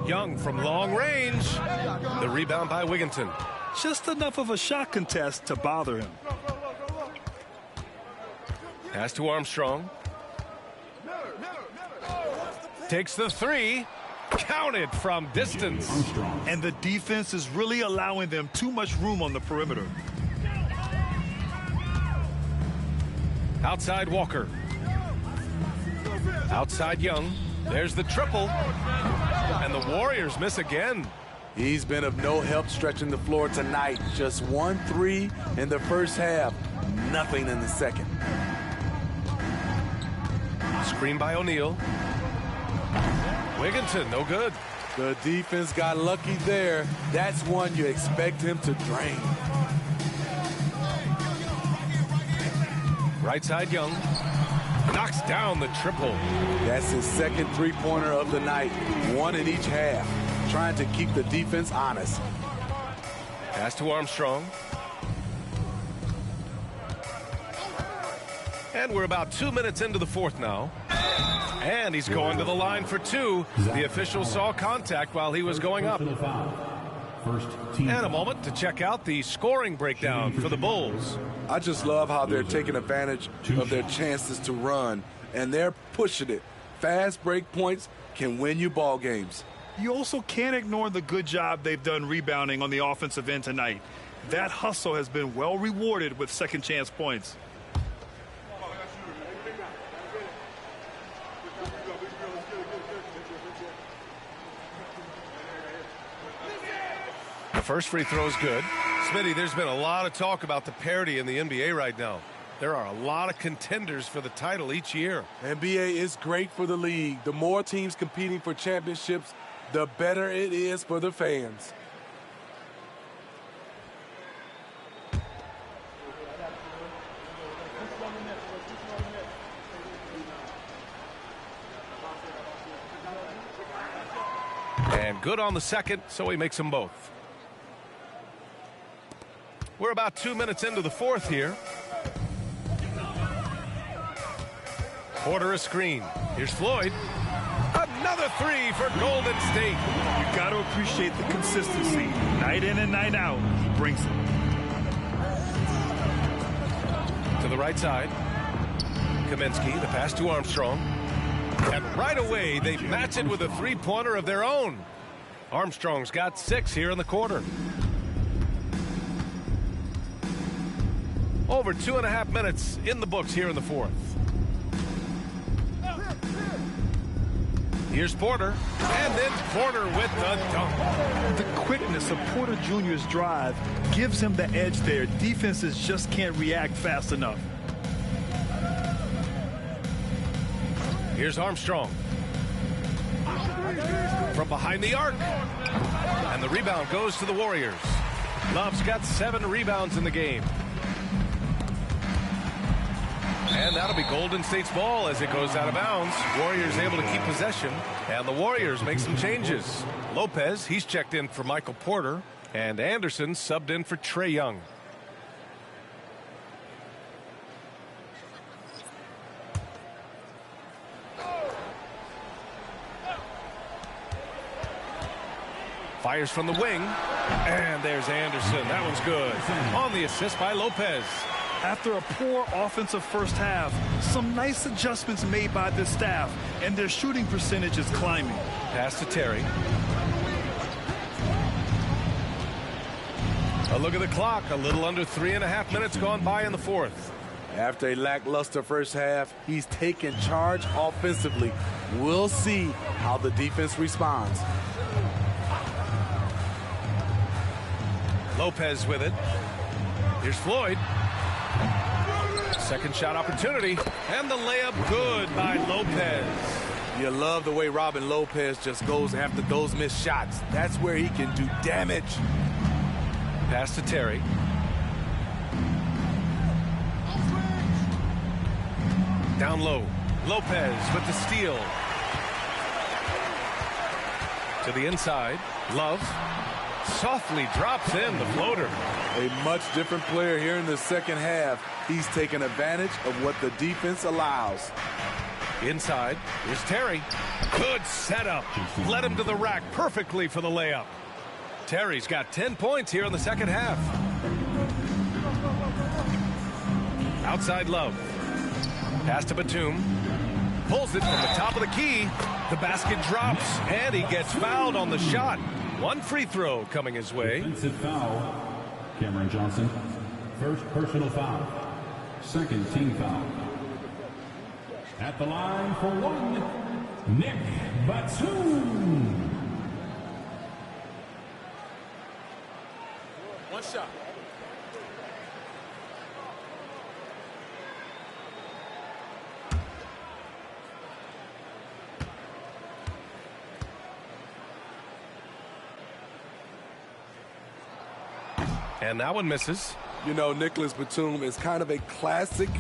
Young from long range. The rebound by Wigginton. Just enough of a shot contest to bother him. Pass to Armstrong. Takes the 3. Counted from distance. And the defense is really allowing them too much room on the perimeter. Outside Walker. Outside Young. There's the triple. And the Warriors miss again. He's been of no help stretching the floor tonight. Just 1 3 in the first half. Nothing in the second. Screen by O'Neal. Wigginton, no good. The defense got lucky there. That's one you expect him to drain. Right side Young. knocks down the triple. That's his second three-pointer of the night, one in each half, trying to keep the defense honest. Pass to Armstrong. And we're about 2 minutes into the fourth now. And he's going to the line for two. The official saw contact while he was going up. And a moment to check out the scoring breakdown for the Bulls. I just love how they're taking advantage of their chances to run, and they're pushing it. Fast break points can win you ball games. You also can't ignore the good job they've done rebounding on the offensive end tonight. That hustle has been well rewarded with second chance points. The first free throw is good. Smitty, there's been a lot of talk about the parity in the NBA right now. There are a lot of contenders for the title each year. NBA is great for the league. The more teams competing for championships, the better it is for the fans. And good on the second, so he makes them both. We're about 2 minutes into the fourth here. Porter a screen. Here's Floyd. Another three for Golden State. You've got to appreciate the consistency. Night in and night out, he brings it. To the right side. Kaminsky, the pass to Armstrong. And right away, they match it with a three-pointer of their own. Armstrong's got 6 here in the quarter. Over 2.5 minutes in the books here in the fourth. Here's Porter, and then Porter with the dunk. The quickness of Porter Jr.'s drive gives him the edge there. Defenses just can't react fast enough. Here's Armstrong. From behind the arc. And the rebound goes to the Warriors. Love's got 7 rebounds in the game. And that'll be Golden State's ball as it goes out of bounds. Warriors able to keep possession. And the Warriors make some changes. Lopez, he's checked in for Michael Porter. And Anderson subbed in for Trae Young. Fires from the wing. And there's Anderson. That one's good. On the assist by Lopez. After a poor offensive first half, some nice adjustments made by this staff, and their shooting percentage is climbing. Pass to Terry. A look at the clock. A little under 3.5 minutes gone by in the fourth. After a lackluster first half, he's taken charge offensively. We'll see how the defense responds. Lopez with it. Here's Floyd. Second shot opportunity. And the layup good by Lopez. You love the way Robin Lopez just goes after those missed shots. That's where he can do damage. Pass to Terry. Down low. Lopez with the steal. To the inside. Love. Softly drops in the floater. A much different player here in the second half. He's taken advantage of what the defense allows. Inside, here's Terry. Good setup. Led him to the rack perfectly for the layup. Terry's got 10 points here in the second half. Outside Love. Pass to Batum. Pulls it from the top of the key. The basket drops, and he gets fouled on the shot. One free throw coming his way. Defensive foul. Cameron Johnson. First personal foul. Second team foul. At the line for one, Nick Batum. One shot. And that one misses. You know, Nicholas Batum is kind of a classic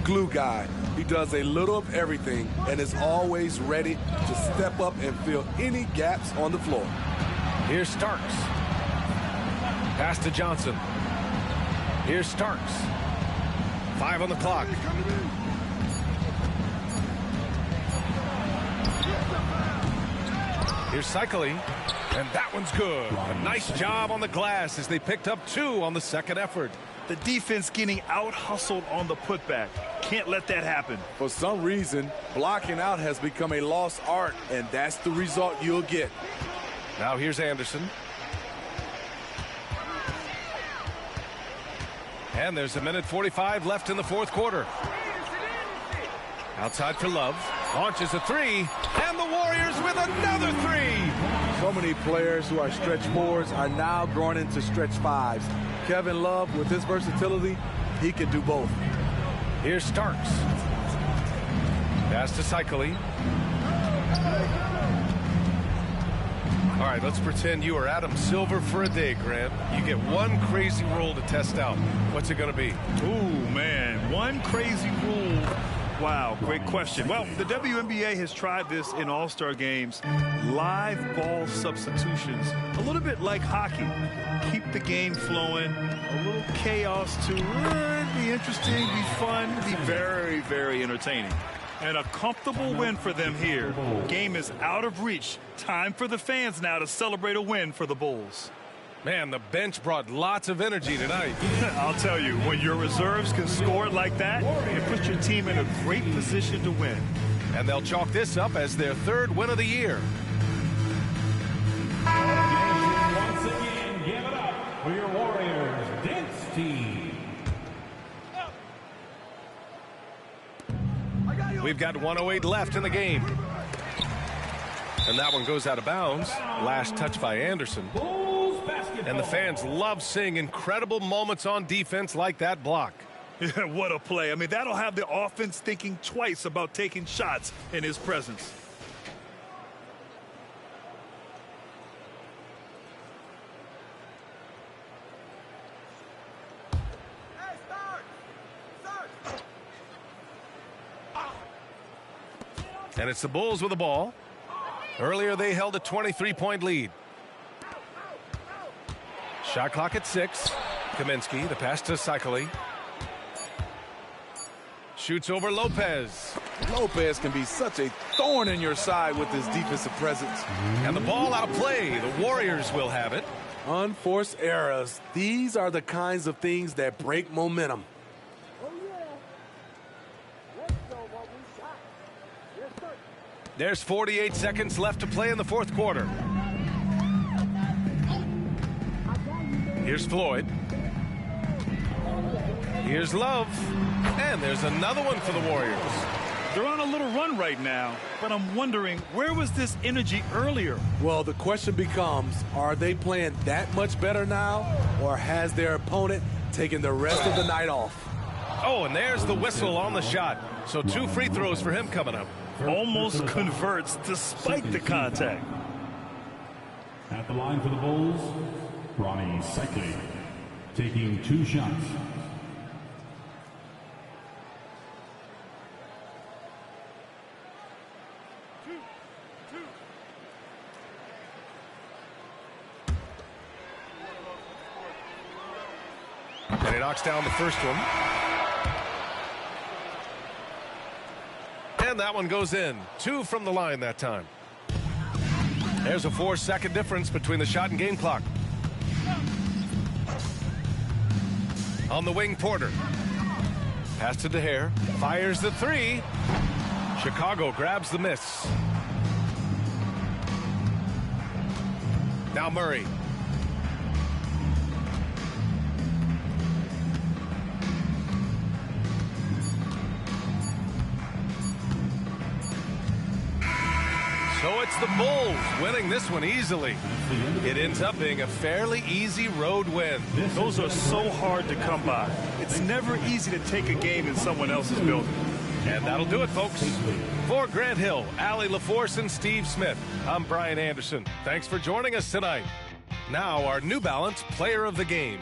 glue guy. He does a little of everything and is always ready to step up and fill any gaps on the floor. Here's Starks. Pass to Johnson. Here's Starks. 5 on the clock. Here's Cycli, and that one's good. A nice job on the glass as they picked up 2 on the second effort. The defense getting out-hustled on the putback. Can't let that happen. For some reason, blocking out has become a lost art, and that's the result you'll get. Now here's Anderson. And there's 1:45 left in the fourth quarter. Outside for Love. Launches a 3. And the Warriors with another 3. So many players who are stretch 4s are now growing into stretch 5s. Kevin Love, with his versatility, he can do both. Here's Starks. Pass to Cycli. All right, let's pretend you are Adam Silver for a day, Grant. You get one crazy rule to test out. What's it going to be? Ooh, man, one crazy rule. Wow, great question. Well, the WNBA has tried this in all-star games. Live ball substitutions, a little bit like hockey. Keep the game flowing, a little chaos to be interesting, be fun, be very, very entertaining. And a comfortable win for them here. Game is out of reach. Time for the fans now to celebrate a win for the Bulls. Man, the bench brought lots of energy tonight. I'll tell you, when your reserves can score like that, it puts your team in a great position to win. And they'll chalk this up as their 3rd win of the year. Once again, give it up for your Warriors dance team. We've got 1:08 left in the game. And that one goes out of bounds. Last touch by Anderson. And the fans love seeing incredible moments on defense like that block. Yeah, what a play. I mean, that'll have the offense thinking twice about taking shots in his presence. And it's the Bulls with the ball. Earlier, they held a 23-point lead. Shot clock at 6. Kaminsky, the pass to Cycli. Shoots over Lopez. Lopez can be such a thorn in your side with his defensive presence. And the ball out of play. The Warriors will have it. Unforced errors. These are the kinds of things that break momentum. There's 48 seconds left to play in the fourth quarter. Here's Floyd. Here's Love. And there's another one for the Warriors. They're on a little run right now, but I'm wondering, where was this energy earlier? Well, the question becomes, are they playing that much better now, or has their opponent taken the rest of the night off? Oh, and there's the whistle on the shot. So 2 free throws for him coming up. Almost converts despite the contact. At the line for the Bulls, Ronnie Cycli, taking 2 shots. And he knocks down the first one. And that one goes in. 2 from the line that time. There's a 4-second difference between the shot and game clock. On the wing, Porter. Pass to DeHare. Fires the 3. Chicago grabs the miss. Now Murray. So it's the Bulls winning this one easily. It ends up being a fairly easy road win. Those are so hard to come by. It's never easy to take a game in someone else's building. And that'll do it, folks. For Grant Hill, Allie LaForce, and Steve Smith, I'm Brian Anderson. Thanks for joining us tonight. Now our New Balance Player of the Game.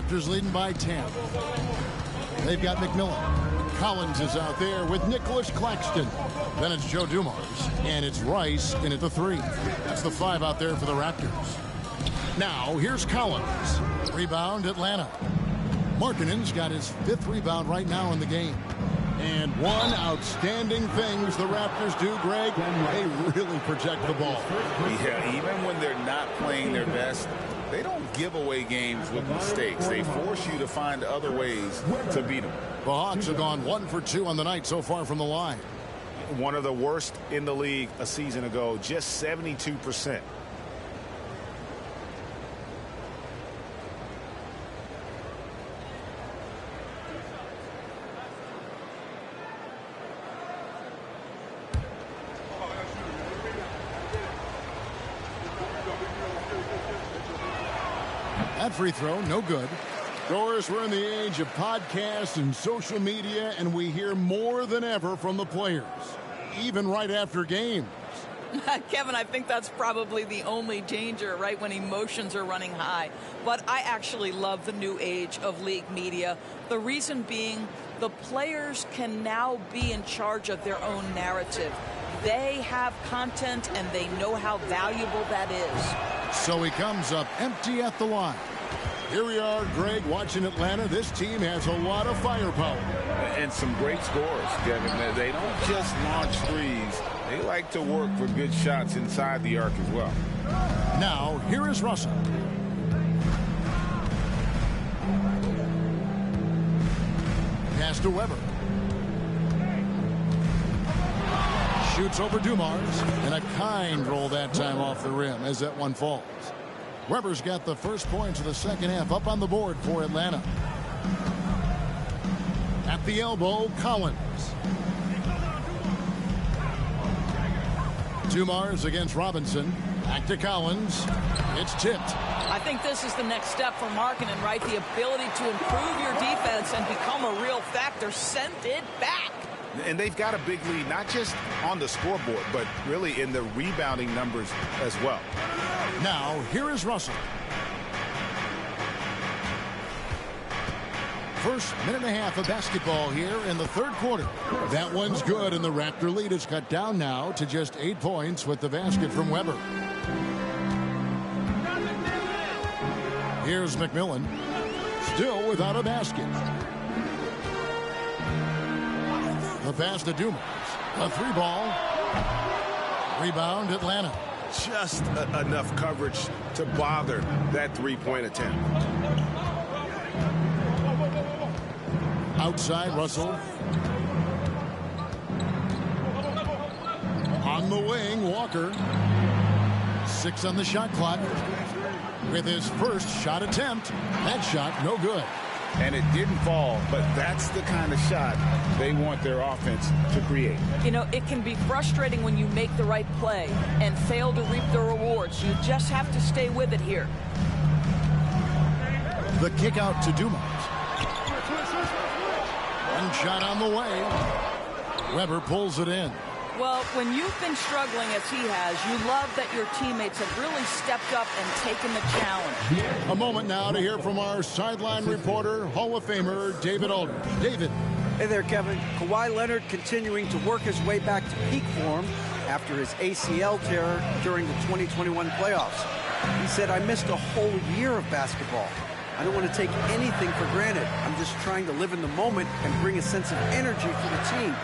Raptors leading by 10. They've got McMillan. Collins is out there with Nicholas Claxton. Then it's Joe Dumars, and it's Rice in at the 3. That's the 5 out there for the Raptors. Now, here's Collins. Rebound, Atlanta. Markkanen's got his 5th rebound right now in the game. And one outstanding things the Raptors do, Greg, they really protect the ball. Yeah, even when they're not playing their best, they don't give away games with mistakes. They force you to find other ways to beat them. The Hawks have gone 1 for 2 on the night so far from the line. One of the worst in the league a season ago, just 72%. That free throw, no good. Doris, we're in the age of podcasts and social media, and we hear more than ever from the players, even right after games. Kevin, I think that's probably the only danger, right, when emotions are running high. But I actually love the new age of league media. The reason being, the players can now be in charge of their own narrative. They have content, and they know how valuable that is. So he comes up empty at the line. Here we are, Greg, watching Atlanta. This team has a lot of firepower. And some great scores, Kevin. They don't just launch threes. They like to work for good shots inside the arc as well. Now, here is Russell. Pass to Weber. Shoots over Dumars, and a kind roll that time off the rim as that one falls. Weber's got the first points of the second half up on the board for Atlanta. At the elbow, Collins. Dumars against Robinson. Back to Collins. It's tipped. I think this is the next step for Markkanen, right? The ability to improve your defense and become a real factor. Send it back. And they've got a big lead, not just on the scoreboard, but really in the rebounding numbers as well. Now, here is Russell. First minute and a half of basketball here in the third quarter. That one's good, and the Raptor lead is cut down now to just 8 points with the basket from Weber. Here's McMillan, still without a basket. The pass to Dumars. A 3-ball. Rebound, Atlanta. Just enough coverage to bother that three-point attempt. Outside, Russell. On the wing, Walker. 6 on the shot clock. With his first shot attempt. That shot, no good. And it didn't fall, but that's the kind of shot they want their offense to create. You know, it can be frustrating when you make the right play and fail to reap the rewards. You just have to stay with it here. The kick out to Dumars. One shot on the way. Weber pulls it in. Well, when you've been struggling as he has, you love that your teammates have really stepped up and taken the challenge. A moment now to hear from our sideline reporter, Hall of Famer David Aldridge. David. Hey there, Kevin. Kawhi Leonard continuing to work his way back to peak form after his ACL tear during the 2021 playoffs. He said, "I missed a whole year of basketball. I don't want to take anything for granted. I'm just trying to live in the moment and bring a sense of energy for the team.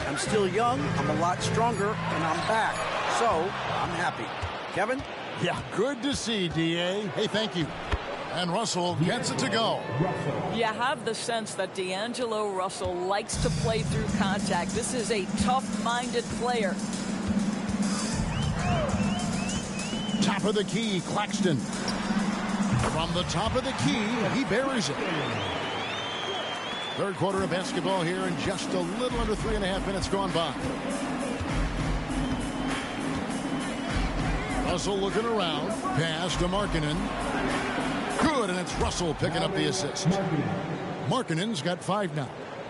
I'm still young, I'm a lot stronger, and I'm back. So, I'm happy." Kevin? Yeah, good to see, D.A. Hey, thank you. And Russell gets it to go. You have the sense that D'Angelo Russell likes to play through contact. This is a tough-minded player. Top of the key, Claxton. From the top of the key, he buries it. Third quarter of basketball here, and just a little under 3.5 minutes gone by. Russell looking around. Pass to Markkanen. Good, and it's Russell picking up the assist. Markkanen's got 5 now.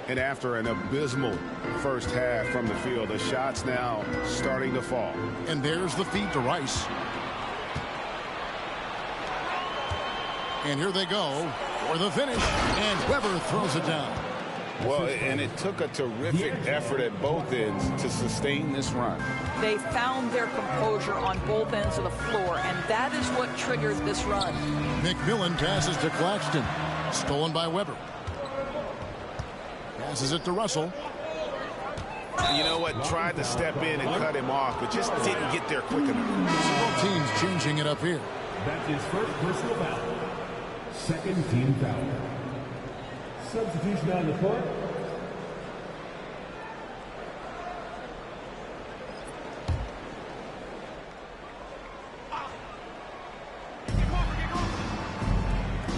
And after an abysmal first half from the field, the shots now starting to fall. And there's the feed to Rice. And here they go. for the finish, and Weber throws it down. Well, and it took a terrific effort at both ends to sustain this run. They found their composure on both ends of the floor, and that is what triggered this run. McMillan passes to Claxton. Stolen by Weber. Passes it to Russell. You know what? Tried to step in and cut him off, but just didn't get there quick enough. Both teams changing it up here. That's his first personal foul. Second team foul. Substitution on the court.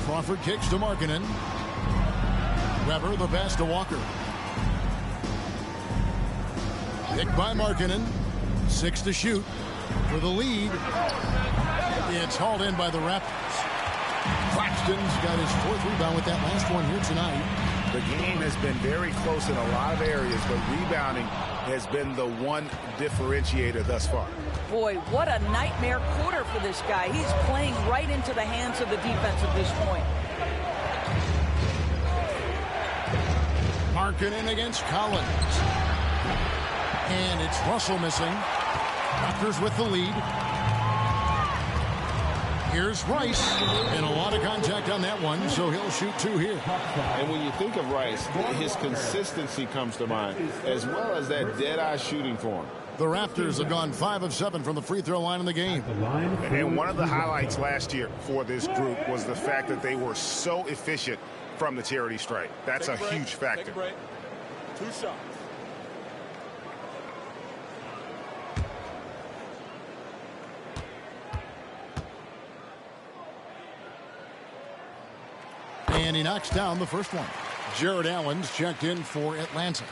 Crawford kicks to Markkanen. Weber the pass to Walker. Picked by Markkanen. 6 to shoot for the lead. It's hauled in by the Raptors. Claxton's got his 4th rebound with that last one here tonight. The game has been very close in a lot of areas, but rebounding has been the one differentiator thus far. Boy, what a nightmare quarter for this guy. He's playing right into the hands of the defense at this point. Markkanen against Collins. And it's Russell missing. Raptors with the lead. Here's Rice, and a lot of contact on that one, so he'll shoot 2 here. And when you think of Rice, his consistency comes to mind, as well as that dead-eye shooting for him. The Raptors have gone 5 of 7 from the free throw line in the game. And one of the highlights last year for this group was the fact that they were so efficient from the charity stripe. That's a huge factor. Take a break. 2 shots. And he knocks down the first one. Jared Allen's checked in for Atlanta.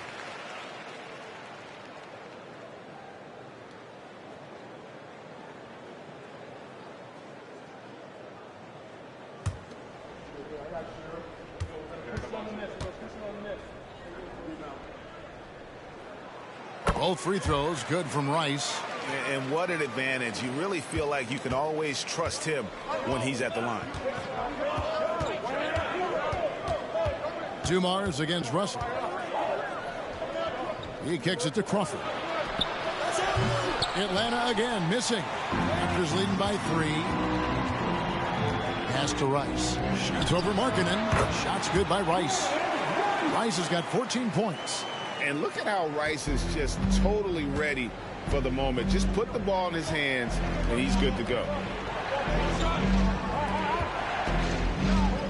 Both free throws good from Rice. And what an advantage. You really feel like you can always trust him when he's at the line. Dumars against Russell. He kicks it to Crawford. Atlanta again missing. Raptors leading by 3. Pass to Rice. Shoots over Markkanen. Shots good by Rice. Rice has got 14 points. And look at how Rice is just totally ready for the moment. Just put the ball in his hands, and he's good to go.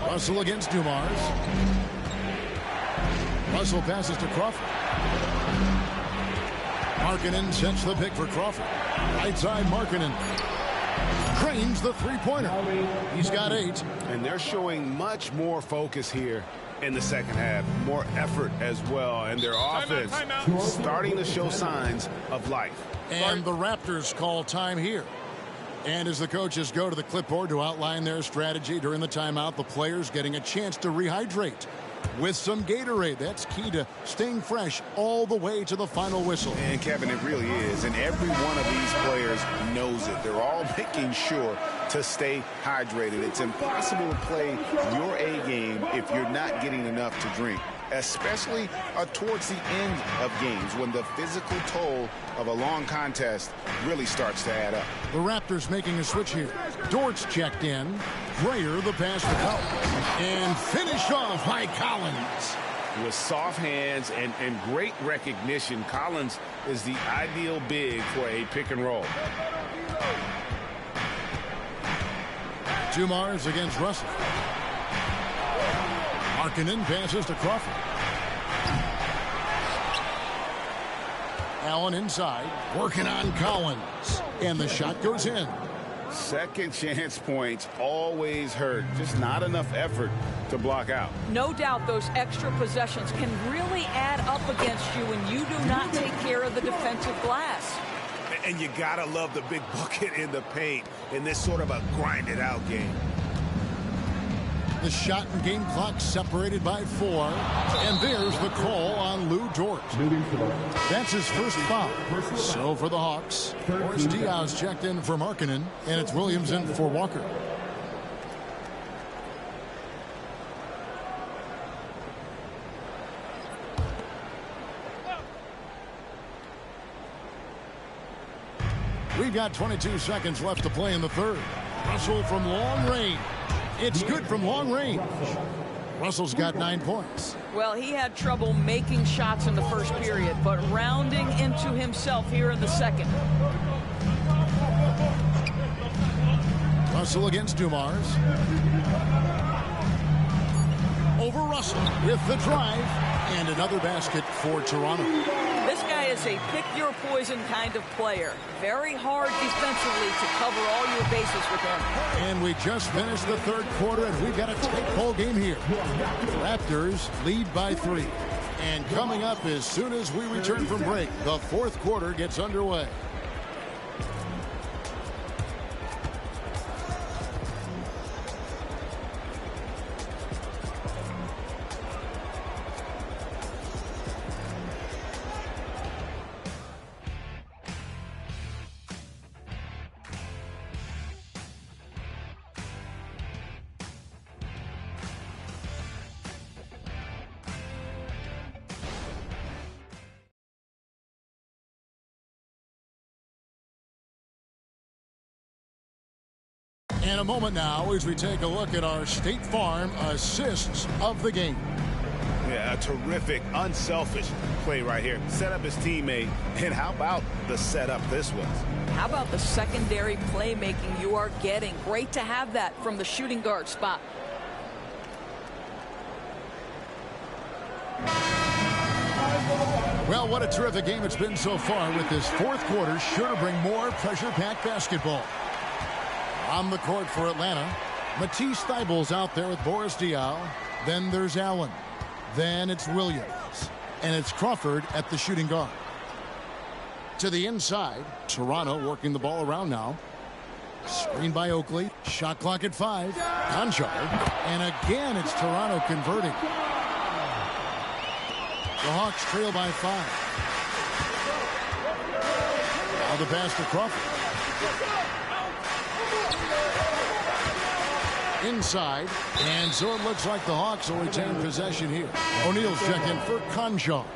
Russell against Dumars. Russell passes to Crawford. Markkanen sets the pick for Crawford. Right side Markkanen. Cranes the three-pointer. He's got 8. And they're showing much more focus here in the second half. More effort as well. And their offense starting to show signs of life. And the Raptors call time here. And as the coaches go to the clipboard to outline their strategy during the timeout, the players getting a chance to rehydrate with some Gatorade. That's key to staying fresh all the way to the final whistle. And Kevin, it really is. And every one of these players knows it. They're all making sure to stay hydrated. It's impossible to play your A game if you're not getting enough to drink, especially towards the end of games when the physical toll of a long contest really starts to add up. The Raptors making a switch here. Dort's checked in. Grayer the pass to Collins. And finished off by Collins. With soft hands and great recognition, Collins is the ideal big for a pick and roll. Dumars against Russell. Markkanen passes to Crawford. Allen inside, working on Collins. And the shot goes in. Second chance points always hurt. Just not enough effort to block out. No doubt those extra possessions can really add up against you when you do not take care of the defensive glass. And you gotta love the big bucket in the paint in this sort of a grinded out game. The shot and game clock separated by 4. And there's the call on Lou Dort. That's his first foul. So for the Hawks, Boris Diaz checked in for Markkanen, and it's Williams in for Walker. We've got 22 seconds left to play in the third. Russell from long range. It's good from long range. Russell's got 9 points. Well, he had trouble making shots in the first period, but rounding into himself here in the second. Russell against Dumars. Over Russell with the drive. And another basket for Toronto. This guy is a pick-your-poison kind of player. Very hard defensively to cover all your bases with him. And we just finished the third quarter, and we've got a tight ball game here. Raptors lead by 3. And coming up as soon as we return from break, the fourth quarter gets underway. In a moment now as we take a look at our State Farm assists of the game. Yeah, a terrific, unselfish play right here. Set up his teammate. And how about the setup this was? How about the secondary playmaking you are getting? Great to have that from the shooting guard spot. Well, what a terrific game it's been so far with this fourth quarter. Sure to bring more pressure-packed basketball. On the court for Atlanta, Matisse Thybulle's out there with Boris Diaw. Then there's Allen. Then it's Williams. And it's Crawford at the shooting guard. To the inside, Toronto working the ball around now. Screen by Oakley. Shot clock at 5. Conchard. And again, it's Toronto converting. The Hawks trail by 5. Now the pass to Crawford. Inside, and so it looks like the Hawks will retain possession here. O'Neal's checking for Conchard.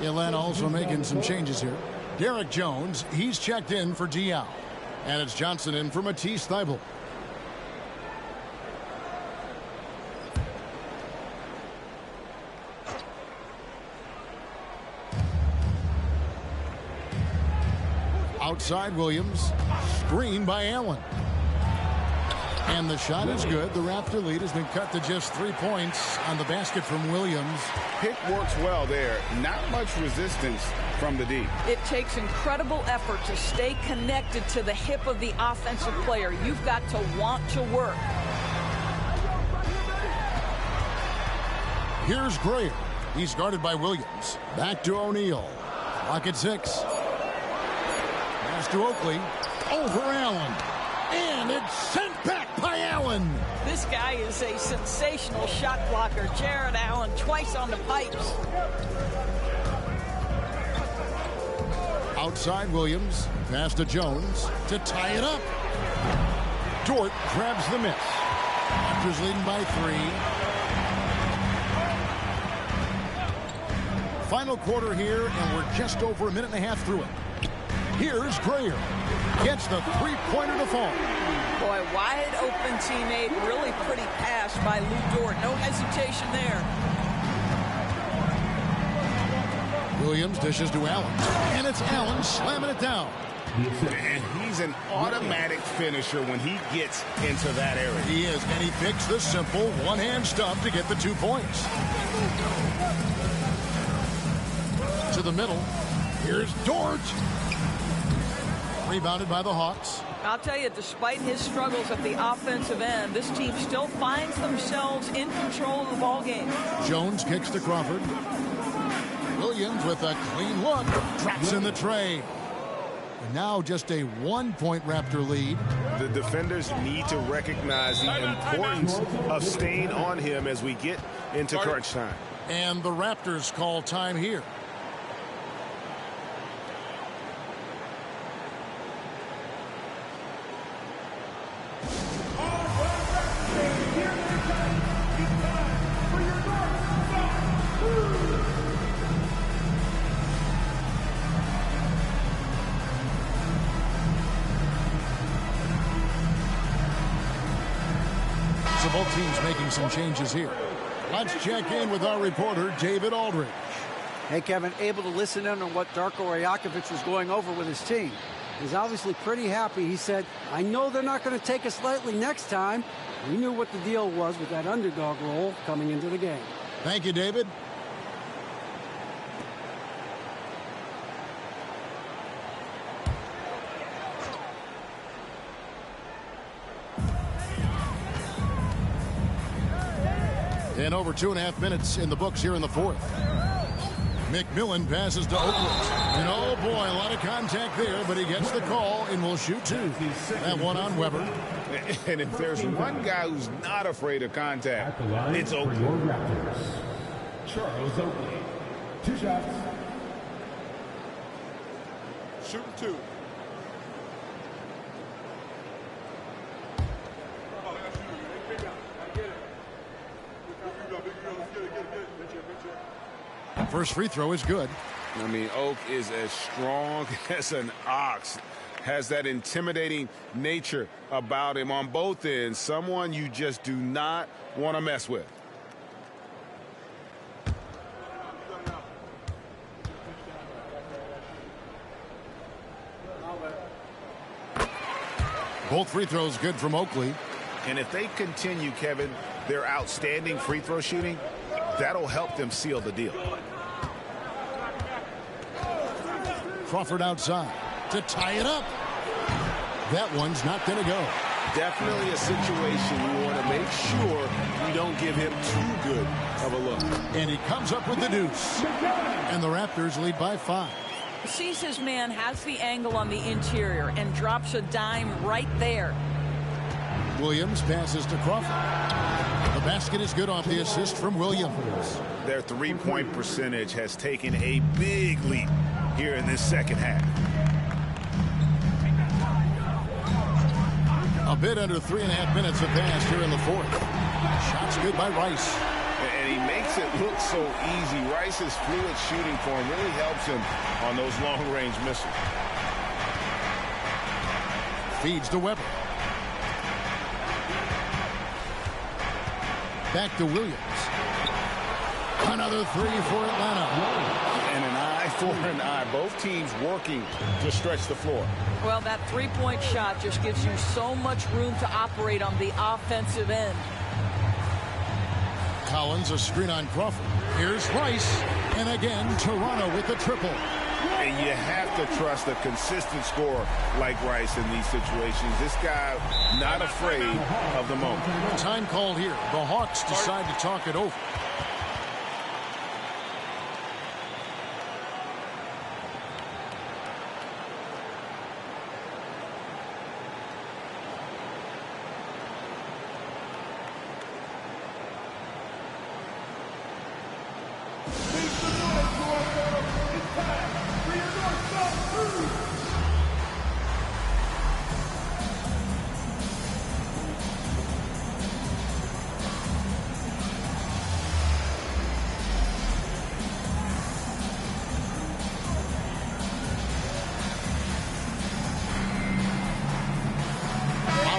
Atlanta also making some changes here. Derek Jones, he's checked in for Diaw. And it's Johnson in for Matisse Thybulle. Outside Williams, screen by Allen. And the shot is good. The Raptor lead has been cut to just 3 points on the basket from Williams. Pick works well there. Not much resistance from the D. It takes incredible effort to stay connected to the hip of the offensive player. You've got to want to work. Here's Graham. He's guarded by Williams. Back to O'Neal. Clock at 6. Pass to Oakley. Over Allen. And it's sent back by Allen. This guy is a sensational shot blocker. Jared Allen twice on the pipes. Outside Williams. Pass to Jones to tie it up. Dort grabs the miss. Raptors leading by 3. Final quarter here, and we're just over a minute and a half through it. Here's Graham. Gets the three-pointer to fall. Boy, wide open teammate. Really pretty pass by Lou Dort. No hesitation there. Williams dishes to Allen. And it's Allen slamming it down. And he's an automatic finisher when he gets into that area. He is, and he picks the simple one-hand stub to get the 2 points. To the middle. Here's Dort. Rebounded by the Hawks. I'll tell you, despite his struggles at the offensive end, this team still finds themselves in control of the ball game. Jones kicks to Crawford. Williams with a clean look. Drops in the tray. And now just a 1-point Raptor lead. The defenders need to recognize the importance of staying on him as we get into crunch time. And the Raptors call time here. So both teams making some changes here. Let's check in with our reporter, David Aldridge. Hey, Kevin, able to listen in on what Darko Rajakovic was going over with his team. He's obviously pretty happy. He said, I know they're not going to take us lightly next time. We knew what the deal was with that underdog role coming into the game. Thank you, David. And over 2.5 minutes in the books here in the fourth. McMillan passes to Oakland. And oh boy, a lot of contact there, but he gets the call and will shoot two. That one on Weber. And if there's one guy who's not afraid of contact, it's Oakland. Charles Oakley. 2 shots. Shooting 2. First free throw is good. I mean, Oak is as strong as an ox. Has that intimidating nature about him on both ends. Someone you just do not want to mess with. Both free throws good from Oakley. And if they continue, Kevin, their outstanding free throw shooting, that'll help them seal the deal. Crawford outside to tie it up. That one's not going to go. Definitely a situation you want to make sure you don't give him too good of a look. And he comes up with the deuce. And the Raptors lead by 5. Sees his man, has the angle on the interior, and drops a dime right there. Williams passes to Crawford. The basket is good off the assist from Williams. Their three-point percentage has taken a big leap here in this second half. A bit under 3.5 minutes have passed here in the fourth. Shots good by Rice. And he makes it look so easy. Rice's fluid shooting form really helps him on those long-range missiles. Feeds to Weber. Back to Williams. Another three for Atlanta. And an eye for an eye. Both teams working to stretch the floor. Well, that three-point shot just gives you so much room to operate on the offensive end. Collins, a screen on Crawford. Here's Rice. And again, Toronto with the triple. And you have to trust a consistent scorer like Rice in these situations. This guy not afraid of the moment. Time called here. The Hawks decide to talk it over.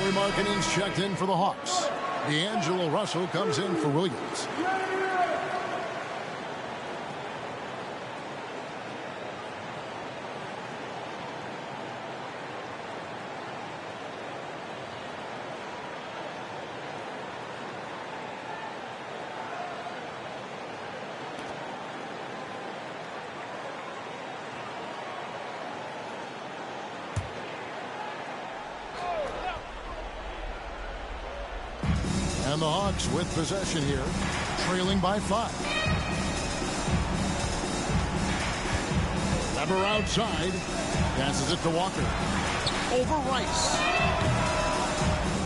Markkanen's checked in for the Hawks. D'Angelo Russell comes in for Williams. And the Hawks with possession here, trailing by 5. Weber outside, passes it to Walker. Over Rice.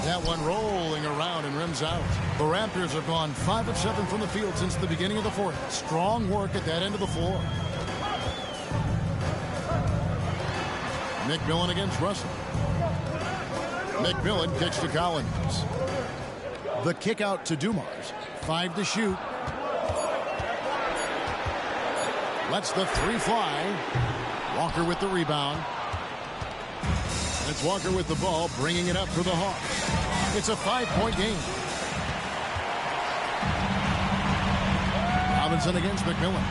That one rolling around and rims out. The Raptors have gone 5 of 7 from the field since the beginning of the fourth. Strong work at that end of the floor. McMillan against Russell. McMillan kicks to Collins. The kick out to Dumars. 5 to shoot. Lets the 3 fly. Walker with the rebound. It's Walker with the ball, bringing it up for the Hawks. It's a 5-point game. Robinson against McMillan.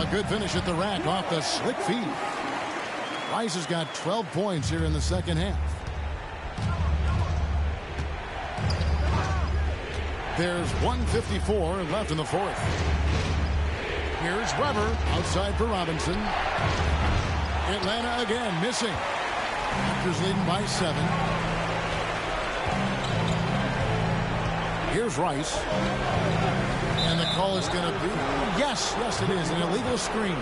A good finish at the rack off the slick feed. Rice has got 12 points here in the second half. There's 1:54 left in the fourth. Here's Weber outside for Robinson. Atlanta again missing. Raptors leading by 7. Here's Rice. And the call is going to be, yes, it is, an illegal screen.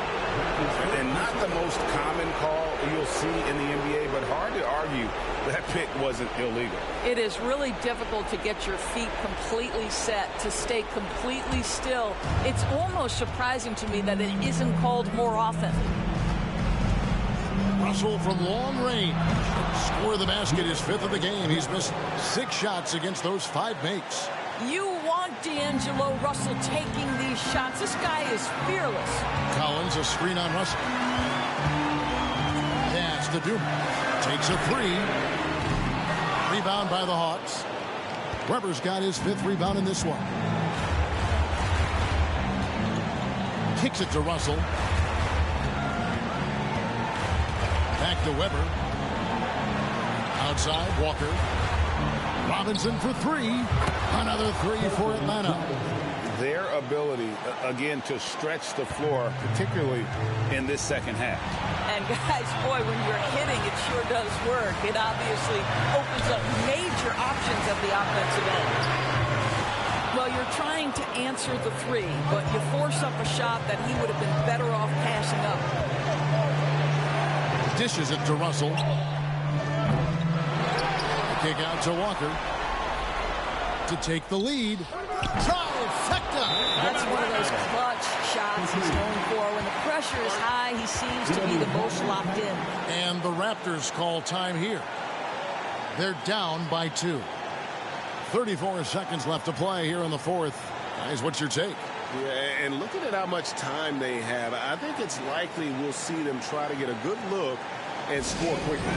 And not the most common call you'll see in the NBA, but hard to argue that pick wasn't illegal. It is really difficult to get your feet completely set, to stay completely still. It's almost surprising to me that it isn't called more often. Russell from long range. Score of the basket is 5th of the game. He's missed 6 shots against those 5 makes. You want D'Angelo Russell taking these shots. This guy is fearless. Collins, a screen on Russell. Pass to Dumas. Takes a 3. Rebound by the Hawks. Weber's got his 5th rebound in this one. Kicks it to Russell. Back to Weber. Outside, Walker. Robinson for 3. Another 3 for Atlanta. Their ability, again, to stretch the floor, particularly in this second half. And guys, boy, when you're hitting, it sure does work. It obviously opens up major options at the offensive end. Well, you're trying to answer the 3, but you force up a shot that he would have been better off passing up. Dishes it to Russell. Kick out to Walker to take the lead. Trifecta. That's one of those clutch shots he's known for. When the pressure is high, he seems to be the most locked in. And the Raptors call time here. They're down by 2. 34 seconds left to play here in the fourth. Guys, what's your take? Yeah, and looking at how much time they have, I think it's likely we'll see them try to get a good look and score quickly.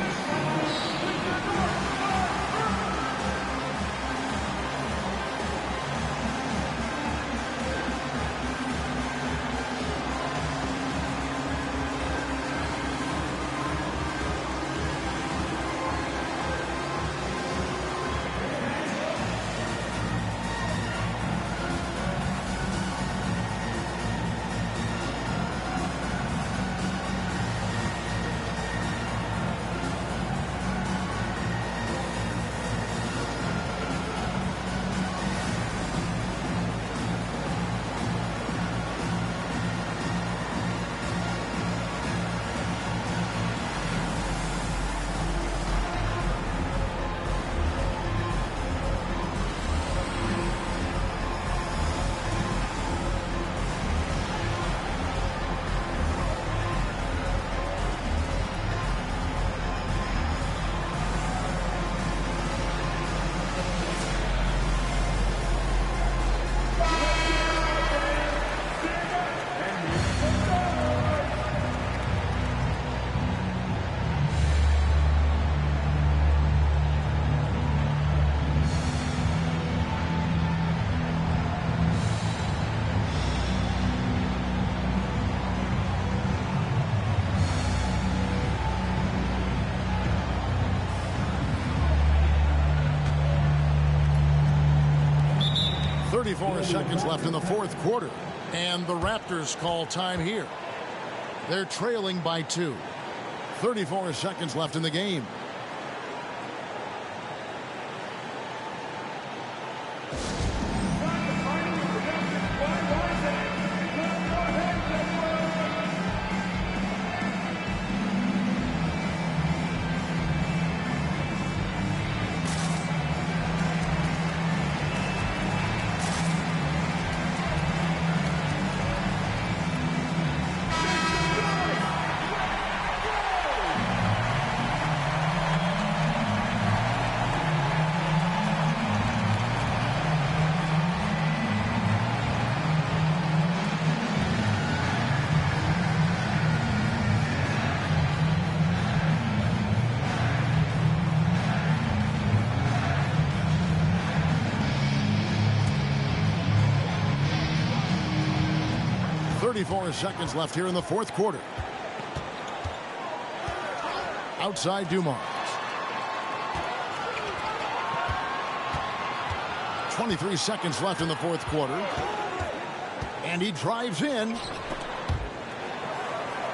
34 seconds left in the fourth quarter. And the Raptors call time here. They're trailing by 2. 34 seconds left in the game. 34 seconds left here in the fourth quarter. Outside Dumars. 23 seconds left in the fourth quarter. And he drives in.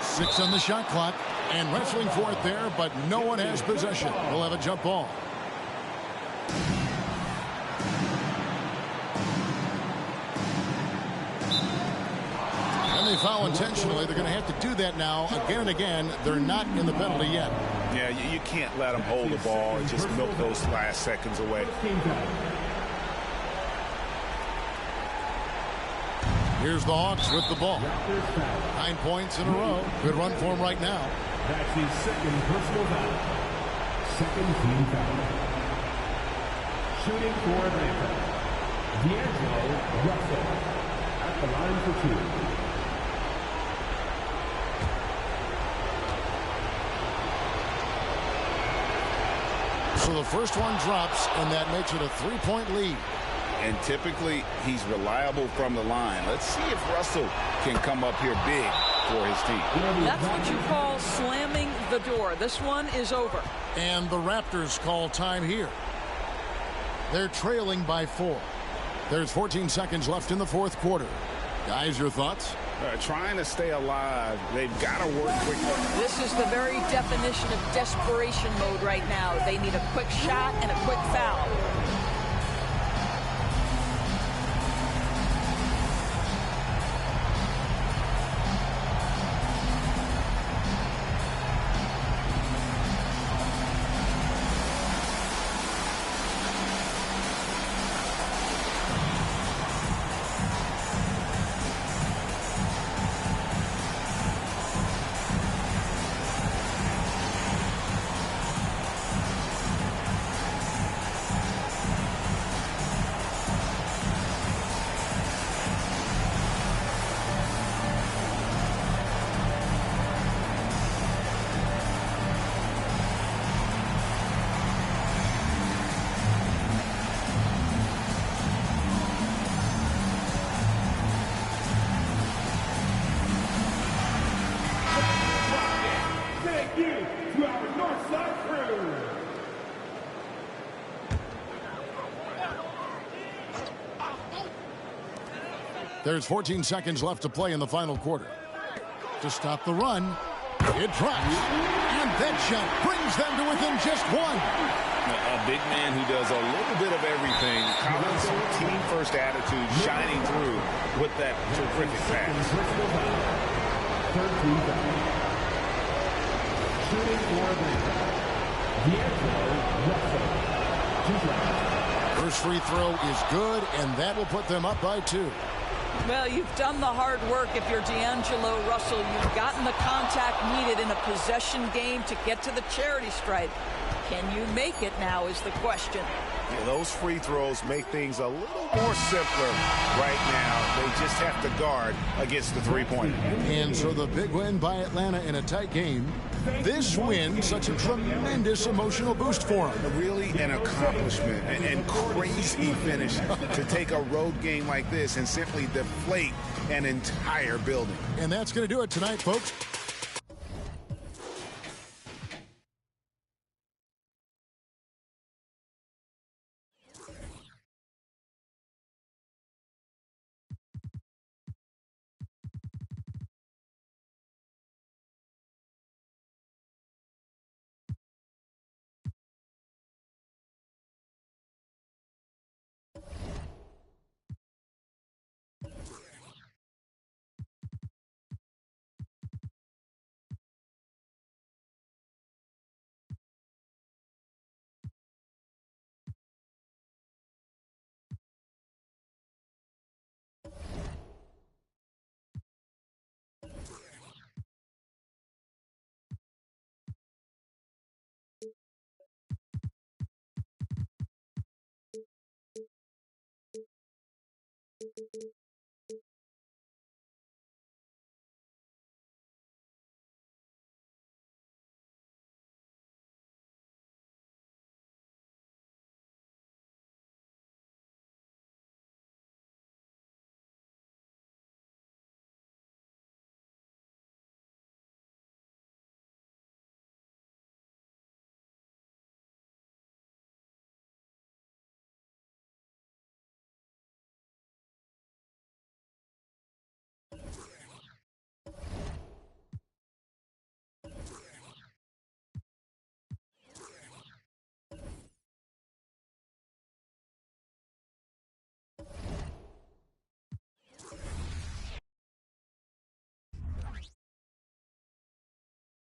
6 on the shot clock. And wrestling for it there, but no one has possession. We'll have a jump ball. And they foul intentionally. They're going to have to do that now again and again. They're not in the penalty yet. Yeah, you can't let them hold the ball and just milk those last seconds away. Here's the Hawks with the ball. 9 points in a row. Good run for him right now. That's his second personal foul. Second team foul. Shooting for Atlanta, D'Angelo Russell at the line for 2. So the first one drops, and that makes it a 3-point lead. And typically, he's reliable from the line. Let's see if Russell can come up here big for his team. That's what you call slamming the door. This one is over. And the Raptors call time here. They're trailing by 4. There's 14 seconds left in the fourth quarter. Guys, your thoughts? Trying to stay alive. They've got to work quickly. This is the very definition of desperation mode right now. They need a quick shot and a quick foul. There's 14 seconds left to play in the final quarter. To stop the run, it drops. And that shot brings them to within just 1. A big man who does a little bit of everything. Constant team-first attitude shining through with that terrific pass. Third team foul. Shooting for Atlanta, D'Angelo Russell. 2 shots. First free throw is good, and that will put them up by 2. Well, you've done the hard work if you're D'Angelo Russell. You've gotten the contact needed in a possession game to get to the charity stripe. Can you make it now is the question. Yeah, those free throws make things a little more simpler right now. They just have to guard against the three-pointer. And so the big win by Atlanta in a tight game. This win, such a tremendous emotional boost for them. Really an accomplishment and crazy finish to take a road game like this and simply deflate an entire building. And that's going to do it tonight, folks.